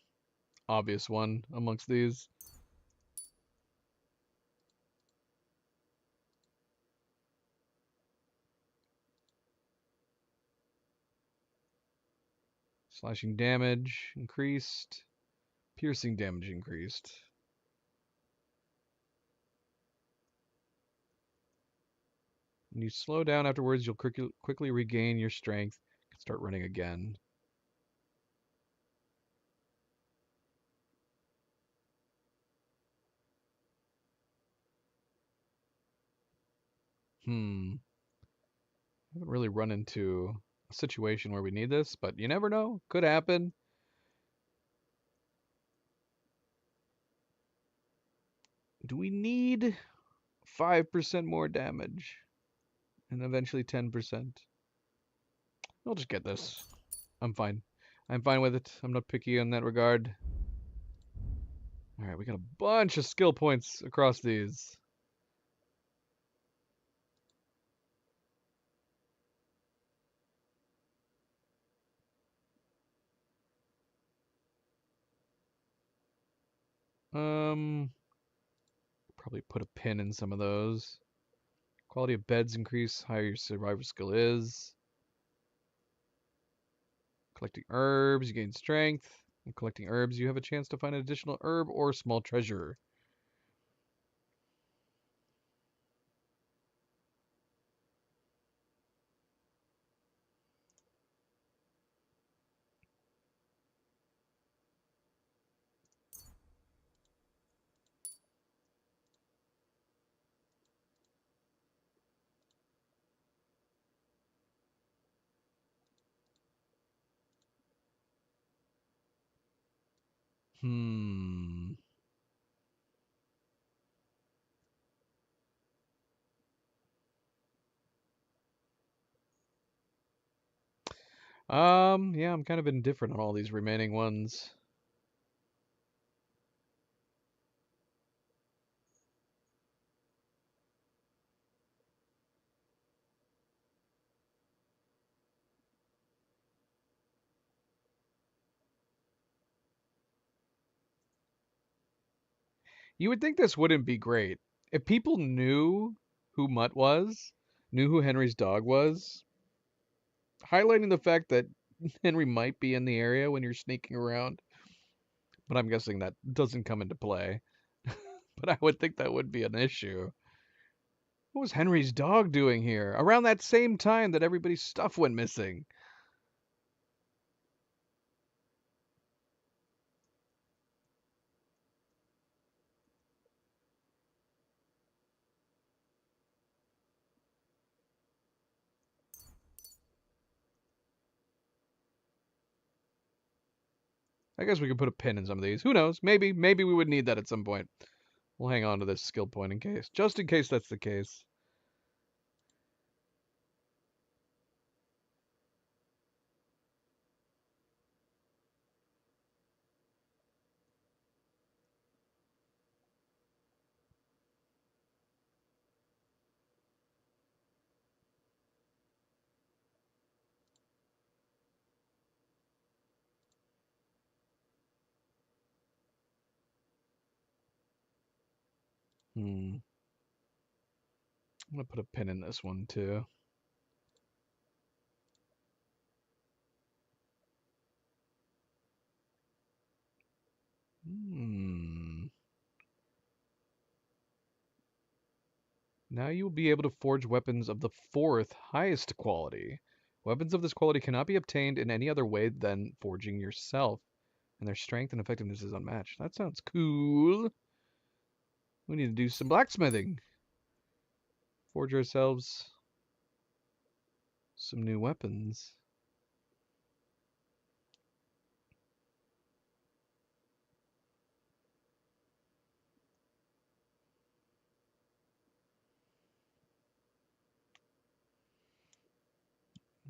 obvious one amongst these. Slashing damage increased. Piercing damage increased. When you slow down afterwards, you'll quickly regain your strength and start running again. I haven't really run into a situation where we need this, but you never know. Could happen. Do we need 5% more damage? And eventually 10%? I'll just get this. I'm fine. I'm fine with it. I'm not picky in that regard. Alright, we got a bunch of skill points across these. Probably put a pin in some of those. Quality of beds increase, higher your survivor skill is. Collecting herbs, you gain strength. When collecting herbs, you have a chance to find an additional herb or small treasure. Hmm. Yeah, I'm kind of indifferent on all these remaining ones. You would think this wouldn't be great. If people knew who Mutt was, knew who Henry's dog was, highlighting the fact that Henry might be in the area when you're sneaking around, but I'm guessing that doesn't come into play. But I would think that would be an issue. What was Henry's dog doing here around that same time that everybody's stuff went missing? I guess we could put a pin in some of these. Who knows? Maybe we would need that at some point. We'll hang on to this skill point in case. Just in case that's the case. I'm gonna put a pin in this one too. Now you will be able to forge weapons of the 4th highest quality. Weapons of this quality cannot be obtained in any other way than forging yourself, and their strength and effectiveness is unmatched. That sounds cool. We need to do some blacksmithing. Forge ourselves some new weapons.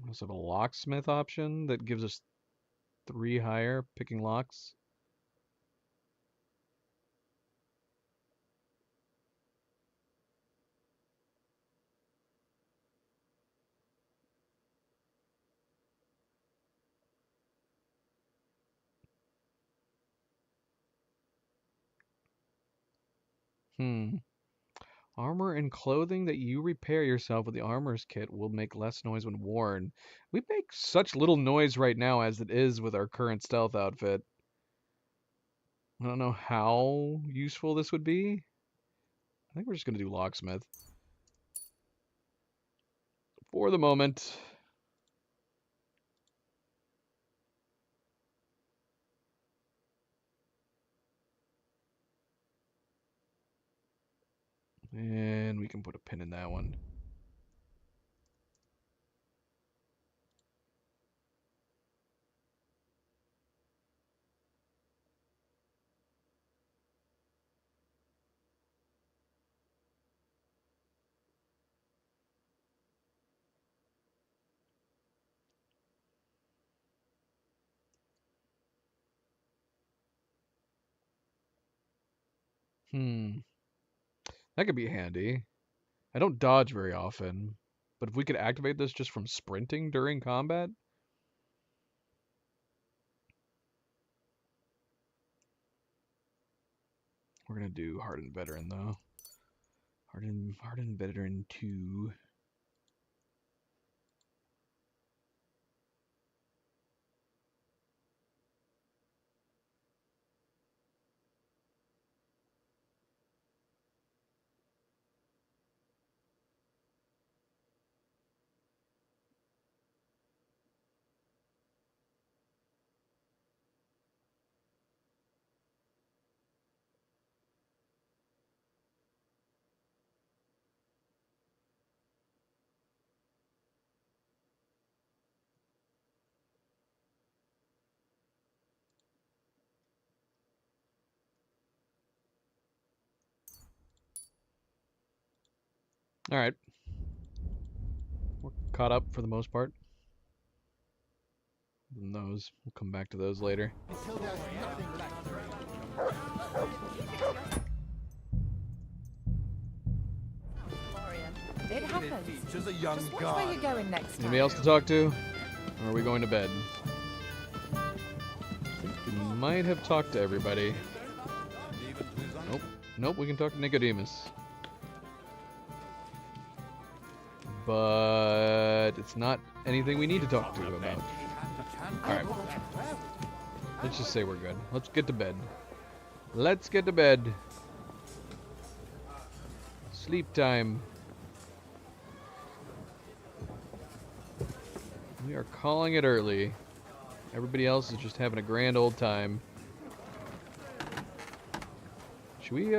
We also have a locksmith option that gives us 3 higher picking locks. Armor and clothing that you repair yourself with the armor's kit will make less noise when worn. We make such little noise right now as it is with our current stealth outfit. I don't know how useful this would be. I think we're just going to do locksmith. For the moment. And we can put a pin in that one. That could be handy. I don't dodge very often, but if we could activate this just from sprinting during combat. We're going to do Hardened Veteran, though. Hardened Veteran 2. Alright. We're caught up for the most part. And those, we'll come back to those later. Until there's nothing left. It happens. Teacher's a young Just watch guy. where you're going next time. Anybody else to talk to? Or are we going to bed? I think we might have talked to everybody. Nope. Nope, we can talk to Nicodemus. But it's not anything we need to talk to about. Alright. Let's just say we're good. Let's get to bed. Let's get to bed. Sleep time. We are calling it early. Everybody else is just having a grand old time. Should we,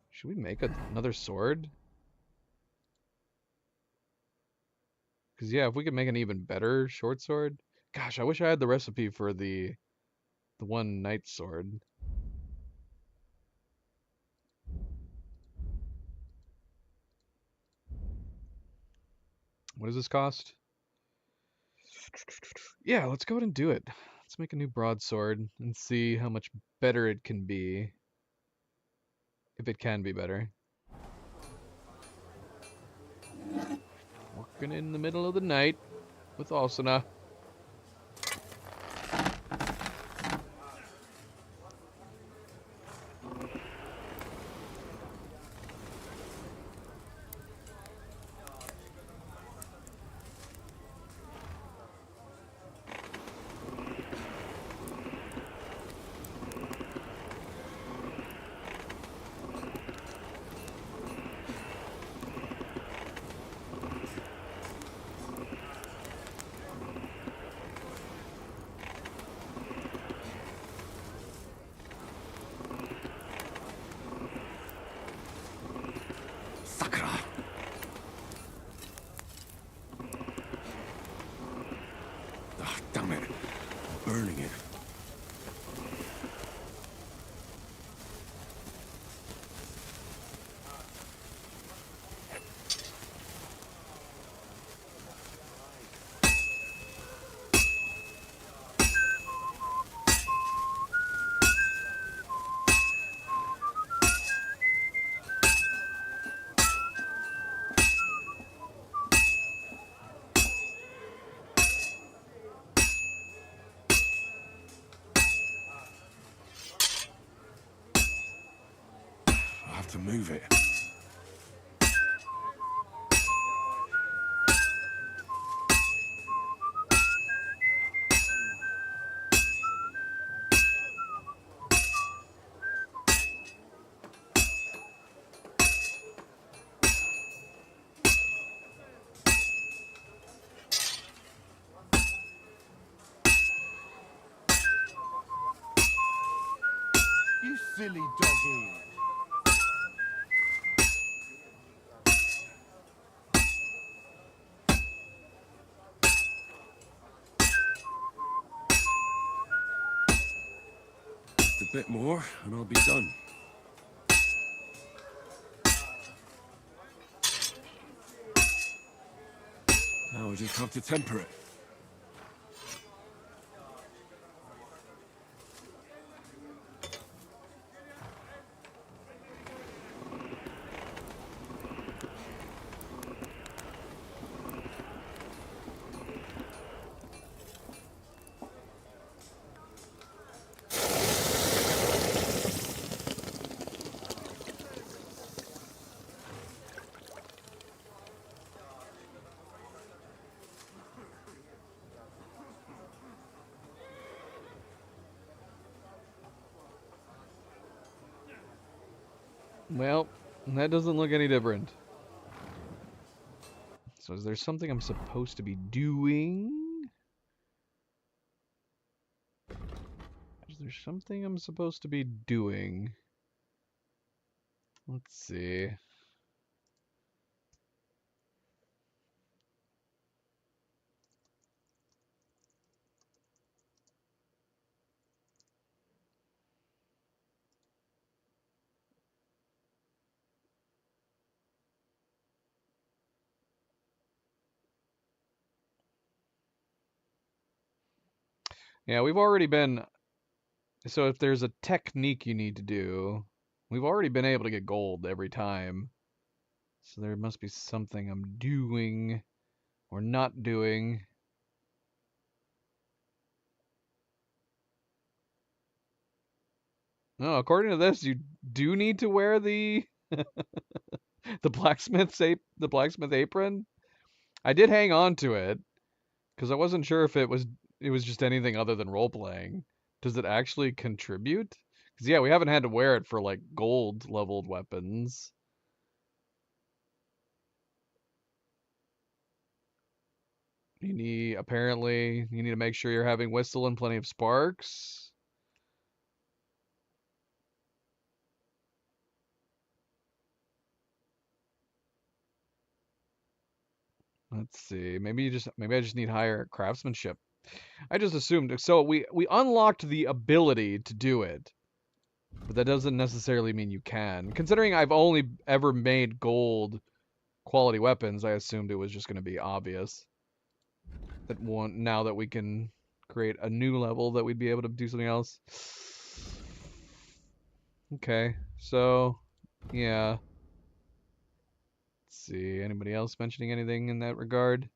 should we make another sword? Because, yeah, if we could make an even better short sword. Gosh, I wish I had the recipe for the one knight sword. What does this cost? Yeah, let's go ahead and do it. Let's make a new broadsword and see how much better it can be. If it can be better. Working in the middle of the night with Asuna. Damn it. Burning it. I'll have to move it. You silly doggy. Just a bit more, and I'll be done. Now I just have to temper it. Well, that doesn't look any different. So is there something I'm supposed to be doing? Is there something I'm supposed to be doing? Let's see. Yeah, we've already been... So if there's a technique you need to do, we've already been able to get gold every time. So there must be something I'm doing or not doing. No, according to this, you do need to wear the the blacksmith apron. I did hang on to it because I wasn't sure if it was just anything other than role playing. Does it actually contribute? Because yeah, we haven't had to wear it for like gold leveled weapons. Apparently you need to make sure you're having whistle and plenty of sparks. Let's see. Maybe I just need higher craftsmanship. I just assumed. So we unlocked the ability to do it, but that doesn't necessarily mean you can. Considering I've only ever made gold quality weapons, I assumed it was just going to be obvious that now that we can create a new level that we'd be able to do something else. Okay, so yeah. Let's see, anybody else mentioning anything in that regard?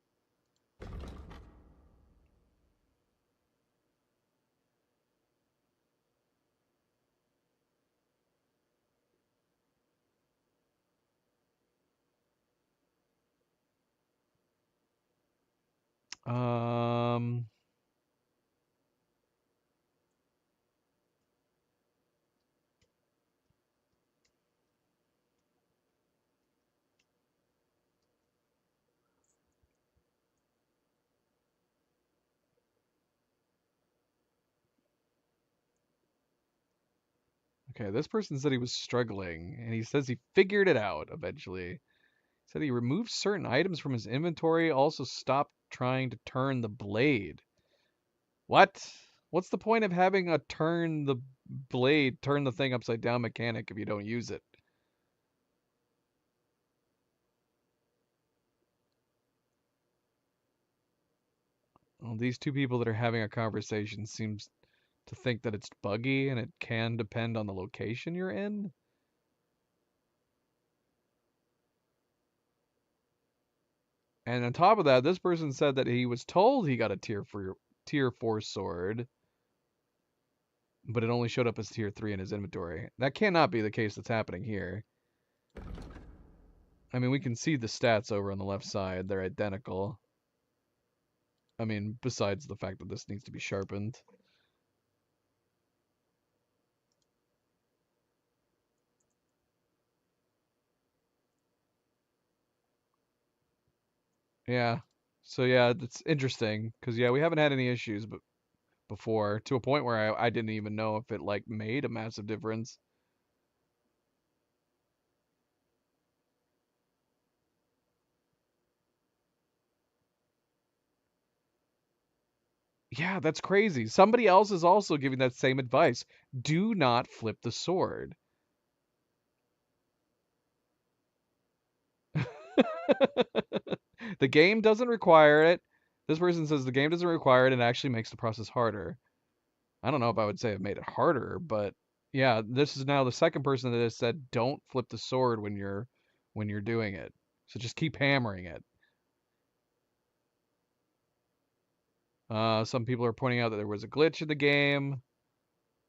Okay, this person said he was struggling, and he says he figured it out eventually. He said he removed certain items from his inventory, also stopped trying to turn the blade. What? What's the point of having a turn the thing upside down mechanic if you don't use it? Well, these two people that are having a conversation seems to think that it's buggy and it can depend on the location you're in. And on top of that, this person said that he was told he got a tier 4 sword, but it only showed up as tier 3 in his inventory. That cannot be the case that's happening here. I mean, we can see the stats over on the left side. They're identical. I mean, besides the fact that this needs to be sharpened. Yeah. So yeah, it's interesting because yeah, we haven't had any issues before to a point where I didn't even know if it like made a massive difference. Yeah, that's crazy. Somebody else is also giving that same advice. Do not flip the sword. The game doesn't require it. This person says the game doesn't require it and actually makes the process harder. I don't know if I would say it made it harder, but yeah, this is now the second person that has said don't flip the sword when you're doing it. So just keep hammering it. Some people are pointing out that there was a glitch in the game.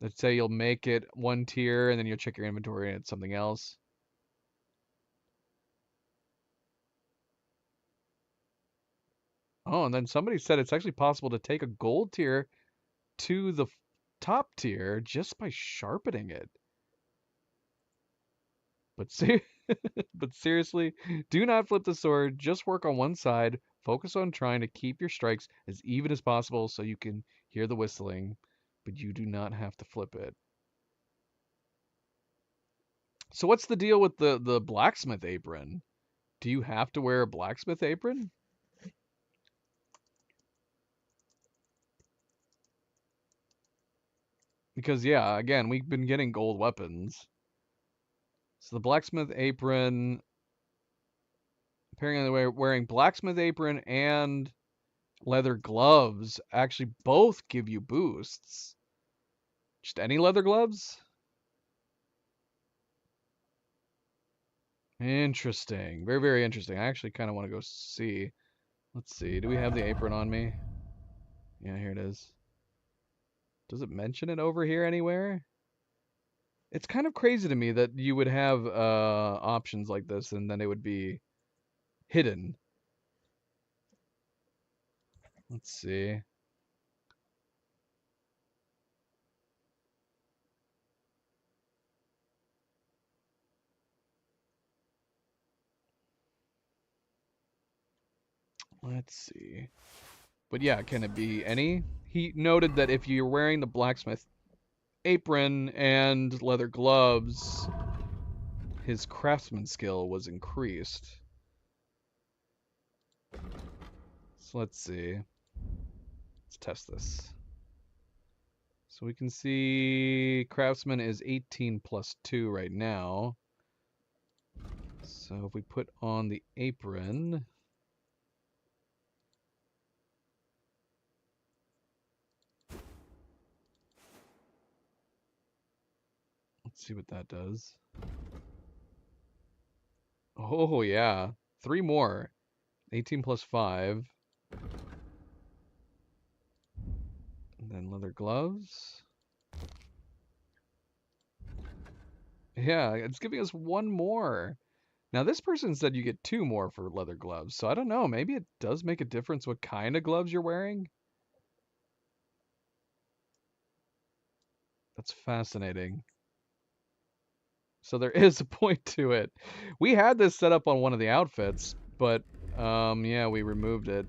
Let's say you'll make it one tier and then you'll check your inventory and it's something else. Oh, and then somebody said it's actually possible to take a gold tier to the top tier just by sharpening it. But seriously, do not flip the sword. Just work on one side. Focus on trying to keep your strikes as even as possible so you can hear the whistling, but you do not have to flip it. So what's the deal with the blacksmith apron? Do you have to wear a blacksmith apron? Because yeah, again, we've been getting gold weapons. So the blacksmith apron, apparently wearing blacksmith apron and leather gloves actually both give you boosts. Just any leather gloves? Interesting. Very, very interesting. I actually kind of want to go see. Let's see. Do we have the apron on me? Yeah, here it is. Does it mention it over here anywhere? It's kind of crazy to me that you would have options like this and then it would be hidden. Let's see. Let's see. But yeah, can it be any? He noted that if you're wearing the blacksmith apron and leather gloves, his craftsman skill was increased. So let's see. Let's test this. So we can see craftsman is 18 plus 2 right now. So if we put on the apron, let's see what that does. Oh yeah, 3 more. 18 plus 5. And then leather gloves. Yeah, it's giving us 1 more. Now this person said you get 2 more for leather gloves, so I don't know, maybe it does make a difference what kind of gloves you're wearing. That's fascinating. So there is a point to it. We had this set up on one of the outfits, but yeah, we removed it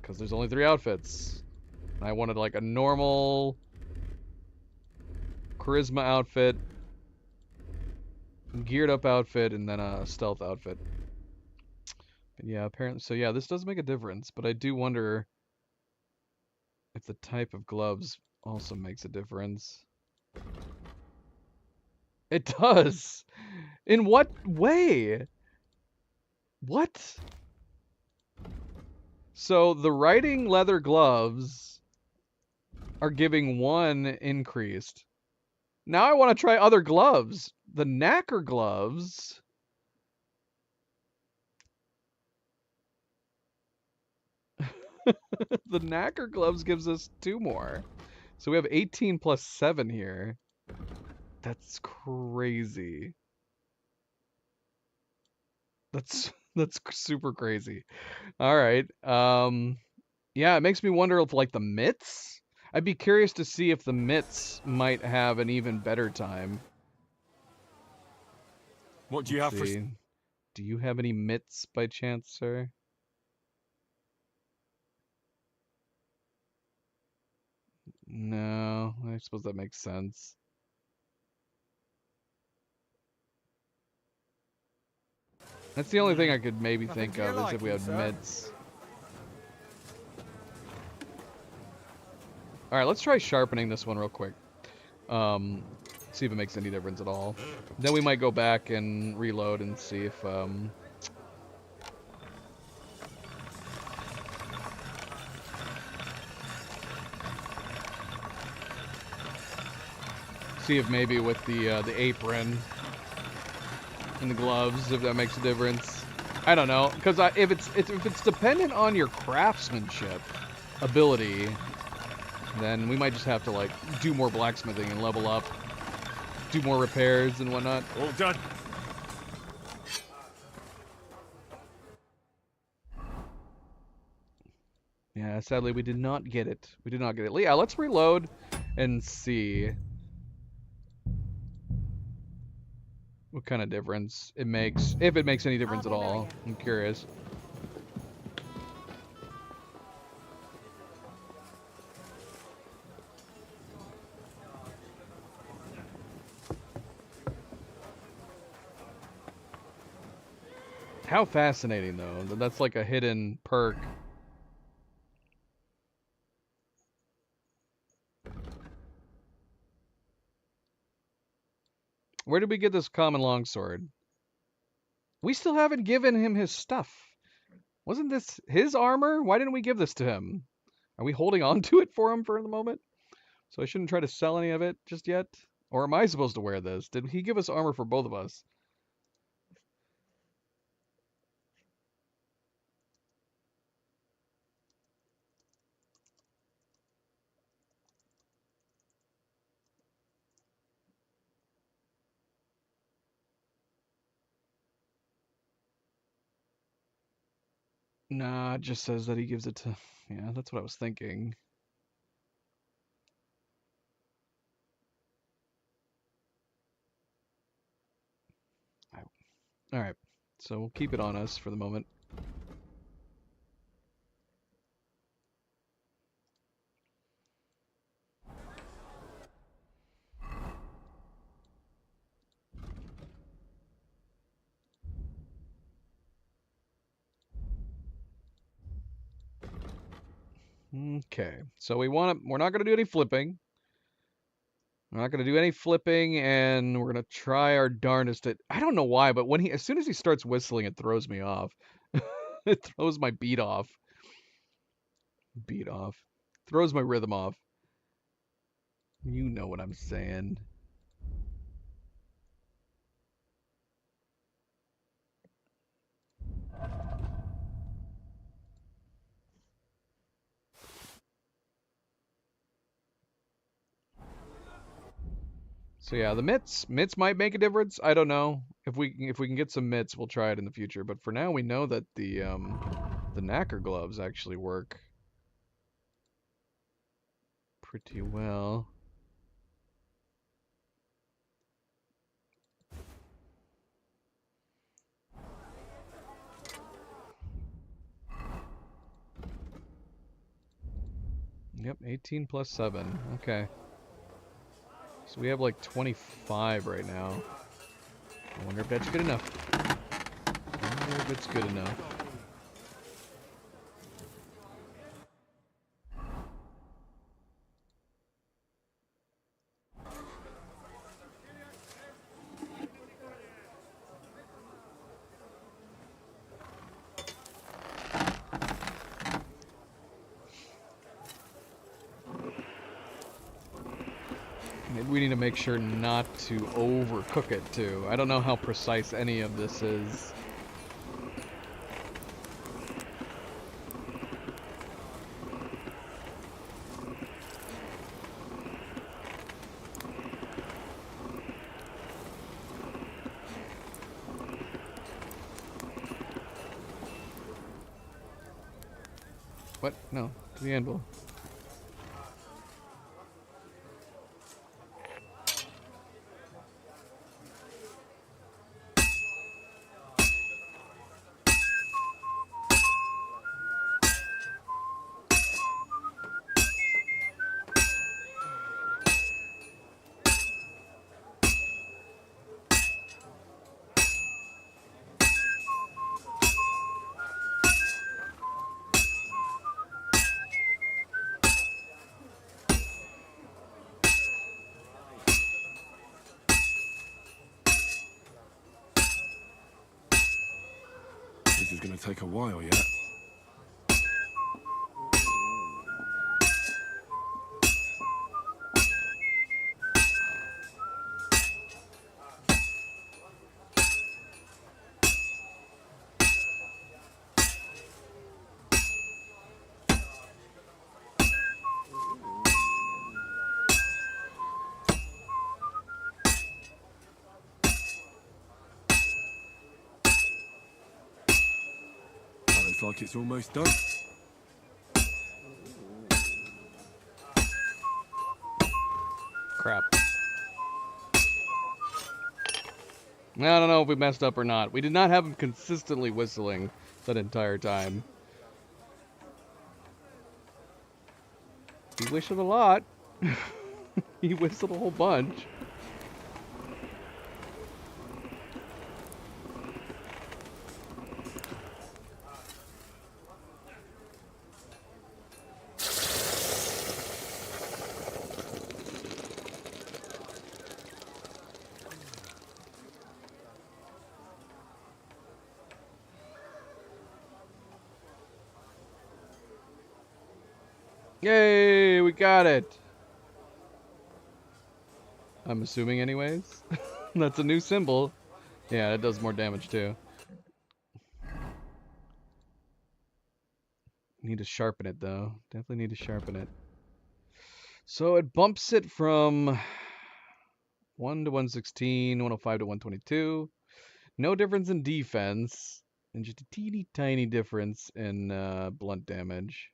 because there's only 3 outfits. I wanted like a normal charisma outfit, geared up outfit, and then a stealth outfit. But yeah, apparently, so yeah, this does make a difference, but I do wonder if the type of gloves also makes a difference. It does! In what way? What? So the riding leather gloves are giving 1 increased. Now I want to try other gloves. The knacker gloves. The knacker gloves gives us 2 more. So we have 18 plus 7 here. That's crazy. That's super crazy. All right. Yeah, it makes me wonder if like the mitts. I'd be curious to see if the mitts might have an even better time. What do you have for... Do you have any mitts by chance, sir? No, I suppose that makes sense. That's the only thing I could maybe think of is if we had mitts. Alright, let's try sharpening this one real quick. See if it makes any difference at all. Then we might go back and reload and see if maybe with the apron and the gloves, if that makes a difference. I don't know, because if it's dependent on your craftsmanship ability, then we might just have to like do more blacksmithing and level up, do more repairs and whatnot. All done. Yeah, sadly we did not get it. We did not get it. Yeah, let's reload and see what kind of difference it makes, if it makes any difference at all. I'm curious. How fascinating, though. That's like a hidden perk. Where did we get this common longsword? We still haven't given him his stuff. Wasn't this his armor? Why didn't we give this to him? Are we holding on to it for him for the moment? So I shouldn't try to sell any of it just yet? Or am I supposed to wear this? Did he give us armor for both of us? Nah, it just says that he gives it to... Yeah, that's what I was thinking. Alright, so we'll keep it on us for the moment. Okay, so we're not going to do any flipping. We're not going to do any flipping, and we're going to try our darndest at... I don't know why, but as soon as he starts whistling, it throws me off. It throws my beat off. Beat off. Throws my rhythm off. You know what I'm saying. So yeah, the mitts might make a difference. I don't know. If we can get some mitts, we'll try it in the future. But for now, we know that the knacker gloves actually work pretty well. Yep, 18 plus 7. Okay. So we have like 25 right now. I wonder if that's good enough. I wonder if it's good enough. Maybe we need to make sure not to overcook it too. I don't know how precise any of this is. What? No, to the anvil. This is going to take a while yet. Looks like it's almost done. Crap. I don't know if we messed up or not. We did not have him consistently whistling that entire time. He whistled a lot. He whistled a whole bunch. Yay, we got it. I'm assuming anyways. That's a new symbol. Yeah, it does more damage too. Need to sharpen it though. Definitely need to sharpen it. So it bumps it from 1 to 116, 105 to 122. No difference in defense, and just a teeny tiny difference in blunt damage.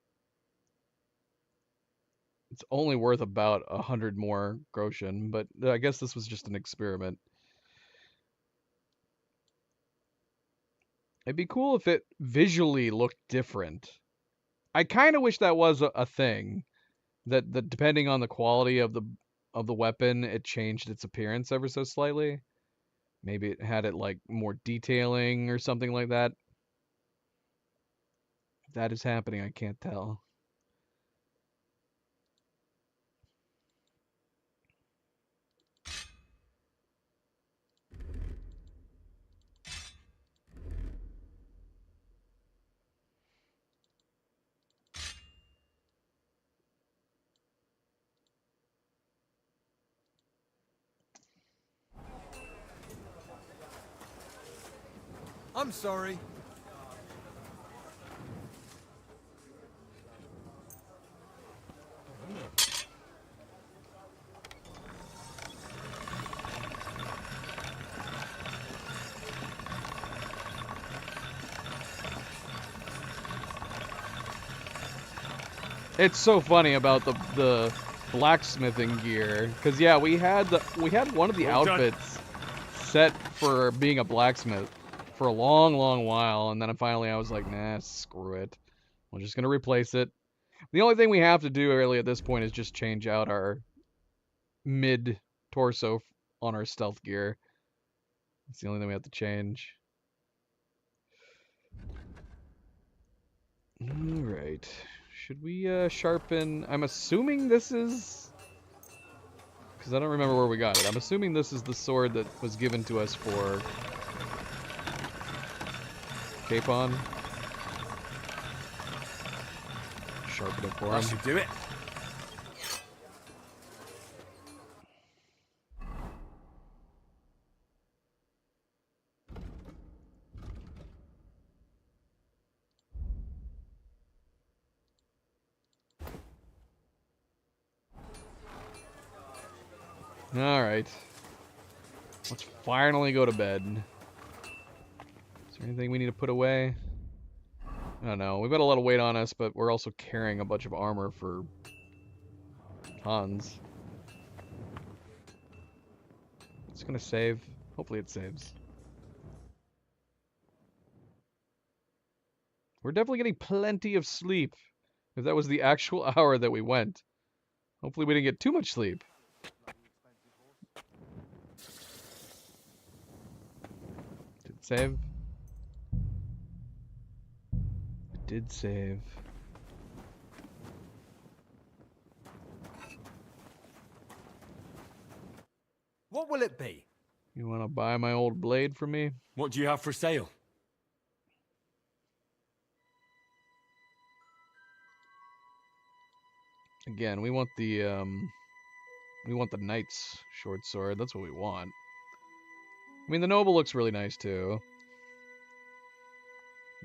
It's only worth about 100 more groschen, but I guess this was just an experiment. It'd be cool if it visually looked different. I kind of wish that was a thing, that depending on the quality of the weapon, it changed its appearance ever so slightly. Maybe it had it like more detailing or something like that. If that is happening, I can't tell. I'm sorry. It's so funny about the blacksmithing gear, because yeah, we had one of the outfits set for being a blacksmith for a long while, and then finally I was like, nah, screw it. We're just gonna replace it. The only thing we have to do really at this point is just change out our mid torso on our stealth gear. It's the only thing we have to change. Alright. Should we sharpen... I'm assuming this is... Because I don't remember where we got it. I'm assuming this is the sword that was given to us for... Capon. Sharpen it for him. That should do it. Alright. Let's finally go to bed. Is there anything we need to put away? I don't know. We've got a lot of weight on us, but we're also carrying a bunch of armor for Hans. It's gonna save. Hopefully it saves. We're definitely getting plenty of sleep. If that was the actual hour that we went. Hopefully we didn't get too much sleep. Did it save? It did save. What will it be? You want to buy my old blade from me? What do you have for sale? Again, we want the knight's short sword. That's what we want. I mean, the noble looks really nice too,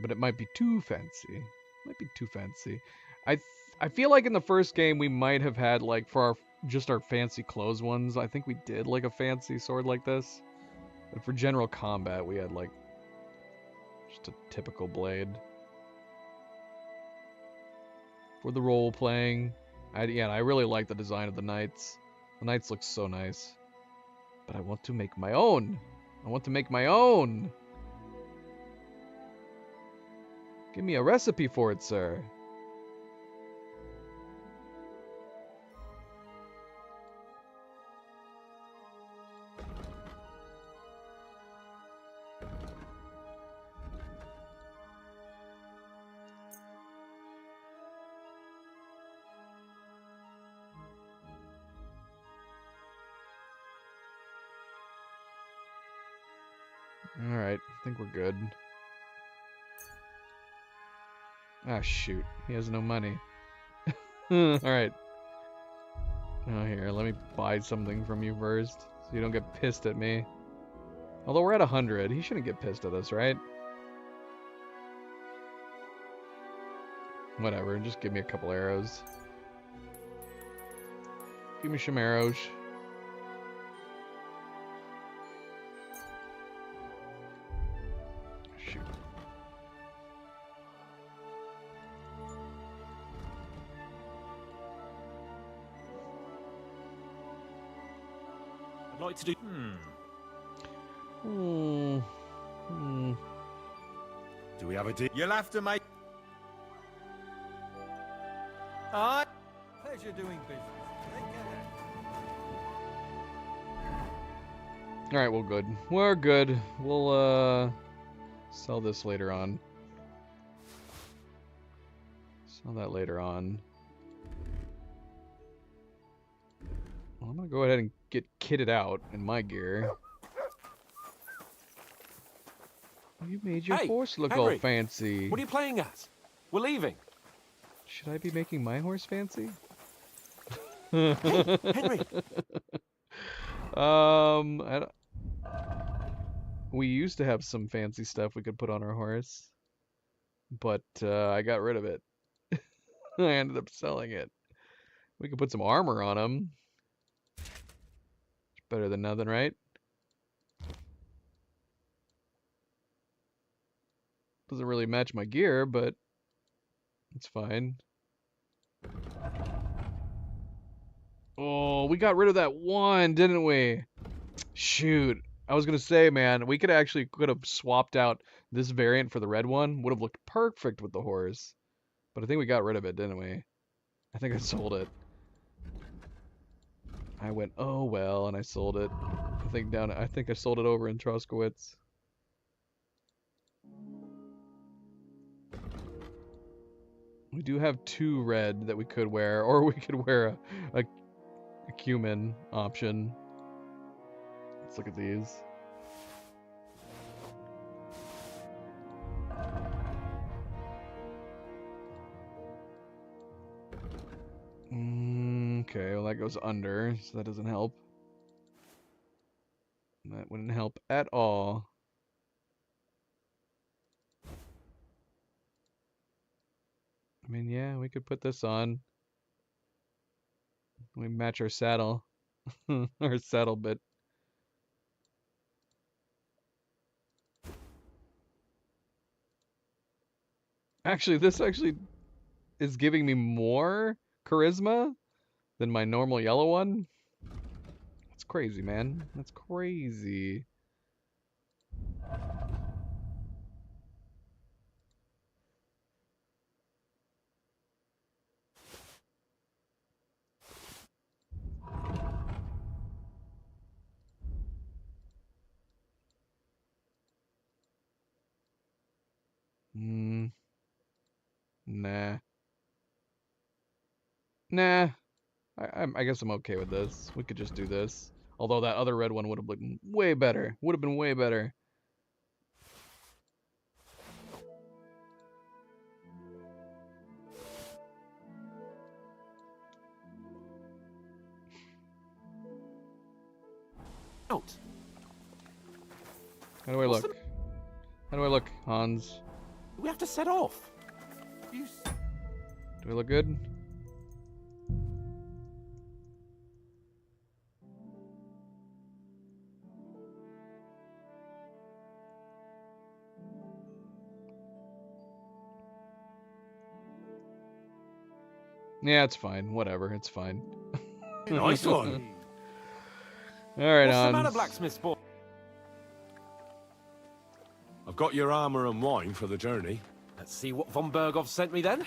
but it might be too fancy. Might be too fancy. I feel like in the first game we might have had like for our fancy clothes ones. I think we did like a fancy sword like this, but for general combat we had like just a typical blade. For the role playing, I really like the design of the knights. The knights look so nice, but I want to make my own. I want to make my own. Give me a recipe for it, sir. Alright, I think we're good. Ah, shoot. He has no money. Alright. Oh, here, let me buy something from you first, so you don't get pissed at me. Although we're at 100, he shouldn't get pissed at us, right? Whatever, just give me a couple arrows. Give me some arrows. Shoot. I'd like to do... Do we have a deal? You'll have to make... Aye. Pleasure doing business. Alright, well, good. We're good. We'll, sell this later on. Sell that later on. Well, I'm gonna go ahead and get kitted out in my gear. You made your Hey, horse look Henry, all fancy. What are you playing at? We're leaving. Should I be making my horse fancy? Hey, Henry. We used to have some fancy stuff we could put on our horse, but I got rid of it. I ended up selling it. We could put some armor on him. It's better than nothing, right? Doesn't really match my gear, but it's fine. Oh, we got rid of that one, didn't we? Shoot. I was gonna say, man, we could have swapped out this variant for the red one. Would have looked perfect with the horse. But I think we got rid of it, didn't we? I think I sold it. I went, oh well, and I sold it. I think I sold it over in Troskowitz. We do have 2 red that we could wear, or we could wear a cumin option. Let's look at these. Okay, well that goes under, so that doesn't help. That wouldn't help at all. I mean, yeah, we could put this on. We match our saddle. Our saddle bit. Actually, this actually is giving me more charisma than my normal yellow one. That's crazy, man. That's crazy. Nah. Nah. I guess I'm okay with this. We could just do this. Although that other red one would have looked way better. Would have been way better. Out. How do I look? How do I look, Hans? We have to set off. Do I look good? Yeah, it's fine. Whatever, it's fine. Nice one. All right, What's the Hans. matter, blacksmith's boy? I've got your armor and wine for the journey. Let's see what von Berghoff sent me then.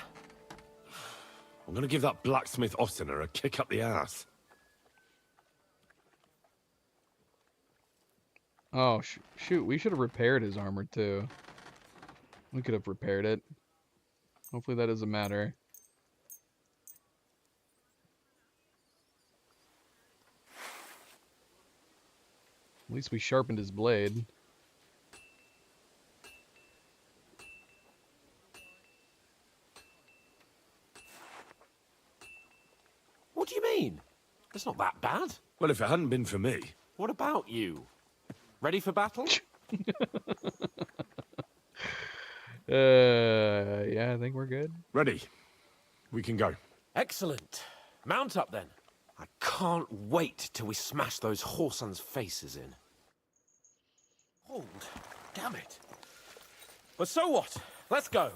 I'm gonna give that blacksmith Ostener a kick up the ass. Oh, shoot. We should have repaired his armor, too. We could have repaired it. Hopefully that doesn't matter. At least we sharpened his blade. What do you mean? It's not that bad. Well, if it hadn't been for me. What about you? Ready for battle? Yeah, I think we're good. Ready. We can go. Excellent. Mount up then. I can't wait till we smash those whoresons' faces in. Hold. Damn it. But so what? Let's go.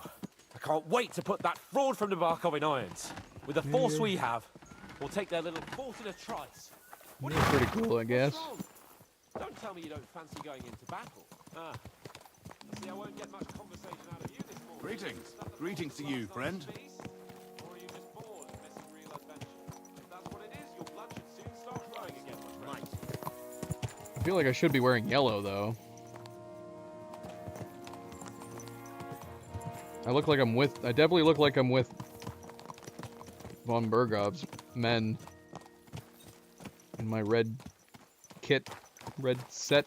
I can't wait to put that fraud from Nabarkov in irons. With the force we have, we'll take their little fort in a trice. That's pretty cool, I guess. Don't tell me you don't fancy going into battle. Ah. I see I won't get much conversation out of you this morning. Greetings. Greetings to you, friend. Or are you just bored of missing real adventure? If that's what it is, your blood should soon start flowing again, my friend. I feel like I should be wearing yellow, though. I definitely look like I'm with von Bergov's men. In my red kit, red set.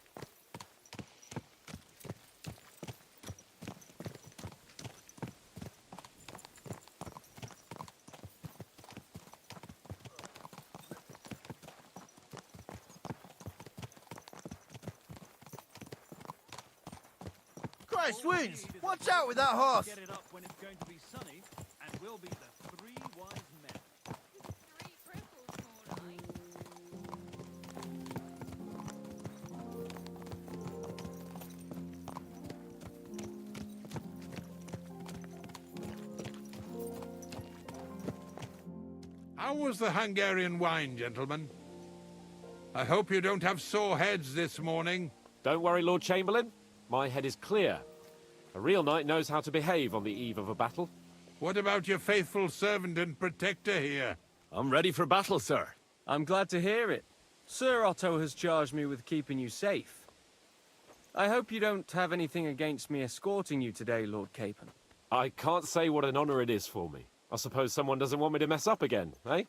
Christ winds! Watch out with that horse! Get it up when it's going to be sunny, and we'll be the three wise men. How was the Hungarian wine, gentlemen? I hope you don't have sore heads this morning. Don't worry, Lord Chamberlain. My head is clear. A real knight knows how to behave on the eve of a battle. What about your faithful servant and protector here? I'm ready for battle, sir. I'm glad to hear it. Sir Otto has charged me with keeping you safe. I hope you don't have anything against me escorting you today, Lord Capon. I can't say what an honor it is for me. I suppose someone doesn't want me to mess up again, eh?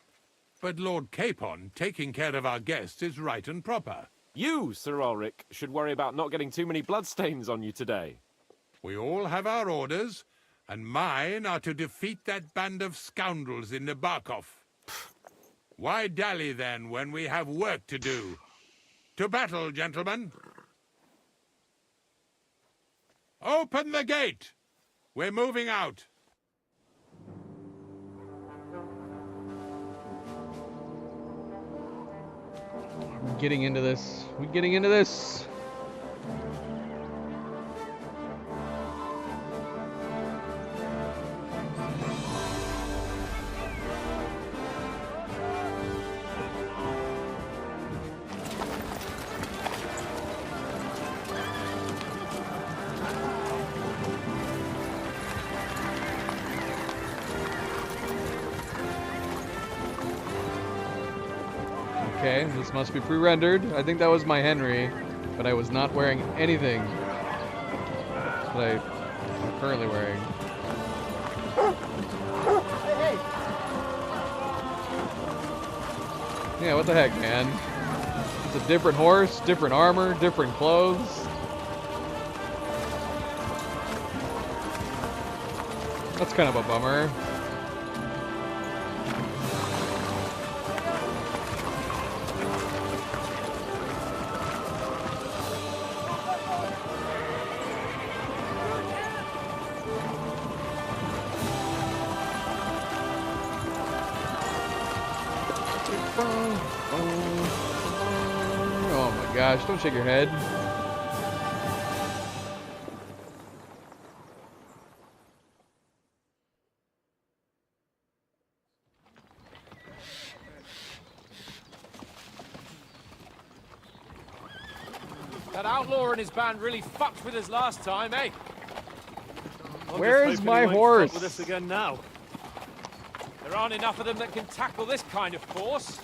But Lord Capon, taking care of our guests is right and proper. You, Sir Ulrich, should worry about not getting too many bloodstains on you today. We all have our orders, and mine are to defeat that band of scoundrels in Nabarkov. Why dally, then, when we have work to do? To battle, gentlemen! Open the gate! We're moving out. We're getting into this. We're getting into this. Okay, this must be pre-rendered. I think that was my Henry, but I was not wearing anything that I'm currently wearing. Yeah, what the heck, man? It's a different horse, different armor, different clothes. That's kind of a bummer. Oh my gosh, don't shake your head. That outlaw and his band really fucked with us last time, eh? Where is my horse? With us again now. There aren't enough of them that can tackle this kind of force.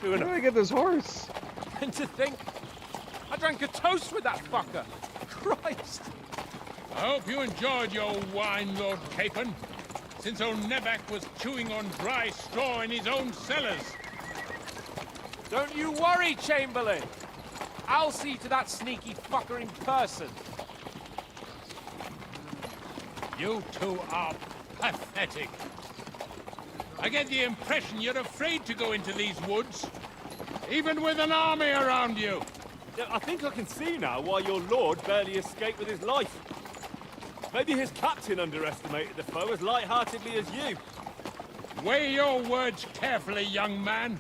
Where did I get this horse? And to think, I drank a toast with that fucker. Christ. I hope you enjoyed your wine, Lord Capon, since old Nevak was chewing on dry straw in his own cellars. Don't you worry, Chamberlain. I'll see to that sneaky fucker in person. You two are pathetic. I get the impression you're afraid to go into these woods, even with an army around you. I think I can see now why your lord barely escaped with his life. Maybe his captain underestimated the foe as light-heartedly as you. Weigh your words carefully, young man.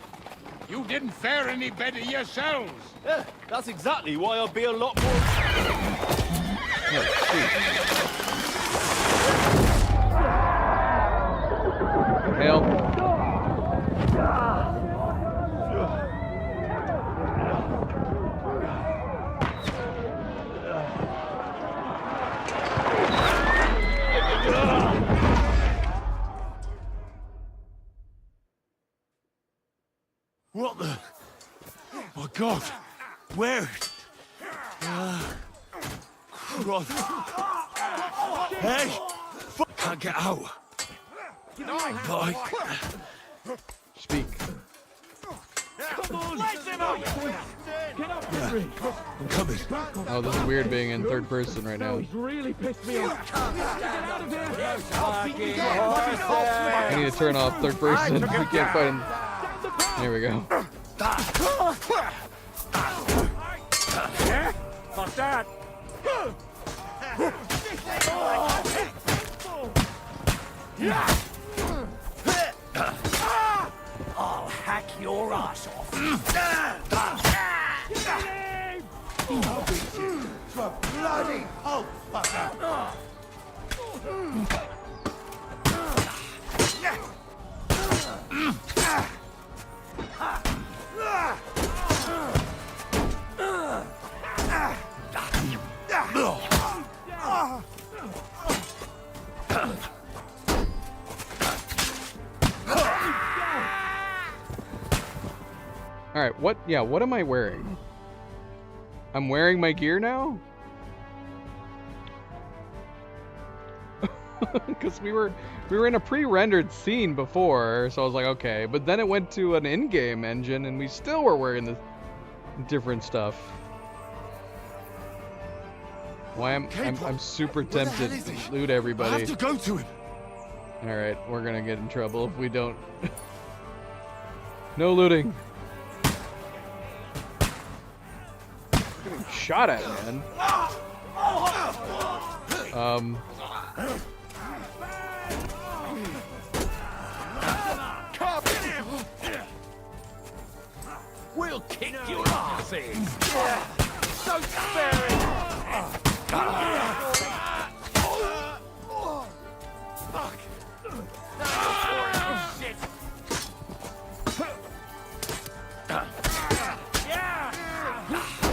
You didn't fare any better yourselves. Yeah, that's exactly why I'll be a lot more... Hell. What the? My God! Where? Christ! Hey! Can't get out. Like. Speak. Come on! Let him out! Get up, Henry! I'm coming. Oh, this is weird being in third person right now. He's really pissed me off. Get out of here! I need to turn off third person. We can't fight him. There we go. Like that! I'll hack your ass off. I'll beat you to a bloody pulp, fucker. All right, what? Yeah, what am I wearing? I'm wearing my gear now? Because we were in a pre-rendered scene before, so I was like, okay. But then it went to an in-game engine, and we still were wearing the different stuff. Why I'm super tempted to loot everybody. I have to go to him. All right, we're gonna get in trouble if we don't. No looting. Getting shot at, man. We'll kick your asses! Don't spare it! Fuck! Shit!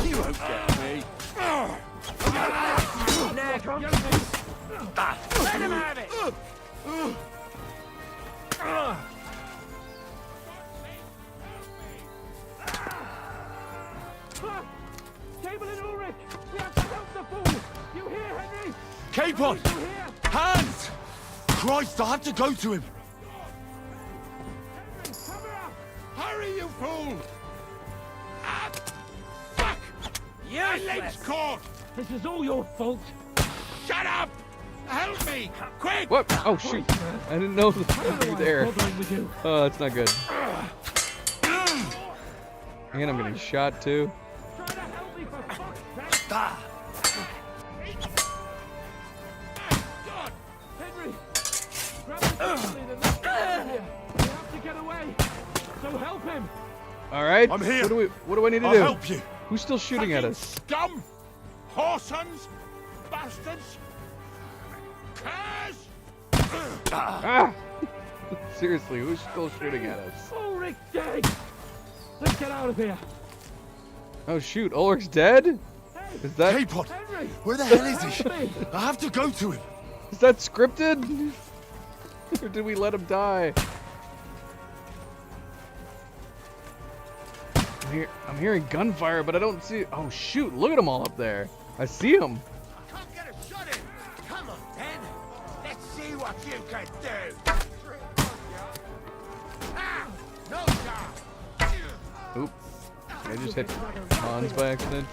You won't get me! Let him have it! Cable and Ulrich! We have stopped the fool! You hear, Henry? Capon! Hands! Christ, I have to go to him! Hurry, you fool! Fuck! My leg's caught! This is all your fault! Shut up! Help me! Quick! What? Oh shoot! I didn't know that you were there. Oh, that's not good. And I'm getting shot too. Henry! Grab the here! We have to get away! So help him! All right. I'm here. What do I need to I'll do? help you. Who's still shooting at us? Scum! Whoresons! Bastards! Curs! Ah! Seriously, who's still shooting at us? Ulrich dead! Let's get out of here! Oh shoot, Ulrich's dead? Is that Capon! Where the hell is he? I have to go to him! Is that scripted? Or did we let him die? I'm hearing gunfire, but I don't see. Oh shoot! Look at them all up there. I see them. Can't get a shot in. Come on, then. Let's see what you can do. Ah, no chance. Oop! I just hit Hans by accident.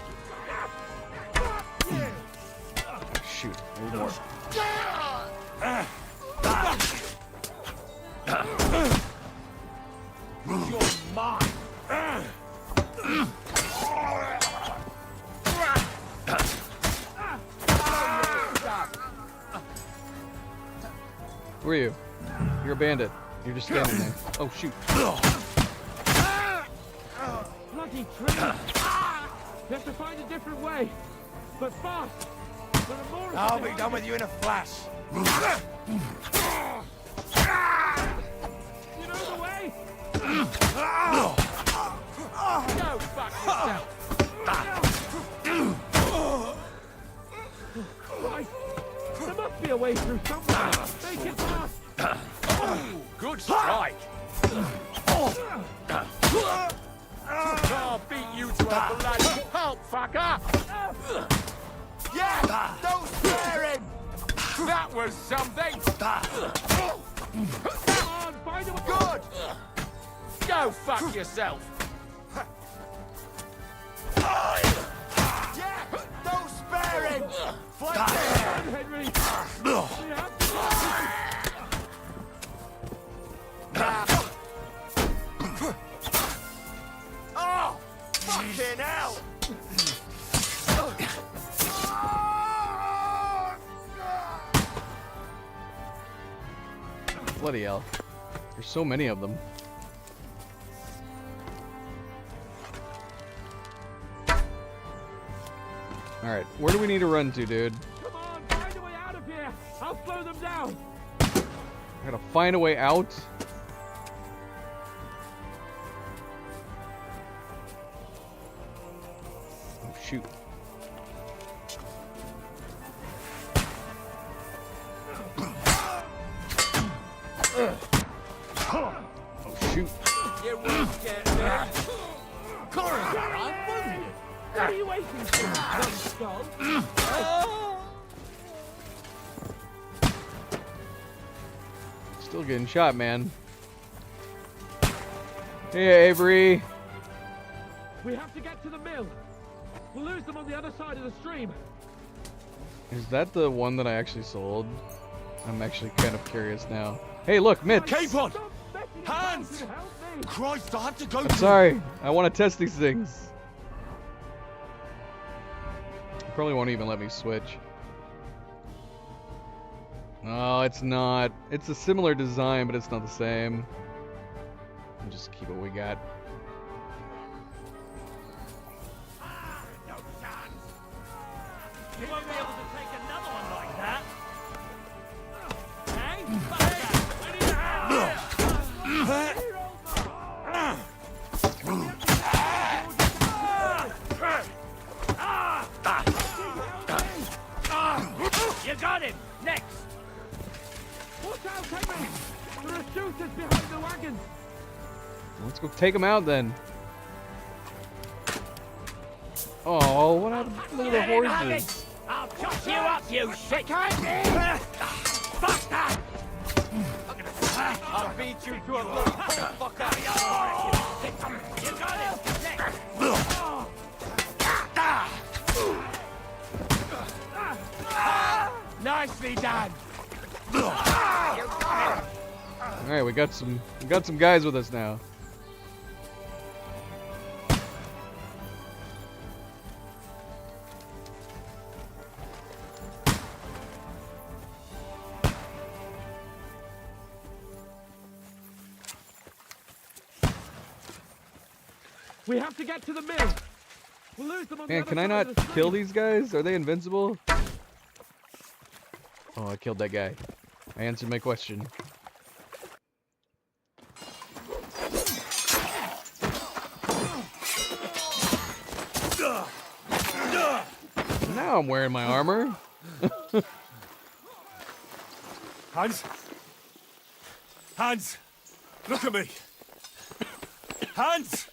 Shoot! There's more. mine. Who are you? You're a bandit. You're just standing there. Oh shoot. Bloody tree! We have to find a different way, but fast. There are more. I'll be done with you in a flash. You know the way? Go fuck yourself. Right. There must be a way through somewhere. Make it fast. Good strike. I'll beat you to a bloody pulp, fucker! Yeah, don't spare him. That was something. Come on, find a way. Good. Go fuck yourself. Yeah, don't spare him. Flank him. Henry. We have to Oh, fucking hell. Bloody hell. There's so many of them. Alright, where do we need to run to, dude? Come on, find a way out of here. I'll slow them down. I gotta find a way out. Oh, shoot. Oh, shoot. You won't get there. Corazar, I'm wounded. What are you waiting for, dumb skull? Still getting shot, man. Hey, Avery. We have to get to the mill. We'll lose them on the other side of the stream. Is that the one that I actually sold? I'm actually kind of curious now. Hey, look, Mitch. Keep on. Hands. Christ, I have to go. I'm sorry. I want to test these things. Probably won't even let me switch. No, it's not. It's a similar design, but it's not the same. We'll just keep what we got. You won't be able to take another one like that. Hey, I need a hand here. You got him. Next. Watch out, Henry. There are shooters behind the wagons. Let's go take them out then. Oh, what happened to the horses? I'll chop you up, you shithead! Fuck that! I'll beat you to a bloody fucker. You got him! Next! Nicely done. Alright, we got some guys with us now. We have to get to the mill. We'll lose them on the Man, other can I side not of the street. kill these guys? Are they invincible? Oh, I killed that guy. I answered my question. Now I'm wearing my armor. Hans. Hans. Look at me. Hans.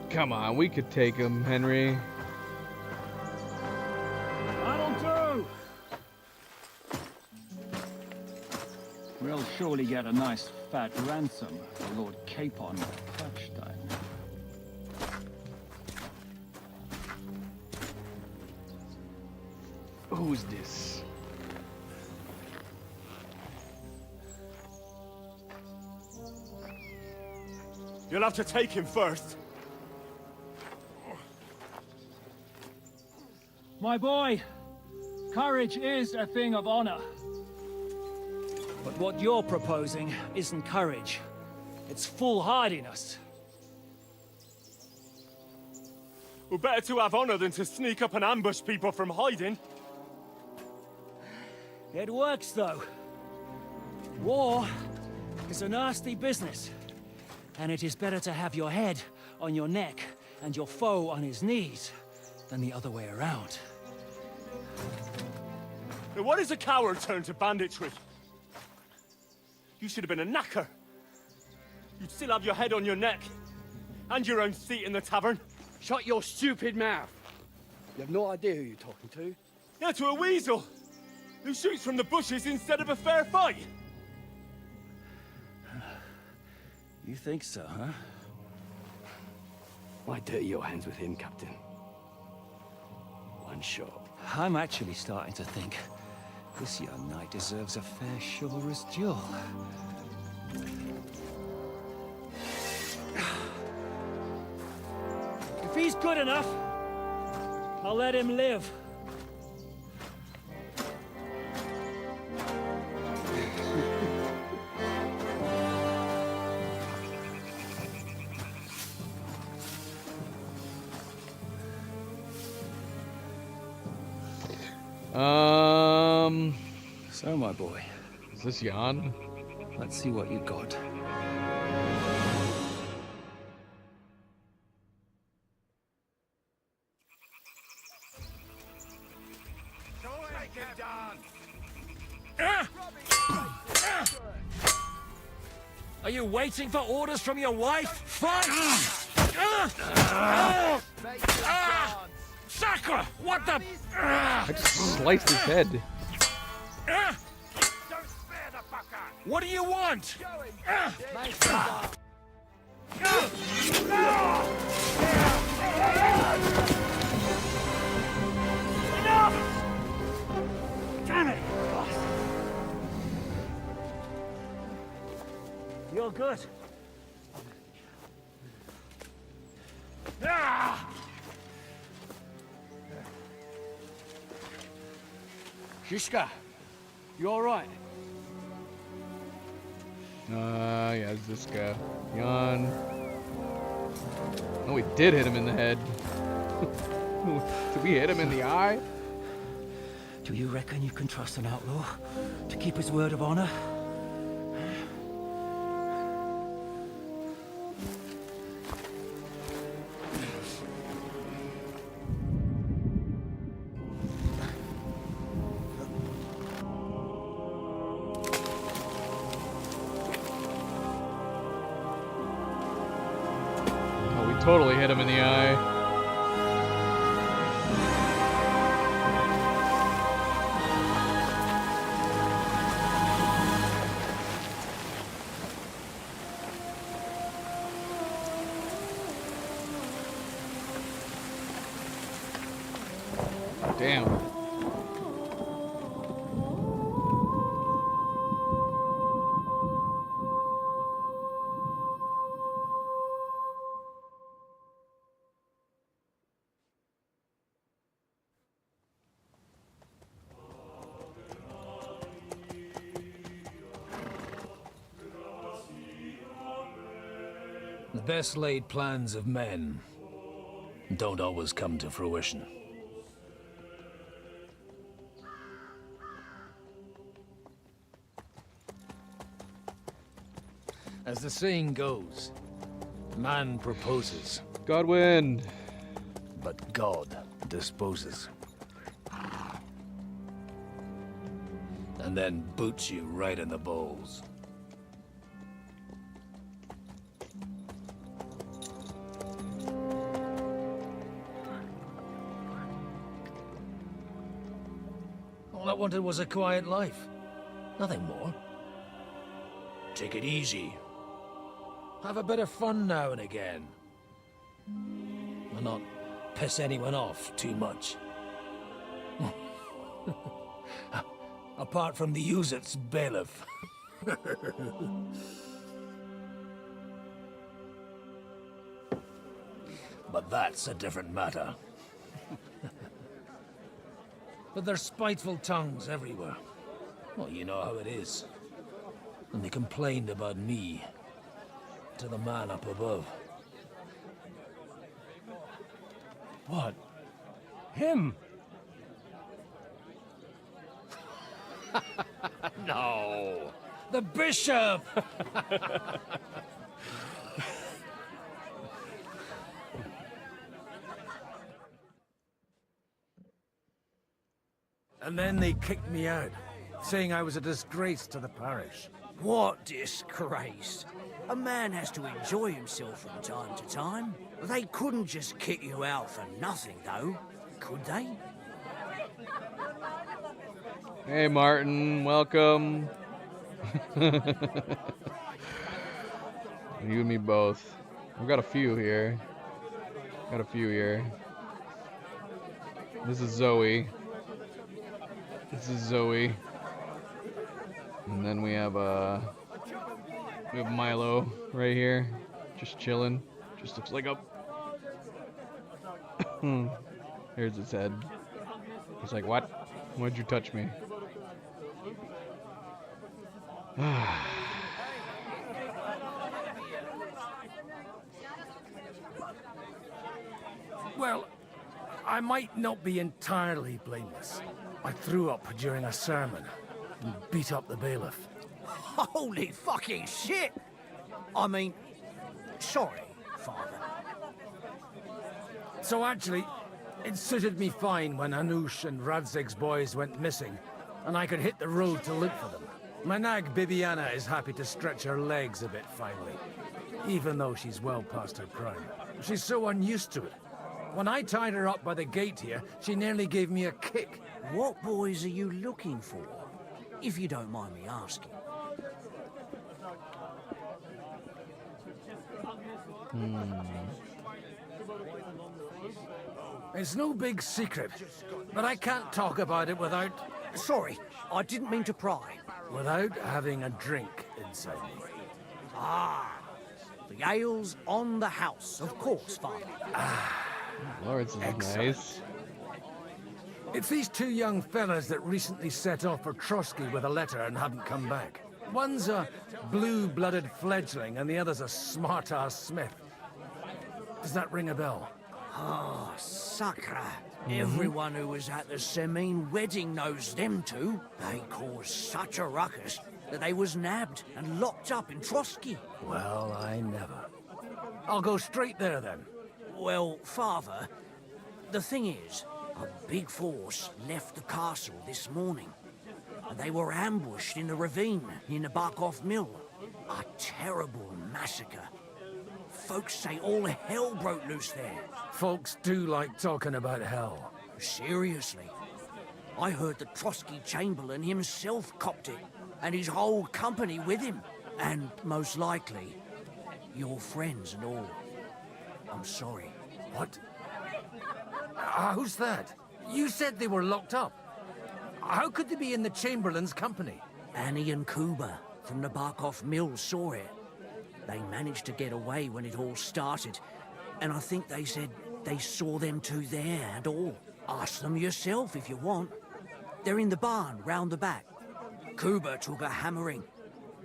Come on, we could take him, Henry. That'll do! We'll surely get a nice fat ransom for Lord Capon Touchstone. Who's this? You'll have to take him first. My boy, courage is a thing of honor. But what you're proposing isn't courage. It's foolhardiness. Well, better to have honor than to sneak up and ambush people from hiding. It works, though. War is a nasty business. And it is better to have your head on your neck and your foe on his knees than the other way around. Now, what is a coward turn to banditry? You should have been a knacker. You'd still have your head on your neck. And your own seat in the tavern. Shut your stupid mouth. You have no idea who you're talking to. Yeah, to a weasel. Who shoots from the bushes instead of a fair fight. You think so, huh? Why dirty your hands with him, Captain? One shot. I'm actually starting to think this young knight deserves a fair chivalrous duel. If he's good enough, I'll let him live. So, my boy. Is this Jan? Let's see what you got. Are you waiting for orders from your wife? Fight! Sacre! What the? I just sliced his head. What do you want? Damn it! You're good. Shishka, you all right? Yeah, it's this guy. Jan. No, we did hit him in the head. Did we hit him in the eye? Do you reckon you can trust an outlaw to keep his word of honor? Totally hit him in the eye. Damn. The best laid plans of men don't always come to fruition. As the saying goes, man proposes. Godwin. But God disposes. And then boots you right in the balls. All I wanted was a quiet life. Nothing more. Take it easy. Have a bit of fun now and again. And not piss anyone off too much. Apart from the Uzit's bailiff. But that's a different matter. But there's spiteful tongues everywhere. Well, you know how it is. And they complained about me to the man up above. What? Him? No! The bishop! And then they kicked me out, saying I was a disgrace to the parish. What disgrace? A man has to enjoy himself from time to time. They couldn't just kick you out for nothing, though, could they? Hey, Martin, welcome. You and me both. We've got a few here. This is Zoe. And then we have Milo right here, just chilling. Just looks like a. Here's his head. He's like, "What? Why'd you touch me?" Well, I might not be entirely blameless. I threw up during a sermon and beat up the bailiff. Holy fucking shit! I mean, sorry, Father. So actually, it suited me fine when Anush and Radzig's boys went missing, and I could hit the road to look for them. My nag Bibiana is happy to stretch her legs a bit finally, even though she's well past her prime. She's so unused to it. When I tied her up by the gate here, she nearly gave me a kick. What boys are you looking for, if you don't mind me asking? It's no big secret, but I can't talk about it without... Sorry, I didn't mean to pry. Without having a drink inside me. Ah, the ale's on the house, of course, Father. Lord, this is nice. It's these two young fellas that recently set off for Trotsky with a letter and haven't come back. One's a blue-blooded fledgling and the other's a smart-ass smith. Does that ring a bell? Ah, Sakra. Everyone who was at the Semine wedding knows them two. They caused such a ruckus that they was nabbed and locked up in Trotsky. Well, I never. I'll go straight there then. Well, Father, the thing is, a big force left the castle this morning. And they were ambushed in the ravine near the Barkov Mill. A terrible massacre. Folks say all hell broke loose there. Folks do like talking about hell. Seriously. I heard the Trotsky Chamberlain himself copped it, and his whole company with him. And most likely, your friends and all. I'm sorry. What? Who's that? You said they were locked up. How could they be in the Chamberlain's company? Annie and Kuba from the Barkov Mill saw it. They managed to get away when it all started, and I think they said they saw them two there and all. Ask them yourself if you want. They're in the barn round the back. Kuba took a hammering,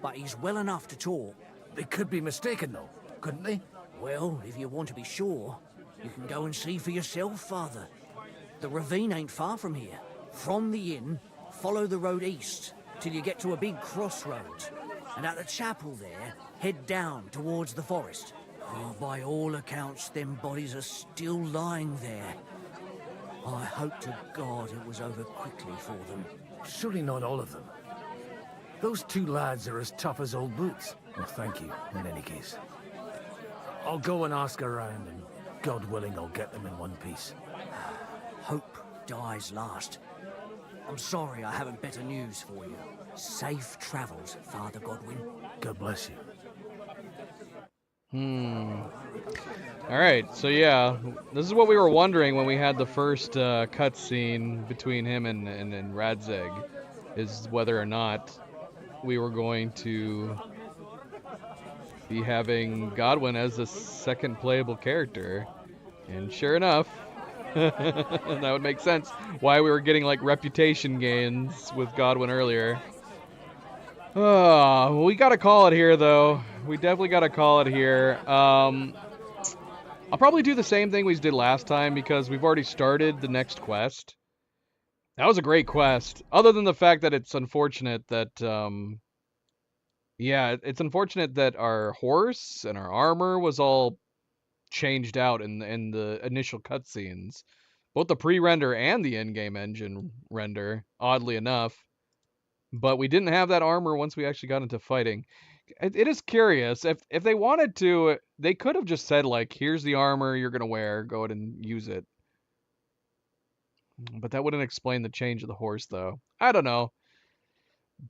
but he's well enough to talk. They could be mistaken though, couldn't they? Well, if you want to be sure, you can go and see for yourself, Father. The ravine ain't far from here. From the inn, follow the road east till you get to a big crossroads. And at the chapel there, head down towards the forest. Oh, by all accounts, them bodies are still lying there. I hope to God it was over quickly for them. Surely not all of them. Those two lads are as tough as old boots. Well, thank you, in any case. I'll go and ask around, and God willing, I'll get them in one piece. Hope dies last. I'm sorry I haven't better news for you. Safe travels, Father Godwin. God bless you. Alright, so yeah, this is what we were wondering when we had the first cutscene between him and Radzig, is whether or not we were going to be having Godwyn as a second playable character. And sure enough, that would make sense why we were getting like reputation gains with Godwyn earlier. Oh, we gotta call it here though. We definitely gotta call it here. I'll probably do the same thing we did last time because we've already started the next quest. That was a great quest. Other than the fact that it's unfortunate that, yeah, it's unfortunate that our horse and our armor was all changed out in the initial cutscenes. Both the pre-render and the in-game engine render, oddly enough. But we didn't have that armor once we actually got into fighting. It is curious. If they wanted to, they could have just said, like, here's the armor you're going to wear. Go ahead and use it. But that wouldn't explain the change of the horse, though. I don't know.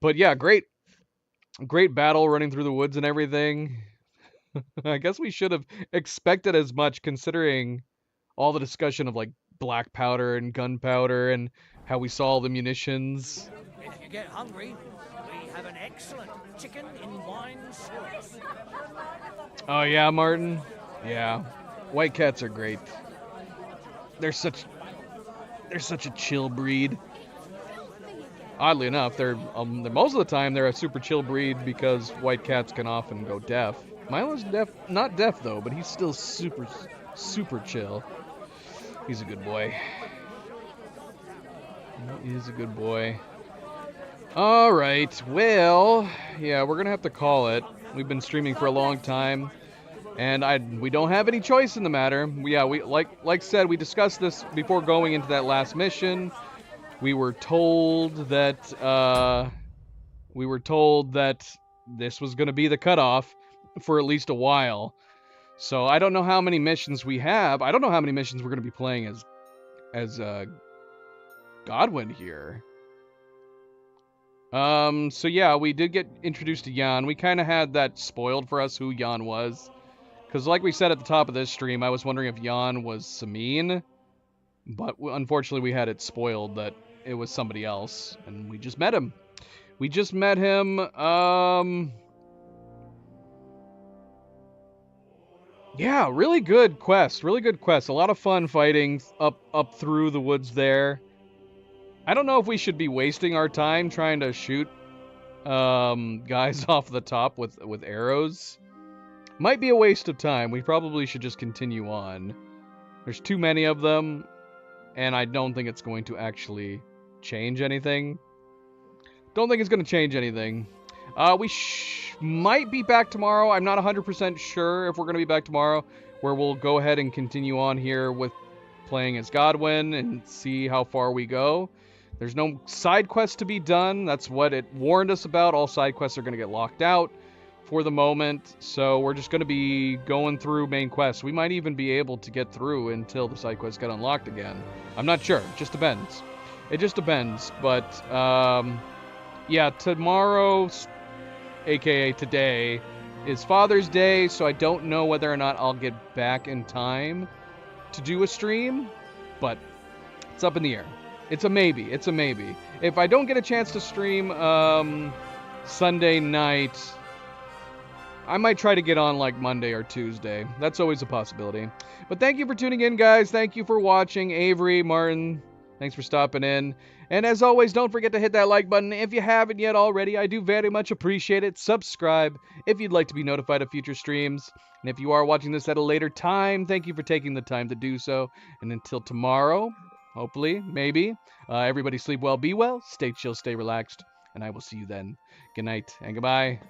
But yeah, great battle running through the woods and everything. I guess we should have expected as much considering all the discussion of, like, black powder and gunpowder and how we saw all the munitions. If you get hungry, we have an excellent chicken in wine sauce. Oh yeah, Martin? Yeah. White cats are great. They're such a chill breed. Oddly enough, they're most of the time they're a super chill breed because white cats can often go deaf. Milo's not deaf though, but he's still super chill. He's a good boy. He is a good boy. All right, well, yeah, we're gonna have to call it. We've been streaming for a long time, and we don't have any choice in the matter. We like said, we discussed this before going into that last mission. We were told that this was gonna be the cutoff for at least a while. So I don't know how many missions we have. I don't know how many missions we're gonna be playing as Godwyn here. So yeah, we did get introduced to Jan. We kind of had that spoiled for us who Jan was. Because like we said at the top of this stream, I was wondering if Jan was Samine. But unfortunately we had it spoiled that it was somebody else. And we just met him. Yeah, really good quest. A lot of fun fighting up through the woods there. I don't know if we should be wasting our time trying to shoot guys off the top with arrows. Might be a waste of time. We probably should just continue on. There's too many of them, and I don't think it's going to actually change anything. We might be back tomorrow. I'm not 100% sure if we're going to be back tomorrow, where we'll go ahead and continue on here with playing as Godwyn and see how far we go. There's no side quests to be done. That's what it warned us about. All side quests are going to get locked out for the moment. So we're just going to be going through main quests. We might even be able to get through until the side quests get unlocked again. I'm not sure. It just depends. But, yeah, tomorrow, aka today, is Father's Day. So I don't know whether or not I'll get back in time to do a stream. But it's up in the air. It's a maybe. If I don't get a chance to stream Sunday night, I might try to get on like Monday or Tuesday. That's always a possibility. But thank you for tuning in, guys. Thank you for watching. Avery, Martin, thanks for stopping in. And as always, don't forget to hit that like button if you haven't yet already. I do very much appreciate it. Subscribe if you'd like to be notified of future streams. And if you are watching this at a later time, thank you for taking the time to do so. And until tomorrow, hopefully, maybe, everybody sleep well, be well, stay chill, stay relaxed, and I will see you then. Good night and goodbye.